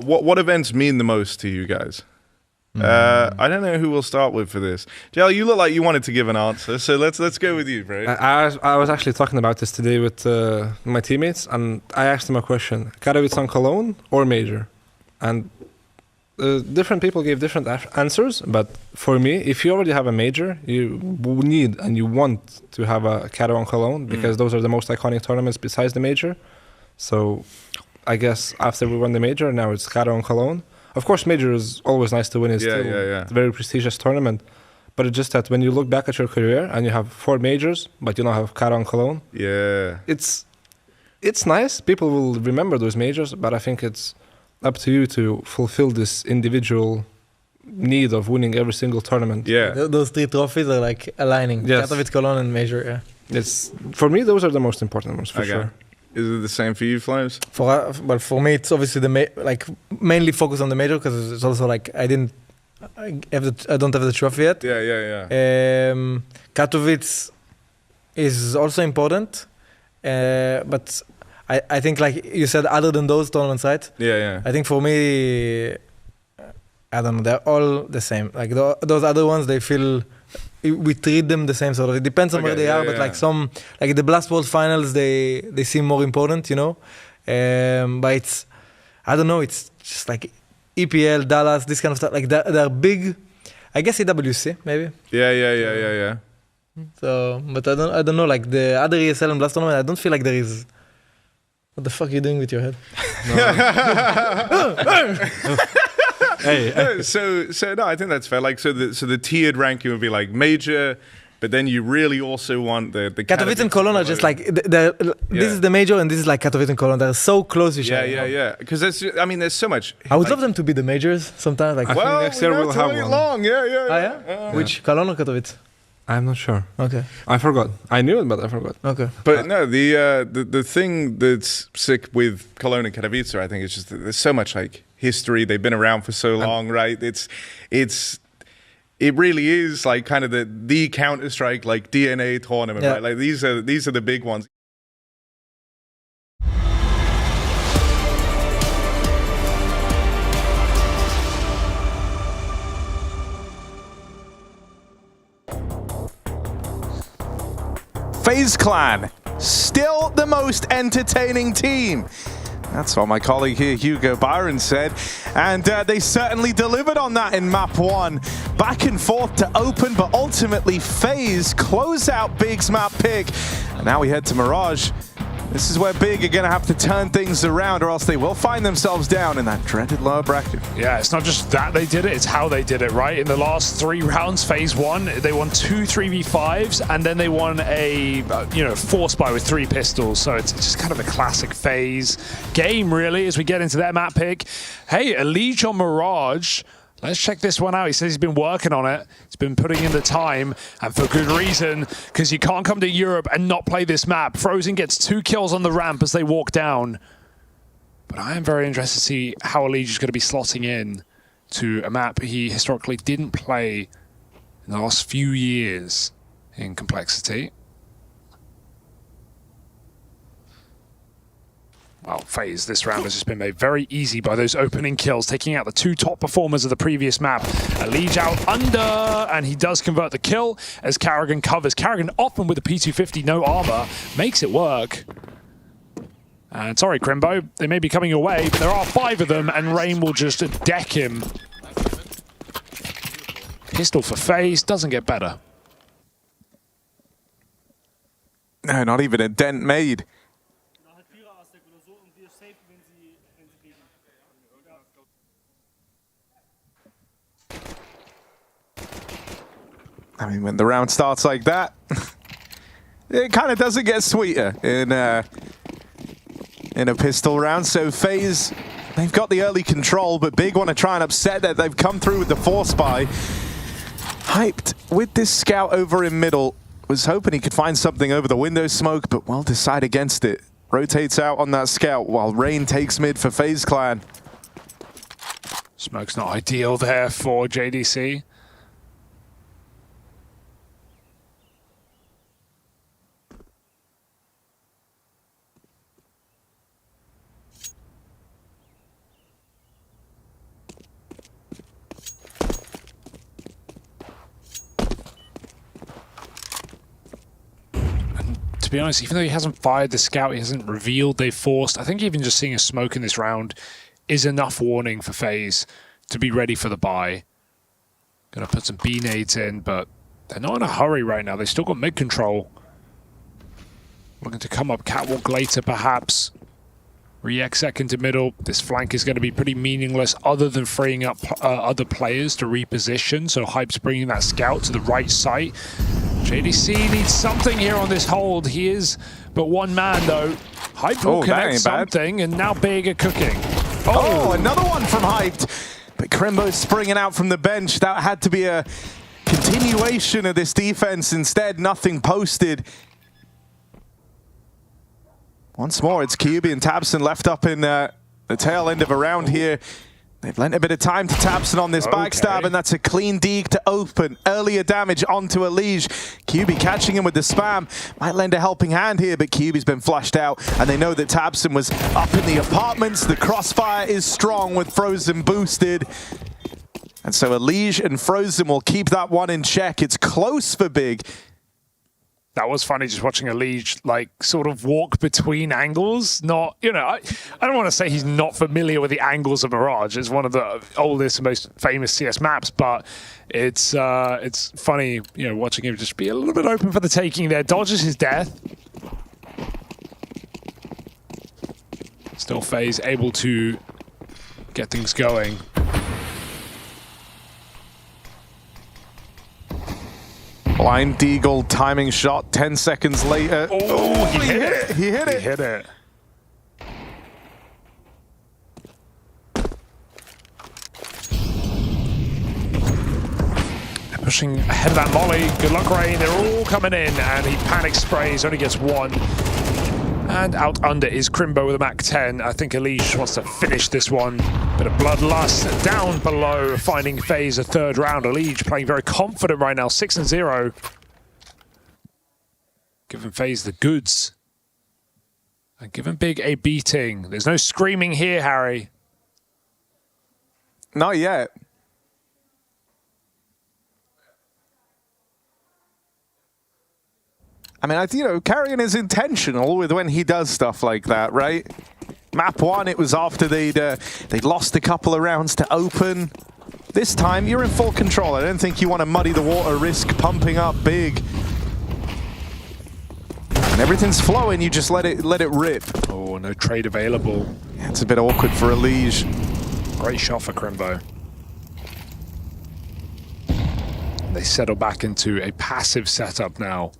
what events mean the most to you guys? I don't know who we'll start with for this. Jel, you look like you wanted to give an answer, so let's go with you, bro. I was actually talking about this today with my teammates, and I asked them a question: Katowice and Cologne or major? And different people gave different answers, but for me, if you already have a major, you need and you want to have a Katowice and Cologne because those are the most iconic tournaments besides the major. So I guess after we won the major, now it's Katowice and Cologne. Of course, major is always nice to win. It's It's a very prestigious tournament. But it's just that when you look back at your career and you have 4 majors, but you don't have Katowice and Cologne, it's nice. People will remember those majors, but I think it's up to you to fulfill this individual need of winning every single tournament. Those 3 trophies are like aligning. Yes. Katowice, Cologne, and major. It's for me, those are the most important ones for sure. Is it the same for you, Flames? For me, it's obviously mainly focus on the major because it's also like I don't have the trophy yet. Katowice is also important, but I think like you said, other than those tournaments, right? I think for me, I don't know, they're all the same. Like those other ones, they feel. We treat them the same sort of. It depends on where they are, but like some, like the Blast World Finals, they seem more important, you know. But it's, I don't know. It's just like EPL, Dallas, this kind of stuff. Like they're big. I guess EWC maybe. Yeah. So, but I don't know. Like the other ESL and Blast tournament, I don't feel like there is. What the fuck are you doing with your head? So no, I think that's fair. Like so the tiered ranking would be like major, but then you really also want the Katowice and Cologne are just like this is the major and this is like Katowice and Cologne. They're so close to each other. Yeah. Because there's so much. I would love them to be the majors sometimes. Like I think next year we'll have one. Long. Yeah. Which Cologne or Katowice? I'm not sure. Okay. I forgot. I knew it, but I forgot. Okay. But no, the thing that's sick with Cologne and Katowice, I think, is just that there's so much like history. They've been around for so long, right? It really is like kind of the Counter-Strike like DNA tournament, right? Like these are the big ones. FaZe Clan, still the most entertaining team. That's what my colleague here, Hugo Byron, said. And they certainly delivered on that in map 1. Back and forth to open, but ultimately FaZe close out Big's map pick. And now we head to Mirage. This is where Big are going to have to turn things around or else they will find themselves down in that dreaded lower bracket. Yeah, it's not just that they did it, it's how they did it, right? In the last 3 rounds, FaZe won. They won 2 3v5s, and then they won a force buy with 3 pistols. So it's just kind of a classic FaZe game, really, as we get into their map pick. Hey, Elige on Mirage. Let's check this one out. He says he's been working on it. He's been putting in the time, and for good reason, because you can't come to Europe and not play this map. Frozen gets 2 kills on the ramp as they walk down. But I am very interested to see how Elige is going to be slotting in to a map he historically didn't play in the last few years in Complexity. Well, FaZe this round has just been made very easy by those opening kills, taking out the 2 top performers of the previous map. Elige out under, and he does convert the kill as Karrigan covers. Karrigan often with the P250, no armor, makes it work. And sorry, Crimbo, they may be coming your way, but there are 5 of them, and Rain will just deck him. Pistol for FaZe, doesn't get better. No, not even a dent made. I mean, when the round starts like that, it kind of doesn't get sweeter in a pistol round. So FaZe, they've got the early control, but Big want to try and upset that. They've come through with the force buy. Hyped with this scout over in middle. Was hoping he could find something over the window smoke, but will decide against it. Rotates out on that scout while Rain takes mid for FaZe Clan. Smoke's not ideal there for JDC. be honest, even though he hasn't fired the scout, he hasn't revealed they've forced, I think even just seeing a smoke in this round is enough warning for FaZe to be ready for the buy. Gonna put some B nades in, but they're not in a hurry right now. They've still got mid control. Looking to come up catwalk later, perhaps. Re-exec into middle. This flank is going to be pretty meaningless other than freeing up other players to reposition. So Hype's bringing that scout to the right site. JDC needs something here on this hold. He is but one man, though. Hype will connect something, and now Big are cooking. Oh, another one from Hyped. But Crimbo's springing out from the bench. That had to be a continuation of this defense. Instead, nothing posted. Once more, it's QB and Tabson left up in the tail end of a round here. They've lent a bit of time to Tabson on this backstab, and that's a clean deke to open. Earlier damage onto Elige. QB catching him with the spam. Might lend a helping hand here, but QB's been flushed out, and they know that Tabson was up in the apartments. The crossfire is strong with Frozen boosted. And so Elige and Frozen will keep that one in check. It's close for Big. That was funny, just watching Elige like sort of walk between angles. Not, you know, I don't want to say he's not familiar with the angles of Mirage. It's one of the oldest and most famous CS maps, but it's funny, you know, watching him just be a little bit open for the taking there. Dodges his death. Still FaZe able to get things going. Blind Deagle timing shot 10 seconds later. Oh, he hit it. He hit it. He hit it. They're pushing ahead of that molly. Good luck, Rain. They're all coming in, and he panic sprays, only gets one. And out under is Crimbo with a Mach 10. I think Elige wants to finish this one. Bit of bloodlust down below, finding FaZe a third round. Elige playing very confident right now, 6-0. Giving FaZe the goods. And giving Big a beating. There's no screaming here, Harry. Not yet. I mean, you know, Carrion is intentional with when he does stuff like that, right? Map 1, it was after they'd lost a couple of rounds to open. This time, you're in full control. I don't think you want to muddy the water, risk pumping up Big. And everything's flowing, you just let it rip. Oh, no trade available. Yeah, it's a bit awkward for Elige. Great shot for Crimbo. They settle back into a passive setup now.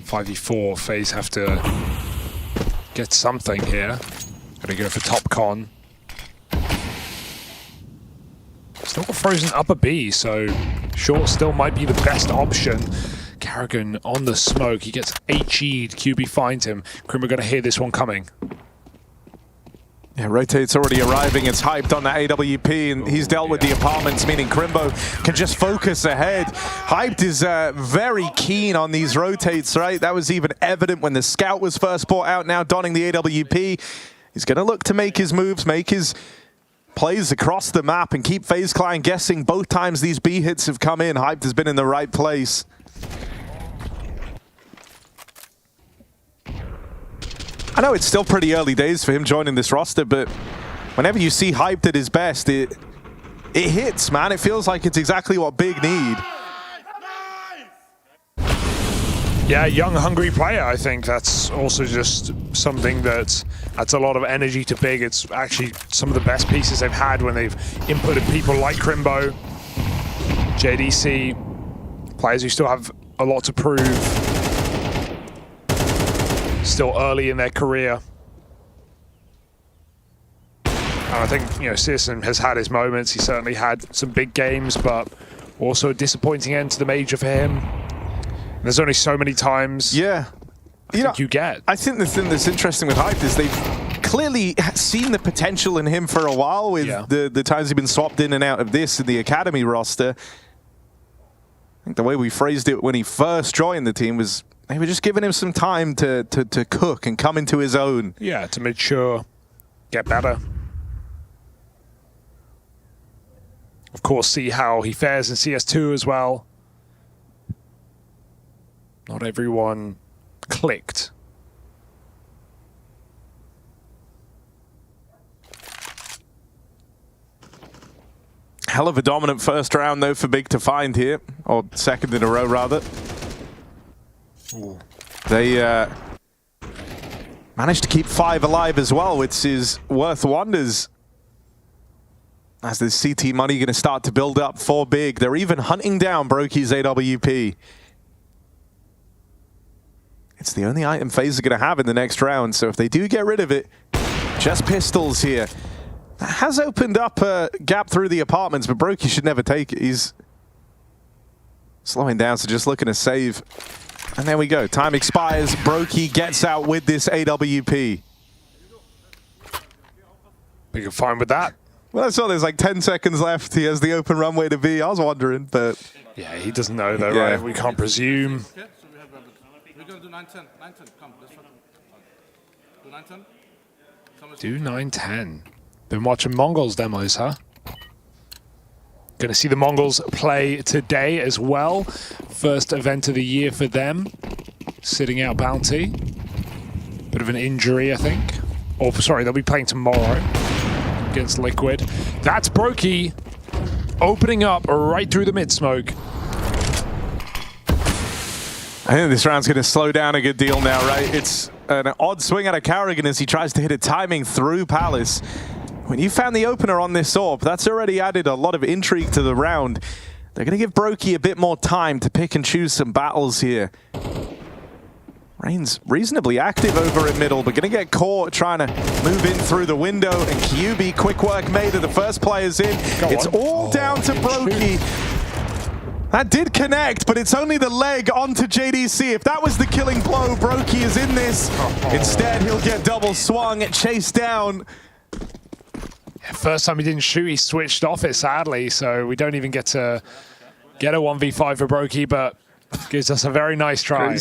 5v4, FaZe have to get something here. Gonna go for top con. Still got Frozen upper B, so short still might be the best option. Karrigan on the smoke, he gets HE'd, QB finds him. Crimbo gonna hear this one coming. Yeah, Rotate's already arriving. It's Hyped on that AWP, and he's dealt with the apartments, meaning Crimbo can just focus ahead. Hyped is very keen on these Rotates, right? That was even evident when the scout was first brought out, now donning the AWP. He's going to look to make his moves, make his plays across the map, and keep FaZe Clan guessing. Both times these B hits have come in, Hyped has been in the right place. I know it's still pretty early days for him joining this roster, but whenever you see Hyped at his best, it hits, man. It feels like it's exactly what Big need. Yeah, young, hungry player. I think that's also just something that adds a lot of energy to Big. It's actually some of the best pieces they've had when they've inputted people like Crimbo, JDC, players who still have a lot to prove. Still early in their career. And I think, you know, Citizen has had his moments. He certainly had some big games, but also a disappointing end to the major for him. There's only so many times you get. I think the thing that's interesting with Hyped is they've clearly seen the potential in him for a while with the times he's been swapped in and out of this in the academy roster. I think the way we phrased it when he first joined the team was they were just giving him some time to cook and come into his own. Yeah, to mature, get better. Of course, see how he fares in CS2 as well. Not everyone clicked. Hell of a dominant first round, though, for Big to find here. Or second in a row, rather. Ooh. They managed to keep 5 alive as well, which is worth wonders. As the CT money going to start to build up for Big. They're even hunting down Brokey's AWP. It's the only item FaZe are going to have in the next round, so if they do get rid of it, just pistols here. That has opened up a gap through the apartments, but Brokey should never take it. He's slowing down, so just looking to save. And there we go. Time expires. Brokey gets out with this AWP. We can find with that. Well, I saw there's like 10 seconds left. He has the open runway to B. I was wondering, but... Yeah, he doesn't know though, right? We can't presume. We're going to do 9-10. 9-10, come. Let's do 9-10. Do 9-10. Been watching Mongols demos, huh? Going to see the Mongols play today as well. First event of the year for them. Sitting out Bounty. Bit of an injury, I think. Oh, sorry, they'll be playing tomorrow against Liquid. That's Brokey opening up right through the mid-smoke. I think this round's going to slow down a good deal now, right? It's an odd swing out of Carrigan as he tries to hit a timing through Palace. When you found the opener on this AWP, that's already added a lot of intrigue to the round. They're going to give Brokey a bit more time to pick and choose some battles here. Rain's reasonably active over in middle, but going to get caught trying to move in through the window. And QB, quick work made of the first players in. It's all down to Brokey. That did connect, but it's only the leg onto JDC. If that was the killing blow, Brokey is in this. Instead, he'll get double swung, chased down. First time he didn't shoot, he switched off it, sadly, so we don't even get a 1v5 for Brokey, but gives us a very nice try.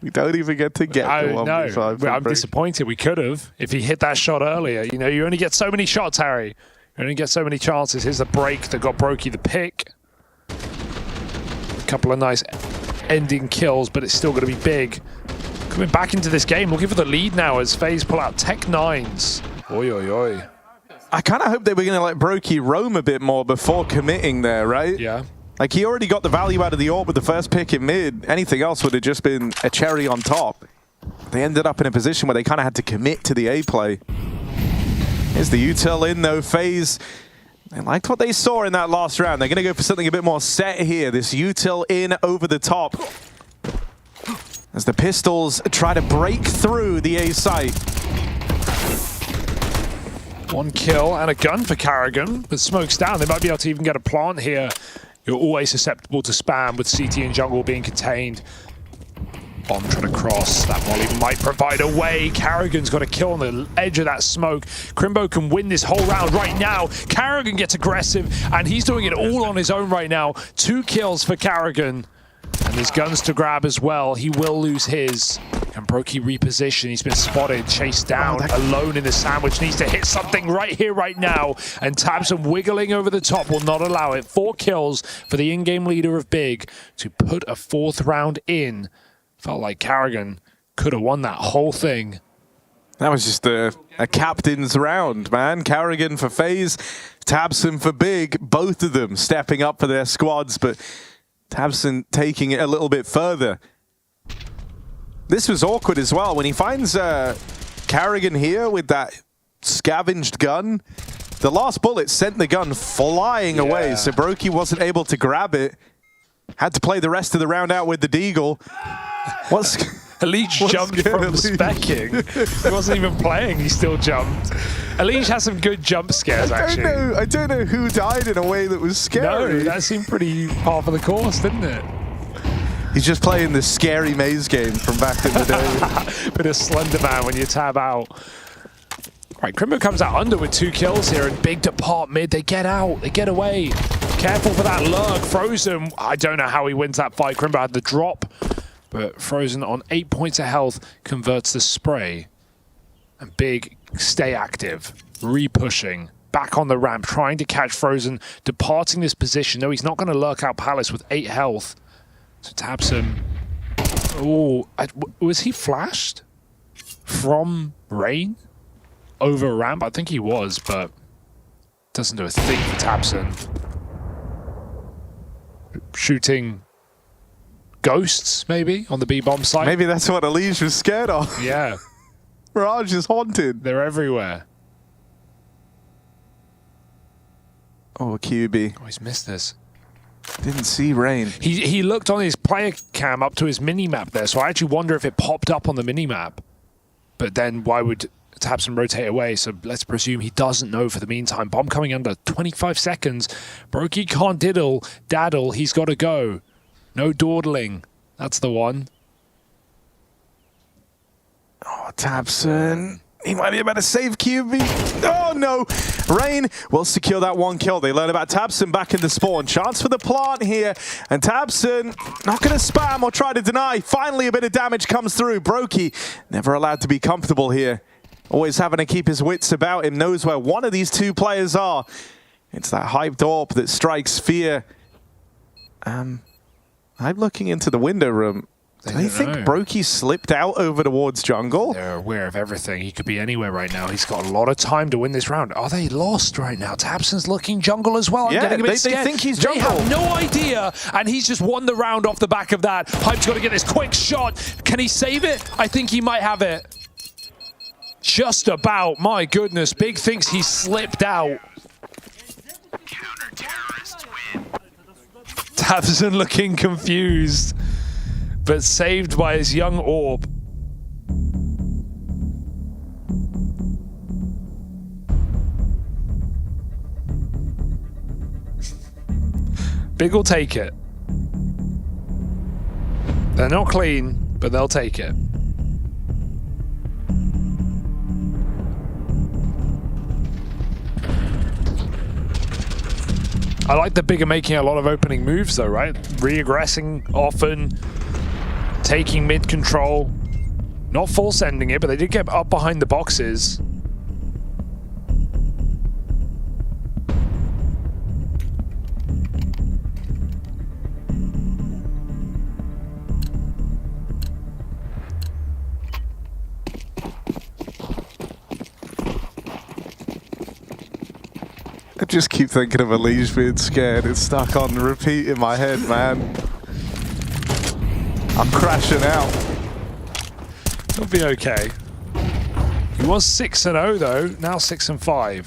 We don't even get to get the 1v5. No, I'm disappointed. We could have if he hit that shot earlier. You know, you only get so many shots, Harry. You only get so many chances. Here's the break that got Brokey the pick. A couple of nice ending kills, but it's still going to be Big. Coming back into this game, looking for the lead now as FaZe pull out Tech 9s. Oi, oi, oi. I kind of hope they were going to let Brokey roam a bit more before committing there, right? Yeah. Like, he already got the value out of the AWP with the first pick in mid. Anything else would have just been a cherry on top. They ended up in a position where they kind of had to commit to the A play. Here's the util in, though. FaZe, they liked what they saw in that last round. They're going to go for something a bit more set here. This util in over the top. As the pistols try to break through the A site. 1 kill and a gun for Carrigan, but smoke's down. They might be able to even get a plant here. You're always susceptible to spam with CT and jungle being contained. Bomb trying to cross. That molly might provide a way. Carrigan's got a kill on the edge of that smoke. Crimbo can win this whole round right now. Carrigan gets aggressive, and he's doing it all on his own right now. 2 kills for Carrigan. And there's guns to grab as well. He will lose his. Can Brokey reposition? He's been spotted, chased down, alone in the sandwich. Needs to hit something right here, right now. And Tabson wiggling over the top will not allow it. 4 kills for the in-game leader of Big to put a 4th round in. Felt like Carrigan could have won that whole thing. That was just a captain's round, man. Carrigan for FaZe, Tabson for Big. Both of them stepping up for their squads, but Tabson taking it a little bit further. This was awkward as well. When he finds Carrigan here with that scavenged gun, the last bullet sent the gun flying away, so Brokey wasn't able to grab it. Had to play the rest of the round out with the Deagle. Elige jumped from specking. He wasn't even playing, he still jumped. Elige has some good jump scares, actually. I don't know who died in a way that was scary. No, that seemed pretty par for the course, didn't it? He's just playing the scary maze game from back in the day. Bit of Slender Man when you tab out. Right, Crimbo comes out under with 2 kills here, and Big depart mid. They get out, they get away. Careful for that lurk. Frozen, I don't know how he wins that fight. Crimbo had the drop, but Frozen on 8 points of health converts the spray. And Big stay active, re-pushing. Back on the ramp, trying to catch Frozen, departing this position. No, he's not going to lurk out Palace with 8 health. So Tabson Oh, was he flashed from Rain over ramp? I think he was, but doesn't do a thing for Tabson. Shooting ghosts, maybe, on the B-bomb site. Maybe that's what Elige was scared of. Yeah. Mirage is haunted. They're everywhere. Oh, QB. Oh, he's missed this. Didn't see Rain. He looked on his player cam up to his mini-map there, so I actually wonder if it popped up on the mini-map. But then why would Tabson rotate away? So let's presume he doesn't know for the meantime. Bomb coming under 25 seconds. Brokey can't daddle. He's got to go. No dawdling. That's the one. Oh, Tabson. He might be about to save QB. Oh, no. Rain will secure that one kill. They learn about Tabson back in the spawn. Chance for the plant here. And Tabson not going to spam or try to deny. Finally, a bit of damage comes through. Brokey never allowed to be comfortable here. Always having to keep his wits about him. Knows where one of these two players are. It's that hyped AWP that strikes fear. I'm looking into the window room. Do they think Brokey slipped out over towards jungle? They're aware of everything. He could be anywhere right now. He's got a lot of time to win this round. Are they lost right now? Tabson's looking jungle as well. I'm getting a bit scared. They think he's jungle. They have no idea, and he's just won the round off the back of that. Hype's got to get this quick shot. Can he save it? I think he might have it. Just about. My goodness. Big thinks he slipped out. Tabson looking confused, but saved by his young AWP. Big will take it. They're not clean, but they'll take it. I like the Big are making a lot of opening moves though, right? Re-aggressing often, taking mid control, not force ending it, but they did get up behind the boxes. I just keep thinking of Elige being scared. It's stuck on repeat in my head, man. I'm crashing out. It'll be okay. He was 6-0 though, now 6-5.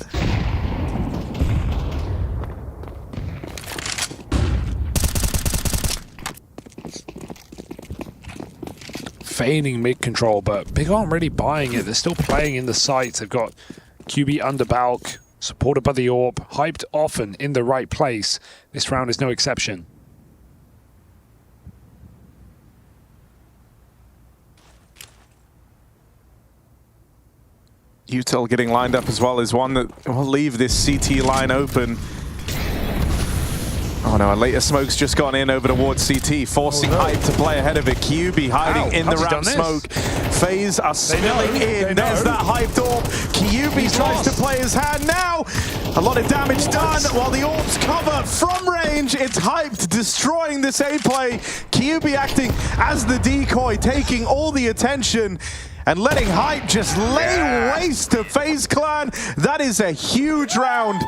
Feigning mid control, but Big aren't really buying it. They're still playing in the sites. They've got QB under Balk, supported by the AWP, hyped often in the right place. This round is no exception. Utel getting lined up as well is one that will leave this CT line open. Oh no, a later smoke's just gone in over towards CT, forcing Hype to play ahead of it. QB hiding in the ramp smoke. FaZe are spilling in. There's that hyped AWP. QB tries to play his hand now. A lot of damage done while the AWP's cover from range. It's Hyped destroying this A play. QB acting as the decoy, taking all the attention and letting Hype just lay waste to FaZe Clan. That is a huge round.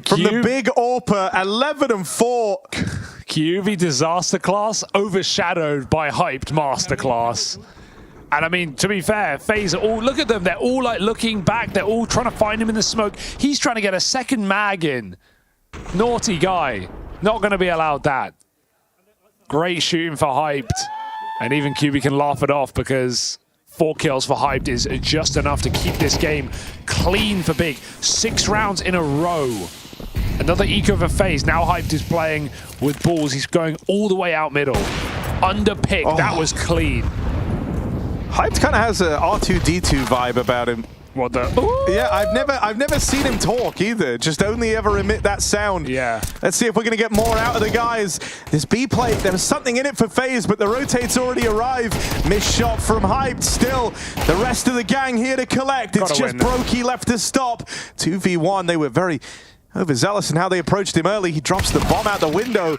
From the big AWPer, 11-4. QB Disaster Class overshadowed by Hyped Masterclass. And I mean, to be fair, FaZe are all, look at them, they're all like looking back, they're all trying to find him in the smoke. He's trying to get a second mag in. Naughty guy. Not going to be allowed that. Great shooting for Hyped. And even QB can laugh it off because 4 kills for Hyped is just enough to keep this game clean for Big. 6 rounds in a row. Another eco for FaZe. Now Hyped is playing with balls. He's going all the way out middle. Under pick. That was clean. Hyped kind of has a R2-D2 vibe about him. What the? Ooh. Yeah, I've never seen him talk either. Just only ever emit that sound. Yeah. Let's see if we're going to get more out of the guys. This B play, there was something in it for FaZe, but the rotates already arrived. Missed shot from Hyped. Still, the rest of the gang here to collect. It's just Brokey left to stop. 2v1. They were very overzealous in how they approached him early. He drops the bomb out the window.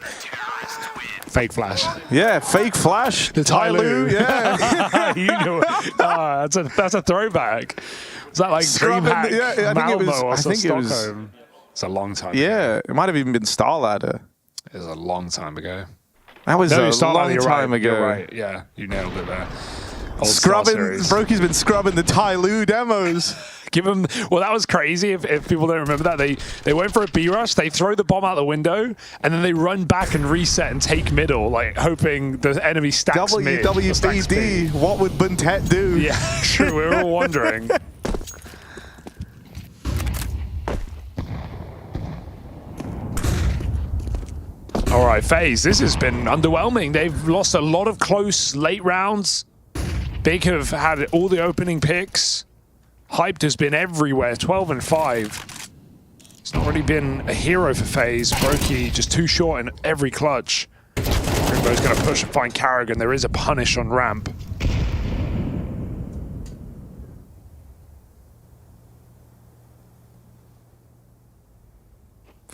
Fake flash. Yeah, fake flash. The Tyloo. Yeah. You know it. That's a throwback. Was that like DreamHack, yeah, Malmo or I think it was. Stockholm? It's a long time ago. Yeah, it might have even been Starladder. It was a long time ago. That was a long you're time right, ago. You're right. Yeah, you nailed it there. Old Scrubbing, Star Series. Brokey's been scrubbing the Tyloo demos. Give them. Well, that was crazy. If people don't remember that, they went for a B rush. They throw the bomb out the window, and then they run back and reset and take middle, like hoping the enemy stacks mid. WWBD. What would Buntet do? Yeah, true. We were all wondering. All right, FaZe, this has been underwhelming. They've lost a lot of close late rounds. Big have had all the opening picks. Hyped has been everywhere, 12 and 5. It's not really been a hero for FaZe. Brokey just too short in every clutch. Crimbo's going to push and find Carrigan. There is a punish on ramp.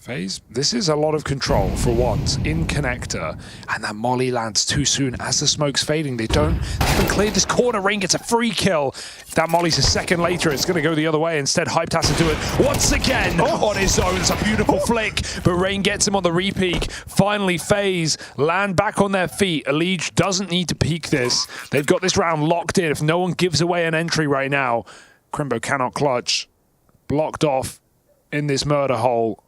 FaZe, this is a lot of control for once in connector, and that molly lands too soon as the smoke's fading. They haven't cleared this corner. Rain gets a free kill. If that molly's a second later, it's going to go the other way. Instead, Hyped has to do it once again on his own. It's a beautiful flick, but Rain gets him on the re-peek. Finally, FaZe land back on their feet. Elige doesn't need to peek this. They've got this round locked in. If no one gives away an entry right now, Crimbo cannot clutch. Blocked off in this murder hole.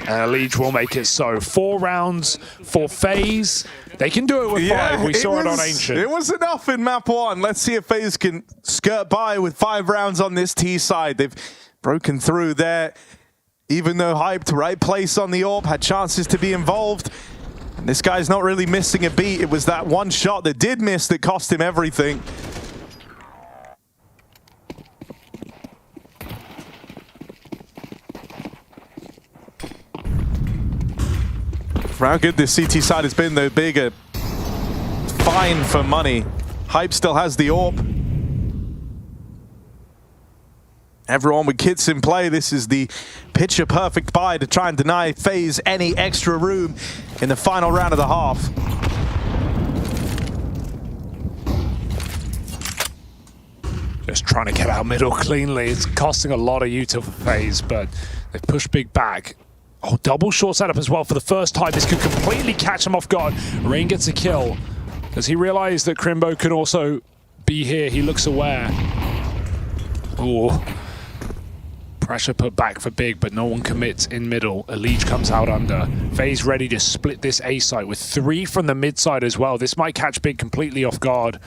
And Elige will make it so. 4 rounds for FaZe. They can do it with 5. We saw it on Ancient. It was enough in map 1. Let's see if FaZe can skirt by with 5 rounds on this T side. They've broken through there. Even though Hyped, right place on the AWP, had chances to be involved. And this guy's not really missing a beat. It was that one shot that did miss that cost him everything. For how good this CT side has been, though, bigger. Fine for money. Hype still has the AWP. Everyone with kits in play. This is the picture-perfect buy to try and deny FaZe any extra room in the final round of the half. Just trying to get out middle cleanly. It's costing a lot of util for FaZe, but they've pushed big back. Oh, double short setup as well for the first time. This could completely catch him off guard. Rain gets a kill. Does he realize that Crimbo could also be here? He looks aware. Oh. Pressure put back for Big, but no one commits in middle. Elige comes out under. FaZe ready to split this A site with 3 from the mid side as well. This might catch Big completely off guard.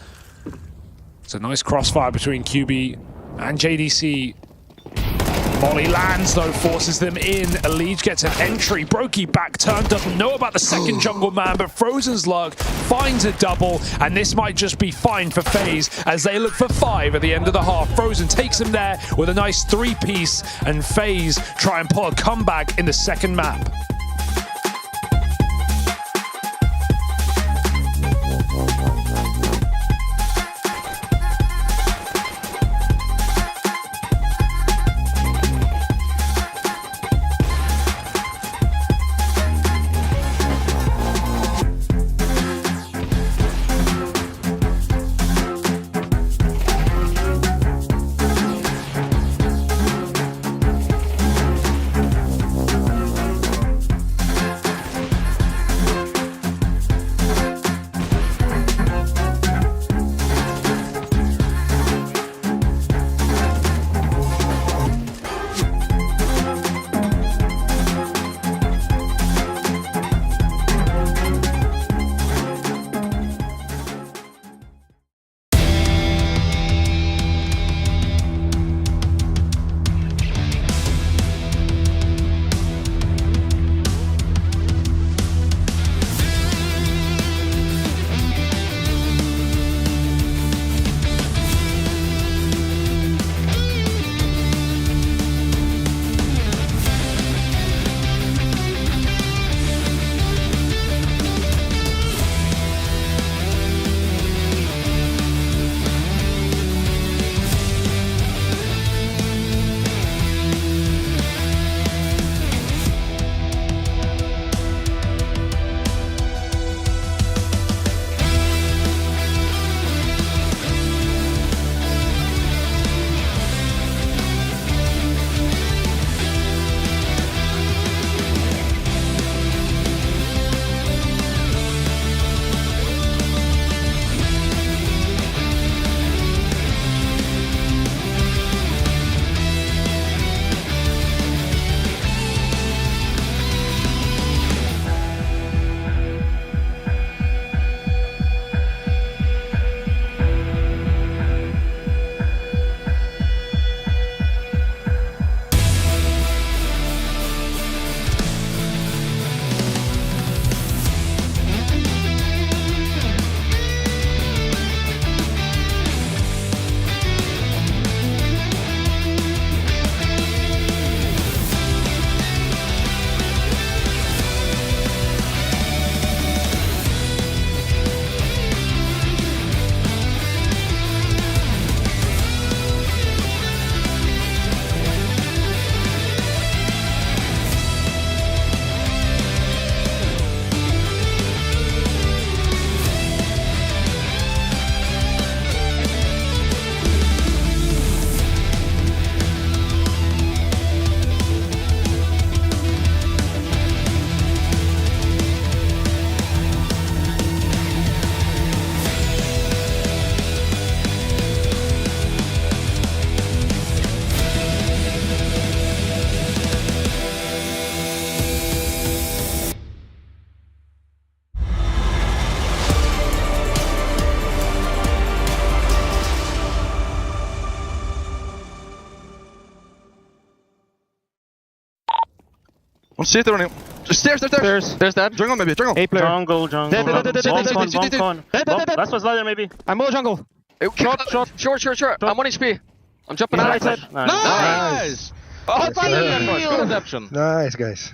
It's a nice crossfire between QB and JDC. Molly lands though, forces them in. Elige gets an entry. Brokey back turn, doesn't know about the second jungle man, but Frozen's luck finds a double, and this might just be fine for FaZe as they look for 5 at the end of the half. Frozen takes him there with a nice 3-piece, and FaZe try and pull a comeback in the second map. See they're running. Stairs. There's that. Jungle maybe. Jungle. A player. Jungle. Bomb con. Last was ladder maybe. I'm all jungle. Short. I'm 1 HP. I'm jumping out. Nice. Good adaption. Nice, guys.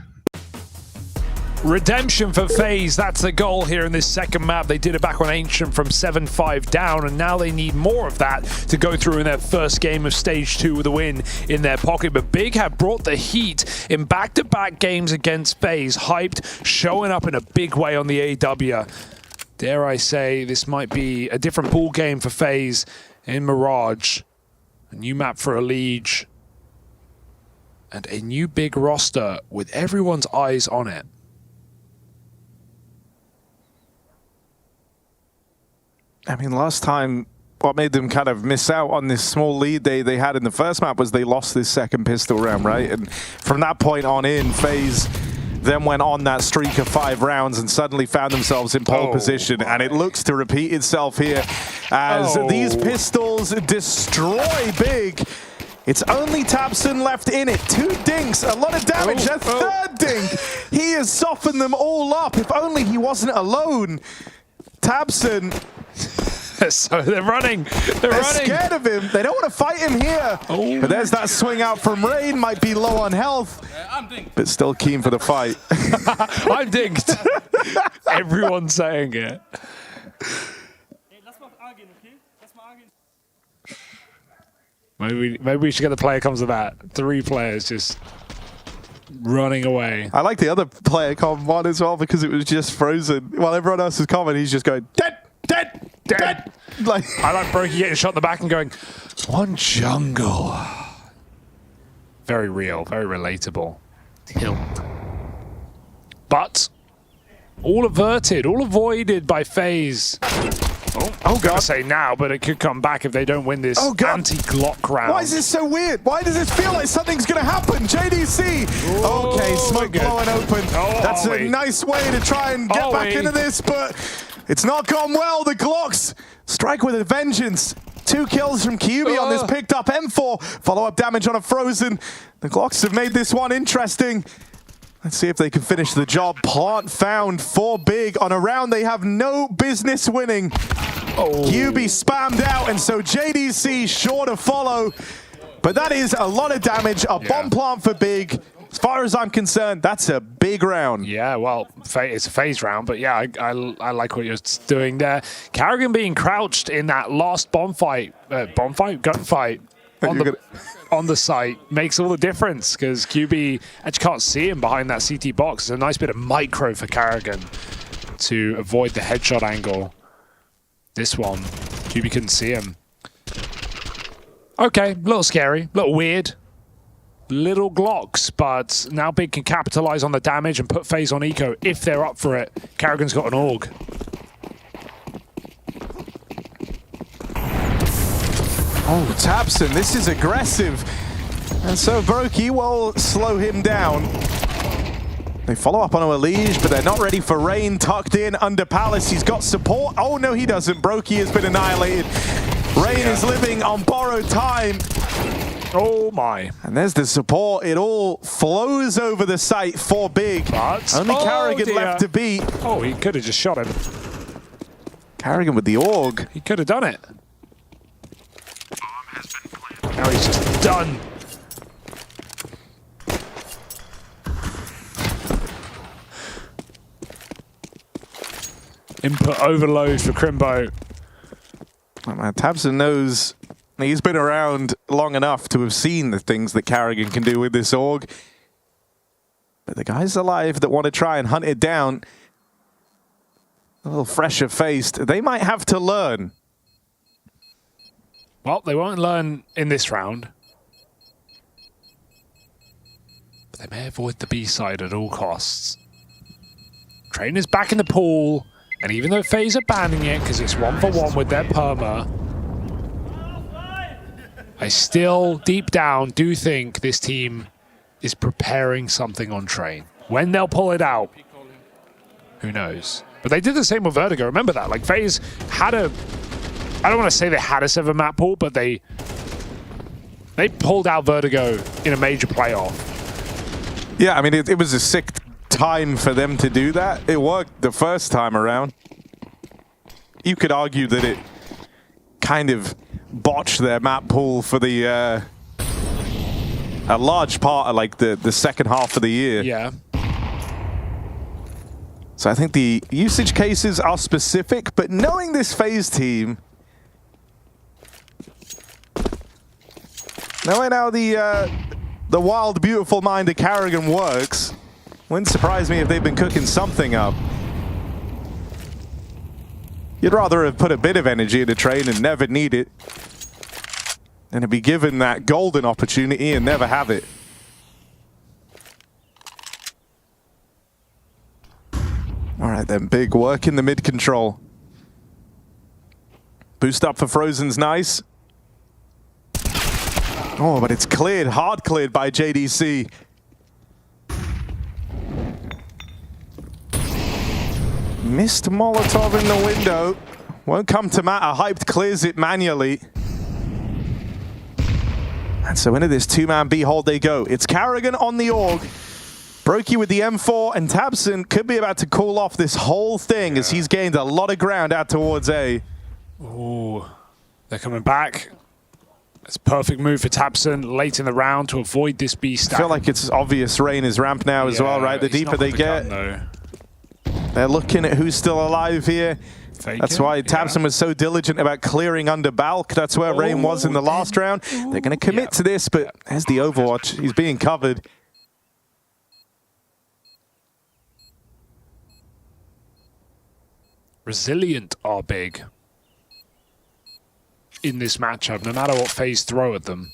Redemption for FaZe, that's the goal here in this second map. They did it back on Ancient from 7-5 down, and now they need more of that to go through in their first game of Stage 2 with a win in their pocket. But Big have brought the heat in back-to-back games against FaZe, hyped, showing up in a big way on the AW. Dare I say, this might be a different ball game for FaZe in Mirage. A new map for a Liege. And a new big roster with everyone's eyes on it. I mean, last time, what made them kind of miss out on this small lead they had in the first map was they lost this second pistol round, right? And from that point on in, FaZe then went on that streak of 5 rounds and suddenly found themselves in pole position. And it looks to repeat itself here as these pistols destroy Big. It's only Tabson left in it. 2 dinks, a lot of damage. A third dink. He has softened them all up. If only he wasn't alone. Tabson. So they're running. They're scared of him. They don't want to fight him here. But there's that swing out from Rain. Might be low on health. But still keen for the fight. I'm dinked. Everyone's saying it. Maybe we should get the player comes to that. 3 players just running away. I like the other player com one as well because it was just frozen. While everyone else is coming, he's just going, dead. Like, I like Brokey getting shot in the back and going, one jungle. Very real, very relatable. But all averted, all avoided by FaZe. Oh God! Say now, but it could come back if they don't win this anti-Glock round. Why is this so weird? Why does this feel like something's going to happen? JDC. Okay, smoke blowing open. That's a nice way to try and get back into this, but it's not gone well. The Glocks strike with a vengeance. 2 kills from QB on this picked up M4. Follow-up damage on a Frozen. The Glocks have made this one interesting. Let's see if they can finish the job. Plant found for Big on a round they have no business winning. QB spammed out, and so JDC sure to follow. But that is a lot of damage. A bomb plant for Big. As far as I'm concerned, that's a big round. Yeah, well, it's a FaZe round, but yeah, I like what you're doing there. Karrigan being crouched in that last gunfight on the site makes all the difference because QB actually can't see him behind that CT box. It's a nice bit of micro for Karrigan to avoid the headshot angle. This one, QB couldn't see him. Okay, a little scary, a little weird. Little Glocks, but now Big can capitalize on the damage and put FaZe on eco if they're up for it. Karrigan's got an AUG. Oh, Tabson, this is aggressive. And so Brokey will slow him down. They follow up on a Liege, but they're not ready for Rain. Tucked in under Palace. He's got support. Oh, no, he doesn't. Brokey has been annihilated. Rain is living on borrowed time. Oh my. And there's the support. It all flows over the site for Big. But only Karrigan left to beat. Oh, he could have just shot him. Karrigan with the AUG. He could have done it. Now he's just done. Input overload for Crimbo. Oh, man, Tabson knows. He's been around long enough to have seen the things that Karrigan can do with this AUG. But the guys alive that want to try and hunt it down, a little fresher faced, they might have to learn. Well, they won't learn in this round. But they may avoid the B side at all costs. Train is back in the pool, and even though FaZe are banning it because it's 1-for-1 with their perma, I still, deep down, do think this team is preparing something on Train. When they'll pull it out, who knows? But they did the same with Vertigo. Remember that. Like, FaZe had a... I don't want to say they had a 7-map pool, but they pulled out Vertigo in a major playoff. Yeah, I mean, it was a sick time for them to do that. It worked the first time around. You could argue that it kind of botched their map pool for the a large part of like the second half of the year. Yeah. So I think the usage cases are specific, but knowing this FaZe team, knowing how the wild, beautiful mind of Karrigan works, wouldn't surprise me if they've been cooking something up. You'd rather have put a bit of energy into train and never need it than to be given that golden opportunity and never have it. All right then, big work in the mid control. Boost up for Frozen's nice. Oh, but it's cleared, hard cleared by JDC. Missed Molotov in the window. Won't come to matter. Hyped clears it manually. And so into this two-man B hold they go. It's Karrigan on the AUG. Brokey with the M4, and Tabson could be about to call off this whole thing as he's gained a lot of ground out towards A. Ooh, they're coming back. It's a perfect move for Tabson late in the round to avoid this B stack. I feel like it's obvious Rain is ramp now as well, right? The deeper they get, they're looking at who's still alive here. That's why Tabson was so diligent about clearing under Balk. That's where Rain was in the last round. They're going to commit to this, but there's the Overwatch. He's being covered. Resilient are big in this matchup, no matter what FaZe throw at them.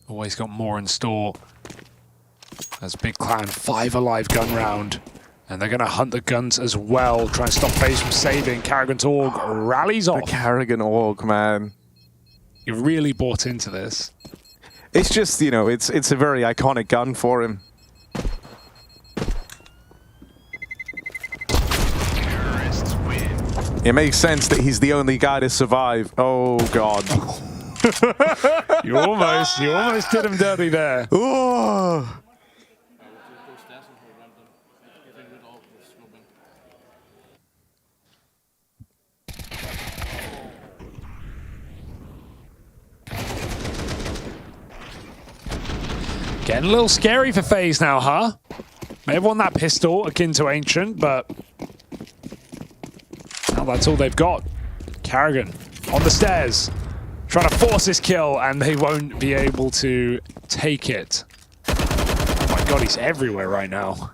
Always got more in store. As Big Clan, 5 alive gun round. And they're going to hunt the guns as well, try and stop FaZe from saving. Karrigan's AUG rallies off. The Karrigan AUG, man. You really bought into this. It's just, you know, it's a very iconic gun for him. It makes sense that he's the only guy to survive. Oh, God. you almost did him dirty there. Ooh. Getting a little scary for FaZe now, huh? May have won that pistol akin to Ancient, but now that's all they've got. Karrigan on the stairs, trying to force this kill, and they won't be able to take it. Oh my God, he's everywhere right now.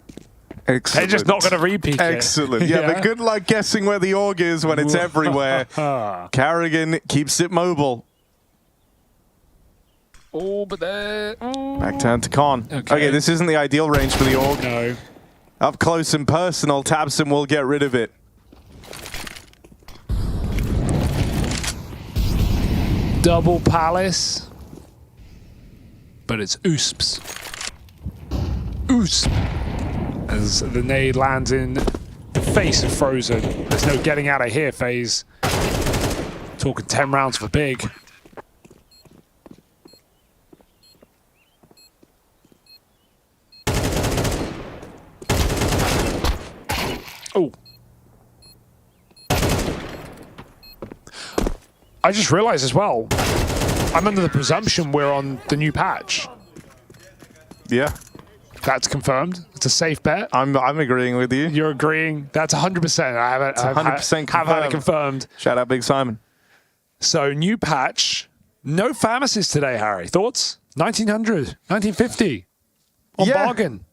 Excellent. They're just not going to repeat Excellent. it. Yeah, but good luck guessing where the AUG is when it's everywhere. Karrigan keeps it mobile. Oh, but there. Back turn to Con. Okay, this isn't the ideal range for the AUG. No. Up close and personal, Tabson will get rid of it. Double Palace. But it's Oosps. Oosp. As the nade lands in the face of Frozen. There's no getting out of here, FaZe. Talking 10 rounds for Big. Oh. I just realized as well, I'm under the presumption we're on the new patch. Yeah. That's confirmed. It's a safe bet. I'm agreeing with you. You're agreeing. That's 100%. I have it. It's 100% have had it confirmed. Shout out Big Simon. So new patch. No pharmacists today, Harry. Thoughts? 1900, 1950. On bargain.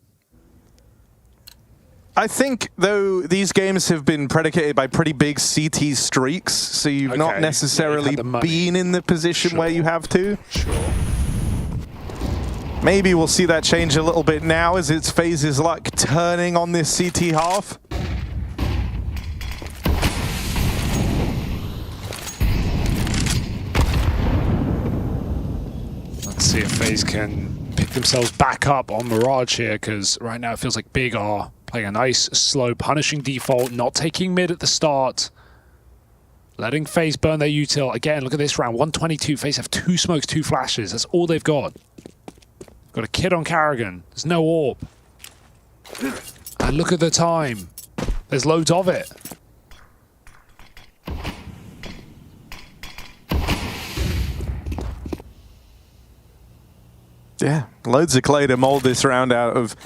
I think, though, these games have been predicated by pretty big CT streaks, so you've not necessarily been in the position where you have to. Sure. Maybe we'll see that change a little bit now as it's FaZe's luck turning on this CT half. Let's see if FaZe can pick themselves back up on Mirage here, because right now it feels like Big are playing a nice, slow, punishing default, not taking mid at the start. Letting FaZe burn their util. Again, look at this round. 122. FaZe have 2 smokes, 2 flashes. That's all they've got. Got a kid on Karrigan. There's no AWP. And look at the time. There's loads of it. Yeah, loads of clay to mold this round out of.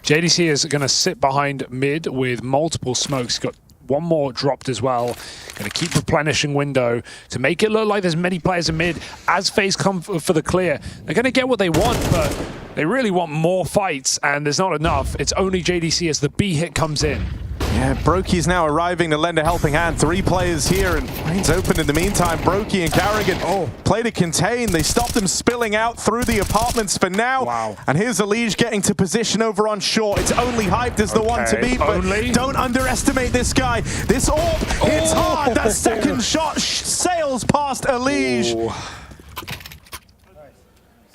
JDC is going to sit behind mid with multiple smokes. Got one more dropped as well. Going to keep replenishing window to make it look like there's many players in mid. As FaZe come for the clear, they're going to get what they want, but they really want more fights, and there's not enough. It's only JDC as the B hit comes in. Yeah, Brokey's now arriving to lend a helping hand. 3 players here, and lane's open in the meantime. Brokey and Karrigan play to contain. They stop them spilling out through the apartments for now. Wow. And here's Elige getting to position over on short. It's only Hyped as the one to beat, but don't underestimate this guy. This AWP hits hard. That second shot sails past Elige.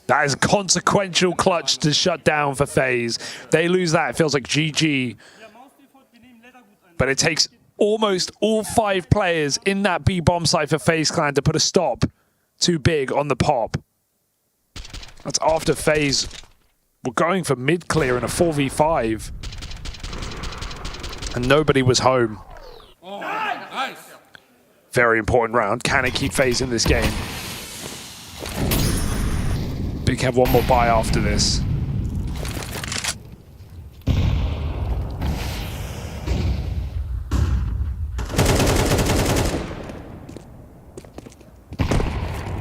That is a consequential clutch to shut down for FaZe. They lose that, it feels like GG. But it takes almost all 5 players in that B bomb site for FaZe Clan to put a stop to Big on the pop. That's after FaZe were going for mid clear in a 4v5. And nobody was home. Very important round. Can it keep FaZe in this game? Big have one more buy after this.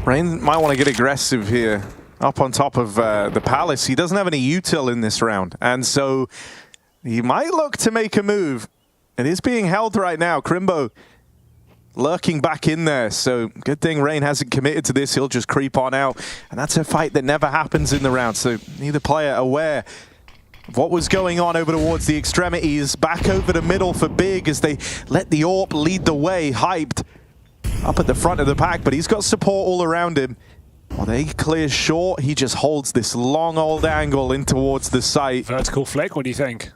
Rain might want to get aggressive here. Up on top of the Palace. He doesn't have any util in this round. And so he might look to make a move. It is being held right now. Crimbo lurking back in there. So good thing Rain hasn't committed to this. He'll just creep on out. And that's a fight that never happens in the round. So neither player aware of what was going on over towards the extremities. Back over the middle for Big as they let the AWP lead the way. Hyped up at the front of the pack, but he's got support all around him. While they clear short, he just holds this long old angle in towards the site. Vertical flick, what do you think?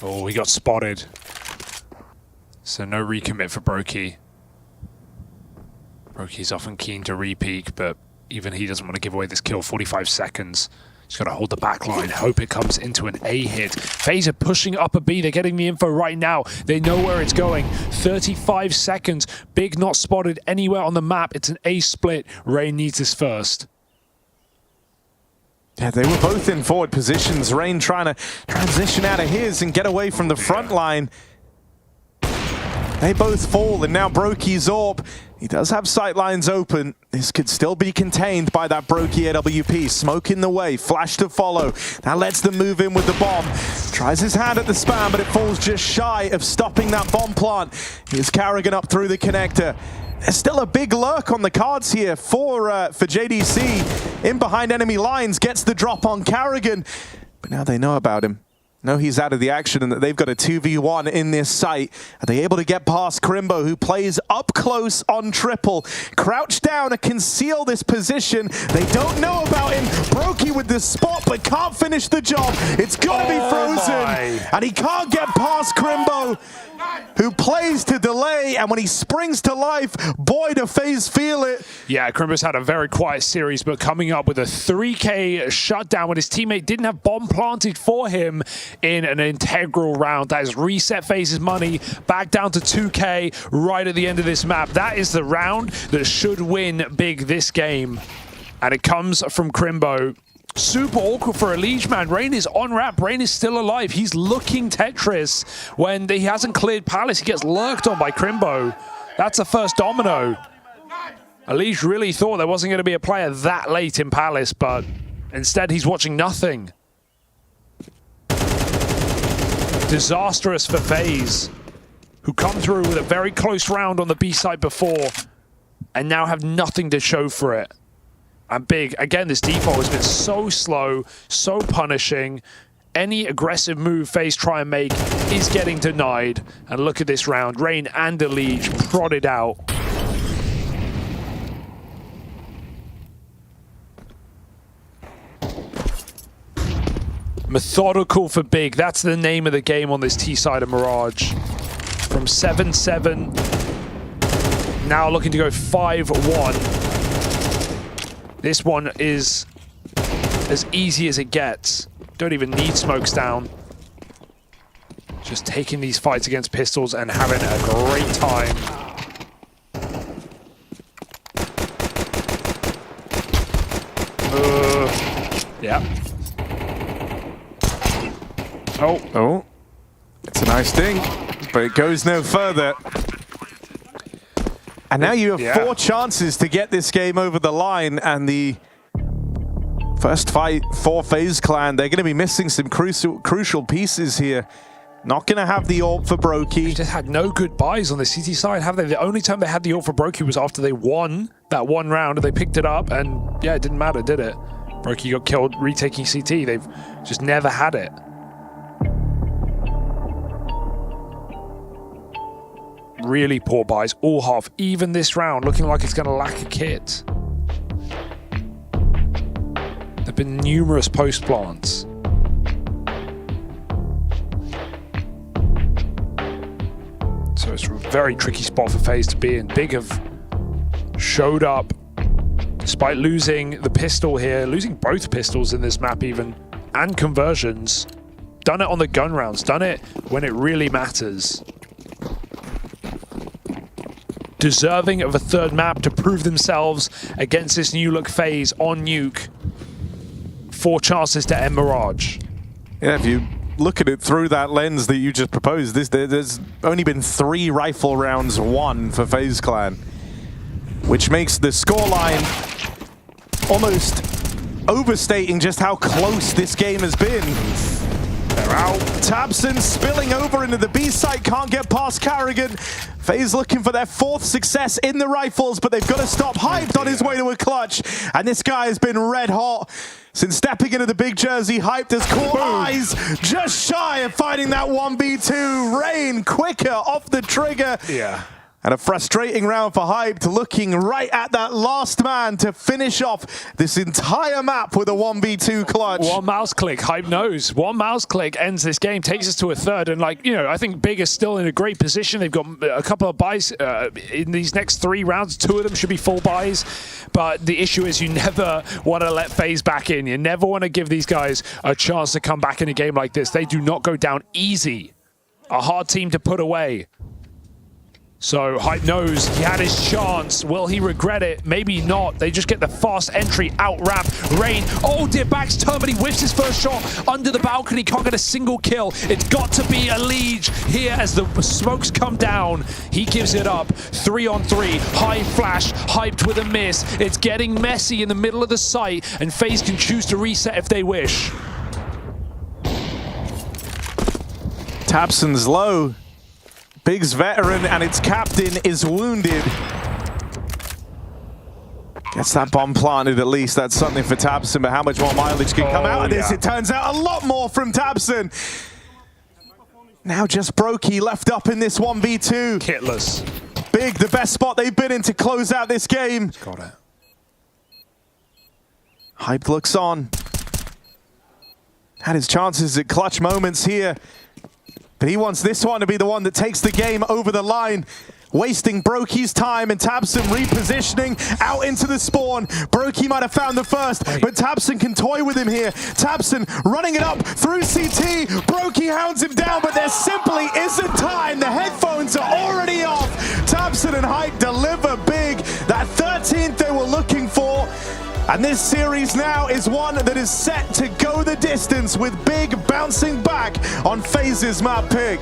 Oh, he got spotted. So no recommit for Brokey. Brokey's often keen to re-peek, but even he doesn't want to give away this kill. 45 seconds. He's got to hold the back line, hope it comes into an A hit. FaZe are pushing up a B. They're getting the info right now. They know where it's going. 35 seconds. Big not spotted anywhere on the map. It's an A split. Rain needs this first. Yeah, they were both in forward positions. Rain trying to transition out of his and get away from the front line. They both fall, and now Brokey's AWP. He does have sight lines open. This could still be contained by that Brokey AWP. Smoke in the way, flash to follow. That lets them move in with the bomb. Tries his hand at the spam, but it falls just shy of stopping that bomb plant. Here's Karrigan up through the connector. There's still a big lurk on the cards here for JDC. In behind enemy lines, gets the drop on Karrigan. But now they know about him. Know he's out of the action and that they've got a 2v1 in this site. Are they able to get past Crimbo, who plays up close on triple? Crouch down to conceal this position. They don't know about him. Brokey with the spot, but can't finish the job. It's got to be frozen. And he can't get past Crimbo, who plays to delay. And when he springs to life, boy, do FaZe feel it. Yeah, Crimbo's had a very quiet series, but coming up with a 3K shutdown when his teammate didn't have bomb planted for him in an integral round. That has reset FaZe's money back down to 2K right at the end of this map. That is the round that should win Big this game. And it comes from Crimbo. Super awkward for Elige, man. Rain is on ramp. Rain is still alive. He's looking Tetris when he hasn't cleared Palace. He gets lurked on by Crimbo. That's the first domino. Elige really thought there wasn't going to be a player that late in Palace, but instead he's watching nothing. Disastrous for FaZe, who come through with a very close round on the B side before and now have nothing to show for it. And Big, again, this default has been so slow, so punishing. Any aggressive move FaZe try and make is getting denied. And look at this round. Rain and Elige prodded out. Methodical for Big. That's the name of the game on this T side of Mirage. From 7-7, now looking to go 5-1. This one is as easy as it gets. Don't even need smokes down. Just taking these fights against pistols and having a great time. Yeah. Oh. It's a nice thing, but it goes no further. And now you have 4 chances to get this game over the line, and the first fight for FaZe Clan, they're going to be missing some crucial pieces here. Not going to have the ult for Brokey. They just had no good buys on the CT side, have they? The only time they had the ult for Brokey was after they won that one round, and they picked it up, and yeah, it didn't matter, did it? Brokey got killed retaking CT. They've just never had it. Really poor buys, all half. Even this round, looking like it's going to lack a kit. There have been numerous post plants. So it's a very tricky spot for FaZe to be in. Big have showed up despite losing the pistol here, losing both pistols in this map even, and conversions. Done it on the gun rounds, done it when it really matters. Deserving of a third map to prove themselves against this new look FaZe on Nuke. 4 chances to end Mirage. Yeah, if you look at it through that lens that you just proposed, there's only been 3 rifle rounds won for FaZe Clan, which makes the scoreline almost overstating just how close this game has been. They're out. Tabson spilling over into the B site, can't get past Carrigan. FaZe looking for their 4th success in the rifles, but they've got to stop Hyped on his way to a clutch. And this guy has been red hot since stepping into the big jersey. Hyped has caught eyes just shy of finding that 1v2. Rain quicker off the trigger. Yeah. And a frustrating round for Hyped, looking right at that last man to finish off this entire map with a 1v2 clutch. One mouse click, Hype knows. One mouse click ends this game, takes us to a third. And I think Big is still in a great position. They've got a couple of buys in these next 3 rounds. 2 of them should be full buys. But the issue is you never want to let FaZe back in. You never want to give these guys a chance to come back in a game like this. They do not go down easy. A hard team to put away. So Hype knows he had his chance. Will he regret it? Maybe not. They just get the fast entry out ramp. Rain, oh dear, backs turn, but he whiffs his first shot under the balcony. Can't get a single kill. It's got to be a Liege here as the smokes come down. He gives it up. 3-on-3, high flash, Hyped with a miss. It's getting messy in the middle of the site, and FaZe can choose to reset if they wish. Tabson's low. Big's veteran and its captain is wounded. Gets that bomb planted at least. That's something for Tabson, but how much more mileage can come out of this? It turns out a lot more from Tabson. Now just Brokey left up in this 1v2. Kitless. Big, the best spot they've been in to close out this game. Got it. Hype looks on. Had his chances at clutch moments here. But he wants this one to be the one that takes the game over the line. Wasting Brokey's time and Tabson repositioning out into the spawn. Brokey might have found the first, but Tabson can toy with him here. Tabson running it up through CT. Brokey hounds him down, but there simply isn't time. The headphones are already off. Tabson and Hype deliver big. That 13th they were looking for. And this series now is one that is set to go the distance, with Big bouncing back on FaZe's map pick.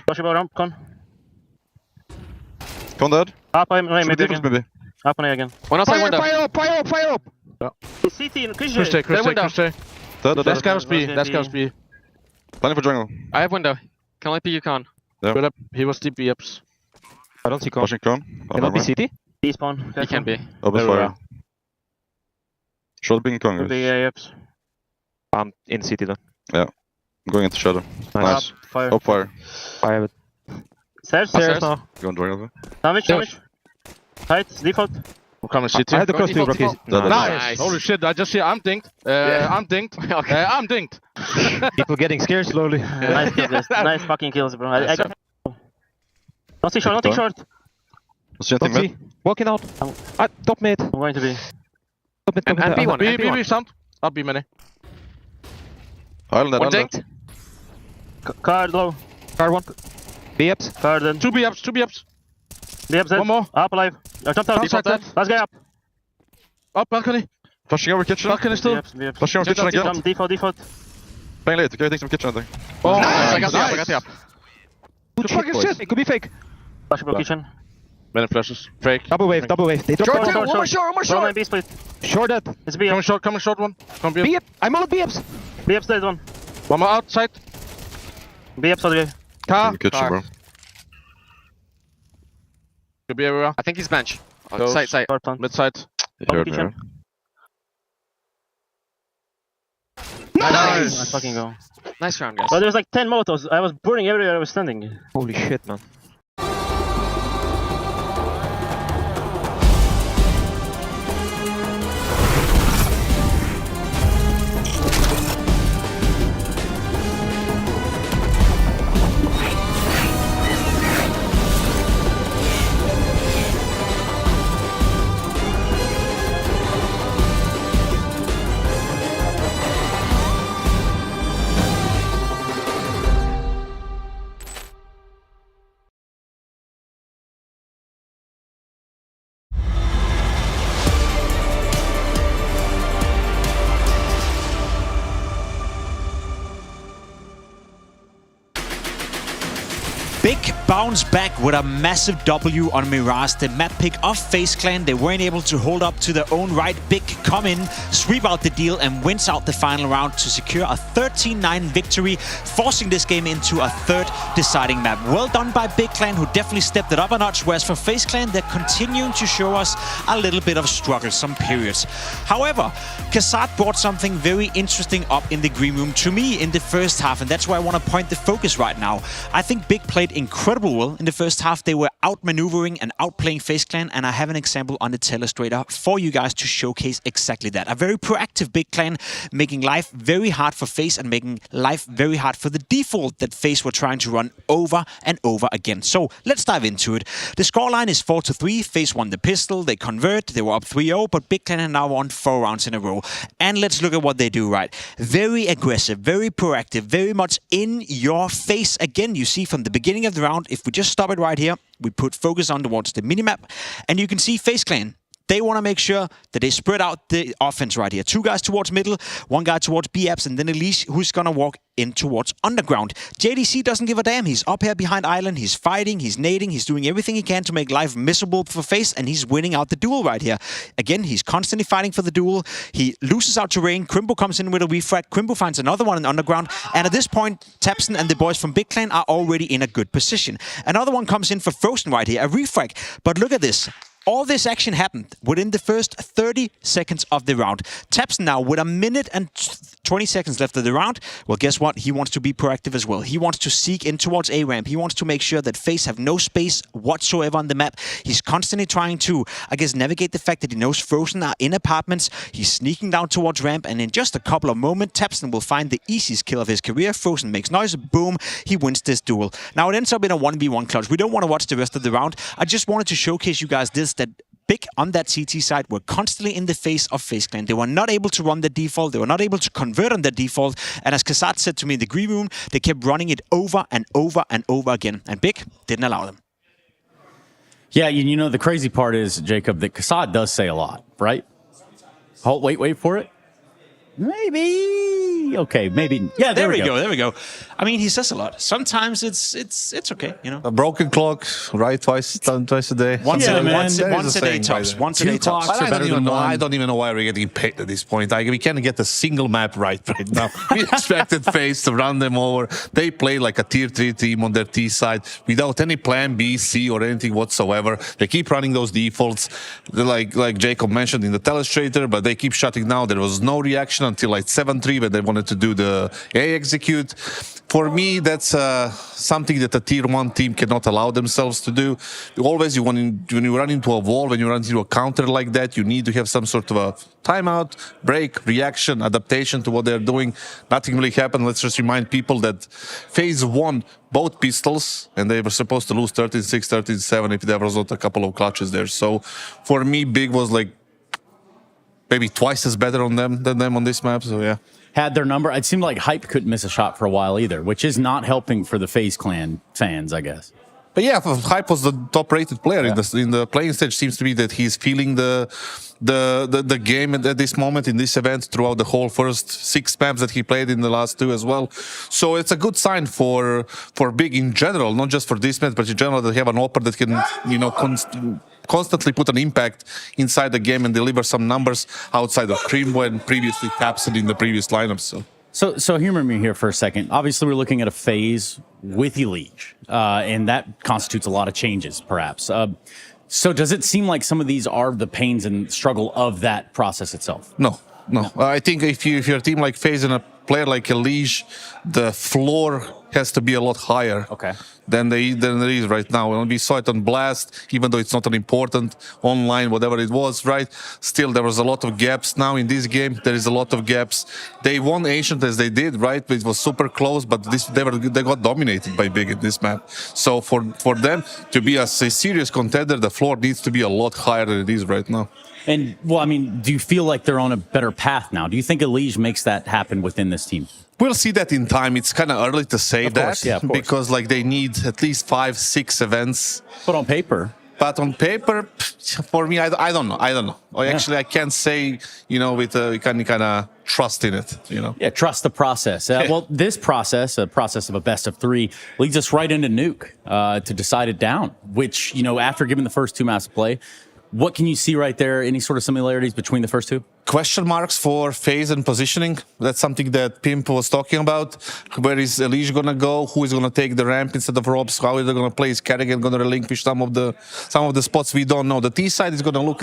Flash about ramp, con. Con dead. Up, I'm maybe Defense again. maybe. Up and A again. One outside window. Fire up! CT in Christian. Dead. That's Carlos B. That's Carlos B. Planning for jungle. I have window. Can only be you, con. Yeah. Good up. He was deep ups. I don't see con. Pushing con. Cannot be CT. Despawn. He can be. Open fire. Should be con, Could be guys. ups. I'm in CT then. Yeah. I'm going into shadow. Nice. Up, fire. Up fire. I have it. Stairs now. Going jungle. Damage. Tight, default. I'm coming CT. I had the cross too, bro. Nice. Holy shit, I just see I'm dinked. I'm dinked. I'm dinked. People getting scared slowly. Nice kills, guys. Nice fucking kills, bro. I got... Don't see short, don't see short. Don't see. Walking out. Top mid. I'm going to be. Top mid, And B1. B sound. I'll be many. One dinked. Card low. Card one. B ups. Card then. 2 B ups. B ups dead. One more. Up alive. I jumped out. Outside dead. Last guy up. Up balcony. Flashing over kitchen. Balcony still. Flashing over kitchen again. Default. Playing late. Okay, take some kitchen, I think. Oh, nice. I got the up. Good fucking shit. It could be fake. Flash about kitchen. Many flashes. Fake. Double wave. They drop Short, one more short. B split. Short dead. It's B up. Coming short one. Come B up. B up. I'm all B ups. B ups dead one. One more outside. B ups other guy. Car. Kitchen, bro. Could be everywhere. I think he's bench. Close. Side. Mid side. You heard me, right? Nice. Let's fucking go. Nice round, guys. But there was like 10 motos. I was burning everywhere I was standing. Holy shit, man. Big bounce back with a massive W on Mirage. The map pick of FaZe Clan. They weren't able to hold up to their own right. Big come in, sweep out the deal, and wins out the final round to secure a 13-9 victory, forcing this game into a third deciding map. Well done by Big Clan, who definitely stepped it up a notch, whereas for FaZe Clan, they're continuing to show us a little bit of struggle, some periods. However, Kassad brought something very interesting up in the green room to me in the first half, and that's where I want to point the focus right now. I think Big played incredible well in the first half. They were outmaneuvering and outplaying FaZe Clan, and I have an example on the telestrator for you guys to showcase exactly that. A very proactive Big Clan, making life very hard for FaZe and making life very hard for the default that FaZe were trying to run over and over again. So let's dive into it. The scoreline is 4-3. FaZe won the pistol. They convert. They were up 3-0, but Big Clan are now won 4 rounds in a row. And let's look at what they do right. Very aggressive, very proactive, very much in your face. Again, you see from the beginning of the round, if we just stop it right here, we put focus on towards the minimap, and you can see FaZe Clan. They want to make sure that they spread out the offense right here. 2 guys towards middle, 1 guy towards B-apps, and then Elise, who's going to walk in towards underground. JDC doesn't give a damn. He's up here behind Island. He's fighting. He's nading. He's doing everything he can to make life miserable for FaZe, and he's winning out the duel right here. Again, he's constantly fighting for the duel. He loses out to Rain. Crimbo comes in with a refrag. Crimbo finds another one in underground, and at this point, Tapson and the boys from Big Clan are already in a good position. Another one comes in for Frozen right here, a refrag. But look at this. All this action happened within the first 30 seconds of the round. Tapson now with 1 minute and 20 seconds left of the round. Well, guess what? He wants to be proactive as well. He wants to seek in towards A-ramp. He wants to make sure that FaZe have no space whatsoever on the map. He's constantly trying to, I guess, navigate the fact that he knows Frozen are in apartments. He's sneaking down towards ramp, and in just a couple of moments, Tapson will find the easiest kill of his career. Frozen makes noise. Boom. He wins this duel. Now, it ends up in a 1v1 clutch. We don't want to watch the rest of the round. I just wanted to showcase you guys this, that Big on that CT side were constantly in the face of FaZe Clan. They were not able to run the default. They were not able to convert on the default. And as Kassad said to me in the green room, they kept running it over and over and over again. And Big didn't allow them. Yeah, you know, the crazy part is, Jacob, that Kassad does say a lot, right? Hold, wait for it. Maybe. maybe? Okay, maybe. Yeah, There we go. There we go. I mean, he says a lot. Sometimes it's okay, you know. A broken clock, right? Twice a day. Once a day tops. Once a day tops. I don't even know why we're getting paid at this point. We can't get a single map right now. We expected FaZe to run them over. They play like a tier 3 team on their T side without any plan B, C, or anything whatsoever. They keep running those defaults, like Jacob mentioned in the telestrator, but they keep shutting down. There was no reaction until like 7-3 when they wanted to do the A execute. For me, that's something that a tier 1 team cannot allow themselves to do. Always, when you run into a wall, when you run into a counter like that, you need to have some sort of a timeout, break, reaction, adaptation to what they're doing. Nothing really happened. Let's just remind people that FaZe won both pistols, and they were supposed to lose 13-6, 13-7 if there was not a couple of clutches there. So for me, Big was like maybe twice as better on them than them on this map. So yeah. Had their number. It seemed like Hype couldn't miss a shot for a while either, which is not helping for the FaZe Clan fans, I guess. But yeah, Hype was the top-rated player in the playing stage. Seems to be that he's feeling the game at this moment in this event throughout the whole first 6 maps that he played in the last 2 as well. So it's a good sign for Big in general, not just for this match, but in general that they have an opera that can, you know, constantly put an impact inside the game and deliver some numbers outside of Cream when previously taps it in the previous lineups. So humor me here for a second. Obviously, we're looking at a FaZe with Elige, and that constitutes a lot of changes, perhaps. So does it seem like some of these are the pains and struggle of that process itself? No. I think if you're a team like FaZe and a player like Elige, the floor has to be a lot higher than there is right now. And we saw it on Blast, even though it's not an important online, whatever it was, right? Still, there was a lot of gaps now in this game. There is a lot of gaps. They won Ancient as they did, right? It was super close, but they got dominated by Big in this map. So for them to be a serious contender, the floor needs to be a lot higher than it is right now. And, well, I mean, do you feel like they're on a better path now? Do you think Elige makes that happen within this team? We'll see that in time. It's kind of early to say that, because like they need at least 5-6 events. But on paper, for me, I don't know. Actually, I can't say, you know, with kind of trust in it, you know. Yeah, trust the process. Well, this process, a process of a best of 3, leads us right into Nuke to decide it down, which, you know, after giving the first 2 maps to play, what can you see right there? Any sort of similarities between the first 2? Question marks for phase and positioning. That's something that Pimp was talking about. Where is Elige going to go? Who is going to take the ramp instead of Robs? How are they going to play? Is Carrigan going to relinquish some of the spots? We don't know. The T side is going to look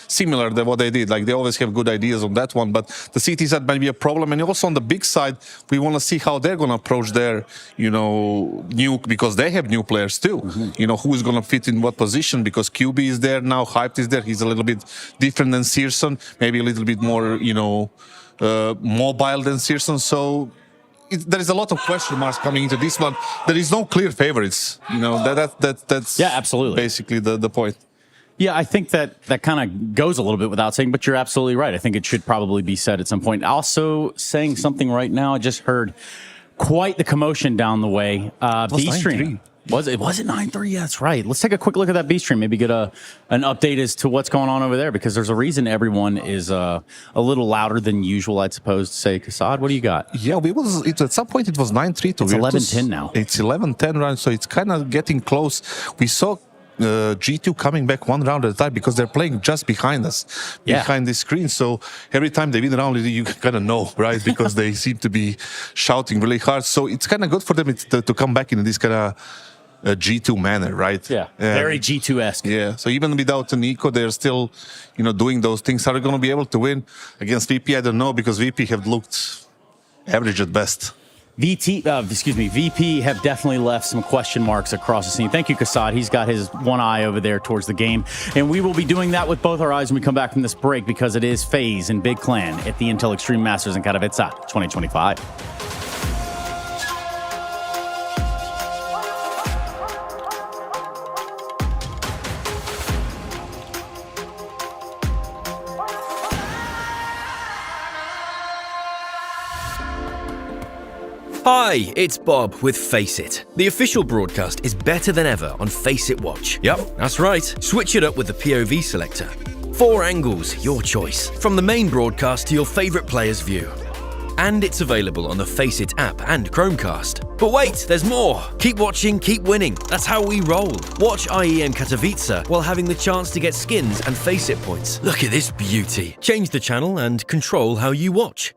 similar to what they did. Like they always have good ideas on that one, but the CT side might be a problem. And also on the big side, we want to see how they're going to approach their, you know, new, because they have new players too. You know, who is going to fit in what position? Because QB is there now, Hyped is there. He's a little bit different than Searson, maybe a little bit more, you know, mobile than Searson. So there is a lot of question marks coming into this one. There is no clear favorites. You know, that's absolutely basically the point. Yeah, I think that kind of goes a little bit without saying, but you're absolutely right. I think it should probably be said at some point. Also, saying something right now, I just heard quite the commotion down the way. B-Stream. Was it 9-3? Yeah, that's right. Let's take a quick look at that B-Stream. Maybe get an update as to what's going on over there, because there's a reason everyone is a little louder than usual, I'd suppose, to say. Kassad, what do you got? Yeah, at some point it was 9-3 to It's 11-10 now. It's 11-10 rounds, so it's kind of getting close. We saw G2 coming back one round at a time because they're playing just behind us, behind the screen. So every time they win a round, you kind of know, right? Because they seem to be shouting really hard. So it's kind of good for them to come back in this kind of G2 manner, right? Yeah, very G2-esque. Yeah, so even without Nico, they're still, you know, doing those things. Are they going to be able to win against VP? I don't know, because VP have looked average at best. VP have definitely left some question marks across the scene. Thank you, Kassad. He's got his one eye over there towards the game. And we will be doing that with both our eyes when we come back from this break, because it is FaZe and Big Clan at the Intel Extreme Masters in Katowice 2025. Hi, it's Bob with Face It. The official broadcast is better than ever on Face It Watch. Yep, that's right. Switch it up with the POV selector. 4 angles, your choice. From the main broadcast to your favourite player's view. And it's available on the Faceit app and Chromecast. But wait, there's more! Keep watching, keep winning. That's how we roll. Watch IEM Katowice while having the chance to get skins and Faceit points. Look at this beauty. Change the channel and control how you watch.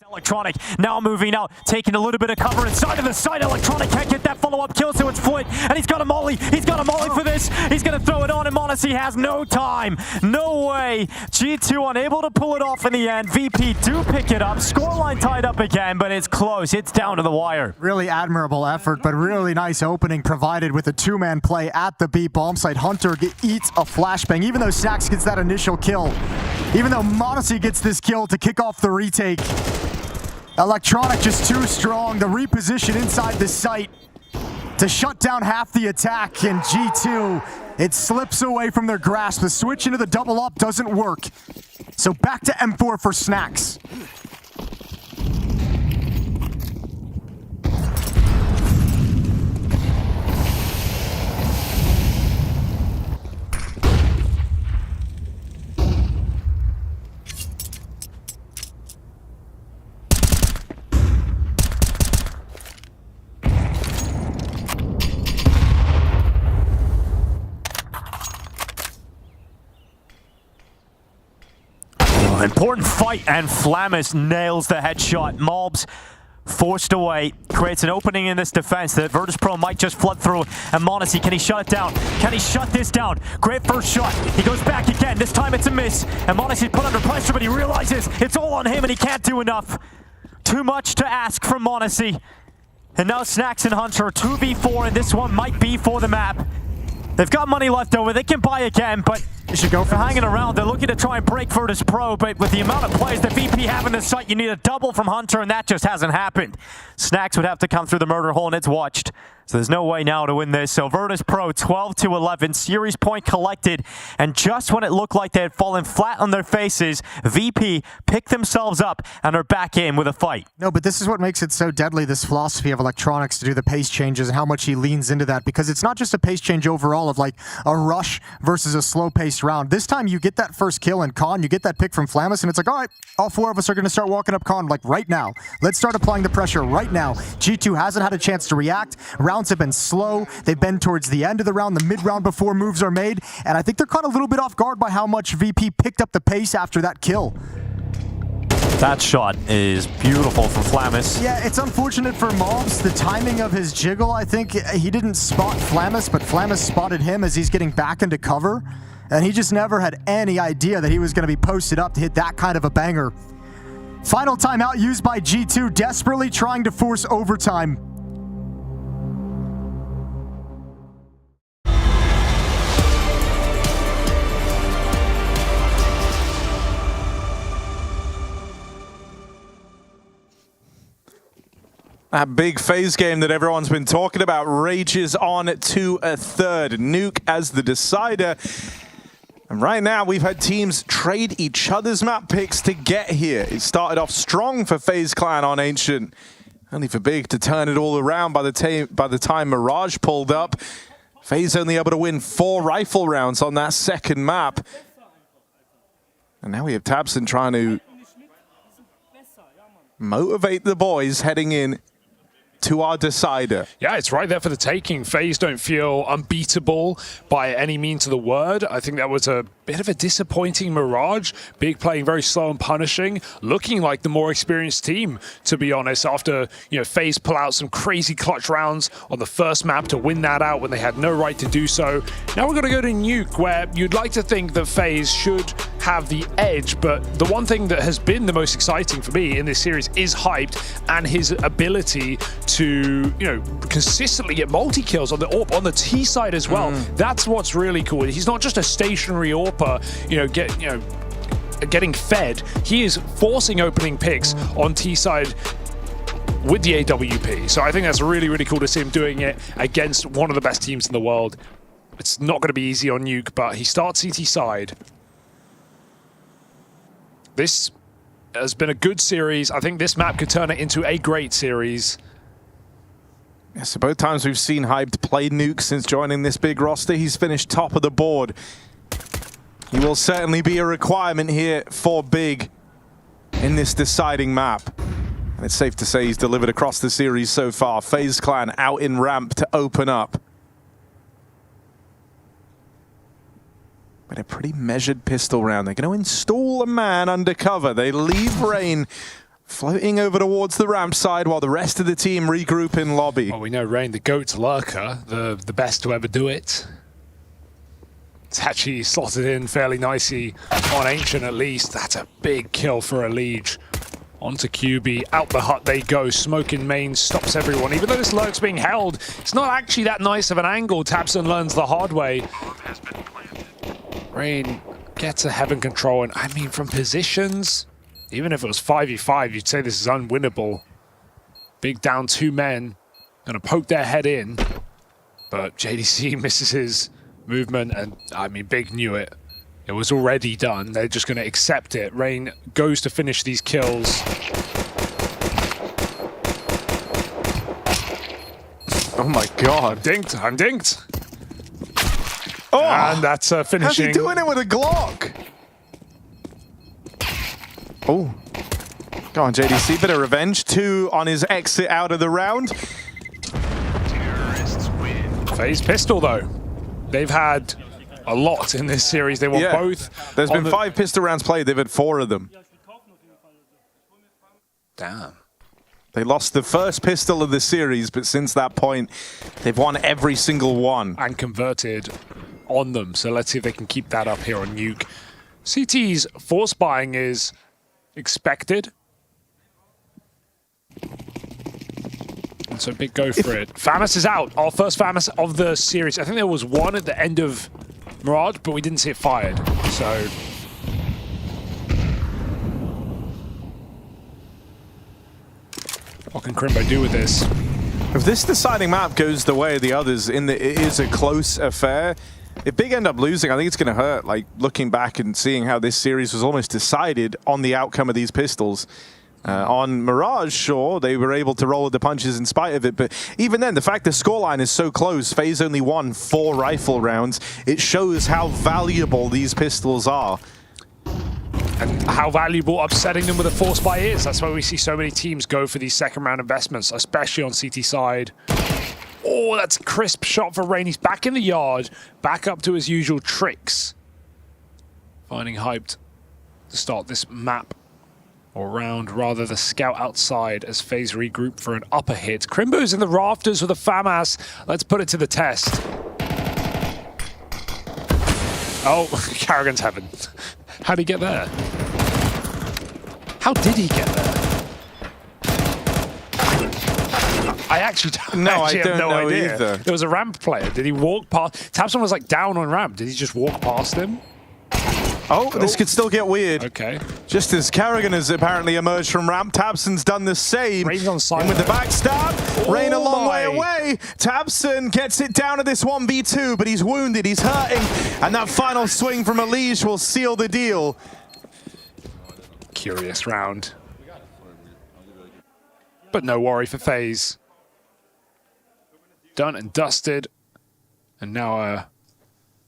Electronic now moving out, taking a little bit of cover inside of the side. Electronic can't get that follow-up kill, so it's Flit, and he's got a molly. He's got a molly for this. He's going to throw it on, and m0NESY has no time. No way. G2 unable to pull it off in the end. VP do pick it up. Scoreline tied up again, but it's close. It's down to the wire. Really admirable effort, but really nice opening provided with a two-man play at the B bomb site. Hunter eats a flashbang, even though Snax gets that initial kill. Even though m0NESY gets this kill to kick off the retake. Electronic just too strong. The reposition inside the site to shut down half the attack, and G2, it slips away from their grasp. The switch into the double up doesn't work. So back to M4 for Snax. Important fight, and Flamis nails the headshot. Mobs forced away, creates an opening in this defense that Virtus.pro might just flood through. And m0NESY, can he shut it down? Can he shut this down? Great first shot. He goes back again. This time it's a miss. And m0NESY's put under pressure, but he realizes it's all on him and he can't do enough. Too much to ask from m0NESY. And now Snax and Hunter 2v4, and this one might be for the map. They've got money left over. They can buy again, but they should go for hanging around. They're looking to try and break Virtus.pro, but with the amount of players that VP have in this site, you need a double from Hunter, and that just hasn't happened. Snax would have to come through the murder hole, and it's watched. So there's no way now to win this. So Virtus.pro 12-11, series point collected, and just when it looked like they had fallen flat on their faces, VP picked themselves up and are back in with a fight. No, but this is what makes it so deadly, this philosophy of Electronics to do the pace changes and how much he leans into that, because it's not just a pace change overall of like a rush versus a slow-paced round. This time you get that first kill in Con, you get that pick from Flamis, and it's like, all right, all four of us are going to start walking up Con like right now. Let's start applying the pressure right now. G2 hasn't had a chance to react. Rounds have been slow. They've been towards the end of the round, the mid-round before moves are made, and I think they're caught a little bit off guard by how much VP picked up the pace after that kill. That shot is beautiful from Flamis. Yeah, it's unfortunate for Mobs. The timing of his jiggle, I think he didn't spot Flamis, but Flamis spotted him as he's getting back into cover, and he just never had any idea that he was going to be posted up to hit that kind of a banger. Final timeout used by G2, desperately trying to force overtime. That big phase game that everyone's been talking about rages on to a third. Nuke as the decider. And right now, we've had teams trade each other's map picks to get here. It started off strong for FaZe Clan on Ancient. Only for Big to turn it all around by the time Mirage pulled up. FaZe only able to win 4 rifle rounds on that second map. And now we have tabseN trying to motivate the boys heading in to our decider. Yeah, it's right there for the taking. FaZe don't feel unbeatable by any means of the word. I think that was a bit of a disappointing Mirage. Big playing very slow and punishing, looking like the more experienced team, to be honest, after, you know, FaZe pull out some crazy clutch rounds on the first map to win that out when they had no right to do so. Now we're going to go to Nuke, where you'd like to think that FaZe should have the edge, but the one thing that has been the most exciting for me in this series is Hyped and his ability to, you know, consistently get multi-kills on the AWP, on the T side as well. That's what's really cool. He's not just a stationary AWPer, getting fed. He is forcing opening picks on T side with the AWP. So I think that's really, really cool to see him doing it against one of the best teams in the world. It's not going to be easy on Nuke, but he starts CT side. This has been a good series. I think this map could turn it into a great series. Yeah, so both times we've seen Hyped play Nuke since joining this big roster, he's finished top of the board. He will certainly be a requirement here for Big in this deciding map. And it's safe to say he's delivered across the series so far. FaZe Clan out in ramp to open up. But a pretty measured pistol round. They're going to install a man undercover. They leave Rain floating over towards the ramp side while the rest of the team regroup in lobby. Well, we know Rain, the GOAT lurker, the best to ever do it. It's actually slotted in fairly nicely on Ancient at least. That's a big kill for a Liege. Onto QB, out the hut they go. Smoke in main stops everyone. Even though this lurk's being held, it's not actually that nice of an angle. tabseN learns the hard way. Rain gets a Heaven control, and I mean, from positions, even if it was 5v5, you'd say this is unwinnable. Big down 2 men, gonna poke their head in, but JDC misses his movement, and I mean, Big knew it. It was already done. They're just gonna accept it. Rain goes to finish these kills. Oh my God. Dinked, I'm dinked. Oh, and that's finishing. How's he doing it with a Glock? Oh. Go on, JDC, bit of revenge. 2 on his exit out of the round. FaZe pistol, though. They've had a lot in this series. They want both. There's been 5 pistol rounds played. They've had 4 of them. Damn. They lost the first pistol of the series, but since that point, they've won every single one. And converted on them. So let's see if they can keep that up here on Nuke. CT's force buying is expected. And so Big go for it. FAMAS is out. Our first FAMAS of the series. I think there was one at the end of Mirage, but we didn't see it fired. So what can Crimbo do with this? If this deciding map goes the way of the others, it is a close affair. If Big end up losing, I think it's going to hurt. Like, looking back and seeing how this series was almost decided on the outcome of these pistols. On Mirage, sure, they were able to roll with the punches in spite of it, but even then, the fact the scoreline is so close, FaZe only won 4 rifle rounds, it shows how valuable these pistols are. And how valuable upsetting them with a force buy is. That's why we see so many teams go for these second round investments, especially on CT side. Oh, that's a crisp shot for Rain. He's back in the yard, back up to his usual tricks. Finding Hyped to start this map, or round rather, the scout outside as FaZe regroup for an upper hit. Crimbo's in the rafters with a FAMAS. Let's put it to the test. Oh, Karrigan's Heaven. How'd he get there? How did he get there? I actually don't, I don't have no know idea. either. There was a ramp player. Did he walk past? tabseN was like down on ramp. Did he just walk past him? Oh, this could still get weird. Okay. Just as Karrigan has apparently emerged from ramp, tabseN's done the same. Rain's on side. In with the backstab. Rain a long way my. away. tabseN gets it down to this 1v2, but he's wounded, he's hurting. And that final swing from Elige will seal the deal. Curious round. But no worry for FaZe. Done and dusted. And now a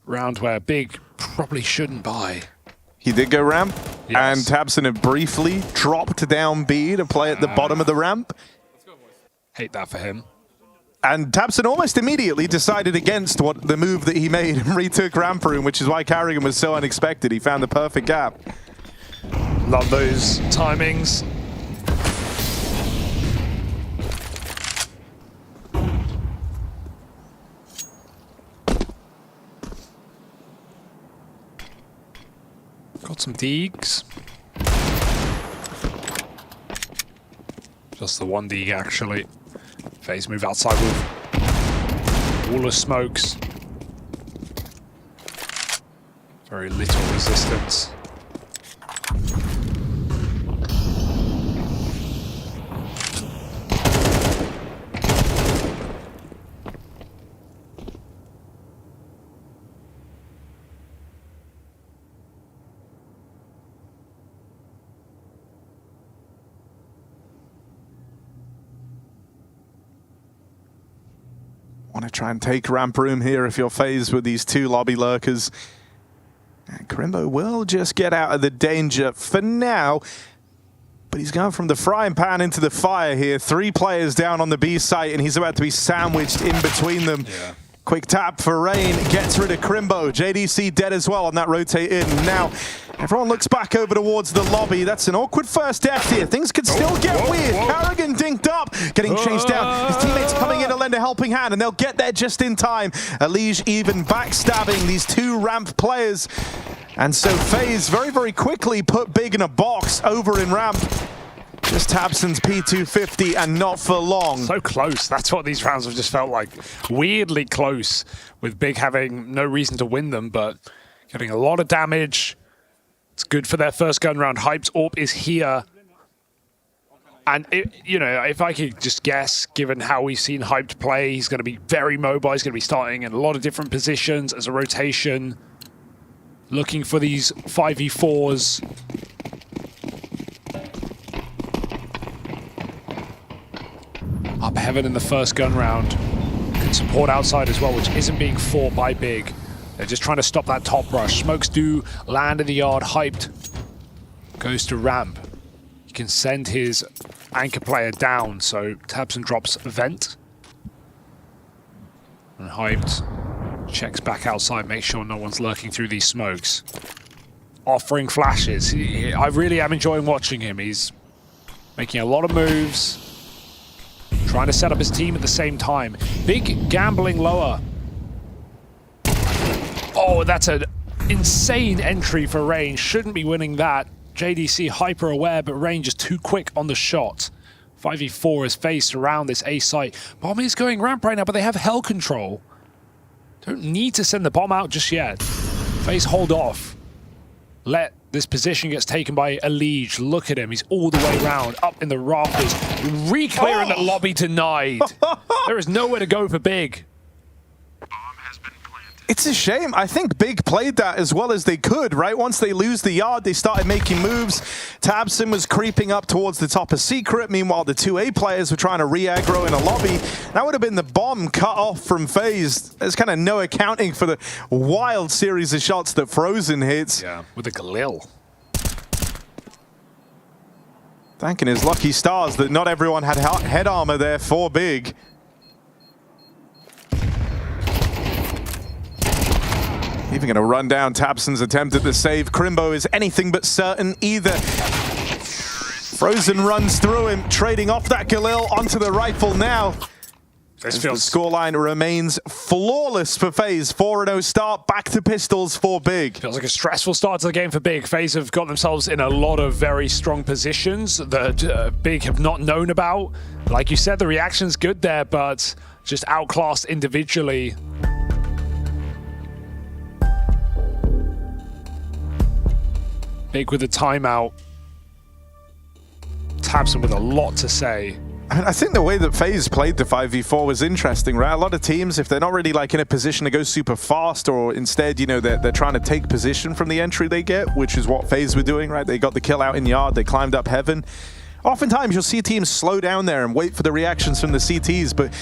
round where Big probably shouldn't buy. He did go ramp, Yes. and tabseN have briefly dropped down B to play at the bottom of the ramp. Hate that for him. And tabseN almost immediately decided against the move that he made and retook ramp room, which is why Karrigan was so unexpected. He found the perfect gap. Love those timings. Got some Deegs. Just the one Deeg, actually. FaZe move outside with wall of smokes. Very little resistance. Want to try and take ramp room here if you're phased with these two lobby lurkers. And Crimbo will just get out of the danger for now. But he's going from the frying pan into the fire here. 3 players down on the B site, and he's about to be sandwiched in between them. Yeah. Quick tap for Rain, gets rid of Crimbo. JDC dead as well on that rotate in. Now, everyone looks back over towards the lobby. That's an awkward first death here. Things could still get weird. Carrigan dinked up, getting chased down. His teammates coming in to lend a helping hand, and they'll get there just in time. Elige even backstabbing these 2 ramp players. And so FaZe very, very quickly put Big in a box over in ramp. Just Tabson's P250 and not for long. So close. That's what these rounds have just felt like. Weirdly close, with Big having no reason to win them, but getting a lot of damage. It's good for their first gun round. Hyped AWP is here. And, you know, if I could just guess, given how we've seen Hyped play, he's going to be very mobile. He's going to be starting in a lot of different positions as a rotation. Looking for these 5v4s. Up heaven in the first gun round. Can support outside as well, which isn't being fought by Big. They're just trying to stop that top rush. Smokes do land in the yard. Hyped goes to ramp. He can send his anchor player down, so Tabson drops vent. And Hyped checks back outside, makes sure no one's lurking through these smokes. Offering flashes. I really am enjoying watching him. He's making a lot of moves. Trying to set up his team at the same time. Big gambling lower. Oh, that's an insane entry for Rain. Shouldn't be winning that. JDC hyper aware, but Rain just too quick on the shot. 5v4 is faced around this A site. Bomb is going ramp right now, but they have hell control. Don't need to send the bomb out just yet. FaZe hold off. Let this position gets taken by Elige. Look at him. He's all the way around, up in the rafters. Re-clearing the lobby denied. There is nowhere to go for Big. It's a shame. I think Big played that as well as they could, right? Once they lose the yard, they started making moves. Tabson was creeping up towards the top of Secret. Meanwhile, the 2A players were trying to re-aggro in a lobby. That would have been the bomb cut off from FaZe. There's kind of no accounting for the wild series of shots that Frozen hits. Yeah, with a Galil. Thanking his lucky stars that not everyone had head armor there for Big. Even going to run down Tabson's attempt at the save. Crimbo is anything but certain either. Frozen runs through him, trading off that Galil onto the rifle now. The scoreline remains flawless for FaZe. 4-0 start, back to pistols for Big. Feels like a stressful start to the game for Big. FaZe have got themselves in a lot of very strong positions that Big have not known about. Like you said, the reaction's good there, but just outclassed individually. Big with a timeout. Tabson with a lot to say. I think the way that FaZe played the 5v4 was interesting, right? A lot of teams, if they're not really like in a position to go super fast, or instead, you know, they're trying to take position from the entry they get, which is what FaZe were doing, right? They got the kill out in yard, they climbed up heaven. Oftentimes, you'll see teams slow down there and wait for the reactions from the CTs, but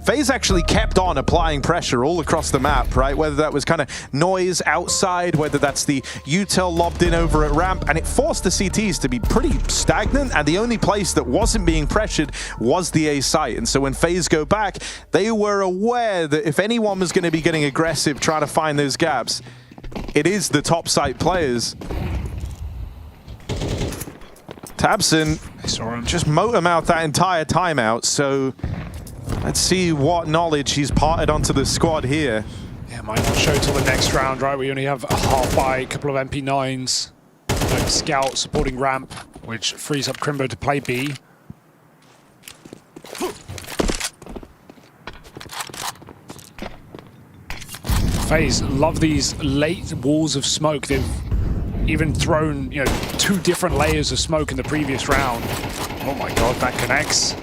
FaZe actually kept on applying pressure all across the map, right? Whether that was kind of noise outside, whether that's the util lobbed in over at ramp, and it forced the CTs to be pretty stagnant, and the only place that wasn't being pressured was the A site. And so when FaZe go back, they were aware that if anyone was going to be getting aggressive trying to find those gaps, it is the top site players. Tabson just motor mouthed that entire timeout, so let's see what knowledge he's parted onto the squad here. Yeah, might not show till the next round, right? We only have a half buy, a couple of MP9s, like Scout supporting ramp, which frees up Crimbo to play B. FaZe love these late walls of smoke. They've even thrown, you know, 2 different layers of smoke in the previous round. Oh my god, that connects.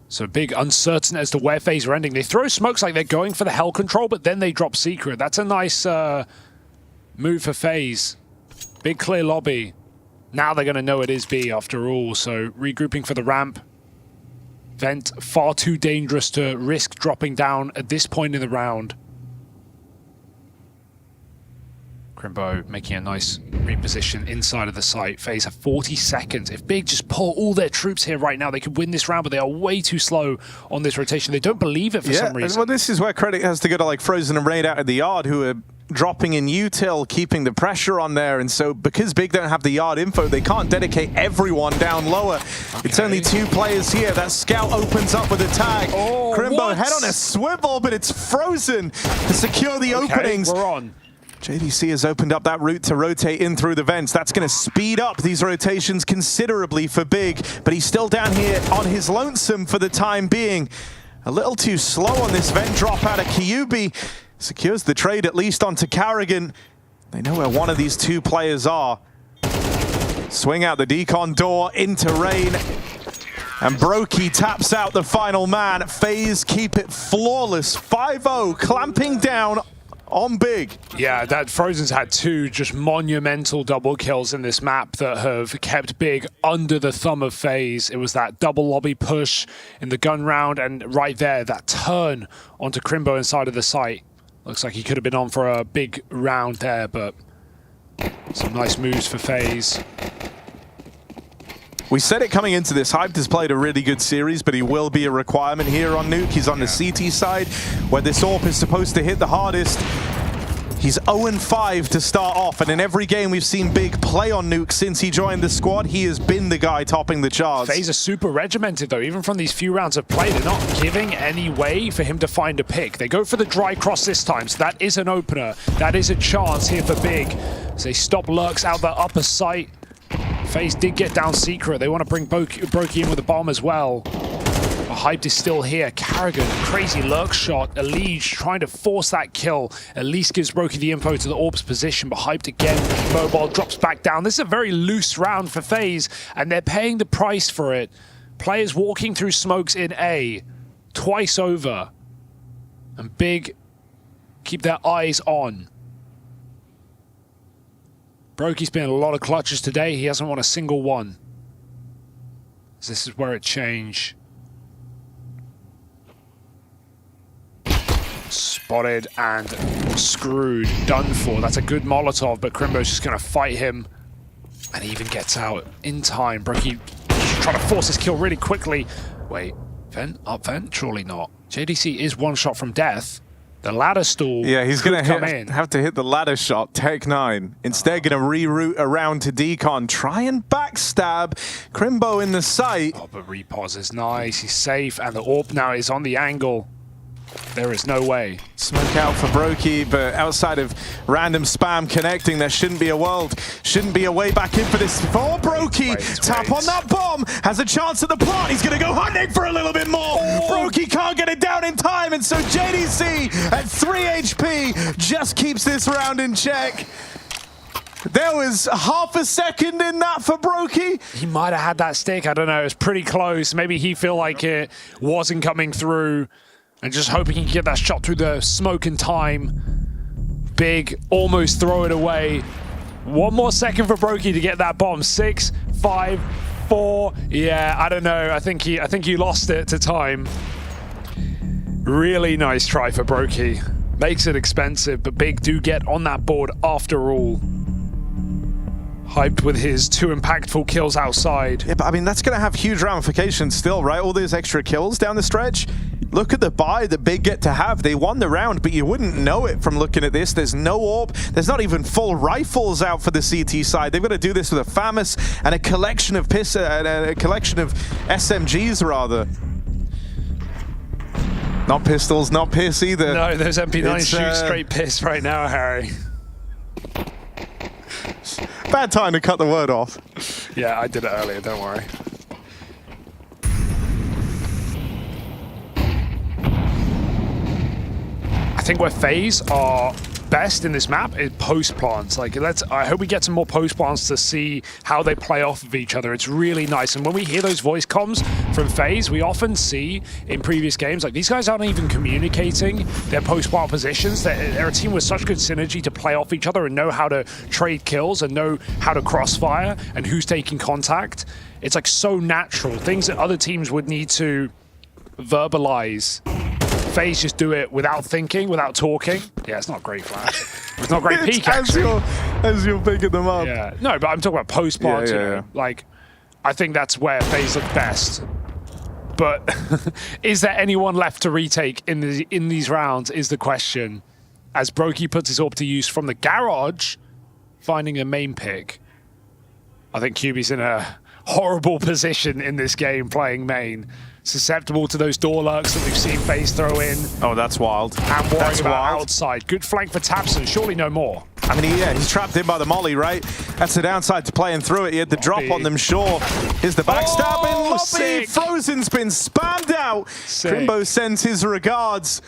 So Big uncertain as to where FaZe are ending. They throw smokes like they're going for the hell control, but then they drop Secret. That's a nice move for FaZe. Big clear lobby. Now they're going to know it is B after all, so regrouping for the ramp. Vent far too dangerous to risk dropping down at this point in the round. Crimbo making a nice reposition inside of the site. FaZe have 40 seconds. If Big just pull all their troops here right now, they could win this round, but they are way too slow on this rotation. They don't believe it for some reason. Well, this is where credit has to go to like Frozen and Raid out of the yard, who are dropping in util, keeping the pressure on there. And so because Big don't have the yard info, they can't dedicate everyone down lower. Okay. It's only 2 players here. That scout opens up with a tag. Oh, Crimbo head on a swivel, but it's Frozen to secure the openings. We're on. JDC has opened up that route to rotate in through the vents. That's going to speed up these rotations considerably for Big, but he's still down here on his lonesome for the time being. A little too slow on this vent drop out of Kyubi. Secures the trade at least onto Carrigan. They know where one of these 2 players are. Swing out the decon door into Rain. And Brokey taps out the final man. FaZe keep it flawless. 5-0, clamping down on Big. Yeah, that Frozen's had 2 just monumental double kills in this map that have kept Big under the thumb of FaZe. It was that double lobby push in the gun round, and right there, that turn onto Crimbo inside of the site. Looks like he could have been on for a big round there, but some nice moves for FaZe. We said it coming into this. Hyped has played a really good series, but he will be a requirement here on Nuke. He's on the CT side, where this AWP is supposed to hit the hardest. He's 0-5 to start off, and in every game we've seen Big play on Nuke since he joined the squad, he has been the guy topping the charts. FaZe are super regimented though, even from these few rounds of play. They're not giving any way for him to find a pick. They go for the dry cross this time, so that is an opener. That is a chance here for Big. As they stop lurks out the upper site. FaZe did get down secret. They want to bring Brokey in with a bomb as well. Hyped is still here. Carrigan, crazy lurk shot. Elige trying to force that kill. At least gives Brokey the info to the AWP's position, but Hyped again. Mobile drops back down. This is a very loose round for FaZe, and they're paying the price for it. Players walking through smokes in A twice over. And Big keep their eyes on. Brokey's been in a lot of clutches today. He hasn't won a single one. This is where it changed. Spotted and screwed, done for. That's a good Molotov, but Crimbo's just going to fight him. And he even gets out in time. Brokey trying to force his kill really quickly. Wait, vent? Up vent? Surely not. JDC is 1 shot from death. The ladder stall. Yeah, he's going to have to hit the ladder shot. Tech 9. Instead, going to reroute around to Decon. Try and backstab Crimbo in the sight. Oh, but repos is nice. He's safe. And the AWP now is on the angle. There is no way. Smoke out for Brokey, but outside of random spam connecting, there shouldn't be a world. Shouldn't be a way back in for this. For Brokey, tap on that bomb. Has a chance at the plant. He's going to go hunting for a little bit more. Brokey can't get it down in time, and so JDC at 3 HP just keeps this round in check. There was half a second in that for Brokey. He might have had that stick. I don't know. It was pretty close. Maybe he felt like it wasn't coming through. And just hoping he can get that shot through the smoke in time. Big, almost throw it away. 1 more second for Brokey to get that bomb. 6, 5, 4. Yeah, I don't know. I think he lost it to time. Really nice try for Brokey. Makes it expensive, but Big do get on that board after all. Hyped with his 2 impactful kills outside. Yeah, but I mean, that's going to have huge ramifications still, right? All those extra kills down the stretch. Look at the buy that Big get to have. They won the round, but you wouldn't know it from looking at this. There's no AWP. There's not even full rifles out for the CT side. They've got to do this with a FAMAS and a collection of SMGs rather. Not pistols, not piss either. No, those MP9s shoot straight piss right now, Harry. Bad time to cut the word off. Yeah, I did it earlier, don't worry. I think where FaZe are best in this map is post plants. Like, I hope we get some more post plants to see how they play off of each other. It's really nice. And when we hear those voice comms from FaZe, we often see in previous games, like, these guys aren't even communicating their post plant positions. They're a team with such good synergy to play off each other and know how to trade kills and know how to crossfire and who's taking contact. It's like so natural. Things that other teams would need to verbalize. FaZe just do it without thinking, without talking. Yeah, it's not great flash. It's not great peak, actually. As you're picking them up. Yeah. No, but I'm talking about post-plant, you know. Like, I think that's where FaZe look best. But is there anyone left to retake in these rounds is the question. As Brokey puts his AWP to use from the garage, finding a main pick. I think QB's in a horrible position in this game playing main. Susceptible to those door lurks that we've seen FaZe throw in. Oh, that's wild. And worrying about outside. Good flank for tabseN, surely no more. I mean, yeah, he's trapped in by the molly, right? That's the downside to playing through it. He had the drop on them, sure. Here's the backstab in lobby. Sick. Frozen's been spammed out. Crimbo sends his regards.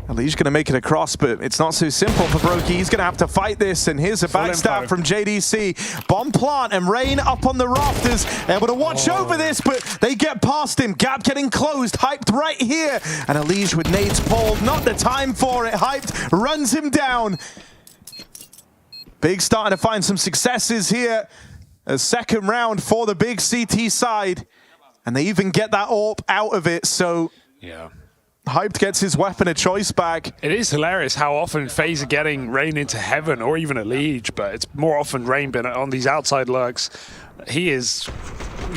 Elige going to make it across, but it's not so simple for Brokey. He's going to have to fight this, and here's a backstab from JDC. Bomb plant and Rain up on the rafters, able to watch over this, but they get past him. Gap getting closed, Hyped right here, and Elige with nades pulled. Not the time for it. Hyped runs him down. Big starting to find some successes here. A second round for the big CT side, and they even get that AWP out of it, so... Yeah. Hyped gets his weapon of choice back. It is hilarious how often FaZe are getting Rain into heaven or even Elige, but it's more often Rain been on these outside lurks. He is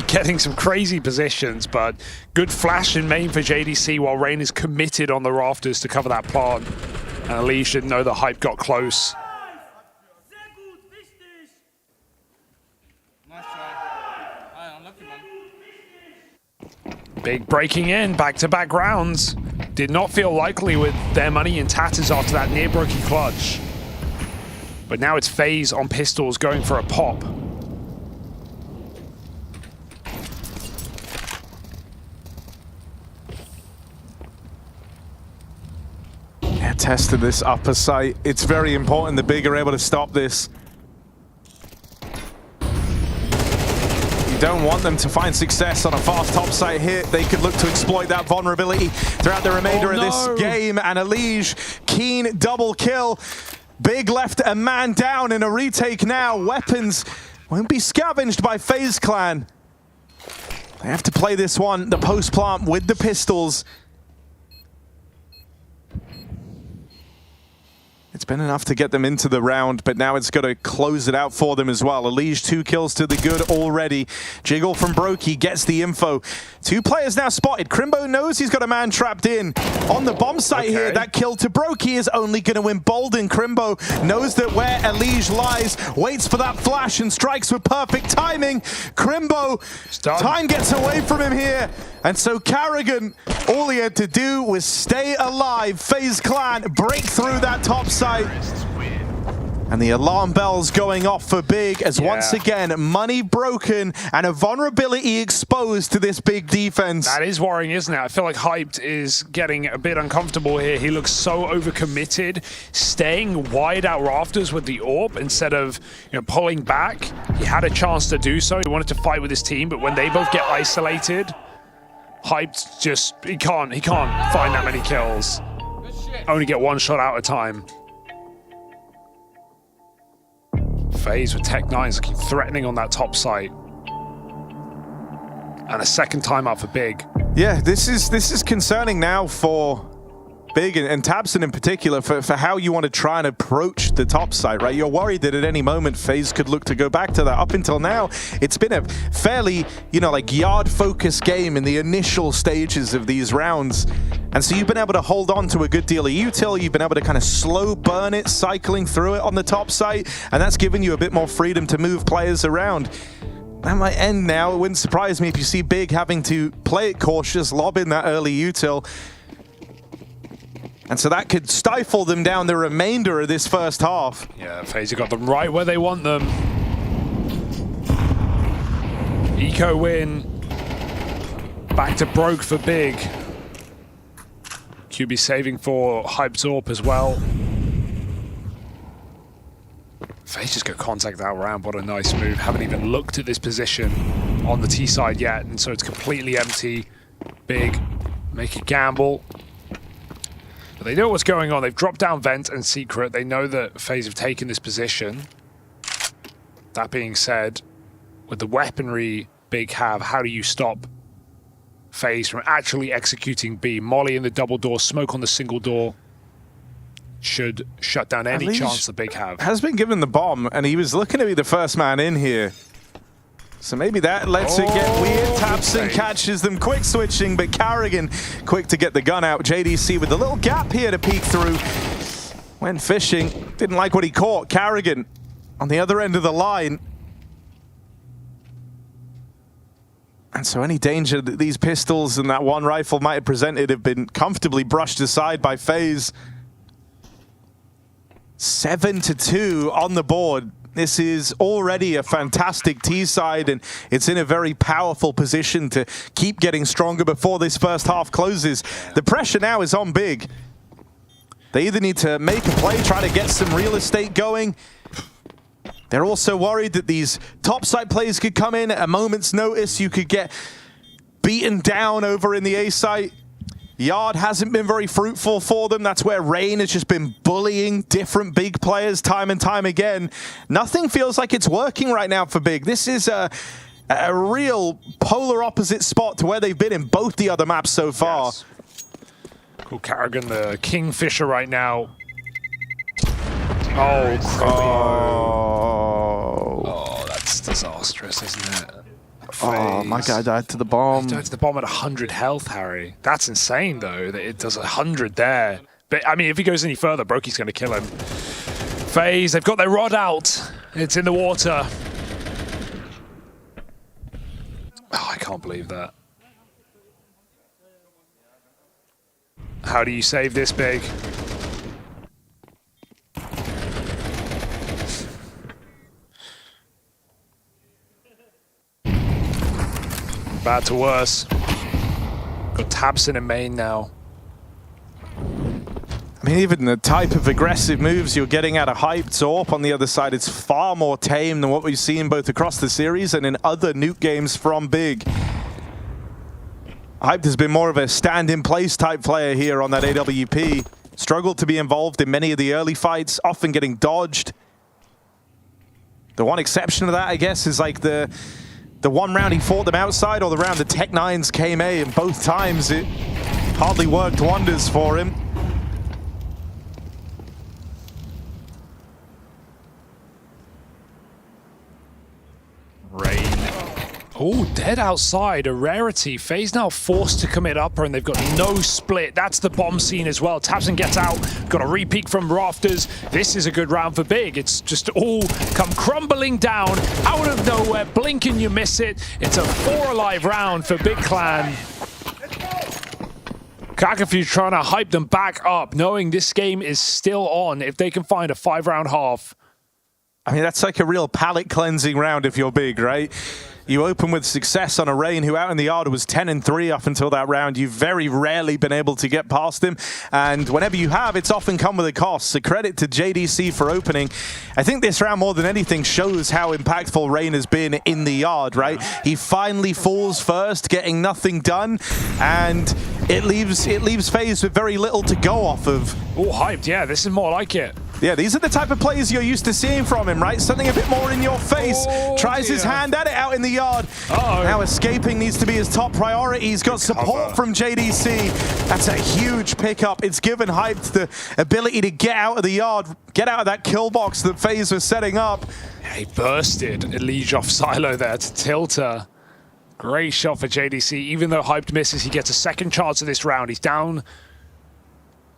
getting some crazy positions, but good flash in main for JDC while Rain is committed on the rafters to cover that plant. And Elige didn't know the Hype got close. Big breaking in, back-to-back rounds. Did not feel likely with their money in tatters after that near Brokey clutch. But now it's FaZe on pistols going for a pop. Yeah, testing this upper site. It's very important the big are able to stop this. Don't want them to find success on a fast top site hit. They could look to exploit that vulnerability throughout the remainder of this game. And Elige, keen double kill. Big left a man down in a retake now. Weapons won't be scavenged by FaZe Clan. They have to play this one, the post plant with the pistols. It's been enough to get them into the round, but now it's got to close it out for them as well. Elige, 2 kills to the good already. Jiggle from Brokey gets the info. 2 players now spotted. Crimbo knows he's got a man trapped in. On the bomb site here, that kill to Brokey is only going to embolden Crimbo. Knows that where Elige lies, waits for that flash and strikes with perfect timing. Crimbo, time gets away from him here. And so Carrigan, all he had to do was stay alive. FaZe Clan break through that top site. And the alarm bells going off for big as once again, money broken and a vulnerability exposed to this big defense. That is worrying, isn't it? I feel like Hyped is getting a bit uncomfortable here. He looks so overcommitted, staying wide out rafters with the AWP instead of pulling back. He had a chance to do so. He wanted to fight with his team, but when they both get isolated, Hyped just, he can't find that many kills. Only get 1 shot out at a time. FaZe with Tech9's looking threatening on that top site. And a second timeout for Big. Yeah, this is concerning now for Big and tabseN in particular for how you want to try and approach the top side, right? You're worried that at any moment FaZe could look to go back to that. Up until now, it's been a fairly, like yard-focused game in the initial stages of these rounds. And so you've been able to hold on to a good deal of util. You've been able to kind of slow burn it, cycling through it on the top site, and that's given you a bit more freedom to move players around. That might end now. It wouldn't surprise me if you see Big having to play it cautious, lob in that early util. And so that could stifle them down the remainder of this first half. Yeah, FaZe got them right where they want them. Eco win. Back to broke for Big. QB saving for Hyped AWP as well. FaZe just got contact out round. What a nice move. Haven't even looked at this position on the T side yet, and so it's completely empty. Big make a gamble. But they know what's going on. They've dropped down Vent and Secret. They know that FaZe have taken this position. That being said, with the weaponry Big have, how do you stop FaZe from actually executing B. Molly in the double door, smoke on the single door. Should shut down any chance the Big have. Has been given the bomb, and he was looking to be the first man in here. So maybe that lets it get weird. Tapson catches them quick switching, but Carrigan quick to get the gun out. JDC with a little gap here to peek through. Went fishing, didn't like what he caught. Carrigan on the other end of the line. And so any danger that these pistols and that one rifle might have presented have been comfortably brushed aside by FaZe. 7-2 on the board. This is already a fantastic T side, and it's in a very powerful position to keep getting stronger before this first half closes. The pressure now is on Big. They either need to make a play, try to get some real estate going. They're also worried that these topside plays could come in at a moment's notice. You could get beaten down over in the A site. Yard hasn't been very fruitful for them. That's where Rain has just been bullying different Big players time and time again. Nothing feels like it's working right now for Big. This is a real polar opposite spot to where they've been in both the other maps so far. Yes. Cool, Carrigan, the Kingfisher right now. Oh, oh, that's disastrous, isn't it? Oh, my guy died to the bomb. He died to the bomb at 100 health, Harry. That's insane, though, that it does 100 there. But, I mean, if he goes any further, Brokey's going to kill him. FaZe, they've got their rod out. It's in the water. Oh, I can't believe that. How do you save this, Big? Bad to worse. Got Tabson in main now. I mean, even the type of aggressive moves you're getting out of Hyped Zorp on the other side, it's far more tame than what we've seen both across the series and in other nuke games from Big. Hyped has been more of a stand-in-place type player here on that AWP. Struggled to be involved in many of the early fights, often getting dodged. The one exception to that, I guess, is like the one round he fought them outside, or the round the Tech-9s came A, and both times it hardly worked wonders for him. Rain. Oh, dead outside, a rarity. FaZe now forced to commit upper, and they've got no split. That's the bomb scene as well. Tabson gets out, got a re-peek from Rafters. This is a good round for Big. It's just all come crumbling down out of nowhere. Blink and you miss it. It's a 4 alive round for Big Clan. Kakafew trying to hype them back up, knowing this game is still on if they can find a 5-round half. I mean, that's like a real palate cleansing round if you're Big, right? You open with success on a Rain who out in the yard was 10-3 up until that round. You've very rarely been able to get past him. And whenever you have, it's often come with a cost. So credit to JDC for opening. I think this round more than anything shows how impactful Rain has been in the yard, right? He finally falls first, getting nothing done. And it leaves FaZe with very little to go off of. Oh, hyped. Yeah, this is more like it. Yeah, these are the type of plays you're used to seeing from him, right? Something a bit more in your face. Tries his hand at it out in the yard. Now escaping needs to be his top priority. He's got support from JDC. That's a huge pickup. It's given Hyped the ability to get out of the yard, get out of that kill box that FaZe was setting up. He bursted Elige off silo there to Tilter. Great shot for JDC. Even though Hyped misses, he gets a second chance of this round. He's down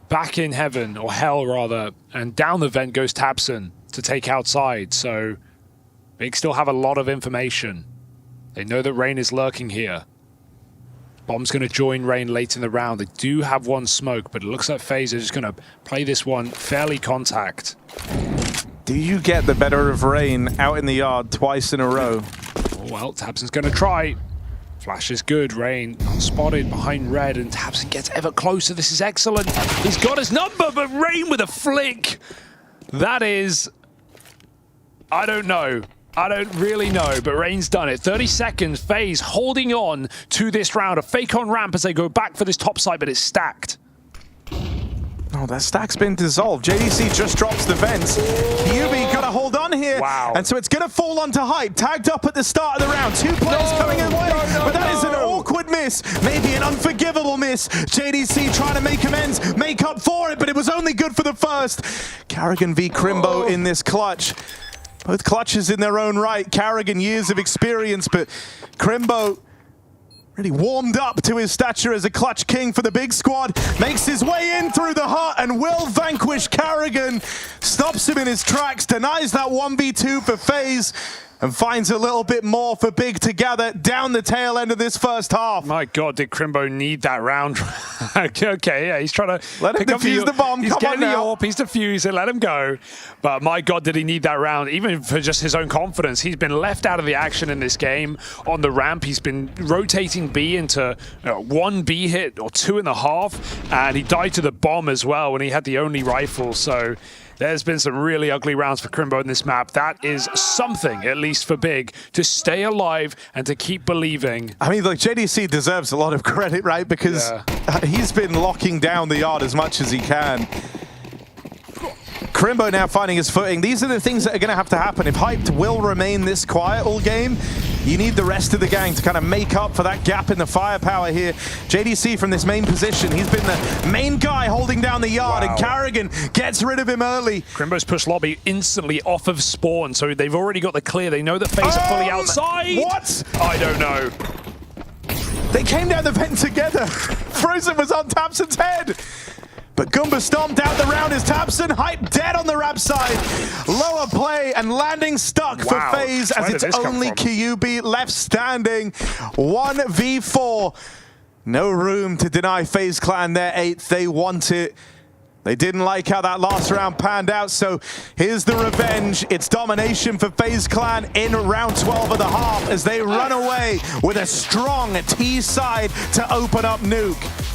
back in heaven, or hell rather, and down the vent goes Tabson to take outside. So Big still have a lot of information. They know that Rain is lurking here. Bomb's going to join Rain late in the round. They do have one smoke, but it looks like FaZe is just going to play this one fairly contact. Do you get the better of Rain out in the yard twice in a row? Oh, well, Tabson's going to try. Flash is good. Rain unspotted behind red, and Tabson gets ever closer. This is excellent. He's got his number, but Rain with a flick. That is... I don't know. I don't really know, but Rain's done it. 30 seconds. FaZe holding on to this round. A fake on ramp as they go back for this top side, but it's stacked. Oh, that stack's been dissolved. JDC just drops the vents. QB gotta hold on here. Wow. And so it's gonna fall onto Hype. Tagged up at the start of the round. Two players coming away, but that is an awkward miss. Maybe this. JDC trying to make amends, make up for it, but it was only good for the first. Carrigan v Crimbo in this clutch. Both clutches in their own right. Carrigan, years of experience, but Crimbo really warmed up to his stature as a clutch king for the big squad. Makes his way in through the hut and will vanquish Carrigan. Stops him in his tracks, denies that 1v2 for FaZe, and finds a little bit more for Big to gather down the tail end of this first half. My God, did Crimbo need that round? Okay, yeah, he's trying to let him defuse the bomb. He's Come on getting the now. AWP, he's defusing, let him go. But my God, did he need that round? Even for just his own confidence, he's been left out of the action in this game. On the ramp, he's been rotating B into 1 B hit or 2.5, and he died to the bomb as well when he had the only rifle. So there's been some really ugly rounds for Crimbo in this map. That is something, at least for Big, to stay alive and to keep believing. I mean, look, JDC deserves a lot of credit, right? Because he's been locking down the yard as much as he can. Crimbo now finding his footing. These are the things that are going to have to happen. If Hyped will remain this quiet all game, you need the rest of the gang to kind of make up for that gap in the firepower here. JDC from this main position, he's been the main guy holding down the yard, and Carrigan gets rid of him early. Crimbo's pushed lobby instantly off of spawn, so they've already got the clear. They know that FaZe are fully outside. What? I don't know. They came down the vent together. Frozen was on Tapson's head. But Goomba stomped out the round as Tapson, Hype dead on the ramp side. Lower play and landing stuck for FaZe as it's only Kyubi left standing. 1v4. No room to deny FaZe Clan their 8th. They want it. They didn't like how that last round panned out, so here's the revenge. It's domination for FaZe Clan in round 12 of the half as they run away with a strong T side to open up Nuke.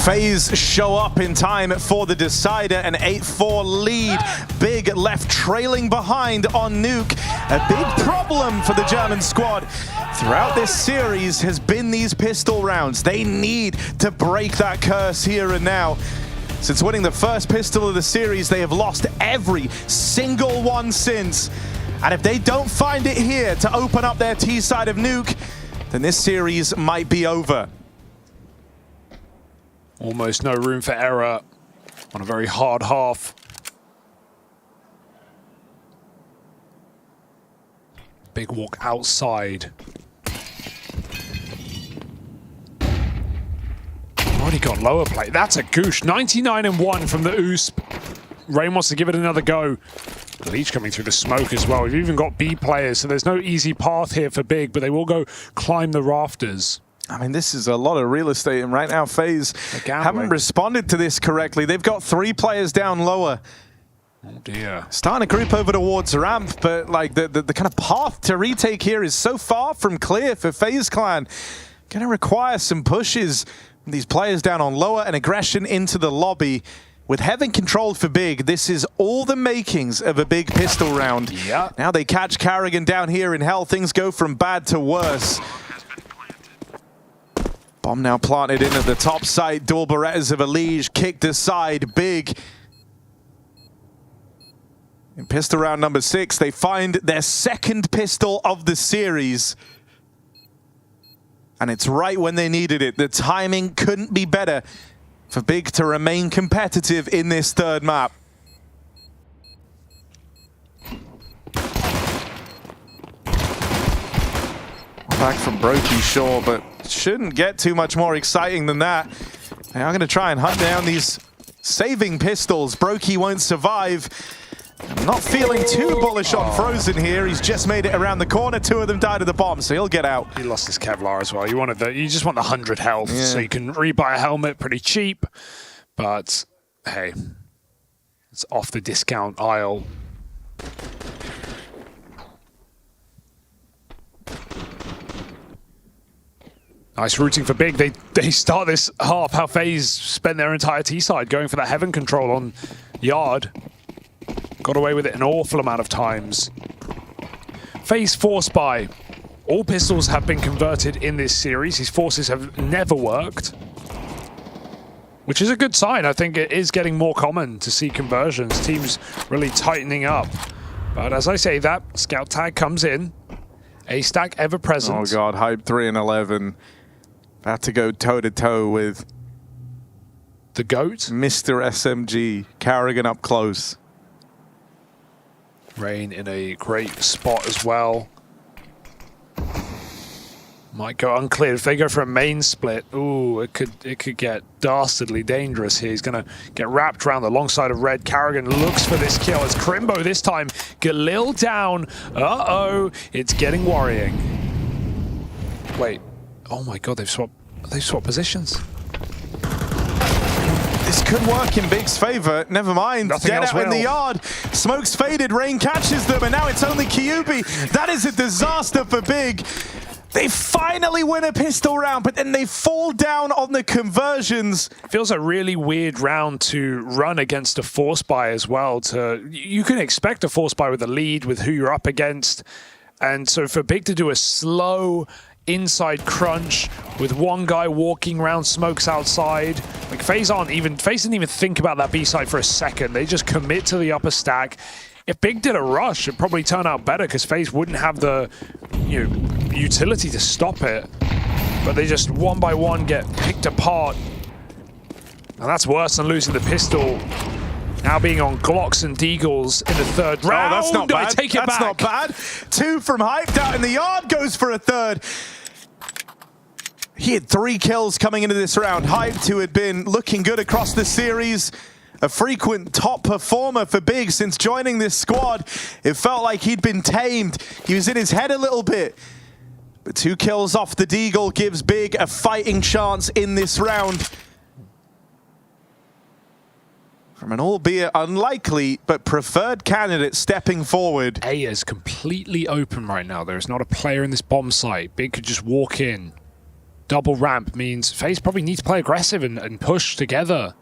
FaZe show up in time for the decider, an 8-4 lead. Big left trailing behind on Nuke. A big problem for the German squad throughout this series has been these pistol rounds. They need to break that curse here and now. Since winning the first pistol of the series, they have lost every single one since. And if they don't find it here to open up their T side of Nuke, then this series might be over. Almost no room for error on a very hard half. Big walk outside. Already got lower play. That's a goosh. 99-1 from the USP. Rain wants to give it another go. Leech coming through the smoke as well. We've even got B players, so there's no easy path here for Big, but they will go climb the rafters. I mean, this is a lot of real estate, and right now FaZe haven't responded to this correctly. They've got 3 players down lower. Oh dear. Starting to group over towards ramp, but like the kind of path to retake here is so far from clear for FaZe Clan. Gonna require some pushes from these players down on lower and aggression into the lobby. With Heaven controlled for Big, this is all the makings of a big pistol round. Yeah. Now they catch Carrigan down here in hell. Things go from bad to worse. Bomb now planted in at the top site. Dual Berettas of Elige kicked aside. Big. In pistol round number 6, they find their second pistol of the series. And it's right when they needed it. The timing couldn't be better for Big to remain competitive in this third map. Back from Brokey, sure, but shouldn't get too much more exciting than that. They are going to try and hunt down these saving pistols. Brokey won't survive. I'm not feeling too bullish on Frozen here. He's just made it around the corner. 2 of them died of the bomb, so he'll get out. He lost his Kevlar as well. You just want the 100 health, so you can rebuy a helmet pretty cheap. But hey, it's off the discount aisle. Nice routing for Big. They start this half how FaZe spent their entire T side going for that Heaven control on Yard. Got away with it an awful amount of times. FaZe force buy. All pistols have been converted in this series. His forces have never worked, which is a good sign. I think it is getting more common to see conversions. Teams really tightening up. But as I say, that scout tag comes in. A stack ever present. Oh god, Hype 3 and 11. About to go toe-to-toe with the GOAT. Mr. SMG. Carrigan up close. Rain in a great spot as well. Might go uncleared. If they go for a main split, ooh, it could get dastardly dangerous here. He's gonna get wrapped around the long side of red. Carrigan looks for this kill. It's Crimbo this time. Galil down. Uh-oh, it's getting worrying. Wait. Oh my god, they've swapped positions. This could work in Big's favor. Never mind. Nothing Dead else out in the will. yard. Smoke's faded. Rain catches them, and now it's only Kyubi. That is a disaster for Big. They finally win a pistol round, but then they fall down on the conversions. Feels a really weird round to run against a force buy as well. You can expect a force buy with a lead, with who you're up against. And so for Big to do a slow inside crunch with one guy walking around, smokes outside. Like FaZe didn't even think about that B side for a second. They just commit to the upper stack. If Big did a rush, it'd probably turn out better because FaZe wouldn't have the utility to stop it. But they just one by one get picked apart. And that's worse than losing the pistol. Now being on Glocks and Deagles in the third round. Oh, that's not bad. I take it that's back. not bad. 2 from Hyped out in the yard, goes for a third. He had 3 kills coming into this round. Hyped, who had been looking good across the series, a frequent top performer for Big since joining this squad. It felt like he'd been tamed. He was in his head a little bit. But 2 kills off the Deagle gives Big a fighting chance in this round. From an albeit unlikely but preferred candidate stepping forward. A is completely open right now. There's not a player in this bomb site. Big could just walk in. double ramp means FaZe probably need to play aggressive and push together.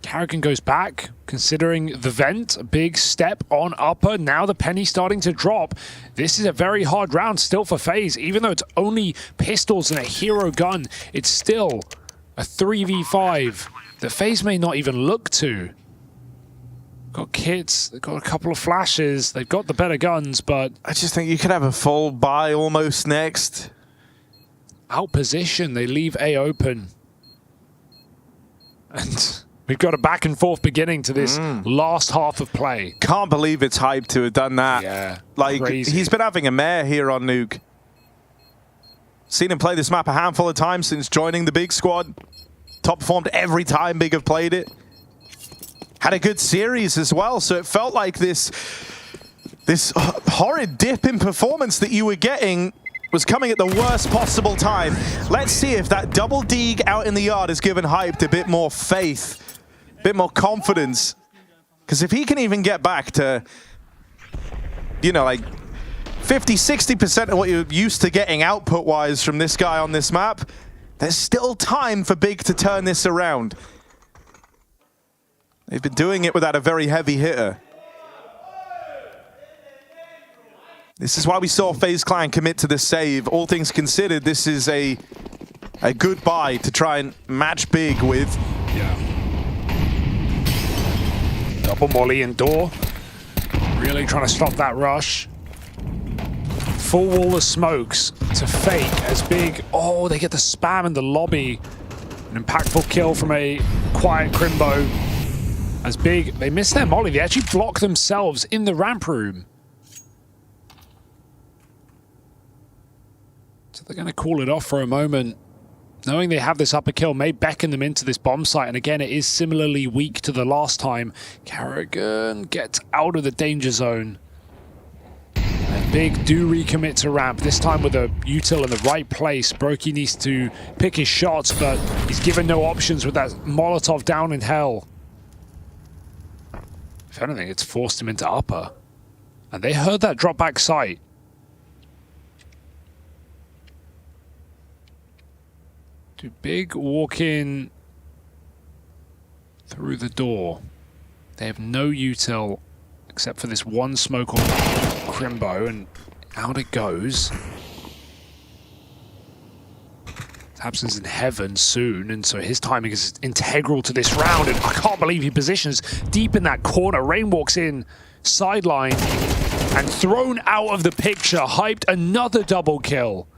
Carrigan goes back, considering the vent. A big step on upper. Now the penny starting to drop. This is a very hard round still for FaZe. Even though it's only pistols and a hero gun, it's still a 3v5 that FaZe may not even look to. Got kits, they've got a couple of flashes, they've got the better guns, but... I just think you could have a full buy almost next. Out position, they leave A open. And... we've got a back and forth beginning to this last half of play. Can't believe it's hyped to have done that. Yeah, like crazy. He's been having a mare here on Nuke. Seen him play this map a handful of times since joining the Big squad. Top performed every time Big have played it. Had a good series as well, so it felt like this horrid dip in performance that you were getting was coming at the worst possible time. Let's see if that double dig out in the yard has given Hyped a bit more faith. Bit more confidence, because if he can even get back to, you know, like 50-60% of what you're used to getting output wise from this guy on this map, there's still time for Big to turn this around. They've been doing it without a very heavy hitter. This is why we saw FaZe Clan commit to the save. All things considered, this is a good buy to try and match Big with. Yeah. Double molly and door. Really trying to stop that rush. Full wall of smokes to fake as Big. Oh, they get the spam in the lobby. An impactful kill from a quiet Crimbo. As Big, they miss their molly. They actually block themselves in the ramp room. So they're going to call it off for a moment. Knowing they have this upper kill may beckon them into this bomb site. And again, it is similarly weak to the last time. Carrigan gets out of the danger zone. And Big do recommit to ramp, this time with a util in the right place. Brokey needs to pick his shots, but he's given no options with that Molotov down in hell. If anything, it's forced him into upper. And they heard that drop back sight. Do Big walk in through the door? They have no util except for this one smoke on Crimbo, and out it goes. Tabson's in heaven soon, and so his timing is integral to this round, and I can't believe he positions deep in that corner. Rain walks in, sideline, and thrown out of the picture. Hyped another double kill.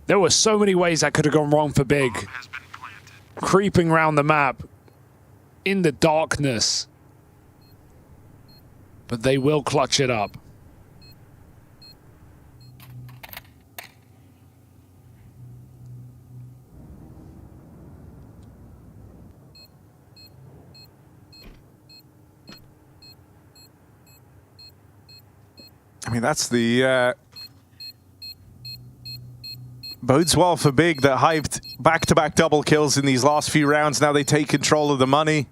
There were so many ways that could have gone wrong for Big. Creeping around the map in the darkness. But they will clutch it up. I mean, that's the... bodes well for Big that Hyped back-to-back double kills in these last few rounds. Now they take control of the money.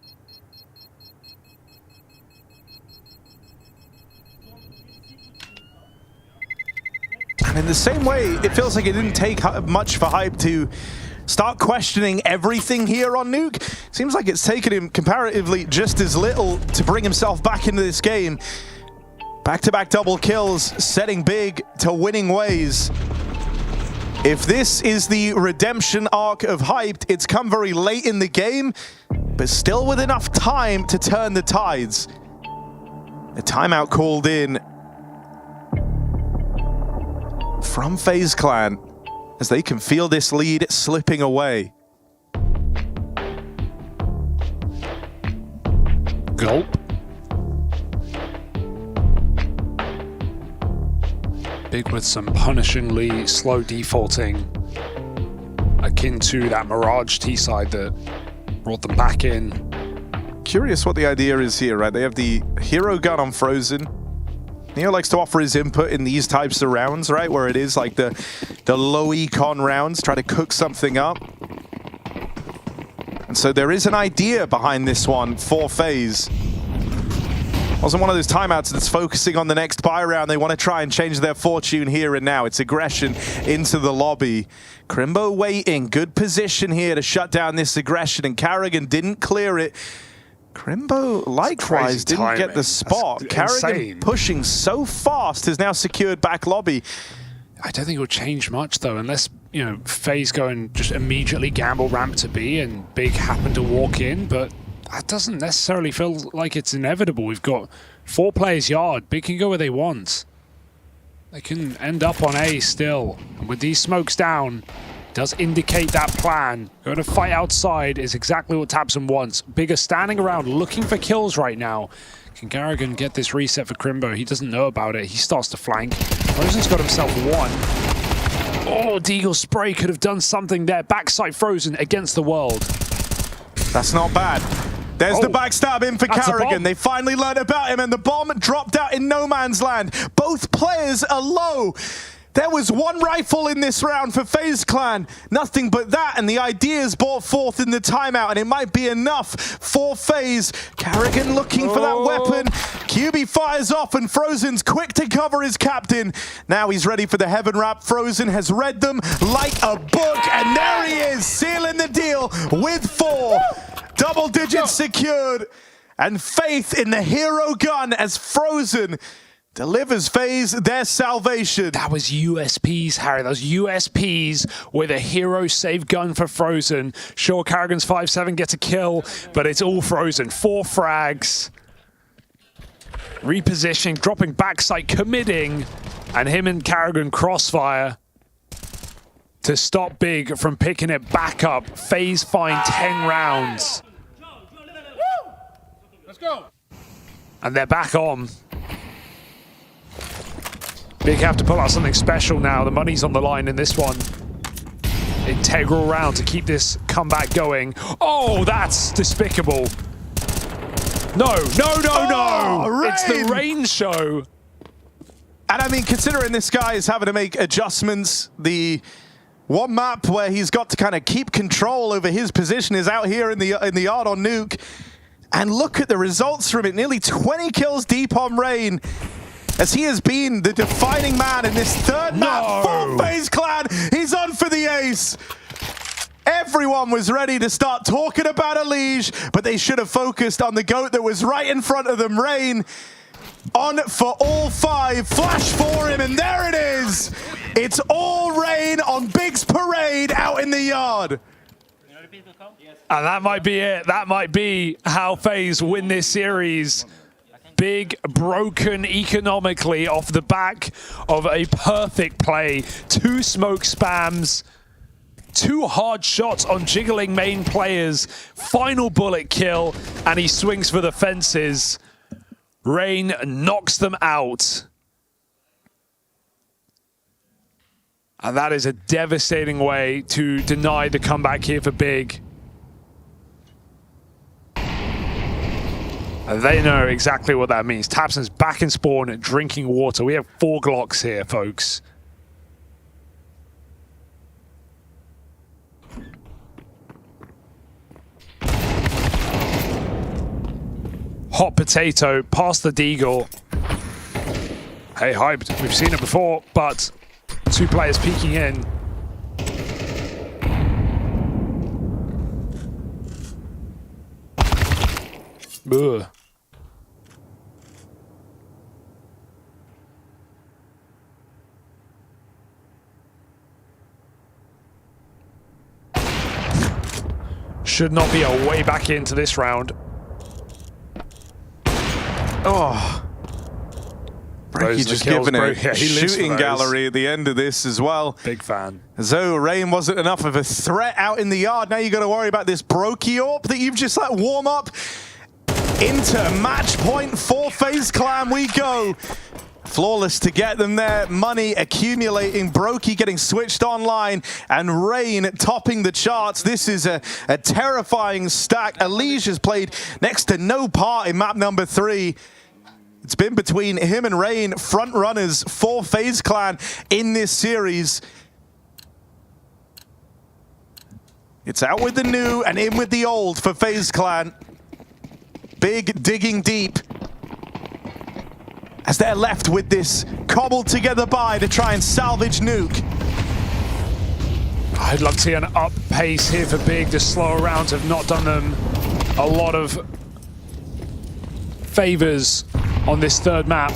And in the same way, it feels like it didn't take much for Hype to start questioning everything here on Nuke. Seems like it's taken him comparatively just as little to bring himself back into this game. Back-to-back double kills, setting Big to winning ways. If this is the redemption arc of Hyped, it's come very late in the game, but still with enough time to turn the tides. A timeout called in from FaZe Clan as they can feel this lead slipping away. Gulp. Big with some punishingly slow defaulting, akin to that Mirage T-side that brought them back in. Curious what the idea is here, right? They have the hero gun on Frozen. Neo likes to offer his input in these types of rounds, right? Where it is like the low econ rounds, try to cook something up. And so there is an idea behind this one for FaZe. Wasn't one of those timeouts that's focusing on the next buy round. They want to try and change their fortune here and now. It's aggression into the lobby. Crimbo waiting. Good position here to shut down this aggression, and Carrigan didn't clear it. Crimbo likewise didn't get the spot. Carrigan pushing so fast has now secured back lobby. I don't think it will change much though, unless, you know, FaZe go and just immediately gamble ramp to B and Big happen to walk in, but that doesn't necessarily feel like it's inevitable. We've got 4 players yard. Big can go where they want. They can end up on A still. And with these smokes down, does indicate that plan. Going to fight outside is exactly what tabseN wants. Big are standing around looking for kills right now. Can Carrigan get this reset for Crimbo? He doesn't know about it. He starts to flank. frozen's got himself 1. Oh, Deagle spray could have done something there. Backside frozen against the world. That's not bad. There's the backstab in for Carrigan. They finally learned about him, and the bomb dropped out in no man's land. Both players are low. There was 1 rifle in this round for FaZe Clan. Nothing but that, and the ideas brought forth in the timeout, and it might be enough for FaZe. Carrigan looking for that weapon. QB fires off, and frozen's quick to cover his captain. Now he's ready for the heaven wrap. frozen has read them like a book, and there he is, sealing the deal with 4. Double digits secured, and faith in the hero gun as frozen delivers FaZe their salvation. That was USPs, Harry. Those USPs with a hero save gun for frozen. Sure, Carrigan's 5-7 gets a kill, but it's all frozen. 4 frags. Repositioning, dropping backside, committing, and him and Carrigan crossfire to stop Big from picking it back up. FaZe find 10 rounds. Let's go. And they're back on. Big have to pull out something special now. The money's on the line in this one. Integral round to keep this comeback going. Oh, that's despicable. No. It's the rain show. And I mean, considering this guy is having to make adjustments, the one map where he's got to kind of keep control over his position is out here in the yard on Nuke. And look at the results from it. Nearly 20 kills deep on Rain, as he has been the defining man in this third map for FaZe Clan. He's on for the ace. Everyone was ready to start talking about a liege, but they should have focused on the GOAT that was right in front of them. Rain on for all 5. Flash for him, and there it is. It's all Rain on Big's parade out in the yard. And that might be it. That might be how FaZe win this series. Big broken economically off the back of a perfect play. 2 smoke spams, 2 hard shots on jiggling main players. Final bullet kill, and he swings for the fences. Rain knocks them out. And that is a devastating way to deny the comeback here for Big. They know exactly what that means. tabseN's back in spawn, drinking water. We have 4 Glocks here, folks. Hot potato past the Deagle. Hey, hyped. We've seen it before, but 2 players peeking in. Ugh. Should not be a way back into this round. Oh. Breaky just giving a shooting gallery at the end of this as well. Big fan. As though Rain wasn't enough of a threat out in the yard. Now you got to worry about this Brokey AWP that you've just let warm up. Into match point for FaZe Clan we go. Flawless to get them there. Money accumulating. Brokey getting switched online, and Rain topping the charts. This is a terrifying stack. Elige has played next to no part in map number 3. It's been between him and Rain, front runners for FaZe Clan in this series. It's out with the new and in with the old for FaZe Clan. Big digging deep. as they're left with this cobbled together buy to try and salvage Nuke. I'd love to see an up pace here for Big. The slower rounds have not done them a lot of favors on this third map.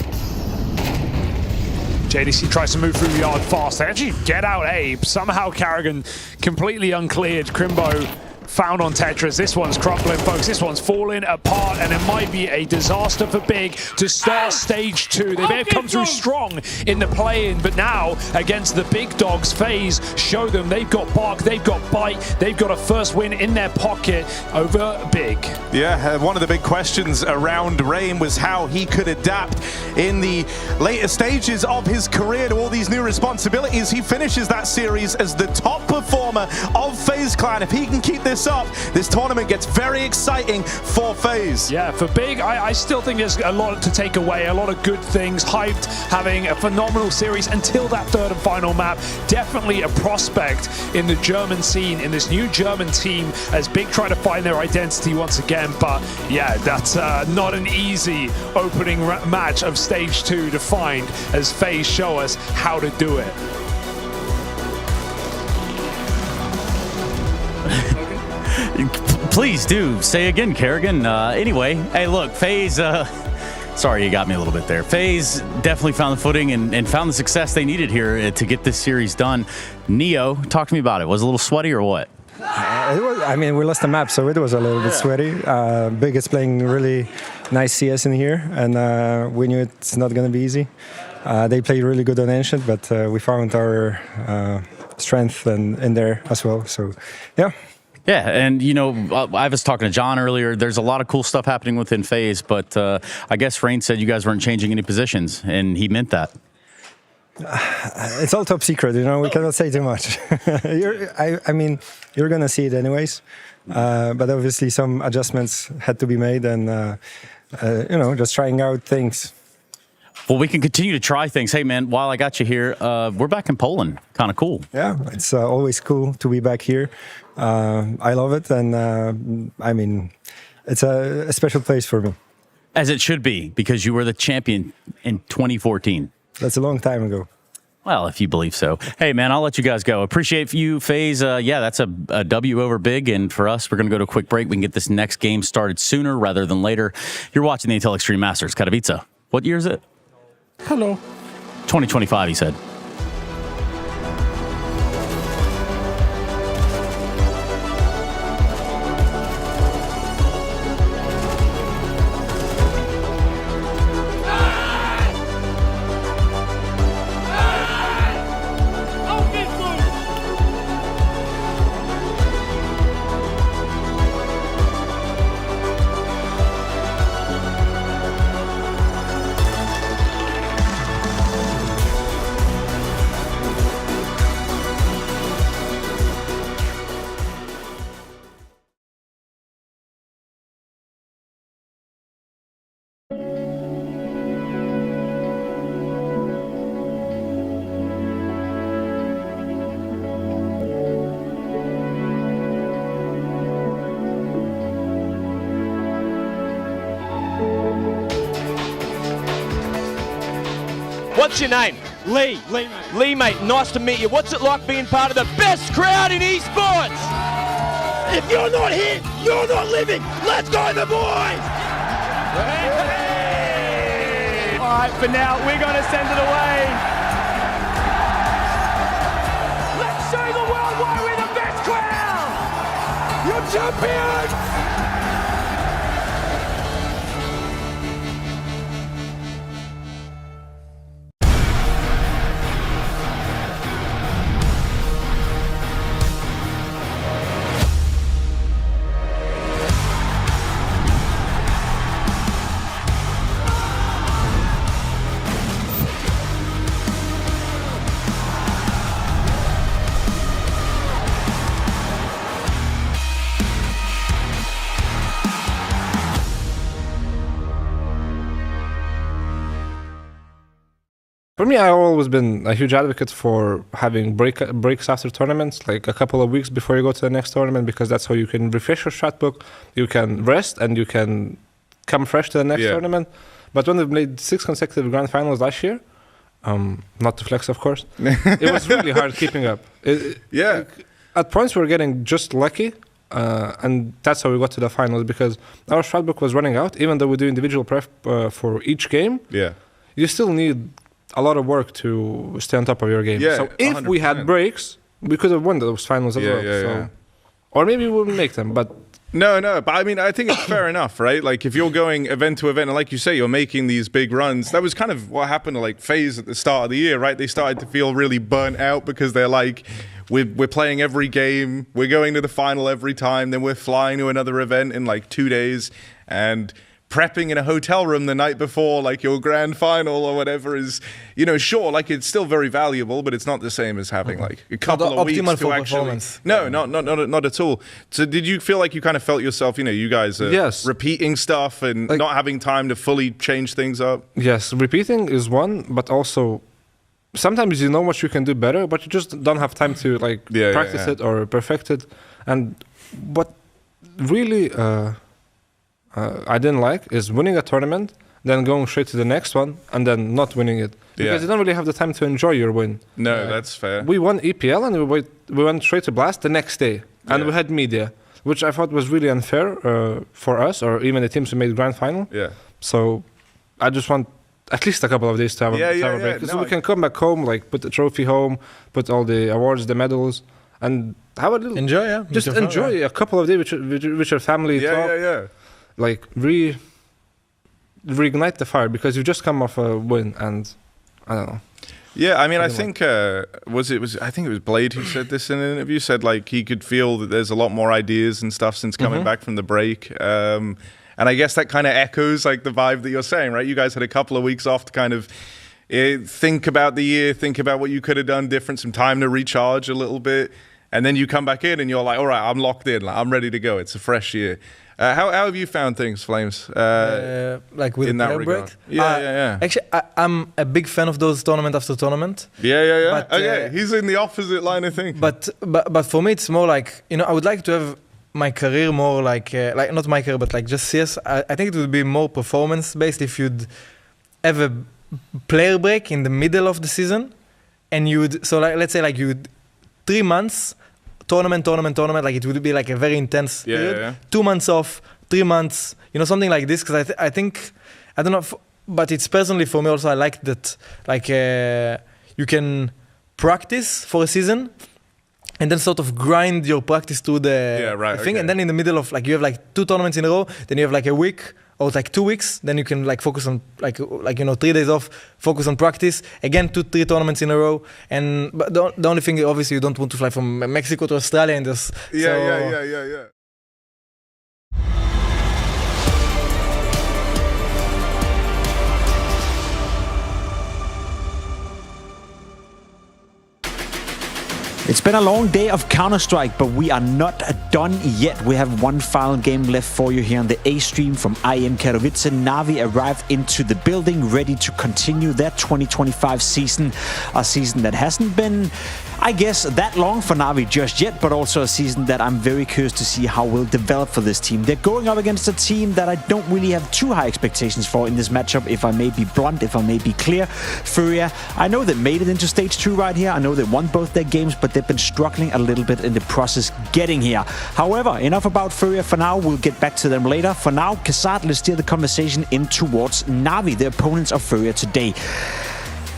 JDC tries to move through the yard fast. They actually get out A. Somehow Carrigan completely uncleared. Crimbo found on Tetris. This one's crumbling, folks. This one's falling apart, and it might be a disaster for Big to start stage 2. They may have come through strong in the play-in, but now against the big dogs, FaZe show them they've got bark, they've got bite, they've got a first win in their pocket over Big. Yeah, one of the big questions around Rain was how he could adapt in the later stages of his career to all these new responsibilities. He finishes that series as the top performer of FaZe Clan. If he can keep this up, this tournament gets very exciting for FaZe. Yeah, for Big, I still think there's a lot to take away, a lot of good things. Hyped, having a phenomenal series until that third and final map. Definitely a prospect in the German scene, in this new German team, as Big try to find their identity once again. But yeah, that's not an easy opening match of stage 2 to find, as FaZe show us how to do it. Please do say again, Kerrigan. Anyway, hey, look, FaZe. Sorry, you got me a little bit there. FaZe definitely found the footing and found the success they needed here to get this series done. Neo, talk to me about it. Was it a little sweaty or what? I mean, we lost the map, so it was a little bit sweaty. Big is playing really nice CS in here, and we knew it's not going to be easy. They played really good on Ancient, but we found our strength in there as well. So, yeah. Yeah, and you know, I was talking to John earlier. There's a lot of cool stuff happening within FaZe, but I guess Rain said you guys weren't changing any positions, and he meant that. It's all top secret, you know. We cannot say too much. I mean, you're gonna see it anyways, but obviously some adjustments had to be made, and you know, just trying out things. Well, we can continue to try things. Hey, man, while I got you here, we're back in Poland. Kind of cool. Yeah, it's always cool to be back here. I love it, and I mean, it's a special place for me. As it should be, because you were the champion in 2014. That's a long time ago. Well, if you believe so. Hey, man, I'll let you guys go. Appreciate you, FaZe. Yeah, that's a W over Big, and for us, we're going to go to a quick break. We can get this next game started sooner rather than later. You're watching the Intel Extreme Masters, Katowice. What year is it? Hello. 2025, he said. What's your name? Lee. Lee, mate, nice to meet you. What's it like being part of the best crowd in esports? If you're not here, you're not living. Let's go, the boys! All right, for now, we're going to send it away. Let's show the world why we're the best crowd! You're champions! For me, I've always been a huge advocate for having breaks after tournaments, like a couple of weeks before you go to the next tournament, because that's how you can refresh your strat book, you can rest, and you can come fresh to the next tournament. But when they played 6 consecutive grand finals last year, not to flex, of course, it was really hard keeping up. At points we were getting just lucky, and that's how we got to the finals, because our strat book was running out. Even though we do individual prep for each game, you still need a lot of work to stay on top of your game. So if 100%. We had breaks, we could have won those finals as well. Or maybe we wouldn't make them, but... No, but I mean, I think it's fair enough, right? Like, if you're going event to event, and like you say, you're making these big runs, that was kind of what happened to, like, FaZe at the start of the year, right? They started to feel really burnt out because they're like, we're playing every game, we're going to the final every time, then we're flying to another event in, like, 2 days, and prepping in a hotel room the night before, like, your grand final or whatever is, you know, sure, like, it's still very valuable, but it's not the same as having, like, a couple of weeks to actually... No, not at all. So did you feel like you kind of felt yourself, you know, you guys are repeating stuff and like, not having time to fully change things up? Yes, repeating is one, but also sometimes you know what you can do better, but you just don't have time to, like, practice it or perfect it. And what really... I didn't like is winning a tournament, then going straight to the next one, and then not winning it. Because you don't really have the time to enjoy your win. No, that's fair. We won EPL and we went straight to Blast the next day. And we had media, which I thought was really unfair for us, or even the teams who made grand final. So I just want at least a couple of days to have a break. So we can come back home, like put the trophy home, put all the awards, the medals, and have a little... Enjoy, Just enjoy a couple of days with your family. Talk. Like reignite the fire, because you just come off a win, and I don't know. Yeah, I mean, I think I think it was Blade who said this in an interview. Said like he could feel that there's a lot more ideas and stuff since coming back from the break. And I guess that kind of echoes like the vibe that you're saying, right? You guys had a couple of weeks off to kind of think about the year, think about what you could have done different, some time to recharge a little bit, and then you come back in and you're like, all right, I'm locked in, like, I'm ready to go. It's a fresh year. How have you found things, Flames? Like with in the that break? Yeah. Actually, I'm a big fan of those tournament after tournament. Yeah. But, he's in the opposite line of thinking. But for me, it's more like, you know, I would like to have my career more like not my career, but like just CS. I think it would be more performance based if you'd have a player break in the middle of the season, and you'd let's say like you'd 3 months. Tournament, like it would be like a very intense period. 2 months off, 3 months, you know, something like this. Because I think, I don't know, but it's personally for me also, I like that, like you can practice for a season and then sort of grind your practice through the thing. And then in the middle of, like, you have like 2 tournaments in a row, then you have like a week or like 2 weeks, then you can like focus on like you know 3 days off, focus on practice again, 2-3 tournaments in a row. And but the only thing, obviously, you don't want to fly from Mexico to Australia and just Yeah. It's been a long day of Counter-Strike, but we are not done yet. We have one final game left for you here on the A-Stream from IEM Katowice. Na'Vi arrived into the building ready to continue their 2025 season. A season that hasn't been, I guess, that long for Na'Vi just yet, but also a season that I'm very curious to see how will develop for this team. They're going up against a team that I don't really have too high expectations for in this matchup, if I may be blunt, if I may be clear. Furia, I know they made it into Stage 2 right here. I know they won both their games, but they've been struggling a little bit in the process getting here. However, enough about Furia for now. We'll get back to them later. For now, Kassad, let's steer the conversation in towards Na'Vi, the opponents of Furia today.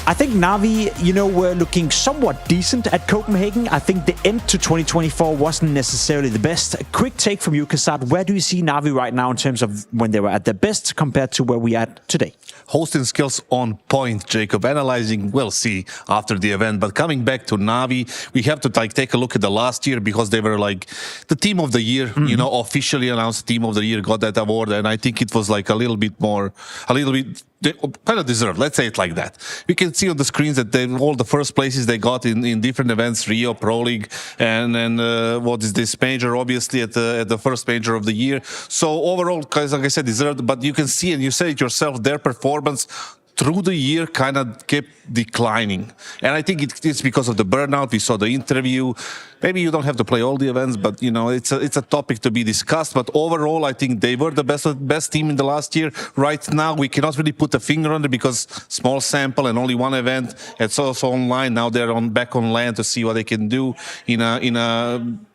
I think Na'Vi, you know, were looking somewhat decent at Copenhagen. I think the end to 2024 wasn't necessarily the best. A quick take from you, Kassad. Where do you see Na'Vi right now in terms of when they were at their best compared to where we are at today? Hosting skills on point, Jacob. Analyzing, we'll see after the event. But coming back to Na'Vi, we have to take a look at the last year, because they were like the team of the year, you know, officially announced team of the year, got that award. And I think it was like a little bit they kind of deserved, let's say it like that. We can see on the screens that all the first places they got in different events, Rio, Pro League, and what is this major, obviously at the first major of the year. So overall, guys, like I said, deserved, but you can see, and you said it yourself, their performance through the year kind of kept declining. And I think it's because of the burnout. We saw the interview. Maybe you don't have to play all the events, but it's a topic to be discussed. But overall, I think they were the best team in the last year. Right now, we cannot really put a finger on it because small sample and only one event. It's also online. Now they're back on land to see what they can do in a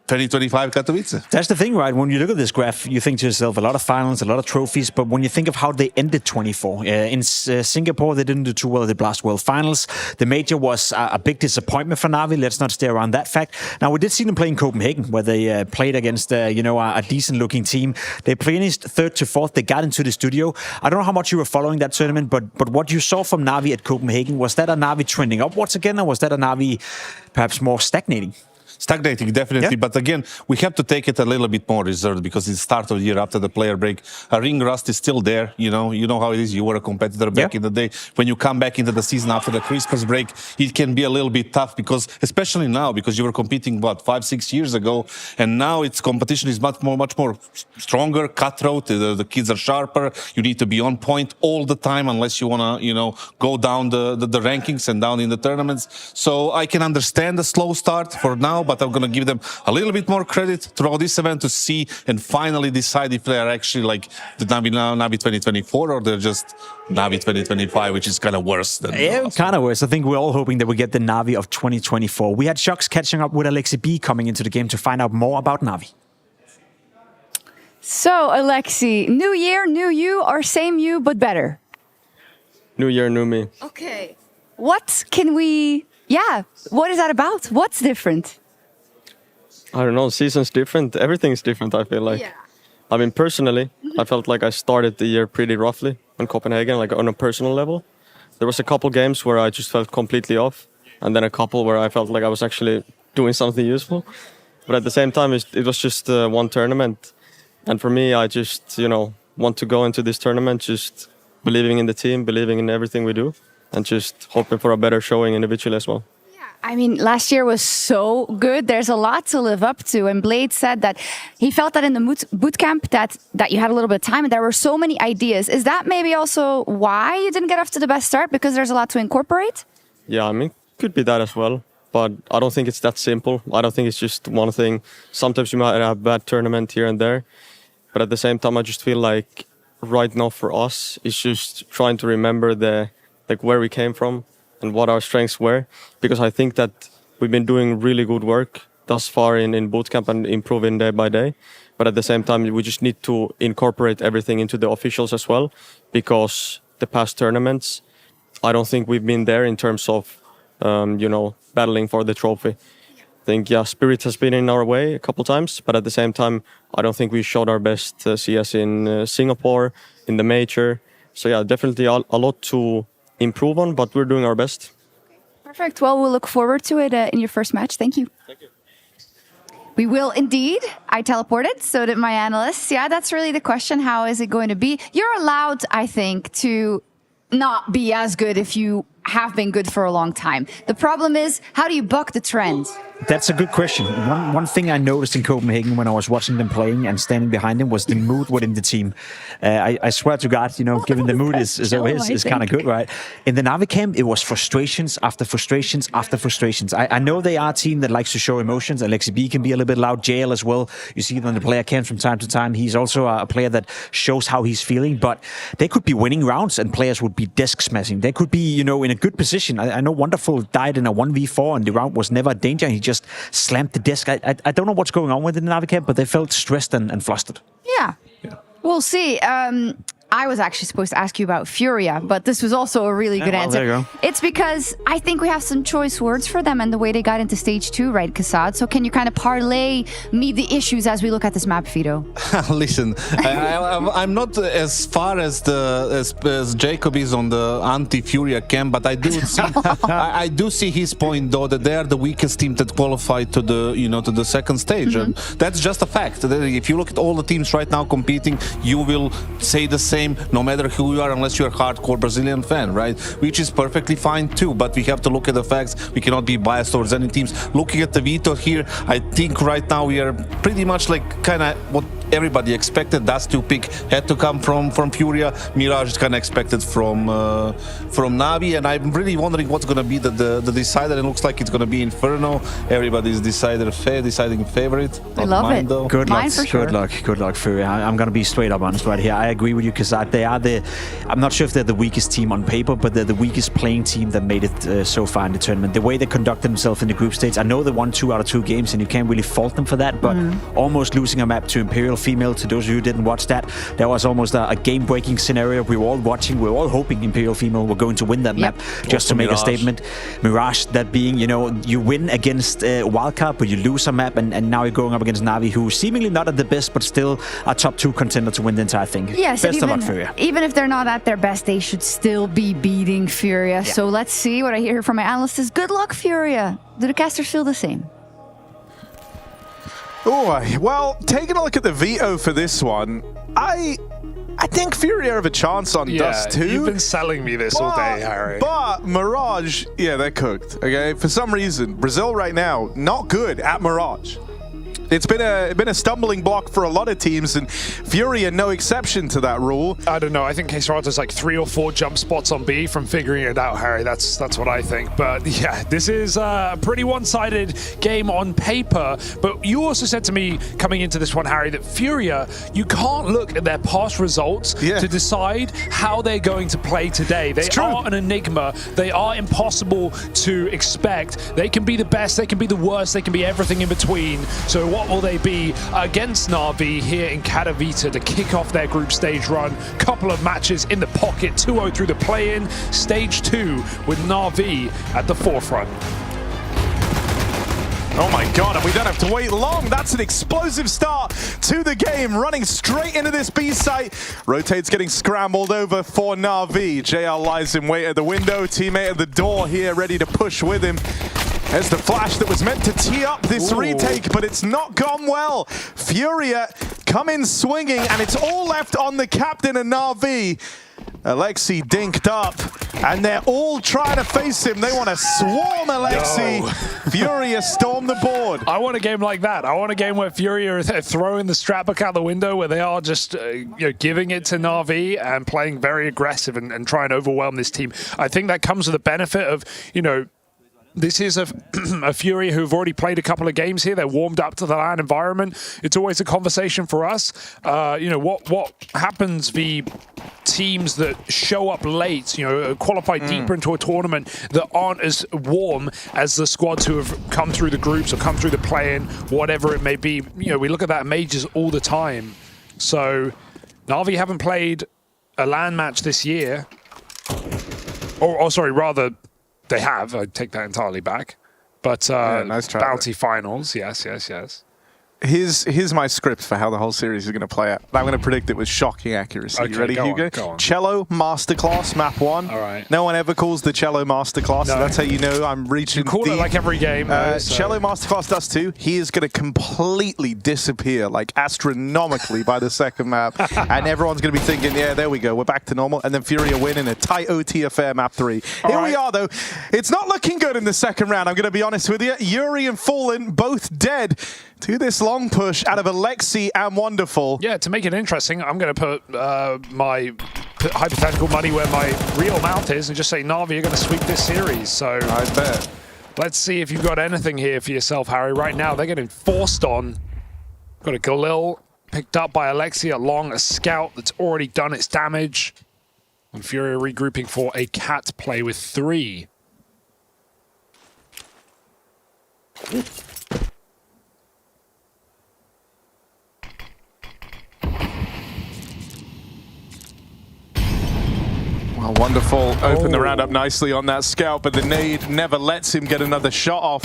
2025 Katowice. That's the thing, right? When you look at this graph, you think to yourself, a lot of finals, a lot of trophies, but when you think of how they ended 24, in Singapore, they didn't do too well at the Blast World Finals. The major was a big disappointment for Na'Vi. Let's not stay around that fact. Now, we did see them play in Copenhagen, where they played against, a decent-looking team. They finished 3rd to 4th. They got into the studio. I don't know how much you were following that tournament, but what you saw from Na'Vi at Copenhagen, was that a Na'Vi trending upwards again, or was that a Na'Vi perhaps more stagnating? Stagnating, definitely. Yeah. But again, we have to take it a little bit more reserved because it's the start of the year after the player break. A ring rust is still there. You know how it is. You were a competitor back in the day. When you come back into the season after the Christmas break, it can be a little bit tough because, especially now, because you were competing, 5-6 years ago, and now its competition is much more stronger, cutthroat. The kids are sharper. You need to be on point all the time unless you want to, go down the rankings and down in the tournaments. So I can understand the slow start for now, but I'm going to give them a little bit more credit throughout this event to see and finally decide if they are actually like the Na'Vi 2024 or they're just Na'Vi 2025, which is kind of worse than kind of worse. I think we're all hoping that we get the Na'Vi of 2024. We had Shocks catching up with Alexi B coming into the game to find out more about Na'Vi. So, Alexi, new year, new you, or same you, but better? New year, new me. Okay. What is that about? What's different? I don't know, season's different. Everything's different, I feel like. Yeah. I mean, personally, I felt like I started the year pretty roughly in Copenhagen, like on a personal level. There was a couple games where I just felt completely off, and then a couple where I felt like I was actually doing something useful. But at the same time, it was just one tournament. And for me, I just, want to go into this tournament just believing in the team, believing in everything we do, and just hoping for a better showing individually as well. I mean, last year was so good. There's a lot to live up to. And Blade said that he felt that in the boot camp that you had a little bit of time and there were so many ideas. Is that maybe also why you didn't get off to the best start? Because there's a lot to incorporate? Yeah, I mean, could be that as well. But I don't think it's that simple. I don't think it's just one thing. Sometimes you might have a bad tournament here and there. But at the same time, I just feel like right now for us, it's just trying to remember where we came from and what our strengths were, because I think that we've been doing really good work thus far in bootcamp and improving day by day. But at the same time, we just need to incorporate everything into the officials as well, because the past tournaments, I don't think we've been there in terms of, battling for the trophy. I think, Spirit has been in our way a couple times, but at the same time, I don't think we showed our best CS in Singapore, in the major. So definitely a lot to improve on, but we're doing our best. Perfect. Well, we'll look forward to it in your first match. Thank you. Thank you. We will indeed. I teleported, so did my analysts. Yeah, that's really the question. How is it going to be? You're allowed, I think, to not be as good if you have been good for a long time. The problem is, how do you buck the trend? That's a good question. One thing I noticed in Copenhagen when I was watching them playing and standing behind them was the mood within the team. I swear to God, given the mood is always is kind of good, right? In the Na'Vi camp, it was frustrations after frustrations after frustrations. I know they are a team that likes to show emotions. Alexi B can be a little bit loud. JL as well. You see it on the player camp from time to time. He's also a player that shows how he's feeling, but they could be winning rounds and players would be desk smashing. They could be, in a good position. I know Wonderful died in a 1v4 and the round was never a danger. He just slammed the desk. I don't know what's going on with the Na'Vi camp, but they felt stressed and flustered. Yeah. We'll see. I was actually supposed to ask you about Furia, but this was also a really good answer. There you go. It's because I think we have some choice words for them and the way they got into stage 2, right, Kassad? So can you kind of parlay me the issues as we look at this map, Fido? Listen, I'm not as far as Jacob is on the anti-Furia camp, but I do see I do see his point though that they are the weakest team that qualified to the second stage, and that's just a fact. If you look at all the teams right now competing, you will say the same. No matter who you are, unless you're a hardcore Brazilian fan, right? Which is perfectly fine too, but we have to look at the facts. We cannot be biased towards any teams. Looking at the Vitor here, I think right now we are pretty much like kind of what everybody expected. That's 2 pick had to come from Furia. Mirage is kind of expected from Na'Vi, and I'm really wondering what's going to be the decider. It looks like it's going to be Inferno. Everybody's deciding favorite. I love it. Though. Good luck, for sure. good luck, Fury. I'm going to be straight up honest right here. I agree with you because they are I'm not sure if they're the weakest team on paper, but they're the weakest playing team that made it so far in the tournament. The way they conducted themselves in the group stage, I know they won 2 out of 2 games, and you can't really fault them for that, but almost losing a map to Imperial Female, to those of you who didn't watch that was almost a game-breaking scenario. We were all watching, we were all hoping Imperial Female were going to win that map just to make Mirage. a statement. Mirage, that being, you win against Wildcard, but you lose a map, and now you're going up against Na'Vi, who seemingly not at the best, but still a top 2 contender to win the entire thing. Yes, best of luck, Furia. Even if they're not at their best, they should still be beating Furia. So let's see. What I hear from my analyst is good luck, Furia. Do the casters feel the same? Oh, well, taking a look at the veto for this one, I think Furia have a chance on Dust too. You've been selling me this all day, Harry. But Mirage, they're cooked, okay? For some reason, Brazil right now, not good at Mirage. It's been a stumbling block for a lot of teams, and Furia no exception to that rule. I don't know. I think K-Serato's like 3 or 4 jump spots on B from figuring it out, Harry. That's what I think. But yeah, this is a pretty one-sided game on paper. But you also said to me coming into this one, Harry, that Furia, you can't look at their past results to decide how they're going to play today. They are an enigma. They are impossible to expect. They can be the best, they can be the worst, they can be everything in between. So what will they be against Na'Vi here in Katowice to kick off their group stage run? Couple of matches in the pocket, 2-0 through the play-in, stage 2 with Na'Vi at the forefront. Oh my god, and we don't have to wait long. That's an explosive start to the game, running straight into this B site. Rotate's getting scrambled over for Na'Vi. JL lies in wait at the window, teammate at the door here, ready to push with him. There's the flash that was meant to tee up this retake, but it's not gone well. Furia come in swinging, and it's all left on the captain of Na'Vi. Alexi dinked up, and they're all trying to face him. They want to swarm Alexi. Furia storm the board. I want a game like that. I want a game where Furia are throwing the strap back out the window, where they are just giving it to Na'Vi and playing very aggressive and trying to overwhelm this team. I think that comes with the benefit of, this is a Furia who've already played a couple of games here. They're warmed up to the LAN environment. It's always a conversation for us. What happens the teams that show up late, qualify deeper into a tournament that aren't as warm as the squads who have come through the groups or come through the play-in, whatever it may be. We look at that in majors all the time. So Na'Vi haven't played a LAN match this year. Rather, they have. I take that entirely back. But nice try, bounty finals, yes. Here's my script for how the whole series is going to play out. I'm going to predict it with shocking accuracy. Okay, you ready, Hugo? Go on. Cello Masterclass, map 1. All right. No one ever calls the Cello Masterclass, so that's how you know I'm reaching You call deep. it like every game, though, Cello Masterclass does too. He is going to completely disappear, like astronomically, by the second map. And everyone's going to be thinking, yeah, there we go, we're back to normal. And then Furia win in a tight OT affair, map 3. Here we are, though. It's not looking good in the second round, I'm going to be honest with you. Yuri and Fallen both dead to this long push out of Alexi and Wonderful. Yeah, to make it interesting, I'm going to put my hypothetical money where my real mouth is and just say Na'Vi are going to sweep this series. So I bet. Let's see if you've got anything here for yourself, Harry. Right now, they're getting forced on. Got a Galil picked up by Alexi along a scout that's already done its damage. And Furia regrouping for a cat play with 3. Well, Wonderful opened the round up nicely on that scout, but the nade never lets him get another shot off.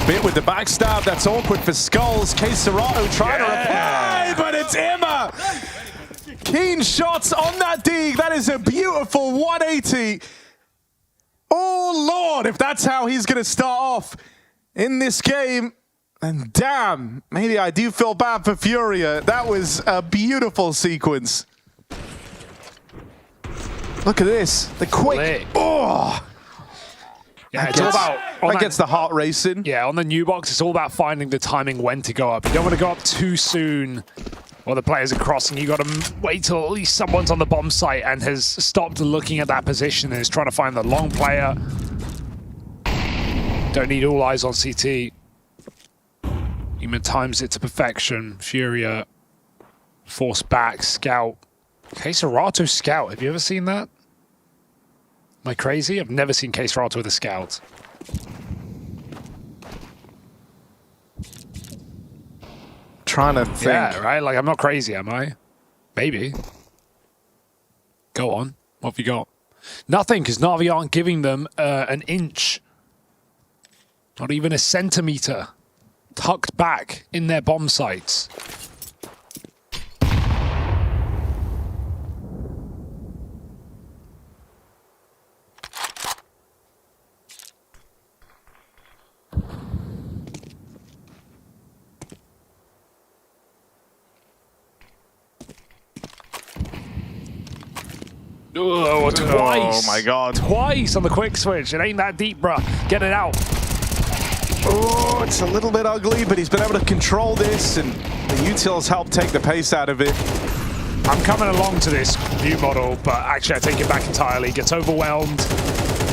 Bit with the backstab, that's awkward for Skulls. K-Serato trying to reply, but it's Emma! Keen shots on that dig, that is a beautiful 180. Oh Lord, if that's how he's gonna start off in this game, and damn, maybe I do feel bad for Furia. That was a beautiful sequence. Look at this, the quick. Oh! Yeah, it's all about... That gets the heart racing. Yeah, on the new box, it's all about finding the timing when to go up. You don't want to go up too soon While the players are crossing, you got to wait till at least someone's on the bomb site and has stopped looking at that position and is trying to find the long player. Don't need all eyes on CT. Human times it to perfection. Furia, force back, scout. K-Serato scout, have you ever seen that? Am I crazy? I've never seen K-Serato with a scout. Trying to think. Yeah, right? Like, I'm not crazy, am I? Maybe. Go on. What have you got? Nothing, because Na'Vi aren't giving them an inch. Not even a centimeter. Tucked back in their bomb sites. Oh, twice. Oh my god. Twice on the quick switch. It ain't that deep, bruh. Get it out. Oh, it's a little bit ugly, but he's been able to control this, and the utils help take the pace out of it. I'm coming along to this view model, but actually I take it back entirely. Gets overwhelmed.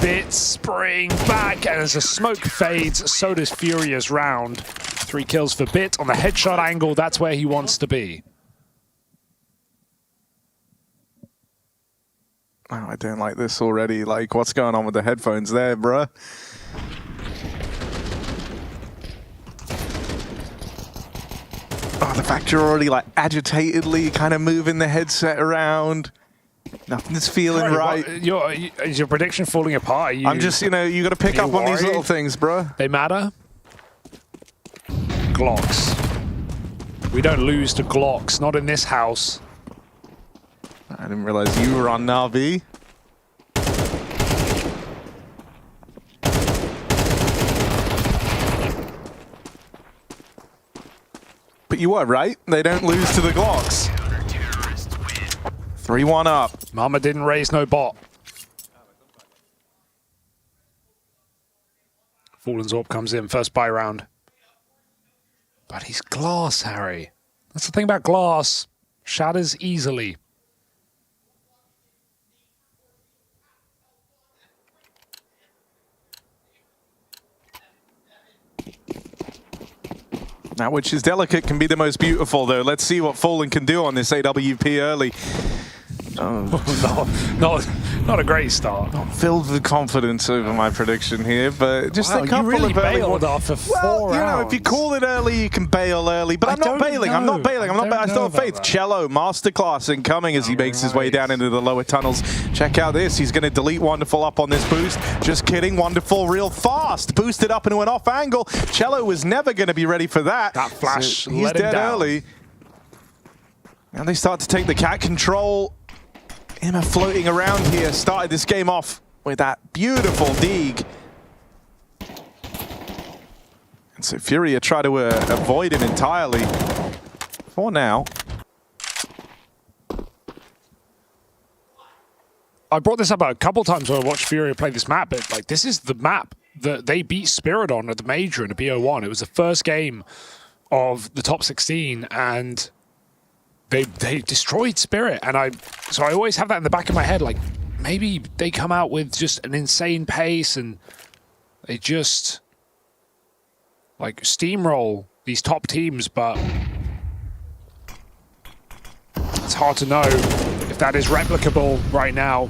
Bit spring back, and as the smoke fades, so does Furia's round. 3 kills for Bit on the headshot angle. That's where he wants to be. Oh, I don't like this already. Like, what's going on with the headphones there, bruh? Oh, the fact you're already, like, agitatedly kind of moving the headset around. Nothing's feeling right. Is your prediction falling apart? I'm just, you know, you got to pick up on these little things, bruh. They matter. Glocks. We don't lose to Glocks, not in this house. I didn't realize you were on Na'Vi. But you were, right? They don't lose to the Glocks. 3-1 up. Mama didn't raise no bot. Fallen Zorb comes in, first buy round. But he's glass, Harry. That's the thing about glass. Shatters easily. Now, which is delicate can be the most beautiful, though. Let's see what Fallen can do on this AWP early. Not a great start. Not filled with confidence over my prediction here, but just Wow, a couple you really of early bailed ones. after 4 Well, you know, rounds. if you call it early, you can bail early. But I'm not bailing. I'm not bailing. I still have faith. Cello, masterclass incoming as he makes his way down into the lower tunnels. Check out this. He's going to delete Wonderful up on this boost. Just kidding. Wonderful real fast. Boosted up into an off angle. Cello was never going to be ready for that. That flash So he's let him dead down. early. And they start to take the cat control. Emma floating around here, started this game off with that beautiful dig. And so Furia try to avoid him entirely for now. I brought this up a couple times when I watched Furia play this map, but like this is the map that they beat Spirit on at the Major in a BO1. It was the first game of the top 16, and they destroyed Spirit, and so I always have that in the back of my head, like maybe they come out with just an insane pace and they just like steamroll these top teams, but it's hard to know if that is replicable right now.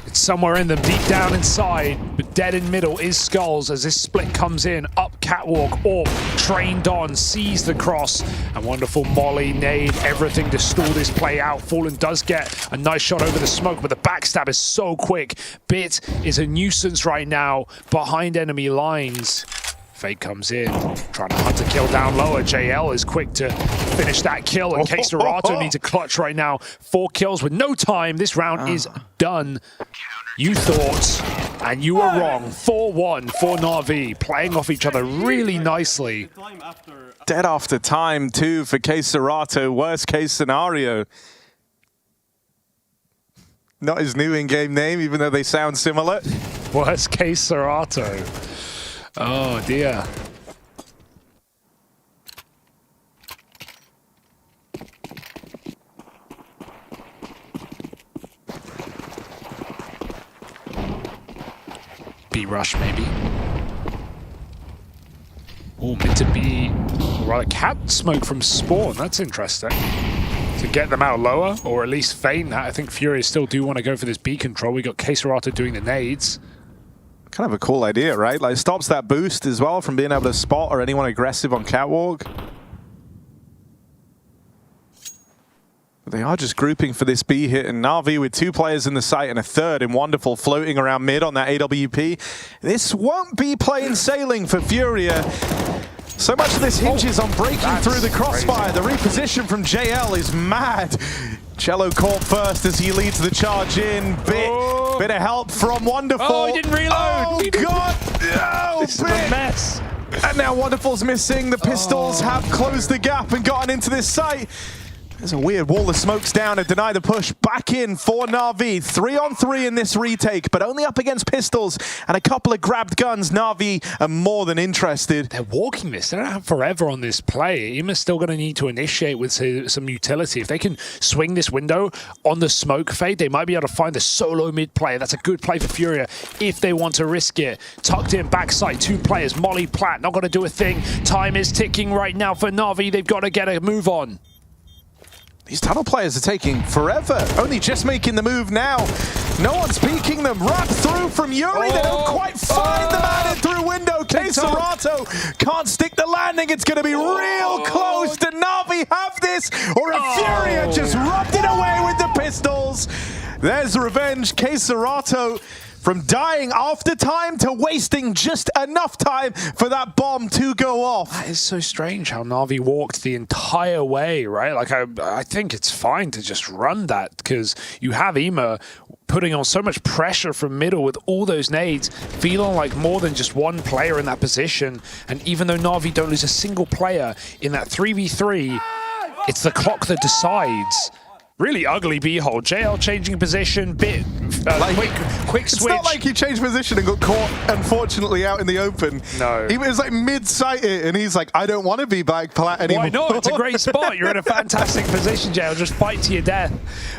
It's somewhere in them, deep down inside, but dead in middle is Skulls as this split comes in, up catwalk, Orb, trained on, sees the cross, and wonderful Molly, nade, everything to stall this play out. Fallen does get a nice shot over the smoke, but the backstab is so quick. Bit is a nuisance right now behind enemy lines. Fake comes in, trying to hunt a kill down lower. JL is quick to finish that kill, and K-Serato needs a clutch right now. 4 kills with no time. This round is done. You thought, and you were wrong. 4-1 for Na'Vi, playing off each other really nicely. Dead after time, too, for K-Serato. Worst case scenario. Not his new in-game name, even though they sound similar. Worst case Serato. Oh dear. B rush, maybe. Oh, mid to B. Rather, cat smoke from Spawn. That's interesting. To get them out lower, or at least feign that. I think Fury still do want to go for this B control. We got Queserata doing the nades. Kind of a cool idea, right? Like, stops that boost as well from being able to spot or anyone aggressive on catwalk. But they are just grouping for this B hit, and Na'Vi with 2 players in the site and a third in Wonderful floating around mid on that AWP. This won't be plain sailing for Furia. So much of this hinges on breaking through the crossfire. The reposition from JL is mad. Cello caught first as he leads the charge in. Bit of help from Wonderful. Oh, he didn't reload. Oh, God. Oh, this is a mess. And now Wonderful's missing. The Pistols have closed the gap and gotten into this site. There's a weird wall of smokes down to deny the push. Back in for Na'Vi. 3-on-3 in this retake, but only up against Pistols and a couple of grabbed guns. Na'Vi are more than interested. They're walking this. They don't have forever on this play. IEM is still going to need to initiate with some utility. If they can swing this window on the smoke fade, they might be able to find the solo mid play. That's a good play for Furia if they want to risk it. Tucked in backside, 2 players. Molly, Platt, not going to do a thing. Time is ticking right now for Na'Vi. They've got to get a move on. These tunnel players are taking forever. Only just making the move now. No one's peeking them. Wrap through from Yuri. They don't quite find the man in through window. Queserato can't stick the landing. It's going to be real close. Do Na'Vi have this? Or a Furia just rubbed it away with the Pistols? There's the revenge. Queserato from dying after time to wasting just enough time for that bomb to go off. That is so strange how Na'Vi walked the entire way, right? Like, I think it's fine to just run that because you have IEM putting on so much pressure from middle with all those nades, feeling like more than just one player in that position. And even though Na'Vi don't lose a single player in that 3v3, it's the clock that decides. Really ugly B-hole. JL changing position, quick switch. It's not like he changed position and got caught, unfortunately, out in the open. No. He was like mid-sight it, and he's like, I don't want to be back Palat anymore. Why not? It's a great spot. You're in a fantastic position, JL. Just fight to your death.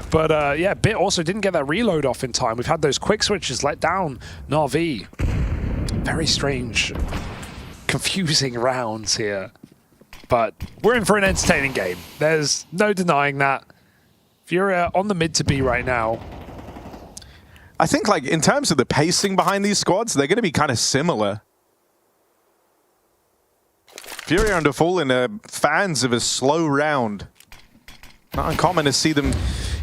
But yeah, Bit also didn't get that reload off in time. We've had those quick switches let down Na'Vi. Very strange, confusing rounds here. But we're in for an entertaining game. There's no denying that. Furia on the mid to B right now. I think, like, in terms of the pacing behind these squads, they're going to be kind of similar. Furia and Fallen are fans of a slow round. Not uncommon to see them.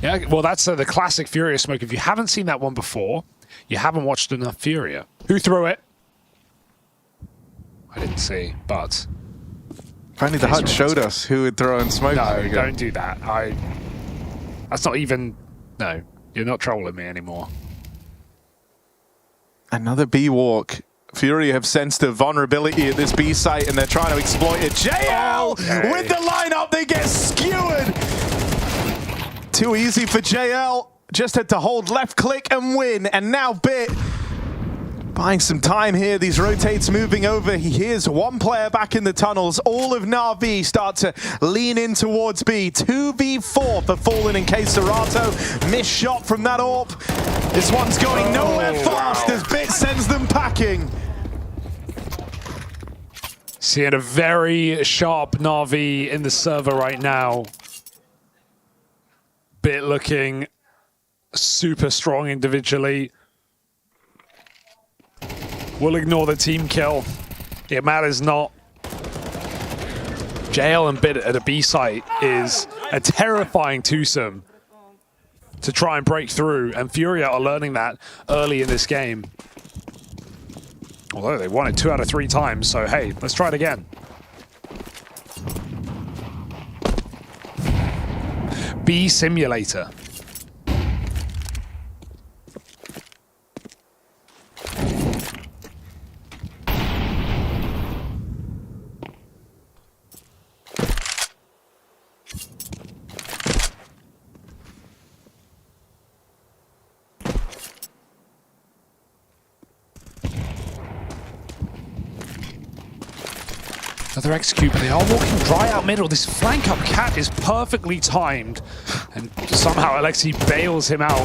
Yeah, well, that's the classic Furia smoke. If you haven't seen that one before, you haven't watched enough Furia. Who threw it? I didn't see, but... If only the HUD showed us who had thrown smoke. No, don't do that. That's not even... No, you're not trolling me anymore. Another B walk. Fury have sensed a vulnerability at this B site and they're trying to exploit it. JL with the lineup, they get skewered. Too easy for JL. Just had to hold left click and win. And now Bit buying some time here. These rotates moving over. He hears one player back in the tunnels. All of Na'Vi start to lean in towards B. 2v4 for Fallen and Queserato. Missed shot from that AWP. This one's going nowhere fast as Bit sends them packing. Seeing a very sharp Na'Vi in the server right now. Bit looking super strong individually. We'll ignore the team kill. It matters not. JL and Bit at a B site is a terrifying twosome to try and break through, and Furia are learning that early in this game. Although they won it 2 out of 3 times, so hey, let's try it again. B simulator. Another execute, but they are walking dry out middle. This flank up cat is perfectly timed. And somehow Alexi bails him out.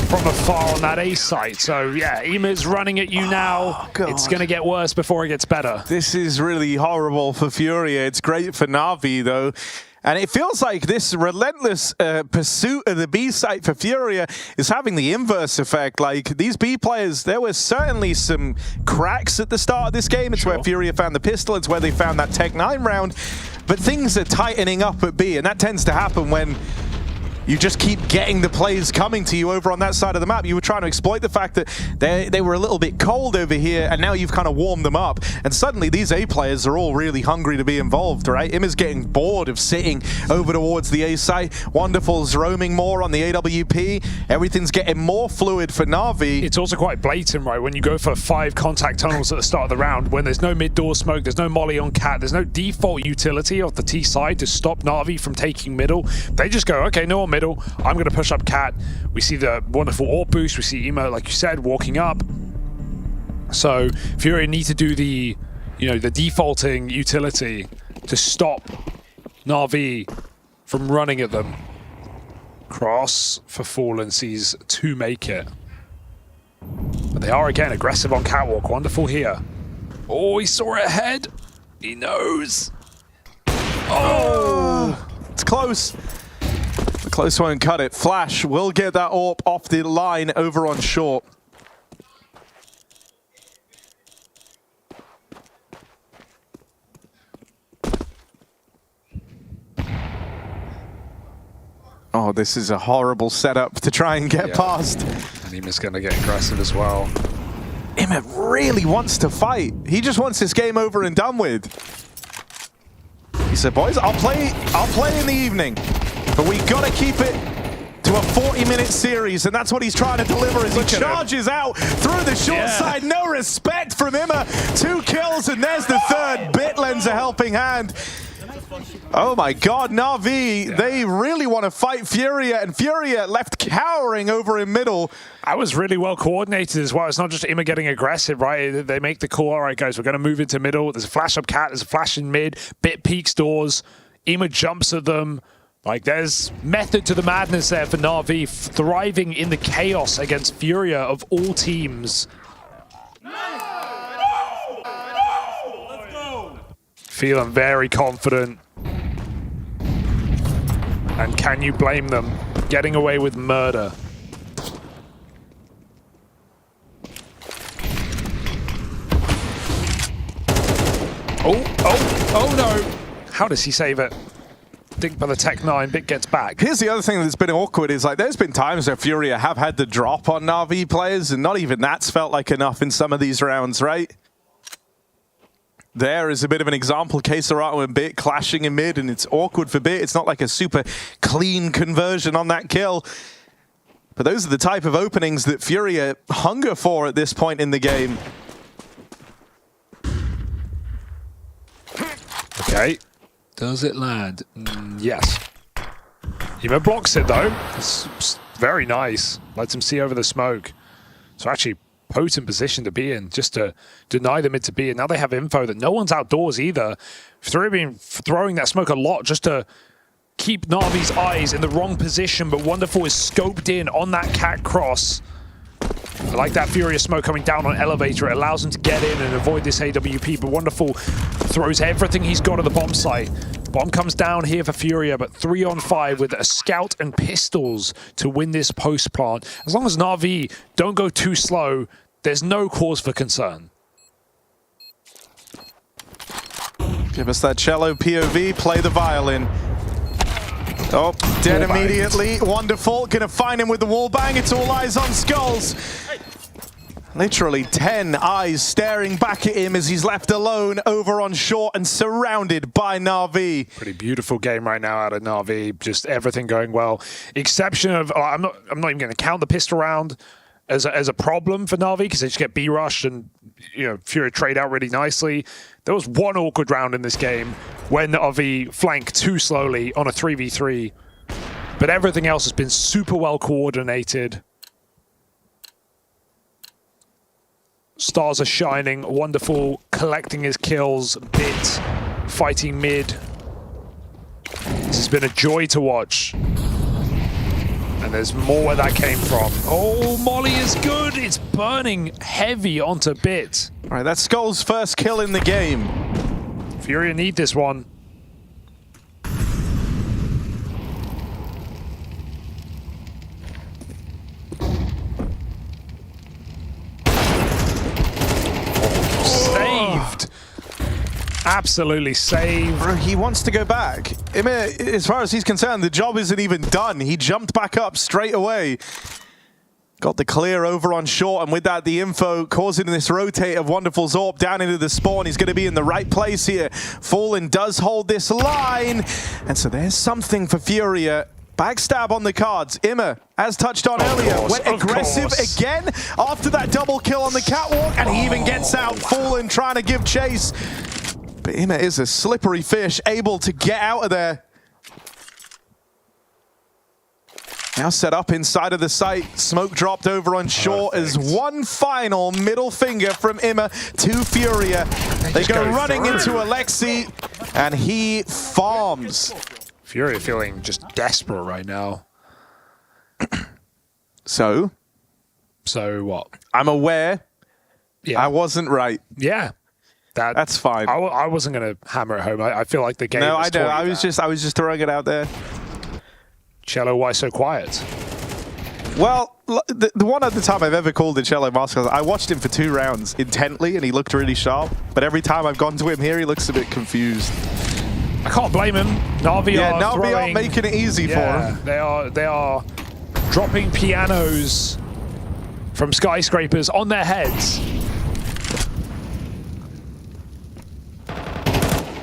from afar on that A site. So yeah, Ima's running at you now. It's going to get worse before it gets better. This is really horrible for Furia. It's great for Na'Vi, though. And it feels like this relentless pursuit of the B site for Furia is having the inverse effect. Like, these B players, there were certainly some cracks at the start of this game. It's where Furia found the pistol. It's where they found that Tech 9 round. But things are tightening up at B, and that tends to happen when you just keep getting the plays coming to you over on that side of the map. You were trying to exploit the fact that they were a little bit cold over here, and now you've kind of warmed them up. And suddenly these A players are all really hungry to be involved, right? Ima's getting bored of sitting over towards the A site. Wonderful's roaming more on the AWP. Everything's getting more fluid for Na'Vi. It's also quite blatant, right? When you go for 5 contact tunnels at the start of the round, when there's no mid-door smoke, there's no molly on Cat, there's no default utility off the T side to stop Na'Vi from taking middle. They just go, okay, no one middle. I'm going to push up Cat. We see the wonderful AWP boost. We see Emo, like you said, walking up. So Furia need to do the, the defaulting utility to stop Na'Vi from running at them. Cross for Fallen sees 2 make it. But they are again aggressive on Catwalk. Wonderful here. Oh, he saw it ahead. He knows. Oh, it's close. The close won't cut it. Flash will get that AWP off the line over on short. Oh, this is a horrible setup to try and get past. And Ima's going to get aggressive as well. Ima really wants to fight. He just wants this game over and done with. He said, boys, I'll play in the evening. But we got to keep it to a 40-minute series, and that's what he's trying to deliver as he charges out through the short side. No respect from Ima. 2 kills, and there's the third. Bit lends a helping hand. Oh my god, Na'Vi, they really want to fight Furia, and Furia left cowering over in middle. I was really well coordinated as well. It's not just Ima getting aggressive, right? They make the call, all right, guys, we're going to move into middle. There's a flash up Cat, there's a flash in mid, Bit peeks doors, Ima jumps at them. Like, there's method to the madness there for Na'Vi, thriving in the chaos against Furia of all teams. Feeling very confident. And can you blame them? Getting away with murder. Oh no! How does he save it? Dink by the Tech 9, Bit gets back. Here's the other thing that's been awkward is, like, there's been times where Furia have had the drop on Na'Vi players, and not even that's felt like enough in some of these rounds, right? There is a bit of an example, Keserato and Bit clashing in mid, and it's awkward for Bit. It's not like a super clean conversion on that kill. But those are the type of openings that Furia hunger for at this point in the game. Okay. Does it land? Yes. Ima blocks it though. It's very nice. Lets him see over the smoke. So actually potent position to be in, just to deny them it to be. And now they have info that no one's outdoors either. Furia been throwing that smoke a lot just to keep Na'Vi's eyes in the wrong position, but Wonderful is scoped in on that Cat cross. I like that Furious smoke coming down on elevator. It allows him to get in and avoid this AWP, but Wonderful throws everything he's got at the bomb site. Bomb comes down here for Furia, but 3-on-5 with a scout and pistols to win this post plant. As long as Na'Vi don't go too slow, there's no cause for concern. Give us that cello POV, play the violin. Oh, dead immediately. Wonderful. Gonna find him with the wall bang. It's all eyes on Skulls. Literally 10 eyes staring back at him as he's left alone over on short and surrounded by Na'Vi. Pretty beautiful game right now out of Na'Vi. Just everything going well. Exception of, I'm not even going to count the pistol round as a problem for Na'Vi because they just get B-rushed and, Furia trade out really nicely. There was one awkward round in this game when Na'Vi flanked too slowly on a 3v3. But everything else has been super well coordinated. Stars are shining, Wonderful collecting his kills, Bit fighting mid. This has been a joy to watch. And there's more where that came from. Oh, Molly is good. It's burning heavy onto Bit. All right, that's Skull's first kill in the game. Furia need this one. Saved. Absolutely saved. Bro, he wants to go back. As far as he's concerned, the job isn't even done. He jumped back up straight away. Got the clear over on short, and with that, the info causing this rotate of Wonderful Zorp down into the spawn. He's going to be in the right place here. Fallen does hold this line, and so there's something for Furia. Backstab on the cards. Imma, as touched on earlier, went aggressive again after that double kill on the catwalk, and he even gets out. Fallen trying to give chase. But Imma is a slippery fish, able to get out of there. Now set up inside of the site. Smoke dropped over on short as one final middle finger from Imma to Furia. They go running into Alexi, and he farms. Furia feeling just desperate right now. So what? I'm aware. Yeah. I wasn't right. Yeah. That's fine. I wasn't going to hammer it home. I feel like the game No, was I know. that. I was just throwing it out there. Cello, why so quiet? Well, the one other time I've ever called the Cello master, I watched him for 2 rounds intently, and he looked really sharp. But every time I've gone to him here, he looks a bit confused. I can't blame him. Na'Vi are making it easy for him. They are dropping pianos from skyscrapers on their heads.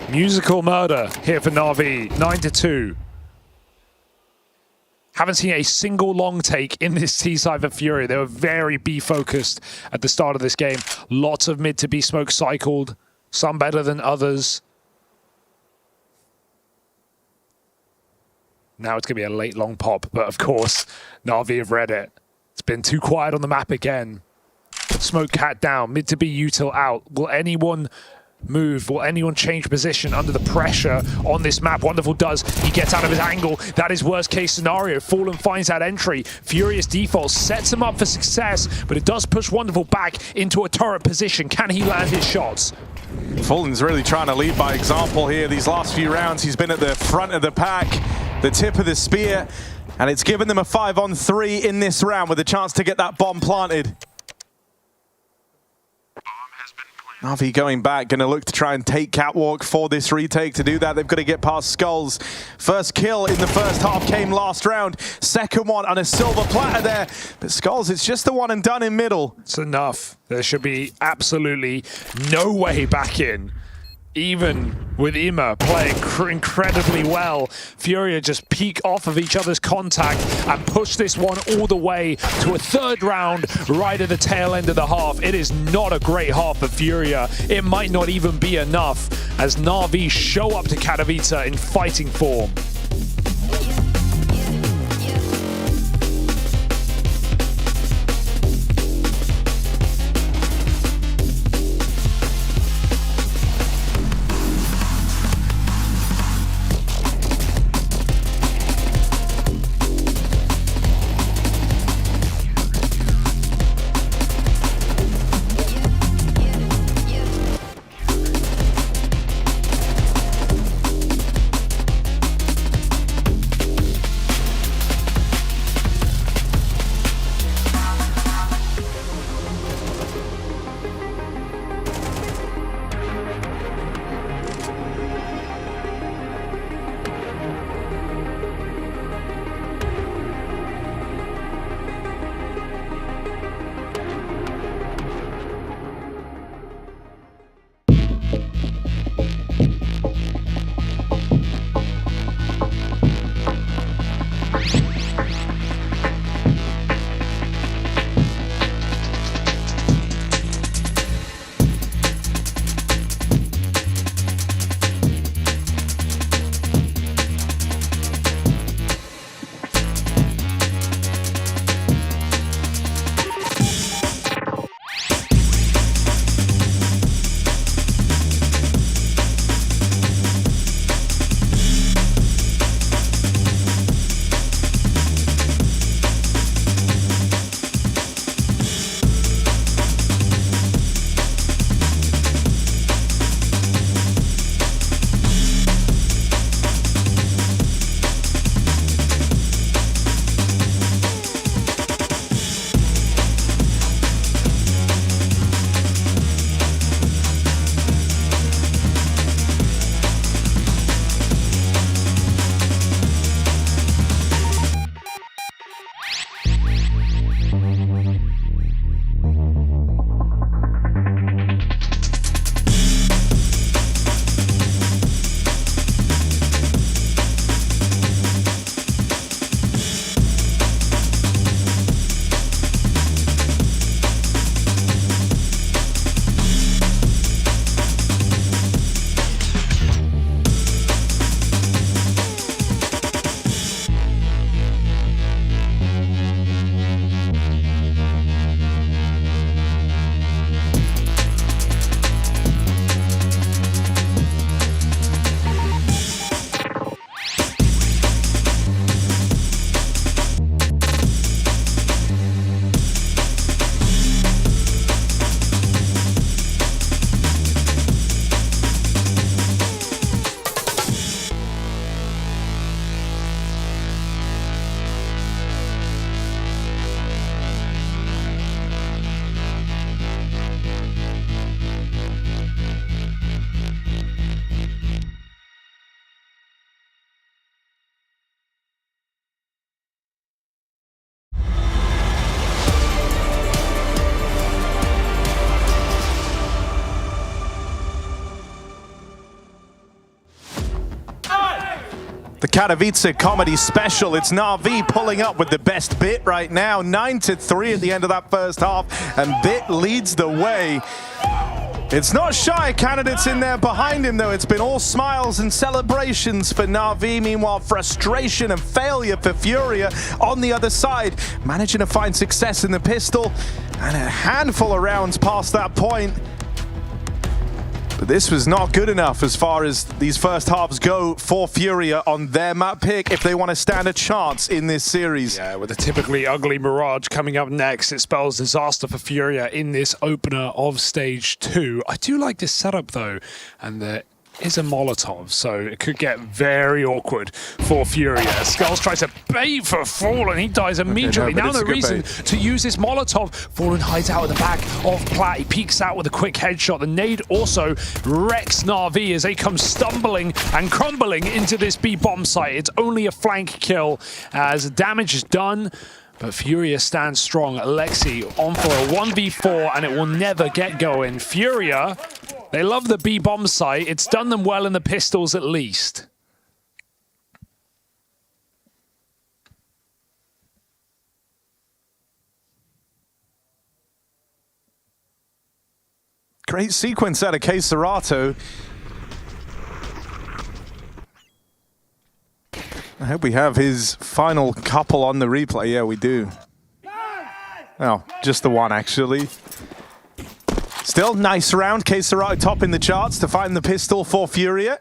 Musical murder here for Na'Vi, 9-2. Haven't seen a single long take in this T-side for Furia. They were very B-focused at the start of this game. Lots of mid to B smoke cycled, some better than others. Now it's going to be a late long pop, but of course, Na'Vi have read it. It's been too quiet on the map again. Smoke cat down, mid to B util out. Will anyone move? Will anyone change position under the pressure on this map? Wonderful does. He gets out of his angle. That is worst case scenario. Fallen finds that entry. Furious default sets him up for success, but it does push Wonderful back into a turret position. Can he land his shots? Fallen's really trying to lead by example here. These last few rounds, he's been at the front of the pack, the tip of the spear, and it's given them a 5-on-3 in this round with a chance to get that bomb planted. Na'Vi going back, going to look to try and take catwalk for this retake. To do that, they've got to get past Skulls. First kill in the first half came last round. Second one on a silver platter there. But Skulls, it's just the one and done in middle. It's enough. There should be absolutely no way back in. Even with Imma playing incredibly well, Furia just peek off of each other's contact and push this one all the way to a third round right at the tail end of the half. It is not a great half for Furia. It might not even be enough as Na'Vi show up to Katowice in fighting form. The Katowice comedy special. It's Na'Vi pulling up with the best bit right now. 9-3 at the end of that first half, and Bit leads the way. It's not shy candidates in there behind him, though. It's been all smiles and celebrations for Na'Vi. Meanwhile, frustration and failure for Furia on the other side, managing to find success in the pistol and a handful of rounds past that point. But this was not good enough as far as these first halves go for Furia on their map pick if they want to stand a chance in this series. Yeah, with a typically ugly Mirage coming up next, it spells disaster for Furia in this opener of Stage 2. I do like this setup, though, and there is a Molotov, so it could get very awkward for Furia. Skulls tries to bait for Fallen, he dies immediately. Now the reason to use this Molotov, Fallen hides out at the back of Platt, he peeks out with a quick headshot. The nade also wrecks Na'Vi as they come stumbling and crumbling into this B bomb site. It's only a flank kill as damage is done, but Furia stands strong. Alexi on for a 1v4 and it will never get going. Furia, they love the B bomb site. It's done them well in the pistols at least. Great sequence out of K-Serato. I hope we have his final couple on the replay. Yeah, we do. Oh, just the one, actually. Still, nice round. K-Serato top in the charts to find the pistol for Furia.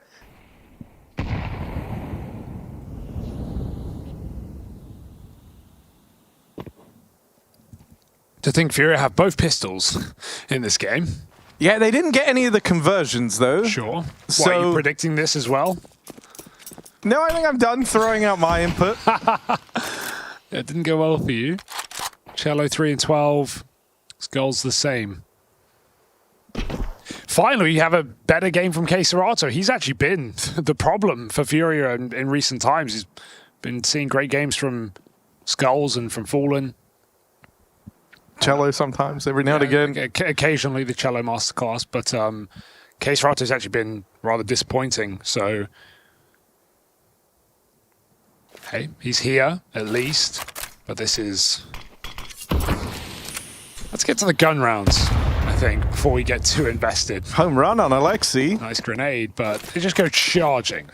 To think Furia have both pistols in this game. Yeah, they didn't get any of the conversions, though. Sure. So, Why, are you predicting this as well? No, I think I'm done throwing out my input. It didn't go well for you. Cello 3 and 12. Skull's the same. Finally, you have a better game from K-Serato. He's actually been the problem for Furia in recent times. He's been seeing great games from Skulls and from Fallen. Cello sometimes, every now and again. Occasionally the cello masterclass, but K-Serato's actually been rather disappointing. So, hey, he's here at least, but this is... Let's get to the gun rounds, I think, before we get too invested. Home run on Alexi. Nice grenade, but they just go charging.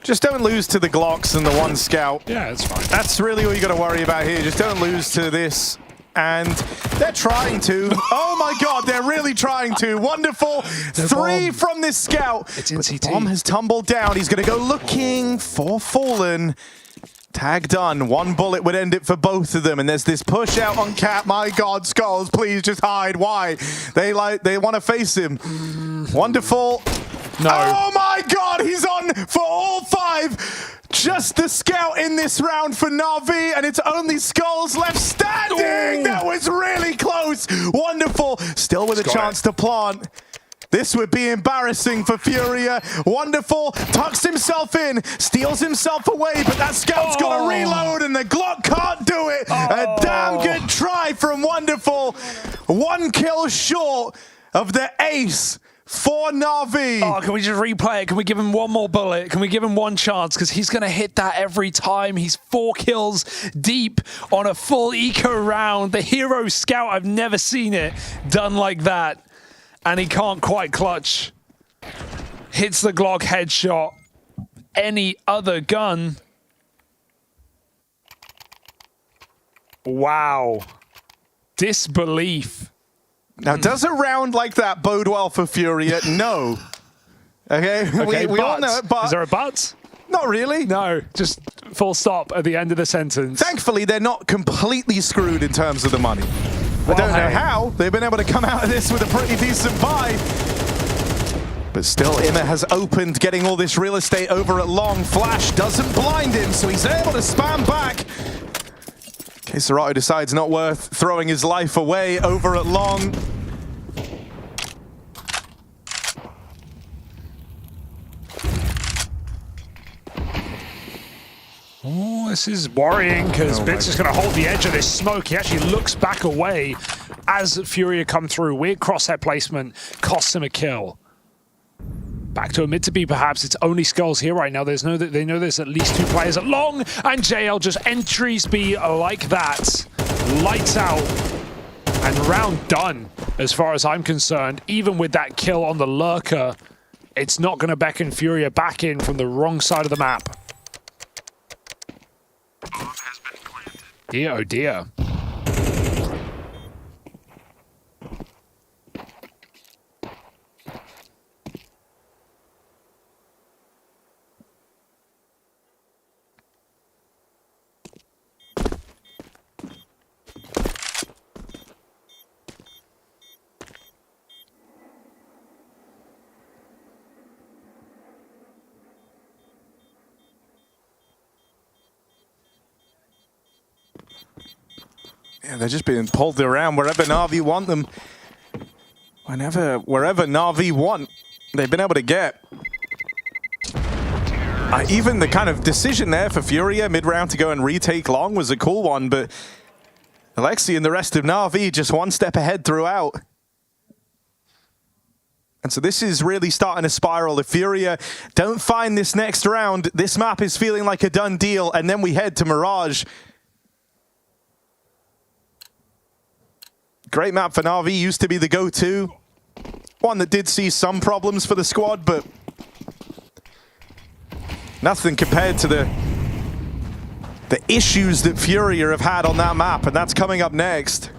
Just don't lose to the Glocks and the one scout. Yeah, that's fine. That's really all you got to worry about here. Just don't lose to this. And they're trying to. Oh my God, they're really trying to. Wonderful. Three from this scout. It's in CT. Bomb has tumbled down. He's going to go looking for Fallen. Tag done. One bullet would end it for both of them. And there's this push out on Cat. My God, Skulls, please just hide. Why? They want to face him. Wonderful. No. Oh my God, he's on for all five. Just the scout in this round for Na'Vi, and it's only Skulls left standing. Ooh. That was really close. Wonderful. Still with a chance to plant. This would be embarrassing for Furia. Wonderful. Tucks himself in, steals himself away, but that scout's got to reload, and the Glock can't do it. A damn good try from Wonderful. One kill short of the ace for Na'Vi. Oh, can we just replay it? Can we give him one more bullet? Can we give him one chance? Because he's going to hit that every time. He's 4 kills deep on a full eco round. The hero scout, I've never seen it done like that. And he can't quite clutch. Hits the Glock headshot. Any other gun. Wow. Disbelief. Now, does a round like that bode well for Furia? No. Okay, we all know it, but... Is there a but? Not really. No, just full stop at the end of the sentence. Thankfully, they're not completely screwed in terms of the money. I don't know how. They've been able to come out of this with a pretty decent buy. But still, Imma has opened, getting all this real estate over at long. Flash doesn't blind him, so he's able to spam back. K-Serato decides not worth throwing his life away over at long. Oh, this is worrying because Bits is going to hold the edge of this smoke. He actually looks back away as Furia come through. Weird crosshair placement costs him a kill. Back to a mid to be, perhaps. It's only Skulls here right now. They know there's at least 2 players at long, and JL just entries B like that. Lights out. And round done, as far as I'm concerned. Even with that kill on the Lurker, it's not going to beckon Furia back in from the wrong side of the map. Dear, oh dear. Yeah, they're just being pulled around wherever Na'Vi want them. Wherever Na'Vi want, they've been able to get. Even the kind of decision there for Furia mid-round to go and retake long was a cool one, but Alexi and the rest of Na'Vi just one step ahead throughout. And so this is really starting to spiral. If Furia don't find this next round, this map is feeling like a done deal, and then we head to Mirage. Great map for Na'Vi, used to be the go-to. One that did see some problems for the squad, but nothing compared to the issues that Furia have had on that map, and that's coming up next.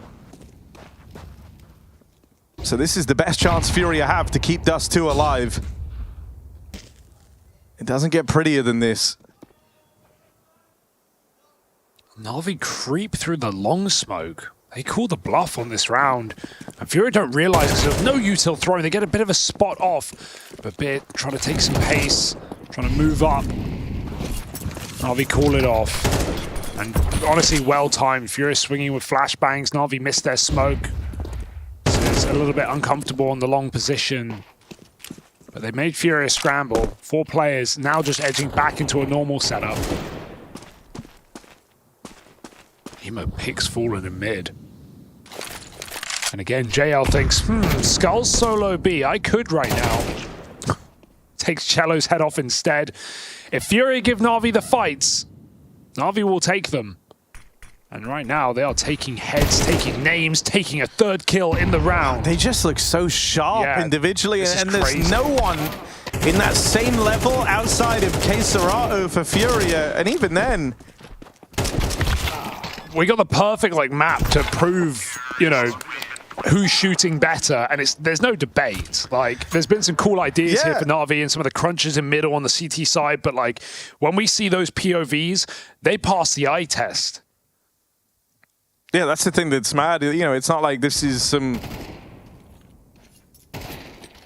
So this is the best chance Furia have to keep Dust 2 alive. It doesn't get prettier than this. Na'Vi creep through the long smoke. They call the bluff on this round. And Furia don't realize because there's no util throwing. They get a bit of a spot off. But Bit trying to take some pace, trying to move up. Na'Vi call it off. And honestly, well timed. Furia swinging with flashbangs. Na'Vi missed their smoke. So it's a little bit uncomfortable on the long position. But they made Furia scramble. 4 players now just edging back into a normal setup. Emo picks Fallen in mid. And again, JL thinks, Skull solo B, I could right now. Takes Cello's head off instead. If Furia give Na'Vi the fights, Na'Vi will take them. And right now, they are taking heads, taking names, taking a 3rd kill in the round. They just look so sharp individually, and there's no one in that same level outside of K-Serato for Furia, and even then, we got the perfect map to prove, who's shooting better, and there's no debate. There's been some cool ideas here for Na'Vi and some of the crunches in middle on the CT side, but when we see those POVs, they pass the eye test. Yeah, that's the thing that's mad. It's not like this is some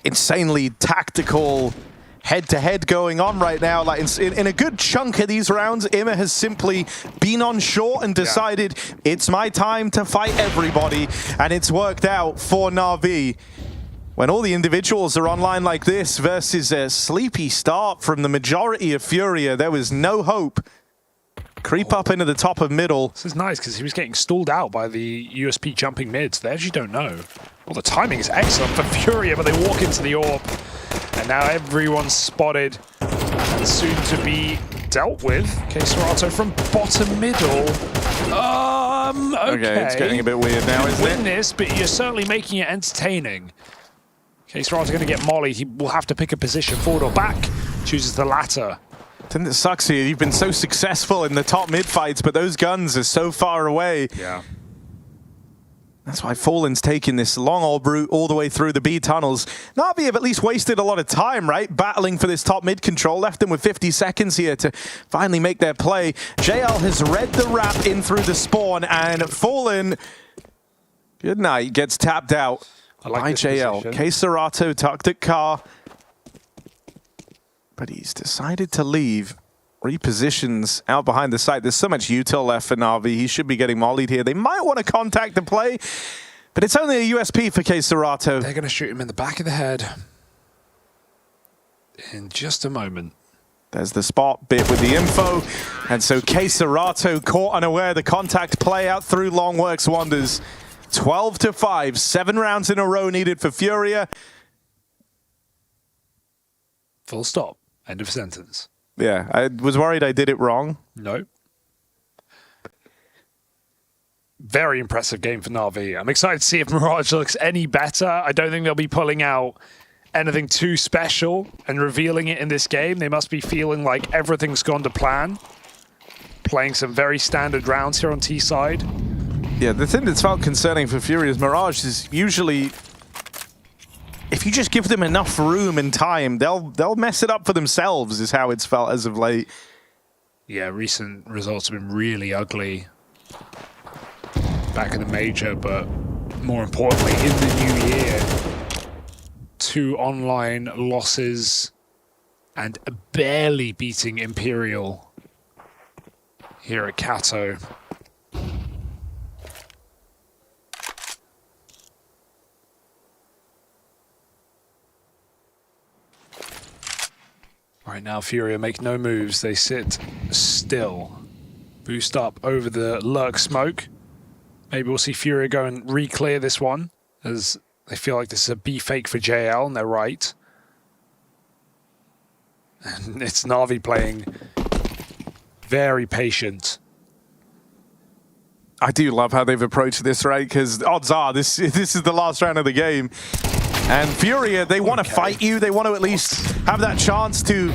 insanely tactical head-to-head going on right now. In a good chunk of these rounds, Ima has simply been on short and decided it's my time to fight everybody, and it's worked out for Na'Vi. When all the individuals are online like this versus a sleepy start from the majority of Furia, there was no hope. Creep up into the top of middle. This is nice because he was getting stalled out by the USP jumping mids. They actually don't know. Well, the timing is excellent for Furia, but they walk into the orb. And now everyone's spotted and soon to be dealt with. K-Serato from bottom middle. Okay. It's getting a bit weird now, isn't it? Win this, but you're certainly making it entertaining. K-Serato going to get mollied. He will have to pick a position, forward or back. Chooses the latter. The thing that sucks here, you've been so successful in the top mid fights, but those guns are so far away. Yeah. That's why Fallen's taking this long orb route all the way through the B tunnels. Na'Vi have at least wasted a lot of time, right? Battling for this top mid control. Left them with 50 seconds here to finally make their play. JL has read the wrap in through the spawn, and Fallen, good night, gets tapped out by JL. K-Serato tucked at car, but he's decided to leave. Repositions out behind the site. There's so much util left for Na'Vi. He should be getting mollied here. They might want to contact the play, but it's only a USP for K-Serato. They're going to shoot him in the back of the head in just a moment. There's the spot Bit with the info, and so K-Serato caught unaware. The contact play out through long works wonders. 12-5, 7 rounds in a row needed for Furia. Full stop. End of sentence. Yeah, I was worried I did it wrong. No. Very impressive game for Na'Vi. I'm excited to see if Mirage looks any better. I don't think they'll be pulling out anything too special and revealing it in this game. They must be feeling like everything's gone to plan. Playing some very standard rounds here on T side. Yeah, the thing that's felt concerning for Fury is Mirage is usually, if you just give them enough room and time, they'll mess it up for themselves, is how it's felt as of late. Yeah, recent results have been really ugly back in the major, but more importantly, in the new year, 2 online losses and barely beating Imperial here at Kato. Right now, Furia make no moves. They sit still. Boost up over the lurk smoke. Maybe we'll see Furia go and re-clear this one, as they feel like this is a B fake for JL, and they're right. And it's Na'Vi playing very patient. I do love how they've approached this, right? Because odds are this is the last round of the game. And Furia, they want to fight you. They want to at least have that chance to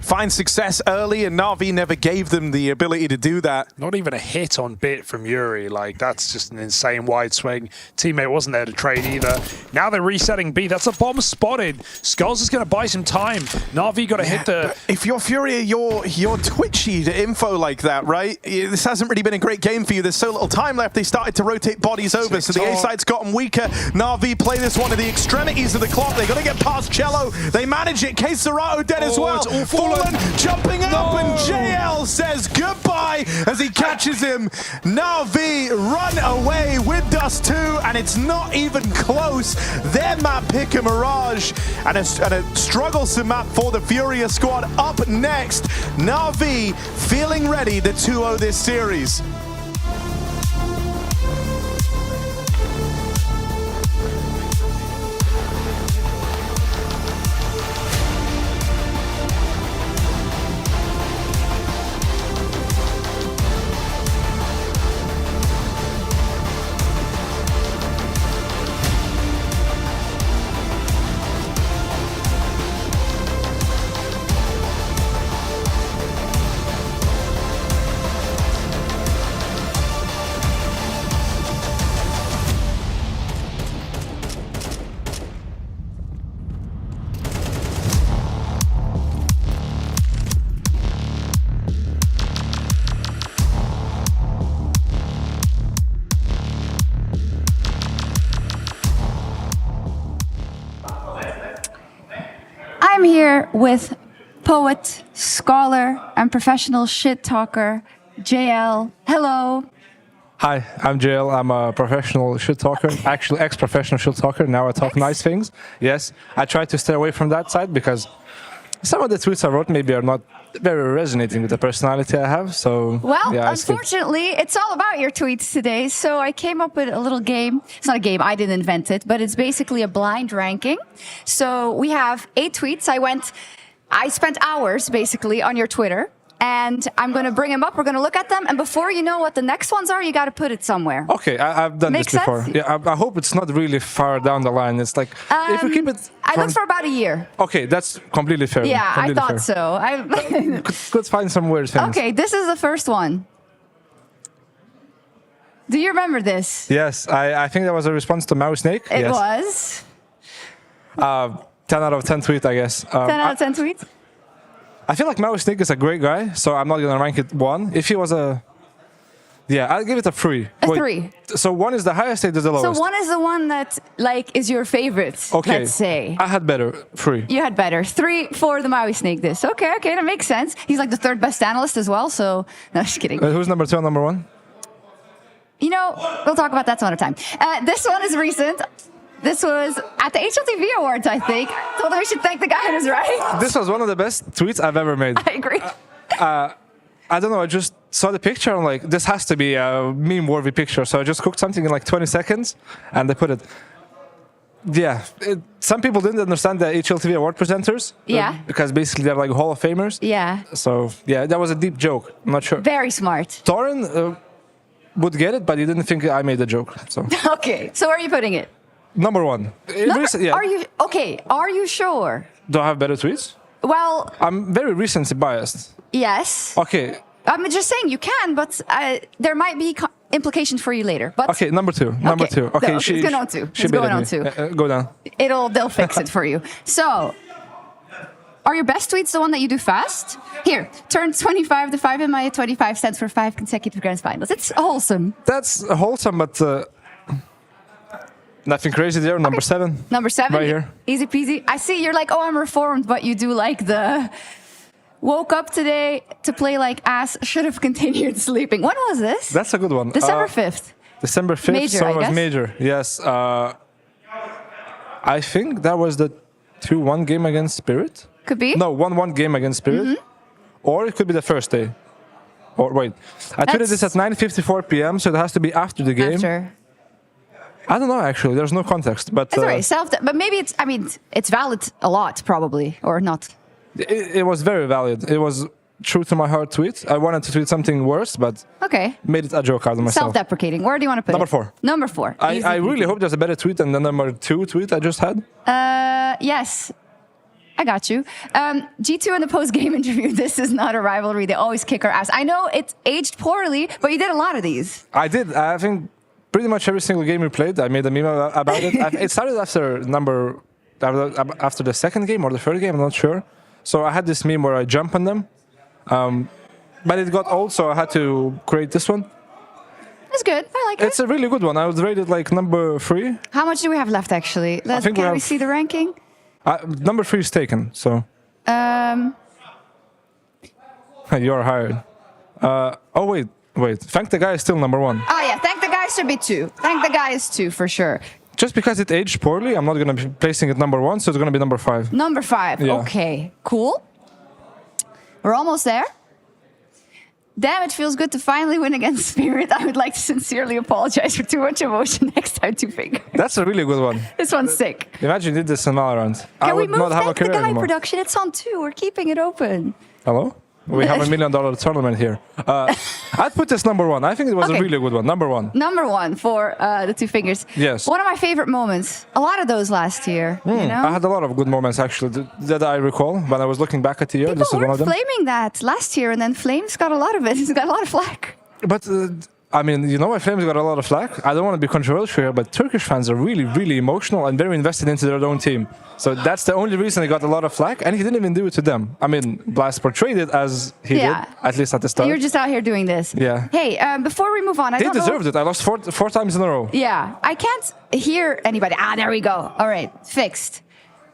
find success early, and Na'Vi never gave them the ability to do that. Not even a hit on bit from Yuri. Like, that's just an insane wide swing. Teammate wasn't there to trade either. Now they're resetting B. That's a bomb spotted. Skulls is going to buy some time. Na'Vi got to hit the... If you're Furia, you're twitchy to info like that, right? This hasn't really been a great game for you. There's so little time left. They started to rotate bodies over, so the A side's gotten weaker. Na'Vi play this one at the extremities of the clock. They got to get past Cello. They manage it. K Serato dead as well. Fallen, jumping up, and JL says goodbye as he catches him. Na'Vi run away with Dust 2, and it's not even close. Their map pick a Mirage, and a strugglesome map for the Furia squad. Up next, Na'Vi feeling ready to 2-0 this series. I'm here with poet, scholar, and professional shit talker, JL. Hello. Hi, I'm JL. I'm a professional shit talker, actually ex-professional shit talker. Now I talk nice things. Yes, I try to stay away from that side because some of the tweets I wrote maybe are not very resonating with the personality I have. So, well, yeah, unfortunately, it's all about your tweets today. So I came up with a little game. It's not a game. I didn't invent it, but it's basically a blind ranking. So we have 8 tweets. I spent hours basically on your Twitter. And I'm going to bring them up. We're going to look at them. And before you know what the next ones are, you got to put it somewhere. Okay, I've done Make this before. sense? Yeah, I hope it's not really far down the line. It's like, if we keep it... I looked for about a year. Okay, that's completely fair. Yeah, completely I thought fair. so. Let's find some weird things. Okay, this is the first one. Do you remember this? Yes, I think that was a response to Mouse Snake. It was. 10 out of 10 tweet, I guess. 10 out of 10 tweets? I feel like Mouse Snake is a great guy, so I'm not going to rank it 1. If he was a... Yeah, I'll give it a 3. A 3. So 1 is the highest, 8 is the lowest. So 1 is the one that, like, is your favorite, okay. let's say. I had better. 3. You had better. 3 for the Maui Snake this. Okay, that makes sense. He's like the 3rd best analyst as well, so... No, just kidding. Who's number 2 and number 1? You know, we'll talk about that some other time. This one is recent. This was at the HLTV Awards, I think. Told him we should thank the guy who's right. This was one of the best tweets I've ever made. I agree. I don't know, I just saw the picture. I'm like, this has to be a meme-worthy picture. So I just cooked something in like 20 seconds, and I put it. Yeah, some people didn't understand the HLTV award presenters. Yeah. Because basically they're like Hall of Famers. Yeah. So yeah, that was a deep joke. I'm not sure. Very smart. Torin would get it, but he didn't think I made the joke. So Okay, so where are you putting it? number one. Yeah. Are you okay? Are you sure? Do I have better tweets? Well, I'm very recency biased. yes. Okay. I'm just saying you can, but there might be implications for you later. But Okay, number two. Number two. Okay, it's going on two. She It's going on baited me. two. Go down. They'll fix it for you. So, are your best tweets the one that you do fast? Here, turn 25 to 5 in my 25 cents for 5 consecutive grand finals. It's wholesome. That's wholesome, but nothing crazy there. Number 7. Number 7. Right here. Easy peasy. I see you're like, oh, I'm reformed, but you do like the woke up today to play like ass, should have continued sleeping. When was this? That's a good one. December 5th. December 5th, Major, so I it was guess. major. Yes. I think that was the 2-1 game against Spirit. Could be. No, 1-1 game against Spirit. Or it could be the first day. Or wait. I tweeted this at 9:54 p.m., so it has to be after the game. After. I don't know, actually. There's no context. But It's alright, but maybe it's valid a lot, probably, or not. it was very valid. It was true to my heart tweet. I wanted to tweet something worse, but Okay. made it a joke out of myself. Self-deprecating. Where do you want to put Number it? 4. Number 4. Easy I really peasy. hope there's a better tweet than the number 2 tweet I just had. Yes. I got you. G2 in the post-game interview, this is not a rivalry. They always kick our ass. I know it's aged poorly, but you did a lot of these. I did. I think pretty much every single game we played, I made a meme about it. It started after the second game or the third game, I'm not sure. So I had this meme where I jump on them. But it got old, so I had to create this one. It's good. I like it. It's a really good one. I would rate it like number 3. How much do we have left, actually? think we Can we have- see the ranking? Number 3 is taken, so you're hired. Oh, wait. Thank the guy is still number 1. Oh, yeah. Thank the guy should be 2. Thank the guy is 2 for sure. Just because it aged poorly, I'm not going to be placing it number 1, so it's going to be number 5. Number 5. Yeah. Okay. Cool. We're almost there. Damn, it feels good to finally win against Spirit. I would like to sincerely apologize for too much emotion next time, 2 fingers. That's a really good one. This one's sick. Imagine you did this in Valorant. I Can we would move not have a that? The career guy anymore. production, it's on 2. We're keeping it open. Hello? We have $1 million tournament here. I'd put this number 1. I think it was Okay. a really good one. Number 1. Number 1 for the 2 fingers. Yes. One of my favorite moments. A lot of those last year. You know? I had a lot of good moments actually that I recall when I was looking back at the year. This is one People of were them. flaming that last year, and then Flames got a lot of it. He's got a lot of flack. But I mean, you know why Flames got a lot of flack? I don't want to be controversial here, but Turkish fans are really, really emotional and very invested into their own team. So that's the only reason he got a lot of flack, and he didn't even do it to them. I mean, Blast portrayed it as he did, at least at the start. You're just out here doing this. Yeah. Hey, before we move on, I They don't know. deserved it. I lost four times in a row. Yeah, I can't hear anybody. There we go. All right, fixed.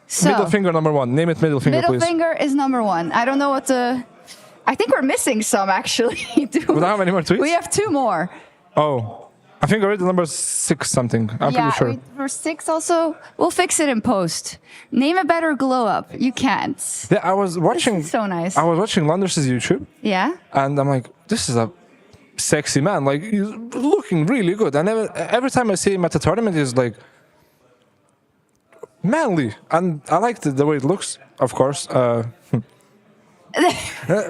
So, Middle finger number 1. Name it middle finger, middle please. finger is number 1. I don't know what to... I think we're missing some, actually. We don't have any more tweets? We have 2 more. Oh, I think I read the number 6 something. I'm yeah, pretty sure. we're 6 also. We'll fix it in post. Name a better glow up. You can't. Yeah, I was watching. So nice. I was watching Landers' YouTube. Yeah? And I'm like, this is a sexy man. Like, he's looking really good. And every time I see him at the tournament, he's like manly. And I like the way it looks, of course.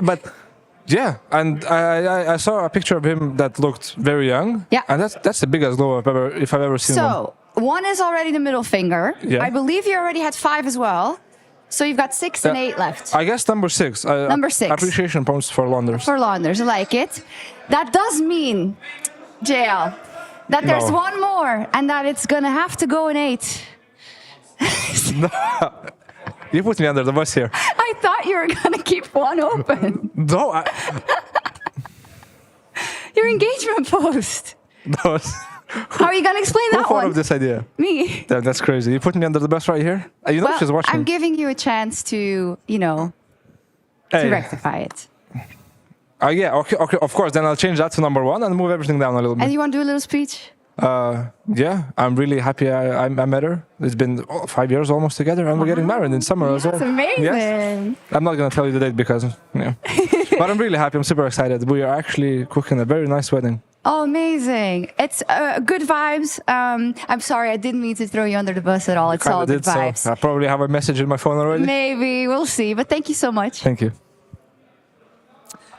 But yeah, and I saw a picture of him that looked very young. Yeah. And that's the biggest glow if I've ever seen one. So, 1 is already the middle finger. Yeah. I believe you already had 5 as well. So you've got 6 and 8 left. I guess number 6. Number 6. Appreciation points for Landers. For Launders, I like it. That does mean, JL, that there's No. 1 more and that it's going to have to go in 8. No. You put me under the bus here. I thought you were going to keep 1 open. No, Your engagement post. no. How are you going to explain Who that thought one? of this idea? Me. That's crazy. You put me under the bus right here. You know Well, she's watching. I'm giving you a chance to, to Hey. rectify it. Yeah, okay, of course. Then I'll change that to number 1 and move everything down a little And bit. you want to do a little speech? Yeah, I'm really happy I met her. It's been 5 years almost together, and we're getting married in summer as well. That's amazing. Yes. I'm not going to tell you the date because, yeah. But I'm really happy. I'm super excited. We are actually cooking a very nice wedding. Oh, amazing. It's good vibes. I'm sorry, I didn't mean to throw you under the bus at all. It's all good vibes. So I probably have a message in my phone already. Maybe, we'll see. But thank you so much. Thank you.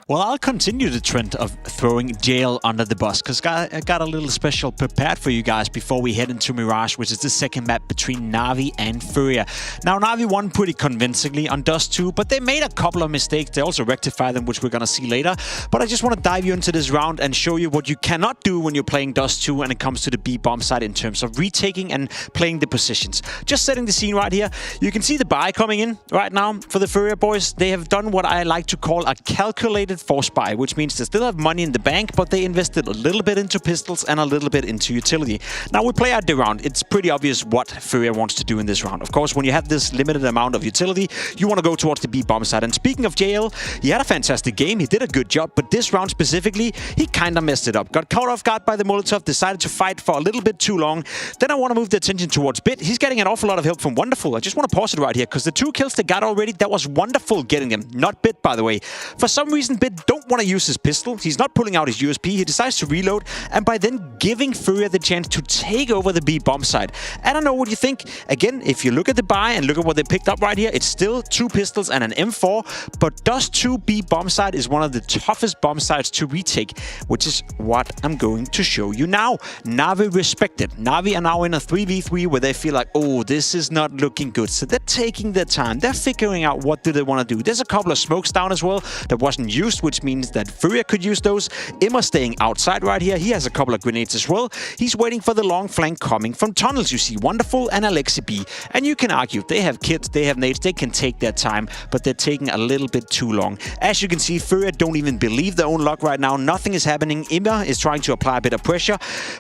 Well, I'll continue the trend of throwing JL under the bus because I got a little special prepared for you guys before we head into Mirage, which is the second map between Na'Vi and Furia. Now, Na'Vi won pretty convincingly on Dust 2, but they made a couple of mistakes. They also rectified them, which we're going to see later. But I just want to dive you into this round and show you what you cannot do when you're playing Dust 2 when it comes to the B bomb side in terms of retaking and playing the positions. Just setting the scene right here. You can see the buy coming in right now for the Furia boys. They have done what I like to call a calculated force buy, which means they still have money in the bank, but they invested a little bit into pistols and a little bit into utility. Now we play out the round. It's pretty obvious what Furia wants to do in this round. Of course, when you have this limited amount of utility, you want to go towards the B bomb side. And speaking of JL, he had a fantastic game. He did a good job, but this round specifically, he kind of messed it up. Got caught off guard by the Molotov, decided to fight for a little bit too long. Then I want to move the attention towards Bit. He's getting an awful lot of help from Wonderful. I just want to pause it right here because the 2 kills they got already, that was Wonderful getting them, not Bit, by the way. For some reason, Bit don't want to use his pistol. He's not pulling out his USP. He decides to reload, and by then giving Furia the chance to take over the B bomb side. I don't know what you think. Again, if you look at the buy and look at what they picked up right here, it's still 2 pistols and an M4, but Dust 2 B bomb side is one of the toughest bomb sides to retake, which is what I'm going to show you now. Na'Vi respected. Na'Vi are now in a 3v3 where they feel like, oh, this is not looking good. So they're taking their time. They're figuring out what do they want to do. There's a couple of smokes down as well that wasn't used, which means that Furia could use those. Imma staying outside right here. He has a couple of grenades as well. He's waiting for the long flank coming from tunnels. You see Wonderful and Alexi B. And you can argue, they have kits, they have nades, they can take their time, but they're taking a little bit too long. As you can see, Furia don't even believe their own luck right now. Nothing is happening. Imma is trying to apply a bit of pressure,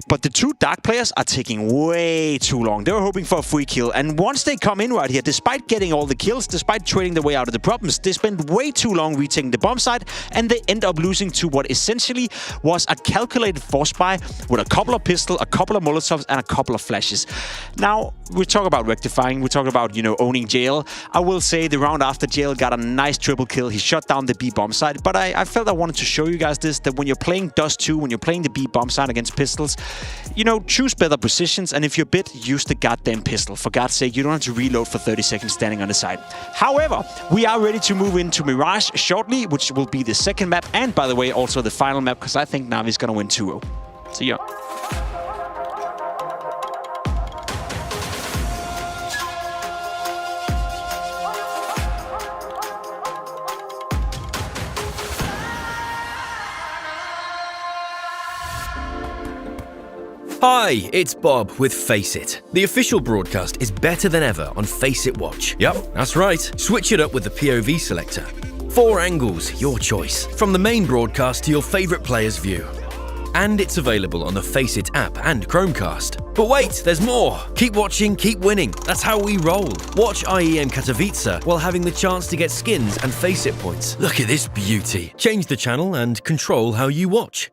but the 2 Dark players are taking way too long. They were hoping for a free kill, and once they come in right here, despite getting all the kills, despite trading their way out of the problems, they spend way too long retaking the bomb side, and they end up losing to what essentially was a calculated force buy with a couple of pistols, a couple of Molotovs, and a couple of flashes. Now, we talk about rectifying, we talk about, owning JL. I will say the round after JL got a nice triple kill. He shut down the B bomb side, but I felt I wanted to show you guys this, that when you're playing Dust 2, when you're playing the B bomb side against pistols, choose better positions, and if you're Bit, use the goddamn pistol. For God's sake, you don't have to reload for 30 seconds standing on the side. However, we are ready to move into Mirage shortly, which will be the second map, and by the way, also the final map, because I think Na'Vi's gonna win 2-0. See ya. Hi, it's Bob with Face It. The official broadcast is better than ever on Face It Watch. Yep, that's right. Switch it up with the POV selector. 4 angles, your choice. From the main broadcast to your favourite player's view. And it's available on the Face It app and Chromecast. But wait, there's more! Keep watching, keep winning. That's how we roll. Watch IEM Katowice while having the chance to get skins and Face It points. Look at this beauty. Change the channel and control how you watch.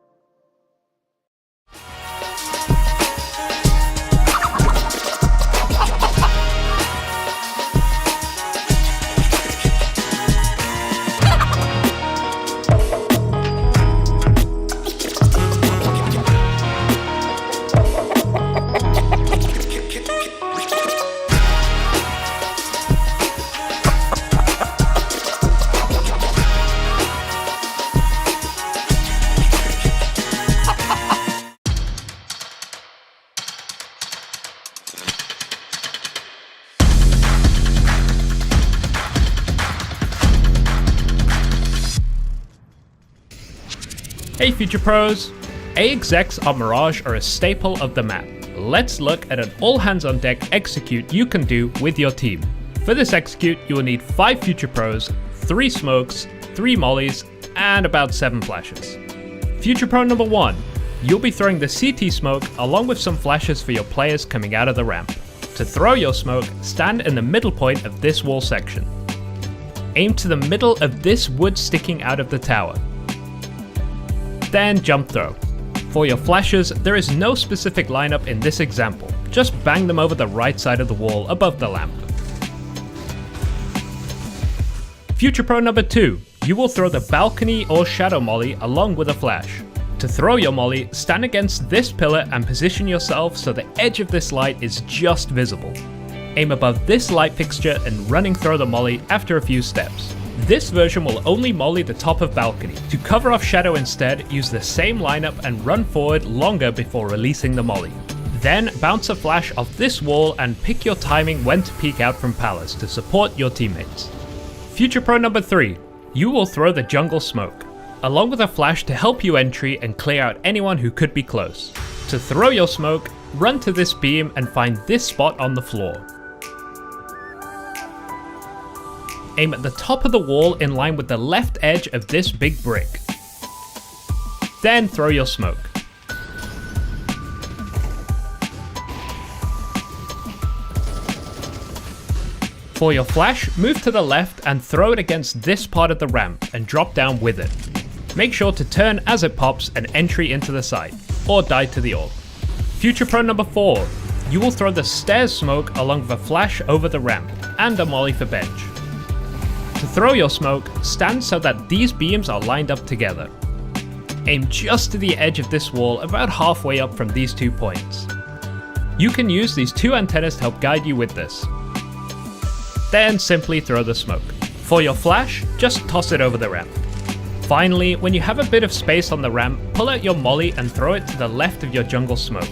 Hey Future Pros! AXX on Mirage are a staple of the map. Let's look at an all hands on deck execute you can do with your team. For this execute, you will need 5 Future Pros, 3 smokes, 3 mollies, and about 7 flashes. Future Pro number 1. You'll be throwing the CT smoke along with some flashes for your players coming out of the ramp. To throw your smoke, stand in the middle point of this wall section. Aim to the middle of this wood sticking out of the tower. Then jump throw. For your flashes, there is no specific lineup in this example, just bang them over the right side of the wall above the lamp. Future Pro number 2, you will throw the balcony or shadow molly along with a flash. To throw your molly, stand against this pillar and position yourself so the edge of this light is just visible. Aim above this light fixture and running throw the molly after a few steps. This version will only molly the top of balcony. To cover off shadow instead, use the same lineup and run forward longer before releasing the molly. Then bounce a flash off this wall and pick your timing when to peek out from palace to support your teammates. Future Pro number 3. You will throw the jungle smoke, along with a flash to help you entry and clear out anyone who could be close. To throw your smoke, run to this beam and find this spot on the floor. Aim at the top of the wall in line with the left edge of this big brick. Then throw your smoke. For your flash, move to the left and throw it against this part of the ramp and drop down with it. Make sure to turn as it pops and entry into the site, or die to the orb. Future Pro number 4. You will throw the stairs smoke along with a flash over the ramp, and a molly for bench. To throw your smoke, stand so that these beams are lined up together. Aim just to the edge of this wall about halfway up from these 2 points. You can use these 2 antennas to help guide you with this. Then simply throw the smoke. For your flash, just toss it over the ramp. Finally, when you have a bit of space on the ramp, pull out your molly and throw it to the left of your jungle smoke.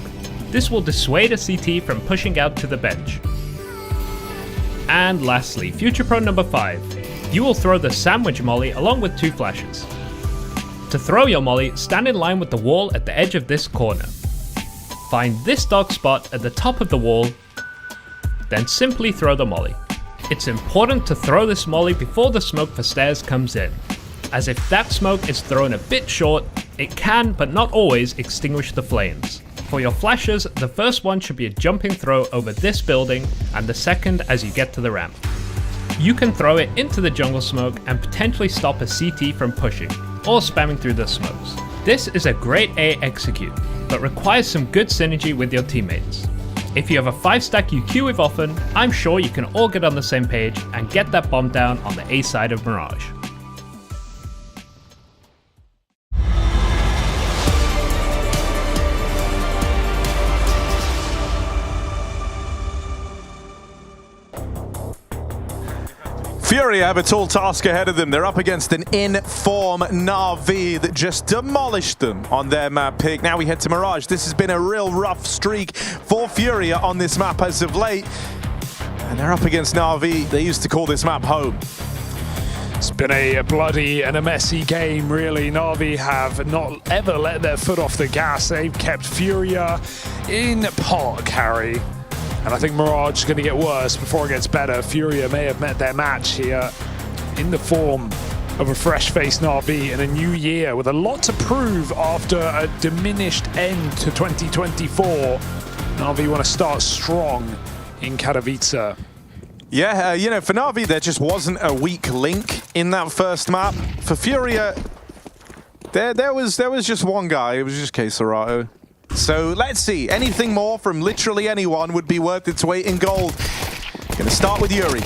This will dissuade a CT from pushing out to the bench. And lastly, Future Pro number 5. You will throw the sandwich molly along with 2 flashes. To throw your molly, stand in line with the wall at the edge of this corner. Find this dark spot at the top of the wall, then simply throw the molly. It's important to throw this molly before the smoke for stairs comes in, as if that smoke is thrown a bit short, it can, but not always, extinguish the flames. For your flashes, the first one should be a jumping throw over this building, and the second as you get to the ramp. You can throw it into the jungle smoke and potentially stop a CT from pushing, or spamming through the smokes. This is a great A execute, but requires some good synergy with your teammates. If you have a 5-stack you queue with often, I'm sure you can all get on the same page and get that bomb down on the A side of Mirage. Fury have a tall task ahead of them. They're up against an in-form Na'Vi that just demolished them on their map pick. Now we head to Mirage. This has been a real rough streak for Fury on this map as of late. And they're up against Na'Vi. They used to call this map home. It's been a bloody and a messy game, really. Na'Vi have not ever let their foot off the gas. They've kept Furia in part carry. And I think Mirage is going to get worse before it gets better. Furia may have met their match here in the form of a fresh-faced Na'Vi in a new year with a lot to prove after a diminished end to 2024. Na'Vi want to start strong in Katowice. Yeah, you know, for Na'Vi, there just wasn't a weak link in that first map. For Furia, there was just one guy. It was just Katowice. So let's see. Anything more from literally anyone would be worth its weight in gold. Gonna start with Yuri.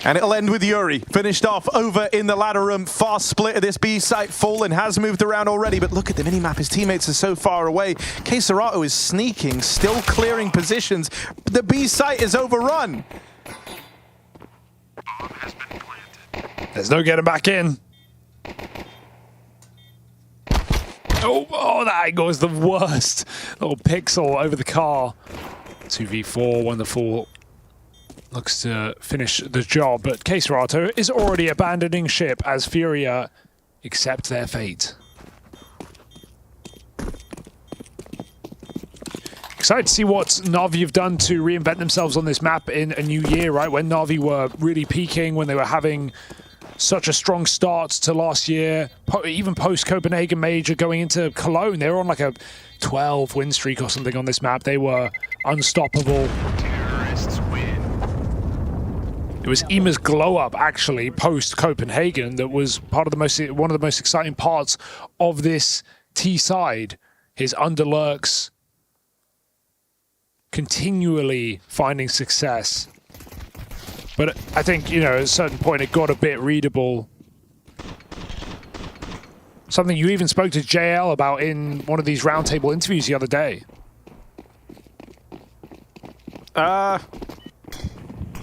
And it'll end with Yuri. Finished off over in the ladder room. Fast split of this B site. Fallen has moved around already, but look at the minimap. His teammates are so far away. Katowice is sneaking, still clearing positions. The B site is overrun. There's no getting back in. Oh, that angle is the worst. Little pixel over the car. 2v4, wonderful. Looks to finish the job, but Katowice is already abandoning ship as Furia accept their fate. Excited to see what Na'Vi have done to reinvent themselves on this map in a new year, right? When Na'Vi were really peaking, when they were having such a strong start to last year, even post-Copenhagen Major going into Cologne, they were on like a 12 win streak or something on this map. They were unstoppable. Terrorists win. It was Ima's glow-up, actually, post-Copenhagen that was part of the one of the most exciting parts of this T-side. His underlurks continually finding success. But I think, you know, at a certain point it got a bit readable. something you even spoke to JL about in one of these roundtable interviews the other day.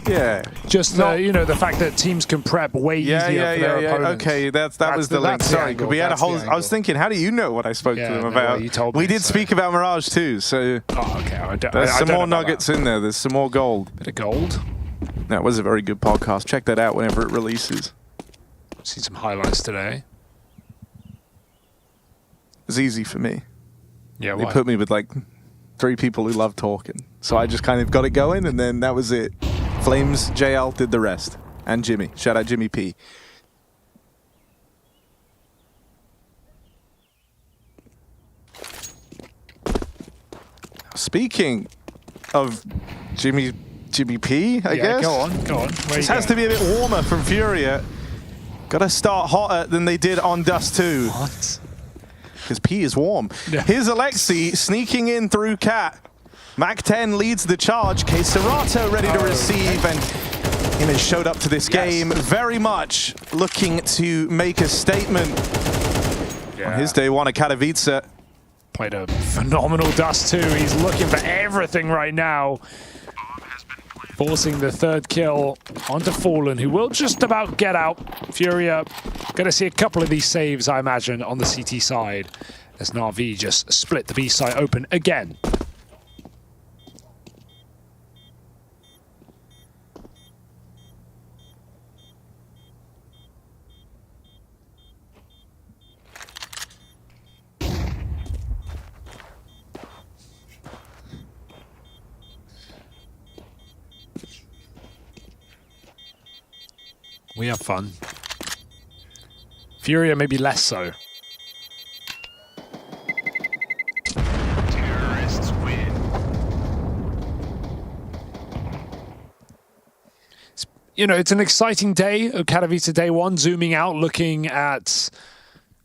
Yeah. Just you know, the fact that teams can prep way easier for their opponents. Okay, that was the link. Sorry, we had a whole. I was thinking, how do you know what I spoke to them about? Well, you told we me, did speak about Mirage too, so. Oh, okay. There's some more nuggets in there. There's some more gold. Bit of gold. That was a very good podcast. Check that out whenever it releases. Seen some highlights today. It's easy for me. Yeah, they put me with like 3 people who love talking, so I just kind of got it going, and then that was it. Flames, JL did the rest, and Jimmy. Shout out Jimmy P. Speaking of Jimmy P, I guess. Go on. This has to be a bit warmer from Furia. Gotta start hotter than they did on Dust 2. What? Because P is warm. Yeah. Here's Alexi sneaking in through Cat. Mac 10 leads the charge. K Serato ready to receive, and he showed up to this game very much looking to make a statement on his day one at Katowice. Played a phenomenal Dust 2. He's looking for everything right now. Forcing the 3rd kill onto Fallen, who will just about get out. Furia going to see a couple of these saves, I imagine, on the CT side, as Na'Vi just split the B site open again. We have fun. Furia maybe less so. Terrorists win. You know, it's an exciting day of Katowice Day 1, zooming out, looking at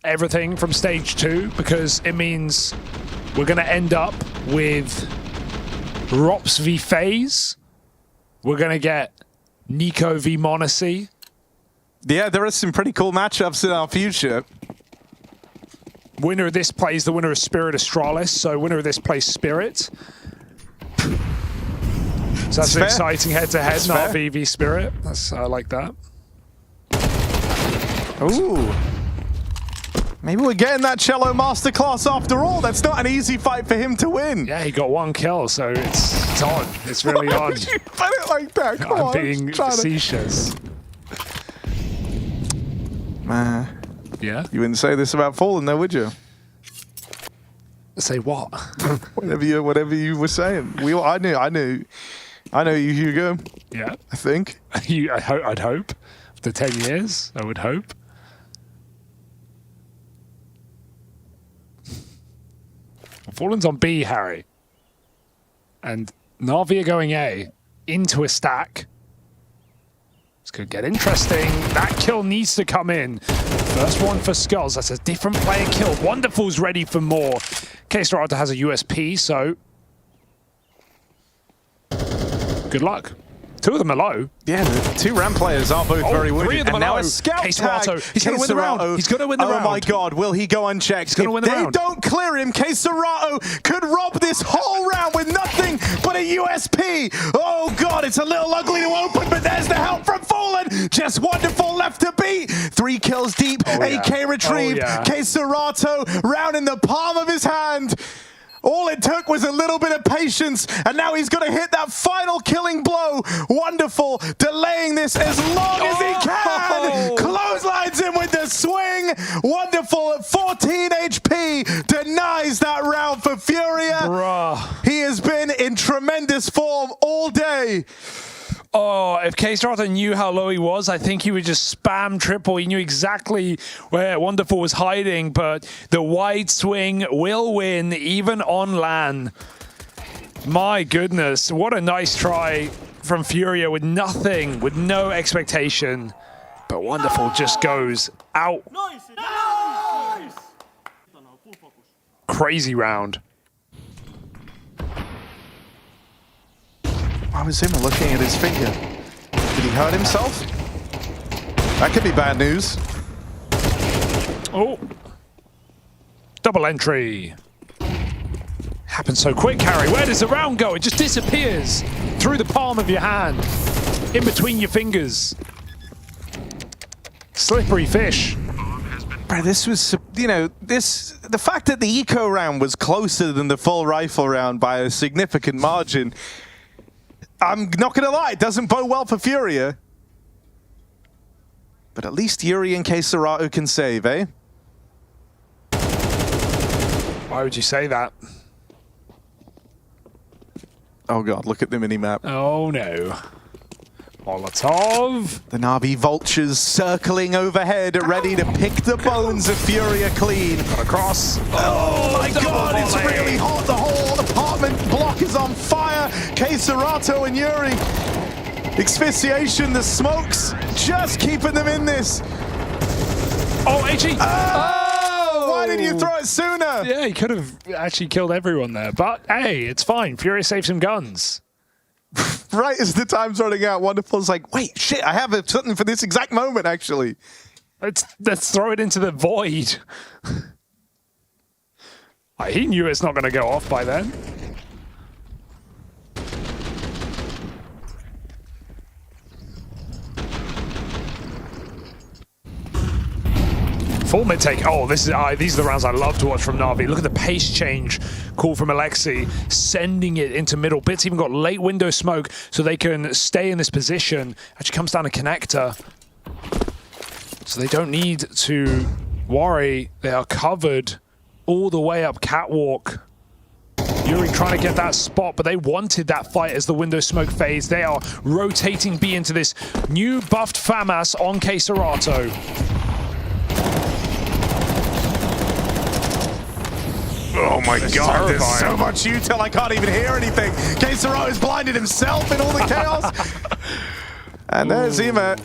everything from stage 2, because it means we're going to end up with Rops v FaZe. We're going to get Nico v Monacy. Yeah, there are some pretty cool matchups in our future. Winner of this plays the winner of Spirit Astralis, so winner of this plays Spirit. So that's an exciting head-to-head, Na'Vi v Spirit. I like that. Ooh. Maybe we're getting that Cello Masterclass after all. That's not an easy fight for him to win. Yeah, he got 1 kill, so it's on. It's really on. Why would you put it like that? Come on. I'm being facetious. Yeah? You wouldn't say this about Fallen, though, would you? Say what? whatever you were saying. I know you, Hugo. Yeah. I think. I'd hope. After 10 years, I would hope. Fallen's on B, Harry. And Na'Vi are going A into a stack. It's going to get interesting. That kill needs to come in. First one for Skulls. That's a different player kill. Wonderful's ready for more. K-Serato has a USP, so good luck. 2 of them are low. Yeah, the 2 ramp players are both very wounded. 3 of them and are now low. a scout K-Serato. tag. He's going to win the round. He's going to win the round. Oh my god, will he go unchecked? He's going to win the round. If they don't clear him, K-Serato could rob this whole round with nothing but a USP. Oh god, it's a little ugly to open, but there's the help from Fallen. Just Wonderful left to beat. 3 kills deep, AK retrieved. K-Serato round in the palm of his hand. All it took was a little bit of patience, and now he's going to hit that final killing blow. Wonderful, delaying this as long as he can. Clotheslines him with the swing. Wonderful at 14 HP denies that round for Furia. Bruh. He has been in tremendous form all day. Oh, if K-Serato knew how low he was, I think he would just spam triple. He knew exactly where Wonderful was hiding, but the wide swing will win, even on LAN. My goodness, what a nice try from Furia with nothing, with no expectation. But Wonderful just goes out. Crazy round. Why was him looking at his finger? Did he hurt himself? That could be bad news. Oh, Double entry. Happens so quick, Harry. Where does the round go? It just disappears through the palm of your hand, in between your fingers. Slippery fish. Bro, this was, you know, the fact that the eco round was closer than the full rifle round by a significant margin, I'm not going to lie, it doesn't bode well for Furia. But at least Yuri and Keserato can save, eh? Why would you say that? Oh god, look at the mini-map. Oh no. Molotov. The Na'Vi vultures circling overhead, ready to pick the bones of Furia clean. Got across. Oh my god, it's really hot. The whole apartment block is on fire. Keserato and Yuri. Asphyxiation, the smokes, just keeping them in this. Oh, HE. Oh! Why didn't you throw it sooner? Yeah, he could have actually killed everyone there. But hey, it's fine. Furia saved some guns. Right as the time's running out, Wonderful's like, wait, shit, I have something for this exact moment, actually. Let's throw it into the void. He knew it's not going to go off by then. Full mid take. Oh, these are the rounds I love to watch from Na'Vi. Look at the pace change call from Alexi, sending it into middle. Bits even got late window smoke so they can stay in this position. Actually comes down to connector. So they don't need to worry. They are covered all the way up catwalk. Yuri trying to get that spot, but they wanted that fight as the window smoke fades. They are rotating B into this new buffed FAMAS on Keserato. Oh my god, there's so much util, I can't even hear anything. Keserato is blinded himself in all the chaos. And there's Ima,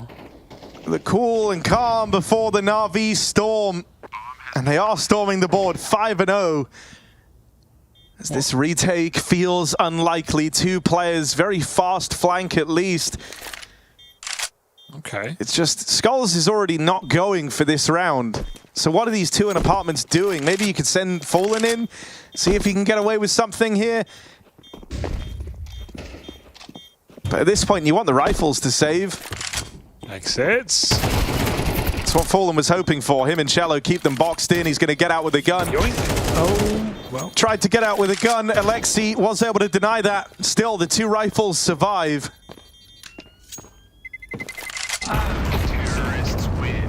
the cool and calm before the Na'Vi storm. And they are storming the board 5-0. As this retake feels unlikely. 2 players, very fast flank at least. Okay. It's just, Skulls is already not going for this round. So what are these 2 in apartments doing? Maybe you could send Fallen in, see if he can get away with something here. But at this point, you want the rifles to save. Exits. That's what Fallen was hoping for. Him and Cello keep them boxed in. He's going to get out with a gun. Oh, well. Tried to get out with a gun. Alexi was able to deny that. Still, the 2 rifles survive. Terrorists win.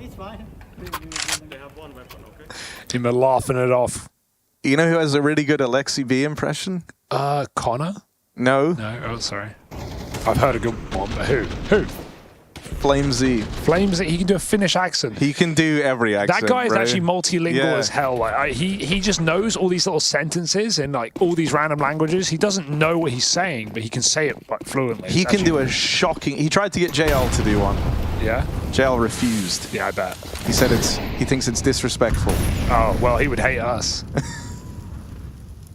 It's fine. They have one weapon, okay? Team are laughing it off. You know who has a really good Alexi B impression? Connor? No. No, oh, sorry. I've heard a good one, but who? Flame Z. Flame Z, he can do a Finnish accent. He can do every accent, That guy is bro. actually multilingual as hell. Like, he just knows all these little sentences in like all these random languages. He doesn't know what he's saying, but he can say it like fluently. He can do a shocking... He tried to get JL to do one. Yeah? JL refused. Yeah, I bet. He said he thinks it's disrespectful. Oh, well, he would hate us.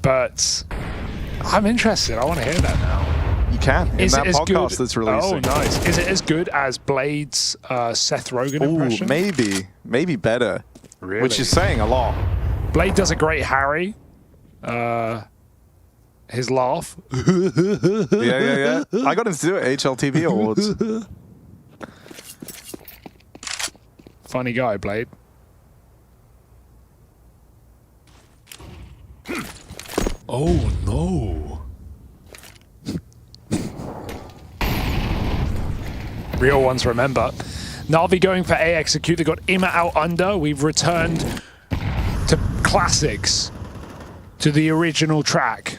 But I'm interested. I want to hear that now. You can, in that podcast good? that's releasing. Oh, nice. Is it as good as Blade's Seth Rogen impression? Maybe better. Really? Which is saying a lot. Blade does a great Harry. His laugh. Yeah. I got him to do it at HLTV Awards. Funny guy, Blade. Oh, no. Real ones remember. Na'Vi going for A execute. They got Ima out under. We've returned to classics, to the original track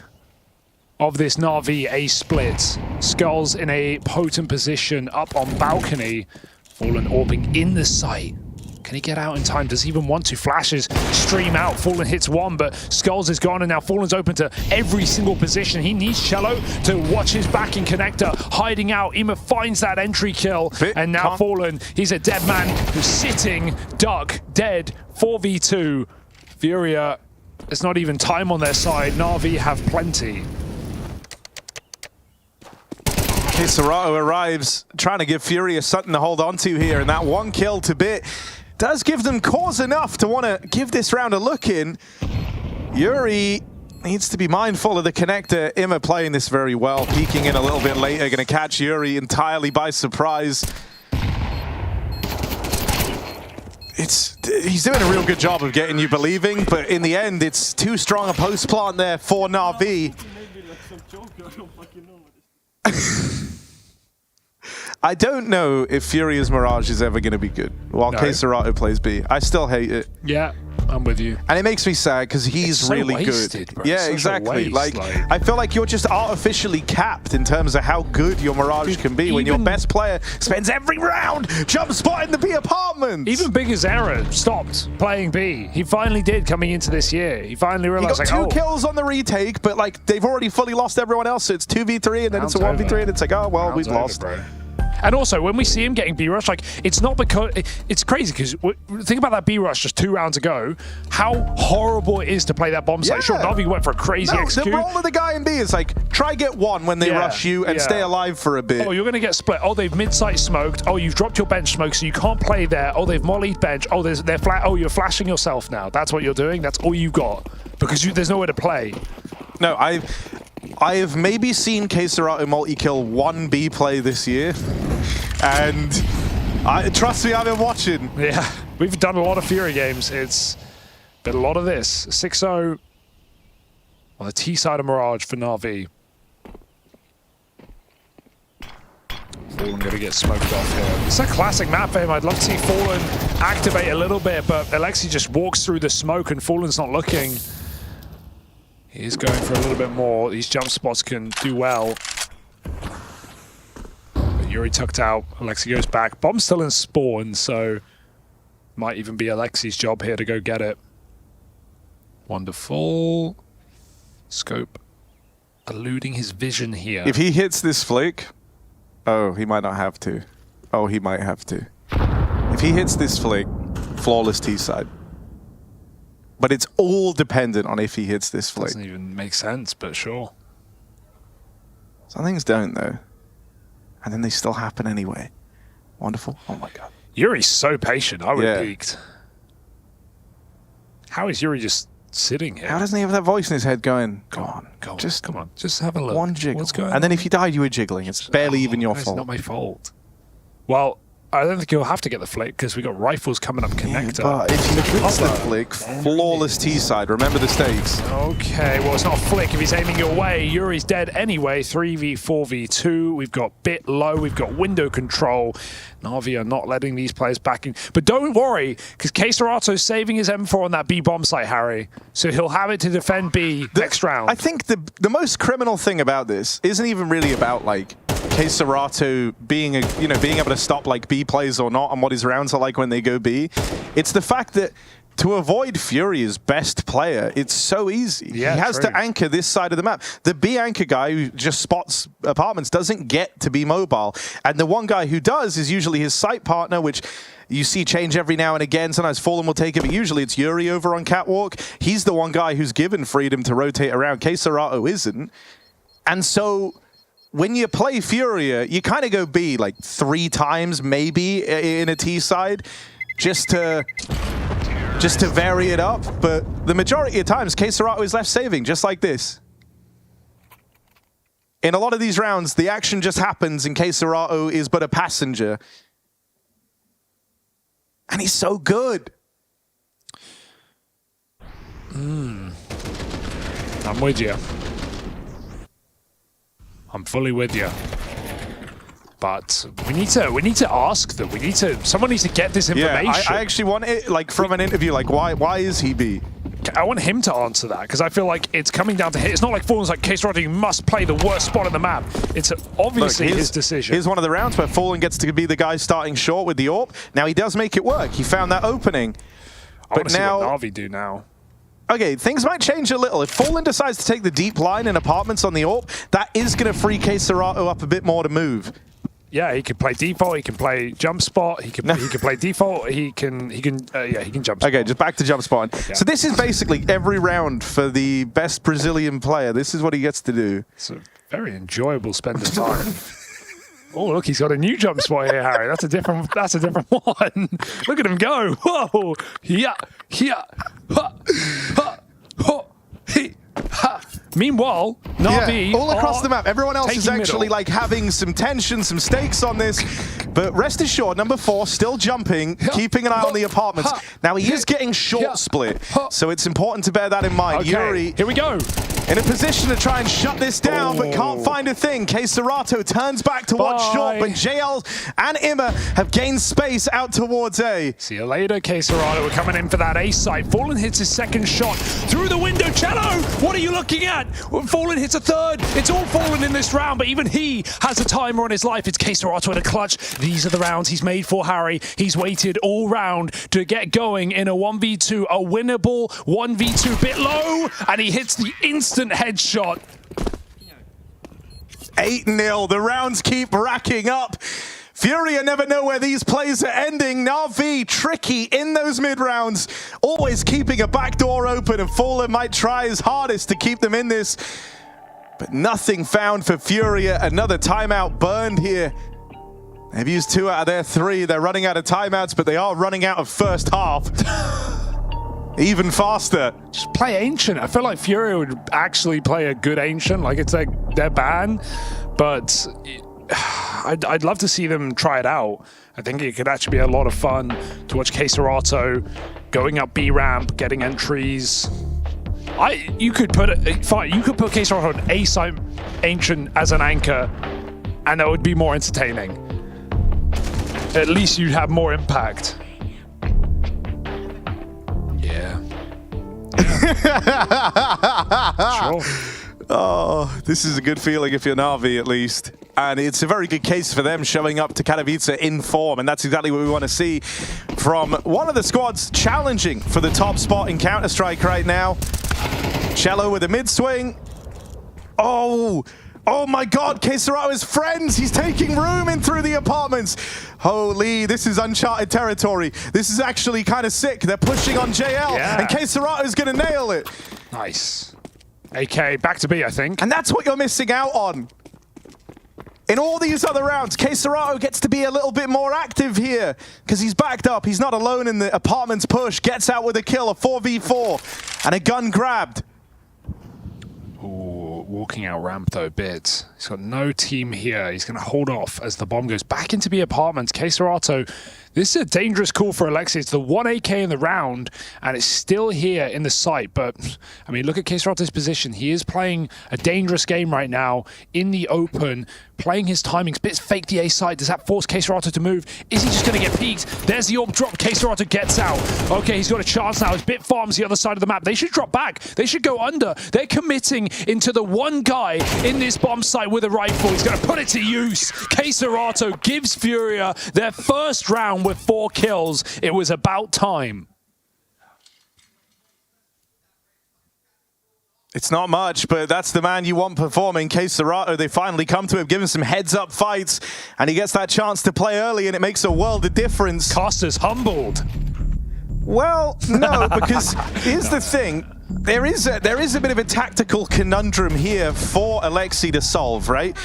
of this Na'Vi A split. Skulls in a potent position up on balcony. Fallen orbing in the site. Can he get out in time? Does he even want to? Flashes stream out. Fallen hits one, but Skulls is gone, and now Fallen's open to every single position. He needs Cello to watch his back in connector, hiding out. Ima finds that entry kill, and now Fallen, he's a dead man who's sitting, duck, dead, 4v2. Furia, it's not even time on their side. Na'Vi have plenty. Keserato arrives, trying to give Furia something to hold on to here, and that 1 kill to Bit does give them cause enough to want to give this round a look in. Yuri needs to be mindful of the connector. Imma playing this very well, peeking in a little bit later, going to catch Yuri entirely by surprise. He's doing a real good job of getting you believing, but in the end, it's too strong a post plant there for Na'Vi. I don't know if Furious Mirage is ever going to be good while K-Serato plays B. I still hate it. Yeah, I'm with you. And it makes me sad because he's so really wasted, good. Bro. Yeah, Such exactly. a waste, like, I feel like you're just artificially capped in terms of how good your Mirage can be when your best player spends every round jump spotting the B apartments. Even Big Azera stopped playing B. He finally did coming into this year. He finally realized, he got 2 kills on the retake, but like they've already fully lost everyone else. So it's 2v3 and then it's a 1v3 and it's like, oh, well, we've lost. Bro. And also, when we see him getting B-Rush, like, it's not because... It's crazy, because think about that B-Rush just 2 rounds ago, how horrible it is to play that bomb site. Sure, Navi went for a crazy execute. The role of the guy in B is like, try get 1 when they rush you and stay alive for a bit. Oh, you're going to get split. Oh, they've mid-site smoked. Oh, you've dropped your bench smoke, so you can't play there. Oh, they've mollied bench. Oh, they're flat. Oh, you're flashing yourself now. That's what you're doing. That's all you got. Because there's nowhere to play. No, I have maybe seen K-Serato multi-kill 1 B play this year, and trust me, I've been watching. Yeah, we've done a lot of Fury games. It's been a lot of this. 6-0 on the T side of Mirage for Na'Vi. Fallen going to get smoked off here. It's a classic map for him. I'd love to see Fallen activate a little bit, but Alexi just walks through the smoke and Fallen's not looking. He's going for a little bit more. These jump spots can do well. But Yuri tucked out. Alexi goes back. Bomb's still in spawn, so might even be Alexi's job here to go get it. Wonderful. Scope eluding his vision here. If he hits this flick, oh, he might not have to. Oh, he might have to. If he hits this flick, flawless T side. But it's all dependent on if he hits this flick. Doesn't even make sense, but sure. Some things don't, though. And then they still happen anyway. Wonderful. Oh my god. Yuri's so patient. I would have peeked. How is Yuri just sitting here? How doesn't he have that voice in his head going, go on, just come on, just have a look. One jiggle. What's going on? And then if you died, you were jiggling. It's barely even your fault. It's not my fault. Well, I don't think you'll have to get the flick because we got rifles coming up connector. But if he hits the flick, flawless T side. Remember the stakes. Okay, well, it's not a flick if he's aiming your way. Yuri's dead anyway. 3v4v2. We've got bit low. We've got window control. Na'Vi are not letting these players back in. But don't worry, because K-Serato's saving his M4 on that B bomb site, Harry. So he'll have it to defend B next round. I think the most criminal thing about this isn't even really about like K-Serato being able to stop like B plays or not and what his rounds are like when they go B. It's the fact that to avoid Fury's best player, it's so easy. Yeah, he has to anchor this side of the map. The B anchor guy who just spots apartments doesn't get to be mobile. And the one guy who does is usually his site partner, which you see change every now and again. Sometimes Fallen will take it, but usually it's Yuri over on Catwalk. He's the one guy who's given freedom to rotate around. K-Serato isn't. And so when you play Furia, you kind of go B like 3 times maybe in a T side just to vary it up. But the majority of times, K-Serato is left saving just like this. In a lot of these rounds, the action just happens and K-Serato is but a passenger. And he's so good. I'm with you. I'm fully with you. But we need to ask them. Someone needs to get this information. Yeah, I actually want it like from an interview, like why is he B? I want him to answer that because I feel like it's coming down to him. It's not like Fallen's like K-Serato, you must play the worst spot on the map. It's obviously his decision. Here's one of the rounds where Fallen gets to be the guy starting short with the AWP. Now he does make it work. He found that opening. But now, see what Na'Vi do now. Okay, things might change a little. If Fallen decides to take the deep line in apartments on the AWP, that is going to free K-Serato up a bit more to move. Yeah, he can play default. He can play jump spot. He can play default. He can jump spot. Okay, just back to jump spot. Yeah. So this is basically every round for the best Brazilian player. This is what he gets to do. It's a very enjoyable spend of time. Oh, look, he's got a new jump spot here, Harry. That's a different one. Look at him go. Whoa. Yeah. Ha. Ha. Ho. He. Ha. Meanwhile, Na'Vi all across the map. Everyone else is actually middle. like having some tension, some stakes on this. But rest assured, number 4 still jumping, keeping an eye on the apartments. Now he is getting short split, so it's important to bear that in mind. Okay, Yuri, here we go. In a position to try and shut this down, but can't find a thing. Serato turns back to watch short, but JL and Imma have gained space out towards A. See you later, Serato. We're coming in for that A site. Fallen hits his second shot through the window. Cello, what are you looking at? Fallen hits a third. It's all Fallen in this round, but even he has a timer on his life. It's Serato in a clutch. These are the rounds he's made for, Harry. He's waited all round to get going in a 1v2, a winnable 1v2, bit low, and he hits the instant headshot. 8-0. The rounds keep racking up. Furia never know where these plays are ending. Na'Vi tricky in those mid rounds, always keeping a back door open, and Fallen might try his hardest to keep them in this, but nothing found for Furia. Another timeout burned here. They've used 2 out of their 3. They're running out of timeouts, but they are running out of first half. Even faster. Just play Ancient. I feel like Furia would actually play a good Ancient. Like, it's like their ban, but I'd love to see them try it out. I think it could actually be a lot of fun to watch Serato going up B ramp, getting entries. You could put Serato on A site Ancient as an anchor, and that would be more entertaining. At least you'd have more impact. Yeah. Sure. Oh, this is a good feeling if you're Na'Vi, at least. And it's a very good case for them showing up to Katowice in form, and that's exactly what we want to see from one of the squads challenging for the top spot in Counter-Strike right now. Cello with a mid-swing. Oh my God, Serato is friends. He's taking room in through the apartments. Holy, this is uncharted territory. This is actually kind of sick. They're pushing on JL, and Serato is going to nail it. Nice. AK, back to B, I think. And that's what you're missing out on. In all these other rounds, Serato gets to be a little bit more active here because he's backed up. He's not alone in the apartments push. Gets out with a kill, a 4v4, and a gun grabbed. Ooh, walking out ramp though a bit. He's got no team here. He's going to hold off as the bomb goes back into the apartments. Serato, this is a dangerous call for Alexi. It's the 1 AK in the round, and it's still here in the site. But, I mean, look at Serato's position. He is playing a dangerous game right now in the open, playing his timings. Bits fake the A side. Does that force Serato to move? Is he just going to get peeked? There's the orb drop. Serato gets out. Okay, he's got a chance now. His Bit farms the other side of the map. They should drop back. They should go under. They're committing into the one guy in this bomb site with a rifle. He's going to put it to use. Serato gives Furia their first round with 4 kills. It was about time. It's not much, but that's the man you want performing. Serato, they finally come to him, give him some heads-up fights, and he gets that chance to play early, and it makes a world of difference. Costa's humbled. Well, no, because here's the thing. There is a bit of a tactical conundrum here for Alexi to solve, right?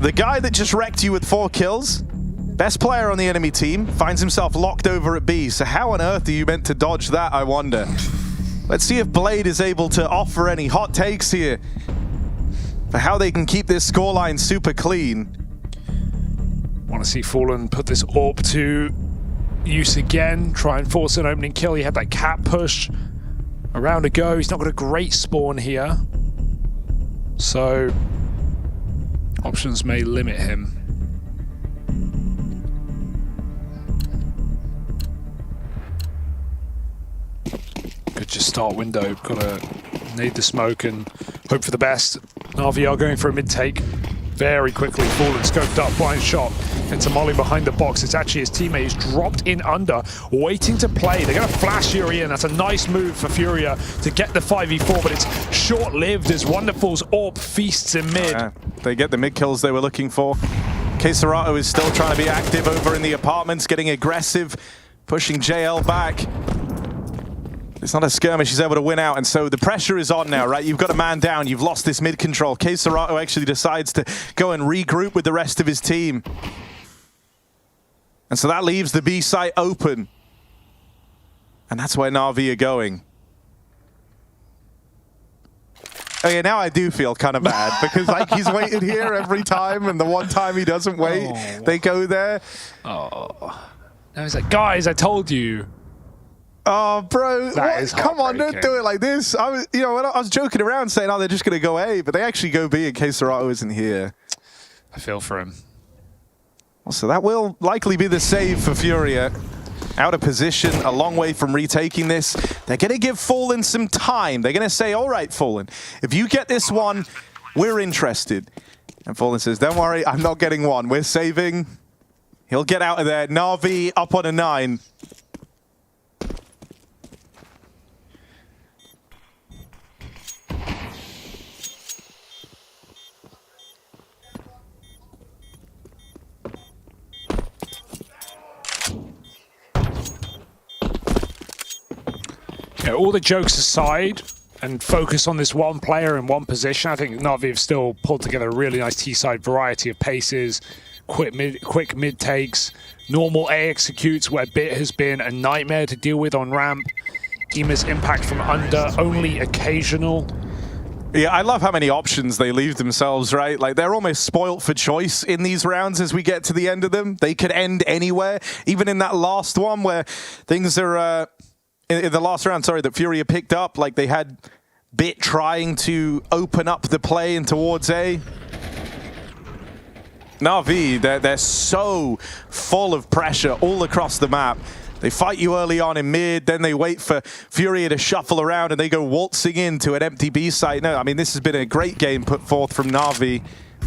The guy that just wrecked you with 4 kills, best player on the enemy team, finds himself locked over at B. So how on earth are you meant to dodge that, I wonder? Let's see if Blade is able to offer any hot takes here for how they can keep this scoreline super clean. Want to see Fallen put this AWP to use again, try and force an opening kill. He had that cat push. A round to go. He's not got a great spawn here, so options may limit him. Could just start window. Got to nade the smoke and hope for the best. Na'Vi are going for a mid take very quickly. Fallen scoped up, blind shot into Molly behind the box. It's actually his teammate who's dropped in under, waiting to play. They're going to flash Furia in. That's a nice move for Furia to get the 5v4, but it's short-lived as Wonderful's AWP feasts in mid. Yeah, they get the mid kills they were looking for. Serato is still trying to be active over in the apartments, getting aggressive, pushing JL back. It's not a skirmish he's able to win out, and so the pressure is on now, right? You've got a man down, you've lost this mid control. Keserato actually decides to go and regroup with the rest of his team. And so that leaves the B site open. And that's where Na'Vi are going. Okay, now I do feel kind of bad because like he's waited here every time, and the one time he doesn't wait, they go there. Oh. Now he's like, guys, I told you. Oh, bro, That come on, don't do it like this. I was joking around saying, oh, they're just going to go A, but they actually go B in case Serato isn't here. I feel for him. Well, so that will likely be the save for Furia. Out of position, a long way from retaking this. They're going to give Fallen some time. They're going to say, all right, Fallen, if you get this one, we're interested. And Fallen says, don't worry, I'm not getting one. We're saving. He'll get out of there. Na'Vi up on a 9. Yeah, all the jokes aside, and focus on this one player in one position, I think Na'Vi have still pulled together a really nice T-side variety of paces, quick mid takes, normal A executes where Bit has been a nightmare to deal with on ramp. Ima's impact from under, only occasional. Yeah, I love how many options they leave themselves, right? Like, they're almost spoilt for choice in these rounds as we get to the end of them. They could end anywhere, even in that last one where things are... in the last round, sorry, that Furia picked up, like they had Bit trying to open up the play and towards A. Na'Vi, they're so full of pressure all across the map. They fight you early on in mid, then they wait for Furia to shuffle around and they go waltzing into an empty B site. No, I mean, this has been a great game put forth from Na'Vi.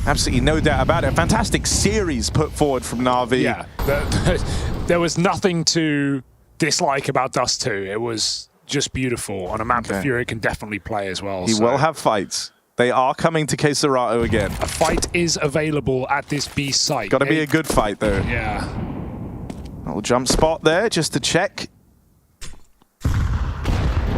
Absolutely no doubt about it. A fantastic series put forward from Na'Vi. Yeah, there was nothing to dislike about Dust 2. It was just beautiful on a map that Furia can definitely play as well. He will have fights. They are coming to Keserato again. A fight is available at this B site. Got to be a good fight, though. Yeah. Little jump spot there, just to check.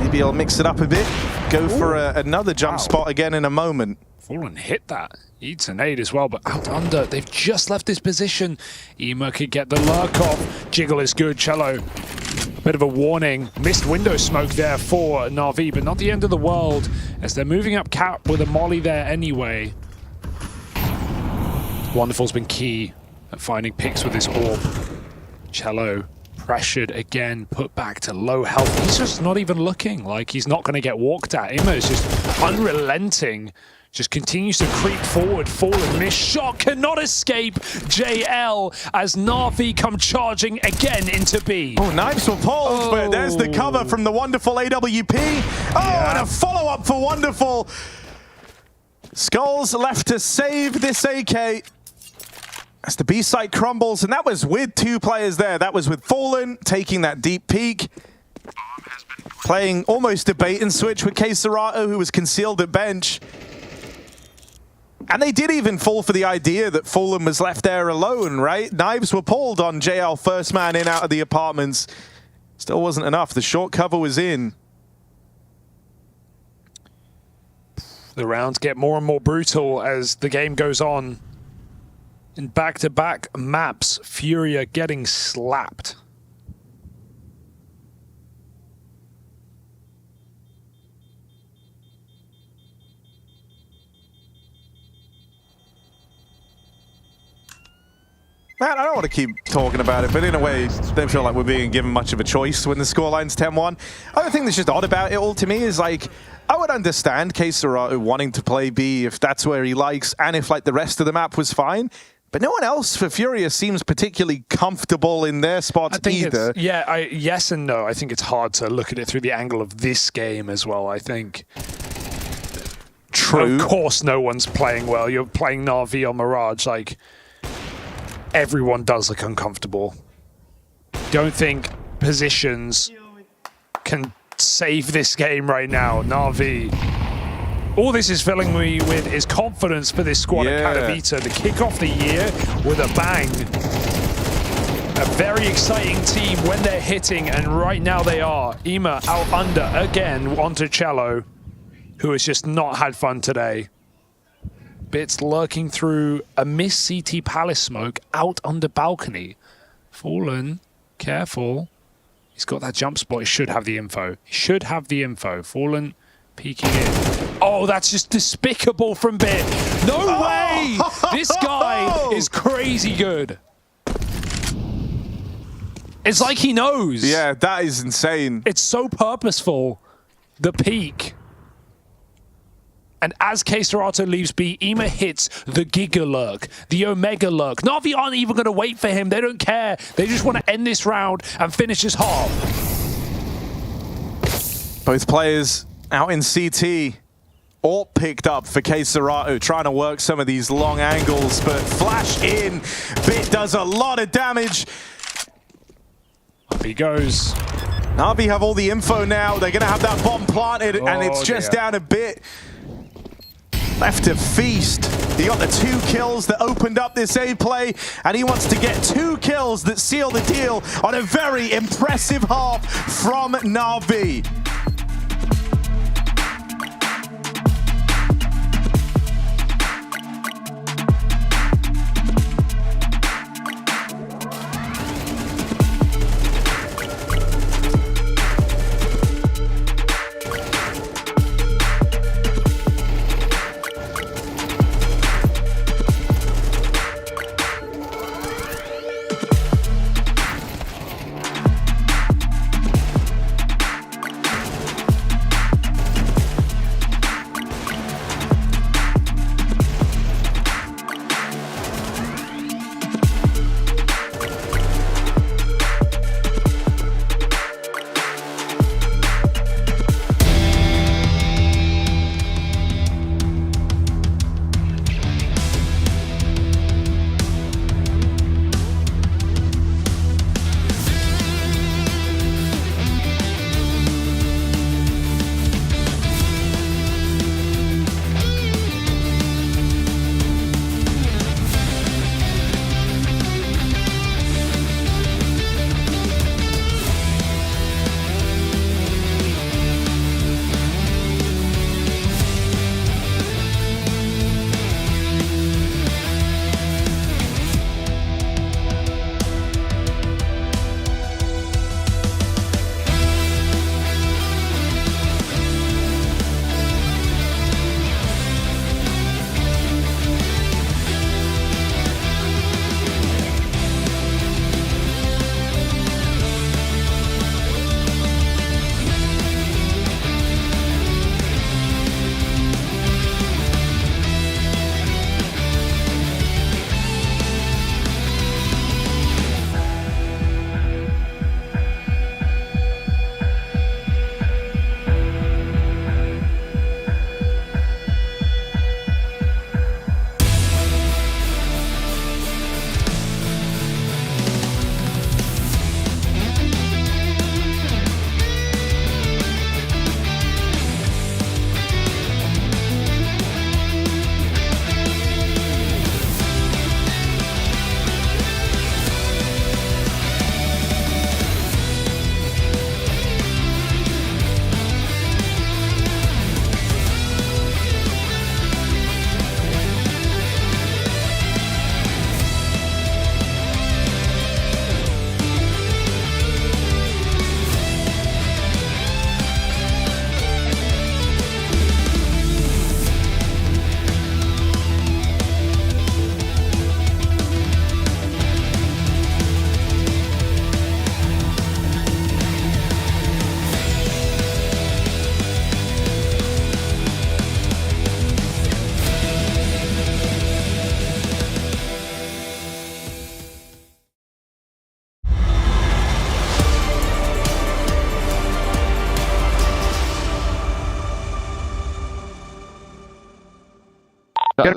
Maybe he'll mix it up a bit. Go for another jump spot again in a moment. Fallen hit that. Eats a nade as well, but out under. They've just left this position. Ema could get the lurk off. Jiggle is good. Cello, a bit of a warning. Missed window smoke there for Na'Vi, but not the end of the world as they're moving up cap with a molly there anyway. Wonderful's been key at finding picks with this orb. Cello pressured again, put back to low health. He's just not even looking like he's not going to get walked at. Ema is just unrelenting. Just continues to creep forward. Fallen missed shot cannot escape JL as Na'Vi come charging again into B. Oh, knives were pulled, but there's the cover from the wonderful AWP. And a follow-up for Wonderful. Skulls left to save this AK. As the B site crumbles, and that was with 2 players there. That was with Fallen taking that deep peek. Playing almost a bait and switch with Keserato, who was concealed at bench. And they did even fall for the idea that Fallen was left there alone, right? Knives were pulled on JL, first man in out of the apartments. Still wasn't enough. The short cover was in. The rounds get more and more brutal as the game goes on. In back-to-back maps, Furia getting slapped. Man, I don't want to keep talking about it, but in a way, I don't feel like we're being given much of a choice when the scoreline's 10-1. Other thing that's just odd about it all to me is, like, I would understand Keserato wanting to play B if that's where he likes, and if, like, the rest of the map was fine. But no one else for Furia seems particularly comfortable in their spots either. Yeah, yes and no. I think it's hard to look at it through the angle of this game as well, I think. True. Of course no one's playing well. You're playing Na'Vi or Mirage, like... Everyone does look uncomfortable. Don't think positions can save this game right now. Na'Vi. All this is filling me with is confidence for this squad at Katowice to kick off the year with a bang. A very exciting team when they're hitting, and right now they are. Ema out under again onto Cello, who has just not had fun today. Bits lurking through a missed CT Palace smoke out under balcony. Fallen, careful. He's got that jump spot. He should have the info. He should have the info. Fallen peeking in. Oh, that's just despicable from Bit. No way! This guy is crazy good. It's like he knows. Yeah, that is insane. It's so purposeful. The peak. And as K-Serato leaves B, Ema hits the Giga Lurk, the Omega Lurk. Na'Vi aren't even going to wait for him. They don't care. They just want to end this round and finish this half. Both players out in CT. All picked up for K-Serato, trying to work some of these long angles, but flash in. Bit does a lot of damage. Up he goes. Na'Vi have all the info now. They're going to have that bomb planted, and it's just down a bit. Left to feast. He got the 2 kills that opened up this A play, and he wants to get 2 kills that seal the deal on a very impressive half from Na'Vi.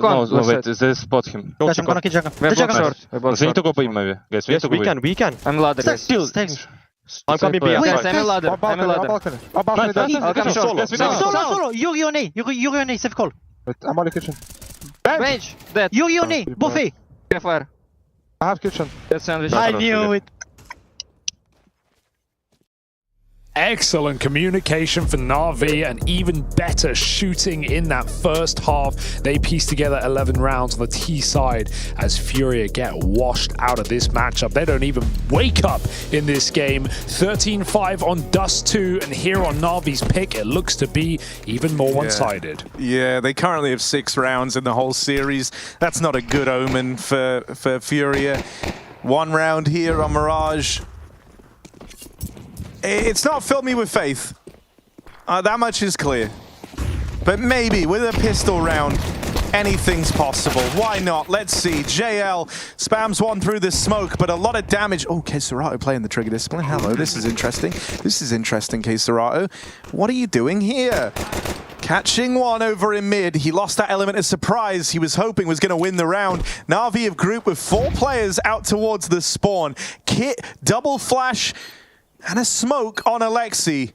No, wait, they spot him. Guys, I'm gonna kill Jungle. Kill Jungle. We need to go by maybe. Guys, we need to go by. We can. I'm ladder, guys. I'm coming B. Guys, I'm a ladder. I'm a ladder. I'll come short. Solo. Yuri on A. Yuri on A. Safe call. I'm on the kitchen. Range. Dead. Yuri on A. Buffet. Fire. I have kitchen. Dead sandwich. I knew it. Excellent communication for Na'Vi and even better shooting in that first half. They pieced together 11 rounds on the T side as Furia get washed out of this matchup. They don't even wake up in this game. 13-5 on Dust 2, and here on Na'Vi's pick, it looks to be even more one-sided. Yeah, they currently have 6 rounds in the whole series. That's not a good omen for Furia. 1 round here on Mirage. It's not filled me with faith. That much is clear. But maybe with a pistol round, anything's possible. Why not? Let's see. JL spams one through the smoke, but a lot of damage. Oh, Keserato playing the trigger discipline. Hello, this is interesting. This is interesting, Keserato. What are you doing here? Catching one over in mid. He lost that element of surprise he was hoping was going to win the round. Na'Vi have grouped with 4 players out towards the spawn. Kit, double flash, and a smoke on Alexi.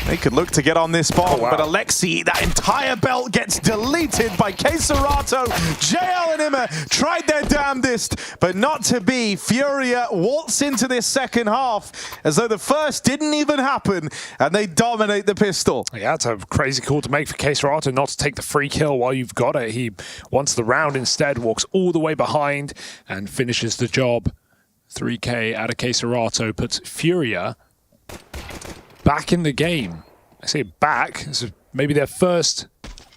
They could look to get on this bomb, but Alexi, that entire belt gets deleted by Keserato. JL and Imma tried their damnedest, but not to be. Furia waltz into this second half as though the first didn't even happen, and they dominate the pistol. Yeah, it's a crazy call to make for Keserato not to take the free kill while you've got it. He wants the round instead, walks all the way behind, and finishes the job. 3K out of Keserato puts Furia back in the game. I say back, this is maybe their first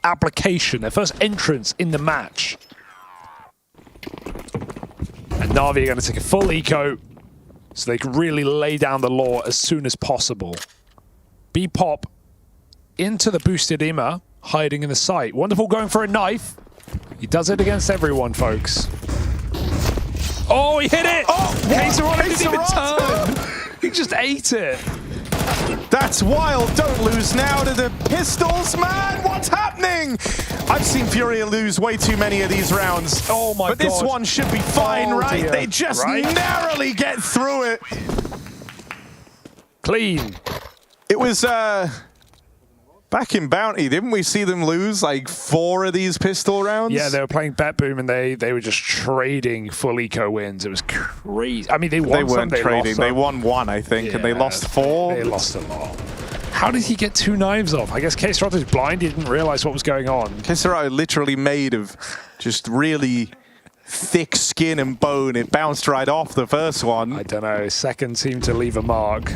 application, their first entrance in the match. And Na'Vi are going to take a full eco so they can really lay down the law as soon as possible. B-Pop into the boosted Imma, hiding in the site. Wonderful going for a knife. He does it against everyone, folks. Oh, he hit it! Oh, Keserato didn't even turn. He just ate it. That's wild. Don't lose now to the pistols, man. What's happening? I've seen Furia lose way too many of these rounds. Oh my God. But this one should be fine, right? Dear. They just narrowly get through it. Clean. It was back in Bounty, didn't we see them lose like 4 of these pistol rounds? Yeah, they were playing Bet Boom and they were just trading full eco wins. It was crazy. I mean, they won They weren't trading. They won 1, I think, and they lost 4. They lost a lot. How did he get 2 knives off? I guess Keserato's blind. He didn't realize what was going on. Keserato literally made of just really thick skin and bone. It bounced right off the first one. I don't know. Second seemed to leave a mark.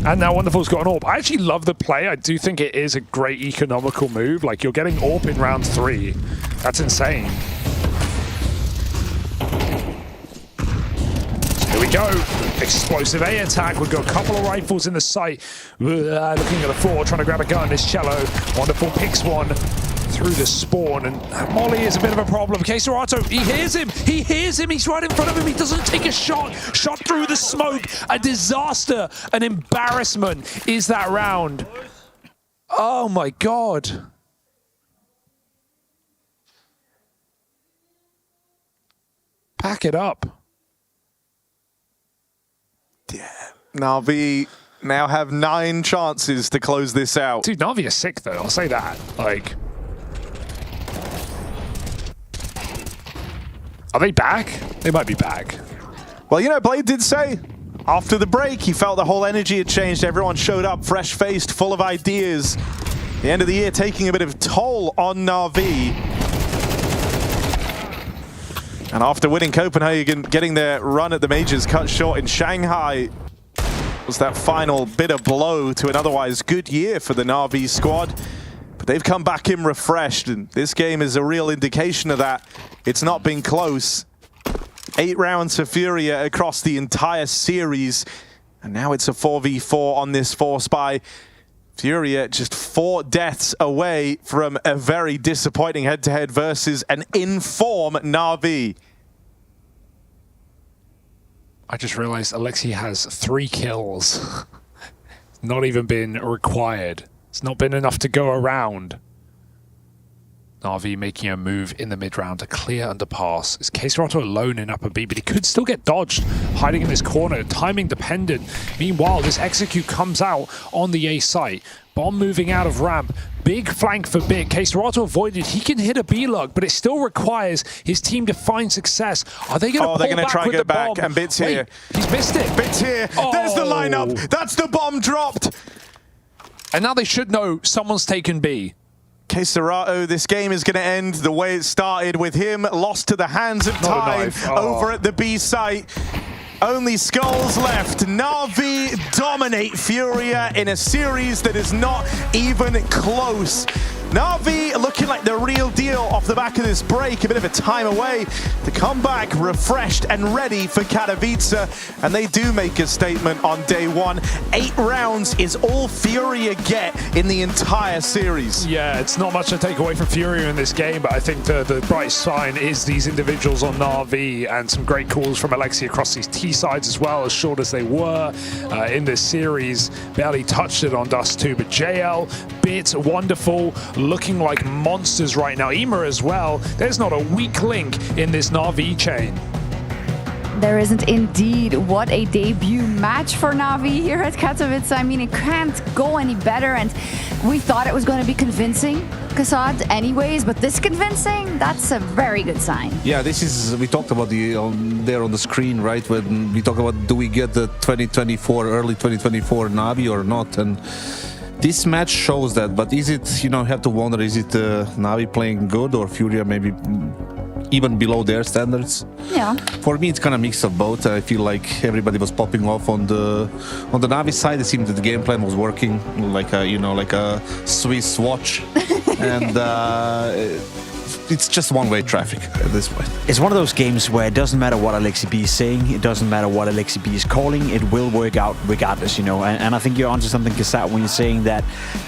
And now Wonderful's got an AWP. I actually love the play. I do think it is a great economical move. Like, you're getting AWP in round 3. That's insane. Here we go. Explosive A attack. We've got a couple of rifles in the sight. Looking at the floor, trying to grab a gun. This Cello. Wonderful picks one through the spawn, and Molly is a bit of a problem. Keserato, he hears him. He hears him. He's right in front of him. He doesn't take a shot. Shot through the smoke. A disaster. An embarrassment is that round. Oh my God. Pack it up. Yeah. Na'Vi now have 9 chances to close this out. Dude, Na'Vi are sick though. I'll say that. Like, are they back? They might be back. Well, you know, Blade did say after the break, he felt the whole energy had changed. Everyone showed up fresh-faced, full of ideas. The end of the year taking a bit of toll on Na'Vi. And after winning Copenhagen, getting their run at the majors cut short in Shanghai was that final bitter blow to an otherwise good year for the Na'Vi squad. But they've come back in refreshed, and this game is a real indication of that. It's not been close. 8 rounds for Furia across the entire series, and now it's a 4v4 on this 4-spy. Furia just 4 deaths away from a very disappointing head-to-head versus an in-form Na'Vi. I just realized Alexi has 3 kills. Not even been required. It's not been enough to go around. Na'Vi making a move in the mid-round, a clear underpass. Is Katowice alone in upper B, but he could still get dodged, hiding in this corner, timing dependent. Meanwhile, this execute comes out on the A site. Bomb moving out of ramp. Big flank for Bit. Katowice avoided. He can hit a B-lug, but it still requires his team to find success. Are they going to they're going to try and get back, bomb? and Bit's here. He's missed it. Bit's here. There's the lineup. That's the bomb dropped. And now they should know someone's taken B. Katowice, this game is going to end the way it started, with him lost to the hands of time over at the B site. Only skulls left. Na'Vi dominate Furia in a series that is not even close. Na'Vi looking like the real deal off the back of this break. A bit of a time away to come back refreshed and ready for Katowice. And they do make a statement on day one. 8 rounds is all Furia get in the entire series. Yeah, it's not much to take away from Furia in this game, but I think the bright sign is these individuals on Na'Vi, and some great calls from Alexi across these T sides as well, as short as they were in this series. Barely touched it on Dust 2, but JL, Bit, wonderful, looking like monsters right now. Ema as well. There's not a weak link in this Na'Vi chain. There isn't indeed. What a debut match for Na'Vi here at Katowice. I mean, it can't go any better, and we thought it was going to be convincing, Kassad, anyways, but this convincing, that's a very good sign. Yeah, this is, we talked about there on the screen, right, when we talk about do we get the 2024, early 2024 Na'Vi or not, and this match shows that. But is it, you have to wonder, is it Na'Vi playing good or Furia maybe even below their standards? Yeah. For me, it's kind of mix of both. I feel like everybody was popping off on the Na'Vi side. It seemed that the game plan was working like a, like a Swiss watch, and it's just one-way traffic at this point. It's one of those games where it doesn't matter what Alexi B is saying, it doesn't matter what Alexi B is calling, it will work out regardless, And I think you're onto something, Kassad, when you're saying that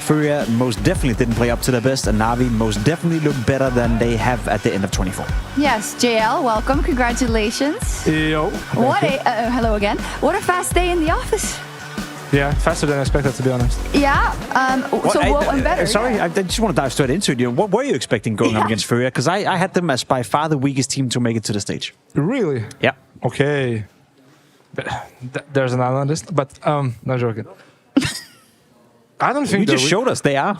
Furia most definitely didn't play up to their best, and Na'Vi most definitely look better than they have at the end of 24. Yes, JL, welcome, congratulations. Yo. Hello again. What a fast day in the office. Yeah, faster than I expected, to be honest. Yeah, what went better? Sorry, I just want to dive straight into it. What were you expecting going up against Furia? Because I had them as by far the weakest team to make it to the stage. Really? Yeah. Okay. There's an analyst, but no joking. I don't think you just showed us they are.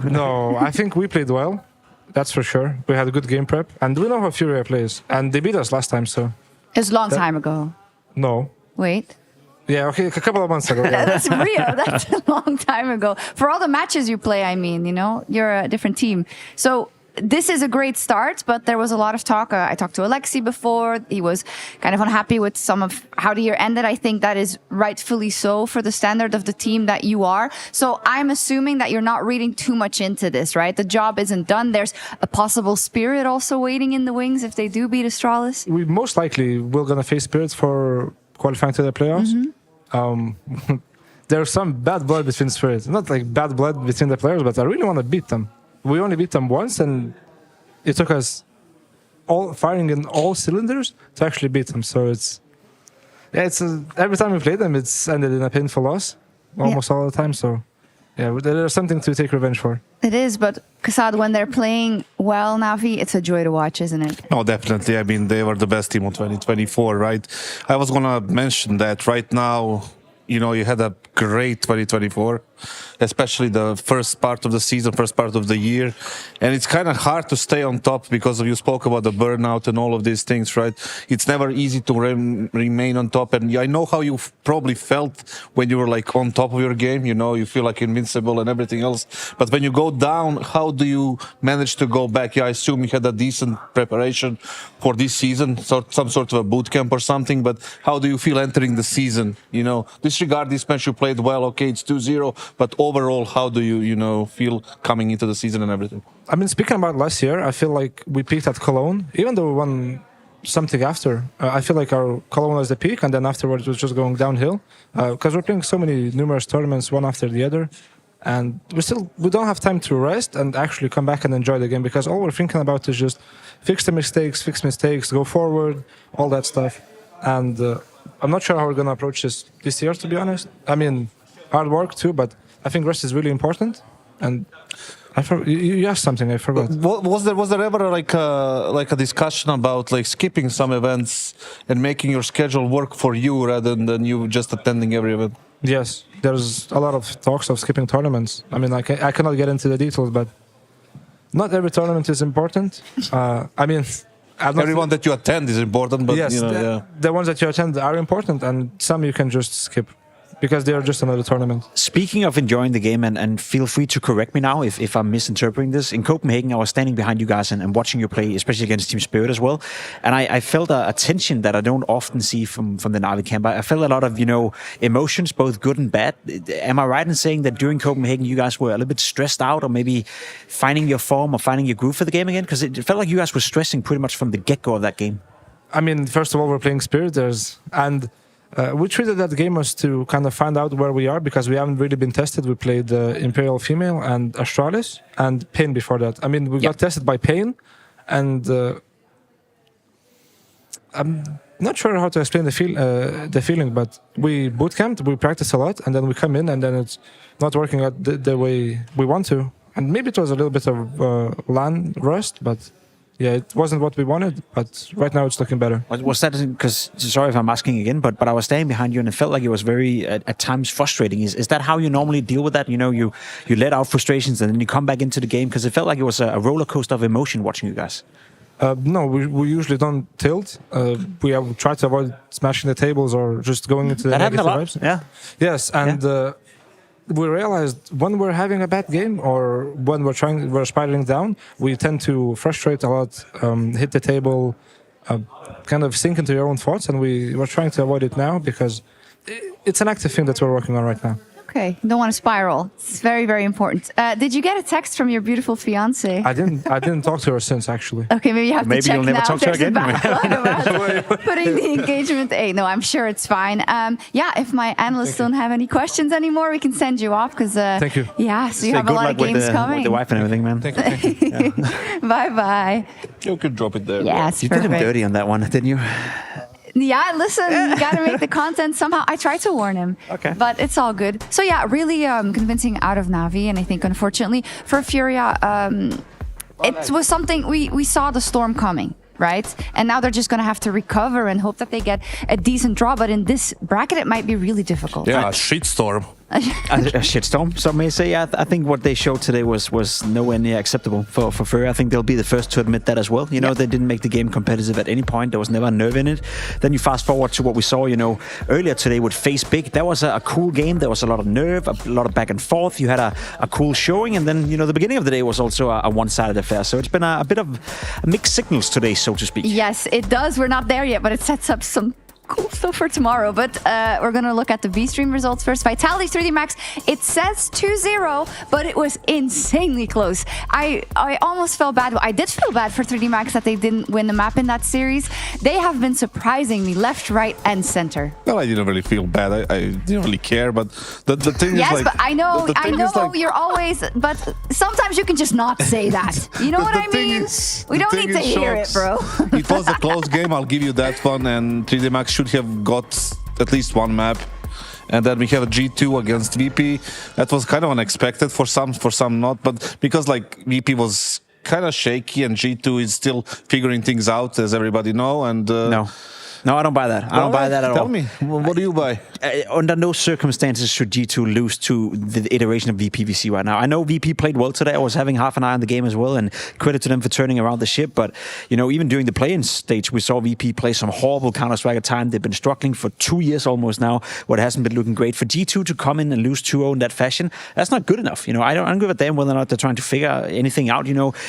No, I think we played well. That's for sure. We had a good game prep, and we know how Furia plays, and they beat us last time, so. It was a long time ago. No. Wait. Yeah, okay, a couple of months ago. Yeah. That's real. That's a long time ago. For all the matches you play, I mean, you're a different team. So this is a great start, but there was a lot of talk. I talked to Alexi before. He was kind of unhappy with some of how the year ended. I think that is rightfully so for the standard of the team that you are. So I'm assuming that you're not reading too much into this, right? The job isn't done. There's a possible Spirit also waiting in the wings if they do beat Astralis. We most likely will going to face Spirits for qualifying to the playoffs. Mm-hmm. There's some bad blood between Spirits. Not like bad blood between the players, but I really want to beat them. We only beat them once, and it took us all firing in all cylinders to actually beat them. So it's every time we play them, it's ended in a painful loss, almost all the time. So yeah, there's something to take revenge for. It is, but Kassad, when they're playing well, Na'Vi, it's a joy to watch, isn't it? No, definitely. I mean, they were the best team of 2024, right? I was going to mention that right now, you had a great 2024, especially the first part of the season, first part of the year. And it's kind of hard to stay on top because you spoke about the burnout and all of these things, right? It's never easy to remain on top. And I know how you probably felt when you were like on top of your game, you feel like invincible and everything else. But when you go down, how do you manage to go back? Yeah, I assume you had a decent preparation for this season, some sort of a boot camp or something. But how do you feel entering the season? Disregard this match, you played well. Okay, it's 2-0. But overall, how do you, feel coming into the season and everything? I mean, speaking about last year, I feel like we peaked at Cologne, even though we won something after. I feel like our Cologne was the peak, and then afterwards it was just going downhill. Because we're playing so many numerous tournaments, one after the other. And we don't have time to rest and actually come back and enjoy the game, because all we're thinking about is just fix mistakes, go forward, all that stuff. And I'm not sure how we're going to approach this year, to be honest. I mean, hard work too, but I think rest is really important. And You asked something. I forgot. Was there ever like a discussion about like skipping some events and making your schedule work for you rather than you just attending every event? Yes, there's a lot of talks of skipping tournaments. I mean, I cannot get into the details, but not every tournament is important. I mean, everyone that you attend is important, but yes, the ones that you attend are important, and some you can just skip because they are just another tournament. Speaking of enjoying the game, and feel free to correct me now if I'm misinterpreting this. In Copenhagen, I was standing behind you guys and watching you play, especially against Team Spirit as well. And I felt a tension that I don't often see from the Na'Vi camp. I felt a lot of, emotions, both good and bad. Am I right in saying that during Copenhagen, you guys were a little bit stressed out or maybe finding your form or finding your groove for the game again? Because it felt like you guys were stressing pretty much from the get-go of that game. I mean, first of all, we're playing Spirit. We treated that game as to kind of find out where we are because we haven't really been tested. We played Imperial Female and Astralis and Pain before that. I mean, we got tested by Pain, and I'm not sure how to explain the feeling, but we bootcamped, we practiced a lot, and then we come in, and then it's not working out the way we want to. And maybe it was a little bit of LAN rust, but yeah, it wasn't what we wanted, but right now it's looking better. Was that because, sorry if I'm asking again, but I was standing behind you and it felt like it was very, at times, frustrating. Is that how you normally deal with that? You let out frustrations and then you come back into the game? Because it felt like it was a roller coaster of emotion watching you guys. No, we usually don't tilt. We have tried to avoid smashing the tables or just going into the negative vibes. Yeah. Yes, and we realized when we're having a bad game or when we're spiraling down, we tend to frustrate a lot, hit the table, kind of sink into your own thoughts, and we're trying to avoid it now because it's an active thing that we're working on right now. Okay, don't want to spiral. It's very, very important. Did you get a text from your beautiful fiance? I didn't talk to her since, actually. Okay, maybe you have to check you'll never now. talk to her again. Putting the engagement. Hey, no, I'm sure it's fine. If my analysts don't have any questions anymore, we can send you off because. Thank you. Yeah, so you have a lot of games coming. With the wife and everything, man. Thank you. Bye bye. You could drop it there. Yes, you perfect. did him dirty on that one, didn't you? Yeah, listen, you got to make the content somehow. I tried to warn him, but it's all good. So yeah, really convincing out of Na'Vi, and I think unfortunately for Furia, it was something we saw the storm coming, right? And now they're just going to have to recover and hope that they get a decent draw. But in this bracket, it might be really difficult. Yeah, a shitstorm. A shitstorm, some may say. I think what they showed today was nowhere near acceptable for Furia. I think they'll be the first to admit that as well. They didn't make the game competitive at any point. There was never a nerve in it. Then you fast forward to what we saw, earlier today with Face Big. That was a cool game. There was a lot of nerve, a lot of back and forth. You had a cool showing, and then the beginning of the day was also a one-sided affair. So it's been a bit of mixed signals today, so to speak. Yes, it does. We're not there yet, but it sets up some cool stuff for tomorrow. But we're going to look at the V-Stream results first. Vitality 3D Max, it says 2-0, but it was insanely close. I almost felt bad. I did feel bad for 3D Max that they didn't win the map in that series. They have been surprising me left, right, and center. Well, I didn't really feel bad. I didn't really care, but the thing is like... Yes, but I know you're always... But sometimes you can just not say that. You know what I mean? We don't need to hear it, bro. It was a close game, I'll give you that one, and 3D Max should have got at least one map. And then we have a G2 against VP. That was kind of unexpected for some not. But because VP was kind of shaky and G2 is still figuring things out, as everybody know. And No, I don't buy that. I don't buy that at all. Tell me, what do you buy? Under no circumstances should G2 lose to the iteration of VPVC right now. I know VP played well today. I was having half an eye on the game as well, and credit to them for turning around the ship. But, even during the play-in stage, we saw VP play some horrible Counter-Strike at time. They've been struggling for 2 years almost now, what hasn't been looking great. For G2 to come in and lose 2-0 in that fashion, that's not good enough. I don't give a damn whether or not they're trying to figure anything out.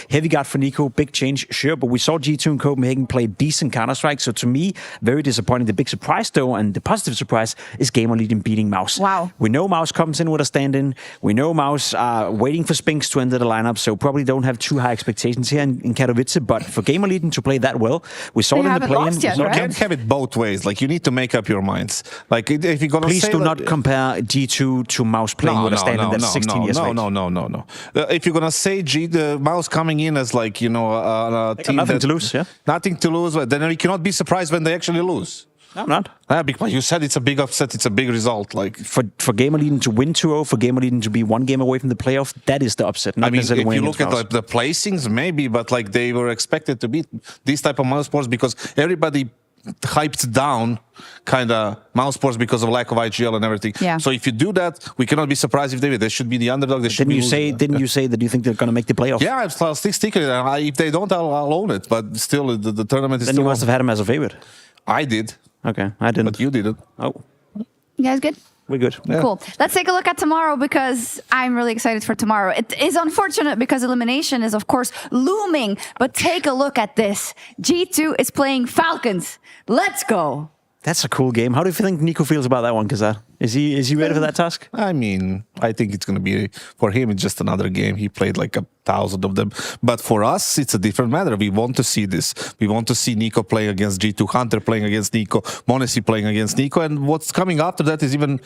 Heavy guard for Nico, big change, sure. But we saw G2 in Copenhagen play decent Counter-Strike. So to me, very disappointing. The big surprise, though, and the positive surprise is Gamer Legion beating Mouse. Wow. We know Mouse comes in with a stand-in. We know Mouse are waiting for Spinks to enter the lineup, so probably don't have too high expectations here in Katowice. But for Gamer Legion to play that well, we saw it in the play-in. You can't have it both ways. You need to make up your minds. If you're gonna Please say do not compare G2 to Mouse playing with a stand-in that's 16 years late. No. If you're gonna say the Mouse coming in as a team nothing to lose, yeah. Nothing to lose, then you cannot be surprised when they actually lose. I'm not. Because you said it's a big upset, it's a big result. Like for Gamer Leading to win 2-0, for Gamer Leading to be 1 game away from the playoff, that is the upset. Not I mean, if necessarily you winning look at the placings, maybe, but like they were expected to beat these type of Mousesports because everybody hyped down kind of Mousesports because of lack of IGL and everything. Yeah. So if you do that, we cannot be surprised if they should be the underdog. They should Didn't you say that you think they're going to make the playoff? Yeah, I'll still stick with it. If they don't, I'll own it. But still, the tournament is Then still you must have had him as a favorite. I did. Okay, I didn't. But you didn't. Oh. You guys good? We're good. Yeah. Cool. Let's take a look at tomorrow because I'm really excited for tomorrow. It is unfortunate because elimination is, of course, looming. But take a look at this. G2 is playing Falcons. Let's go. That's a cool game. How do you think Nico feels about that one, Kazat? Is he ready for that task? I mean, I think it's going to be, for him, it's just another game. He played like 1,000 of them. But for us, it's a different matter. We want to see this. We want to see Nico playing against G2, Hunter playing against Nico, m0NESY playing against Nico. And what's coming after that is even...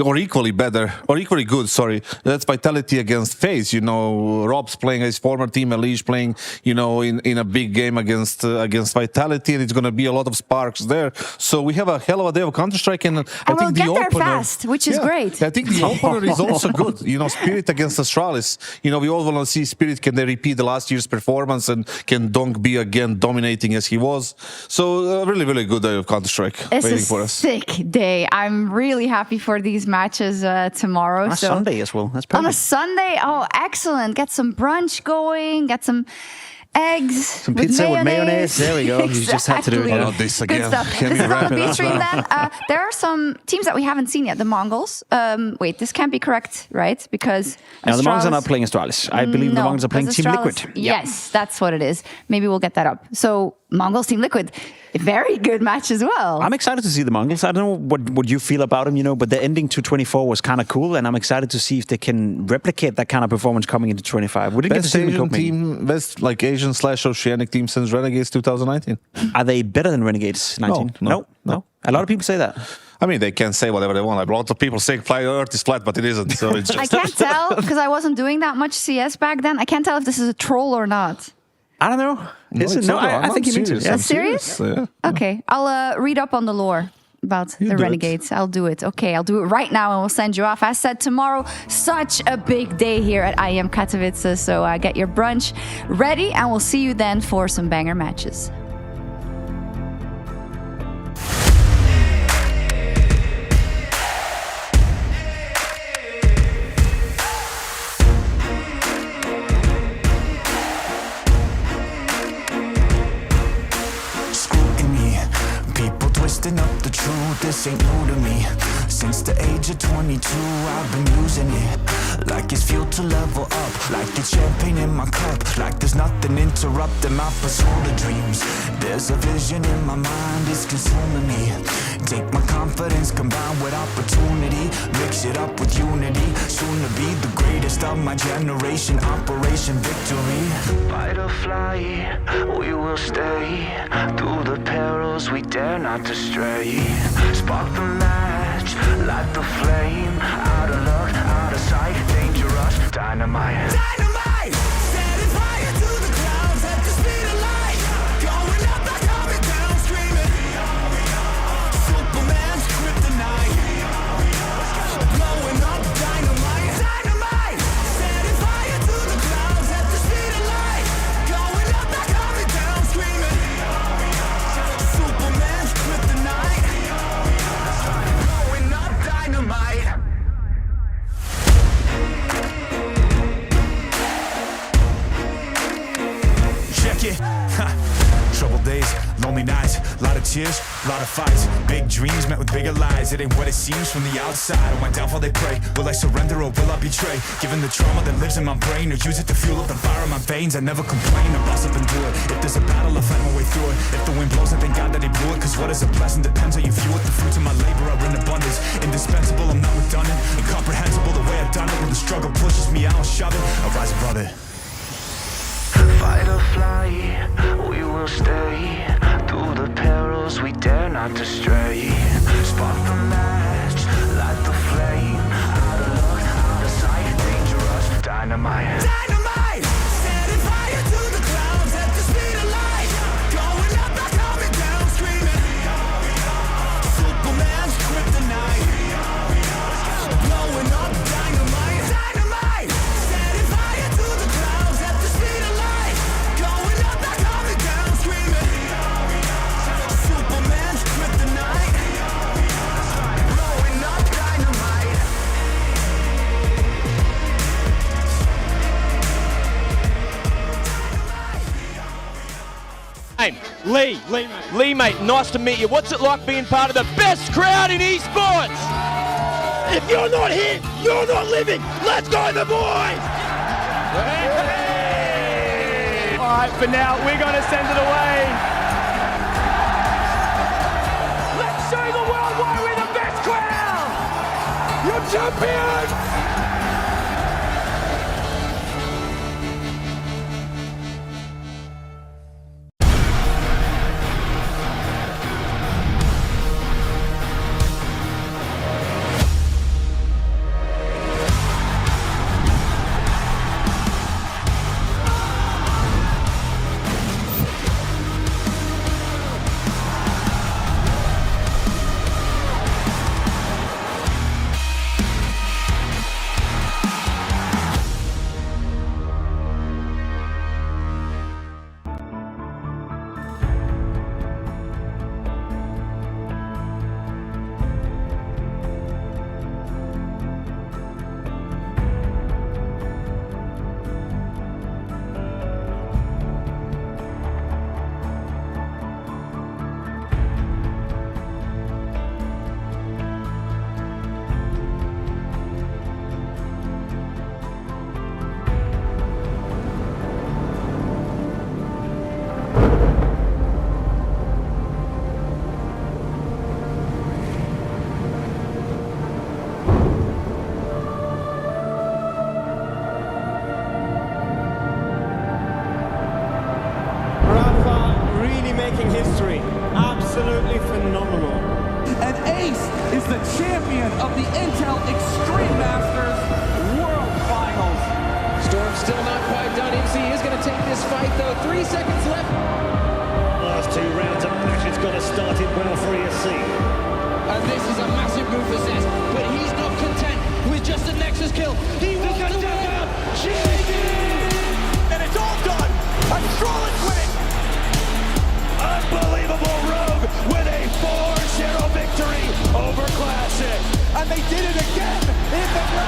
or equally better, or equally good, sorry. That's Vitality against FaZe. You know, Rob's playing his former team, Elish playing, you know, in a big game against Vitality, and it's going to be a lot of sparks there. So we have a hell of a day of Counter-Strike, and I think the opener... there fast, which is great. I think the opener is also good. You know, Spirit against Astralis. You know, we all want to see Spirit, can they repeat the last year's performance, and can Donk be again dominating as he was? So really, really good day of Counter-Strike waiting for us. Sick day. I'm really happy for these matches tomorrow. On a Sunday as well. That's perfect. On a Sunday, oh, excellent. Get some brunch going, get some eggs. Some pizza with mayonnaise. There we go. Exactly. You just had to do it. Oh, not this again. Good stuff. This is on the B stream then. There are some teams that we haven't seen yet. The Mongols. Wait, this can't be correct, right? Because Now, the Mongols are Astralis- not playing Astralis. I believe the Mongols are playing that's Team Astralis. Liquid. Yes, that's what it is. Maybe we'll get that up. So, Mongols, Team Liquid. Very good match as well. I'm excited to see the Mongols. I don't know what you feel about them, you know, but the ending to 24 was kind of cool, and I'm excited to see if they can replicate that kind of performance coming into 25. We didn't get to Best see them in Asian Copenhagen. team, best like Asian/Oceanic team since Renegades 2019. Are they better than Renegades 19? No. A lot of people say that. I mean, they can say whatever they want. Like, lots of people say Earth is flat, but it isn't. So it's just... I can't tell because I wasn't doing that much CS back then. I can't tell if this is a troll or not. I don't know. I think he means it. Yeah. Serious? Yeah. Okay, I'll read up on the lore about the Renegades. I'll do it. Okay, I'll do it right now and we'll send you off. As said, tomorrow, such a big day here at IEM Katowice. So get your brunch ready and we'll see you then for some banger matches. Twisting up the truth, this ain't new to me. Since the age of 22, I've been using it like it's fuel to level up, like it's champagne in my cup, like there's nothing interrupting my pursuit of dreams. There's a vision in my mind, it's consuming me. Take my confidence combined with opportunity, mix it up with unity, soon to be the greatest of my generation. Operation Victory. Fight or flight, we will stay through the perils we dare not to stray. Spark the match, light the flame. Out of luck, out of sight, dangerous, dynamite. Dynamite! Setting fire to the clouds at the speed of light. Going up, not coming down, screaming. Superman's kryptonite. Blowing up dynamite. Dynamite! Setting fire to the clouds at the speed of light. Going up, not coming down, screaming. Superman's kryptonite. Blowing up dynamite. Check it. Troubled days, lonely nights, lot of tears, lot of fights. Big dreams met with bigger lies. It ain't what it seems from the outside. On my downfall they pray. Will I surrender or will I betray? Given the trauma that lives in my brain, or use it to fuel up the fire in my veins. I never complain, I rise up and do it. If there's a battle, I'll fight my way through it. If the wind blows, I thank God that he blew it. Cause what is a blessing depends how you view it. The fruits of my labor are in abundance. Indispensable, I'm not redundant. Incomprehensible the way I've done it. When the struggle pushes me out, I'll shove it. I'll rise above it. Fight or flight, we will stay through the perils we dare not to stray. Spark the match, light the flame. Out of luck, out of sight, dangerous, dynamite. Dynamite! Setting fire to the clouds at the speed of light. Going up, not coming down, screaming. Lee, mate, nice to meet you. What's it like being part of the best crowd in esports? If you're not here, you're not living. Let's go, the boys! All right, for now, we're going to send it away. Let's show the world why we're the best crowd! You're champions! Making history. Absolutely phenomenal. And Ace is the champion of the Intel Extreme Masters World Finals. Storm still not quite done. MC is going to take this fight though. 3 seconds left. Last 2 rounds of match. It's got to start it well for ESC. And this is a massive move for Zez, but he's not content with just a Nexus kill. He wants to win. And it's all done. And Strollin's winning. Unbelievable Rogue with a 4-0 victory over Classic. And they did it again in the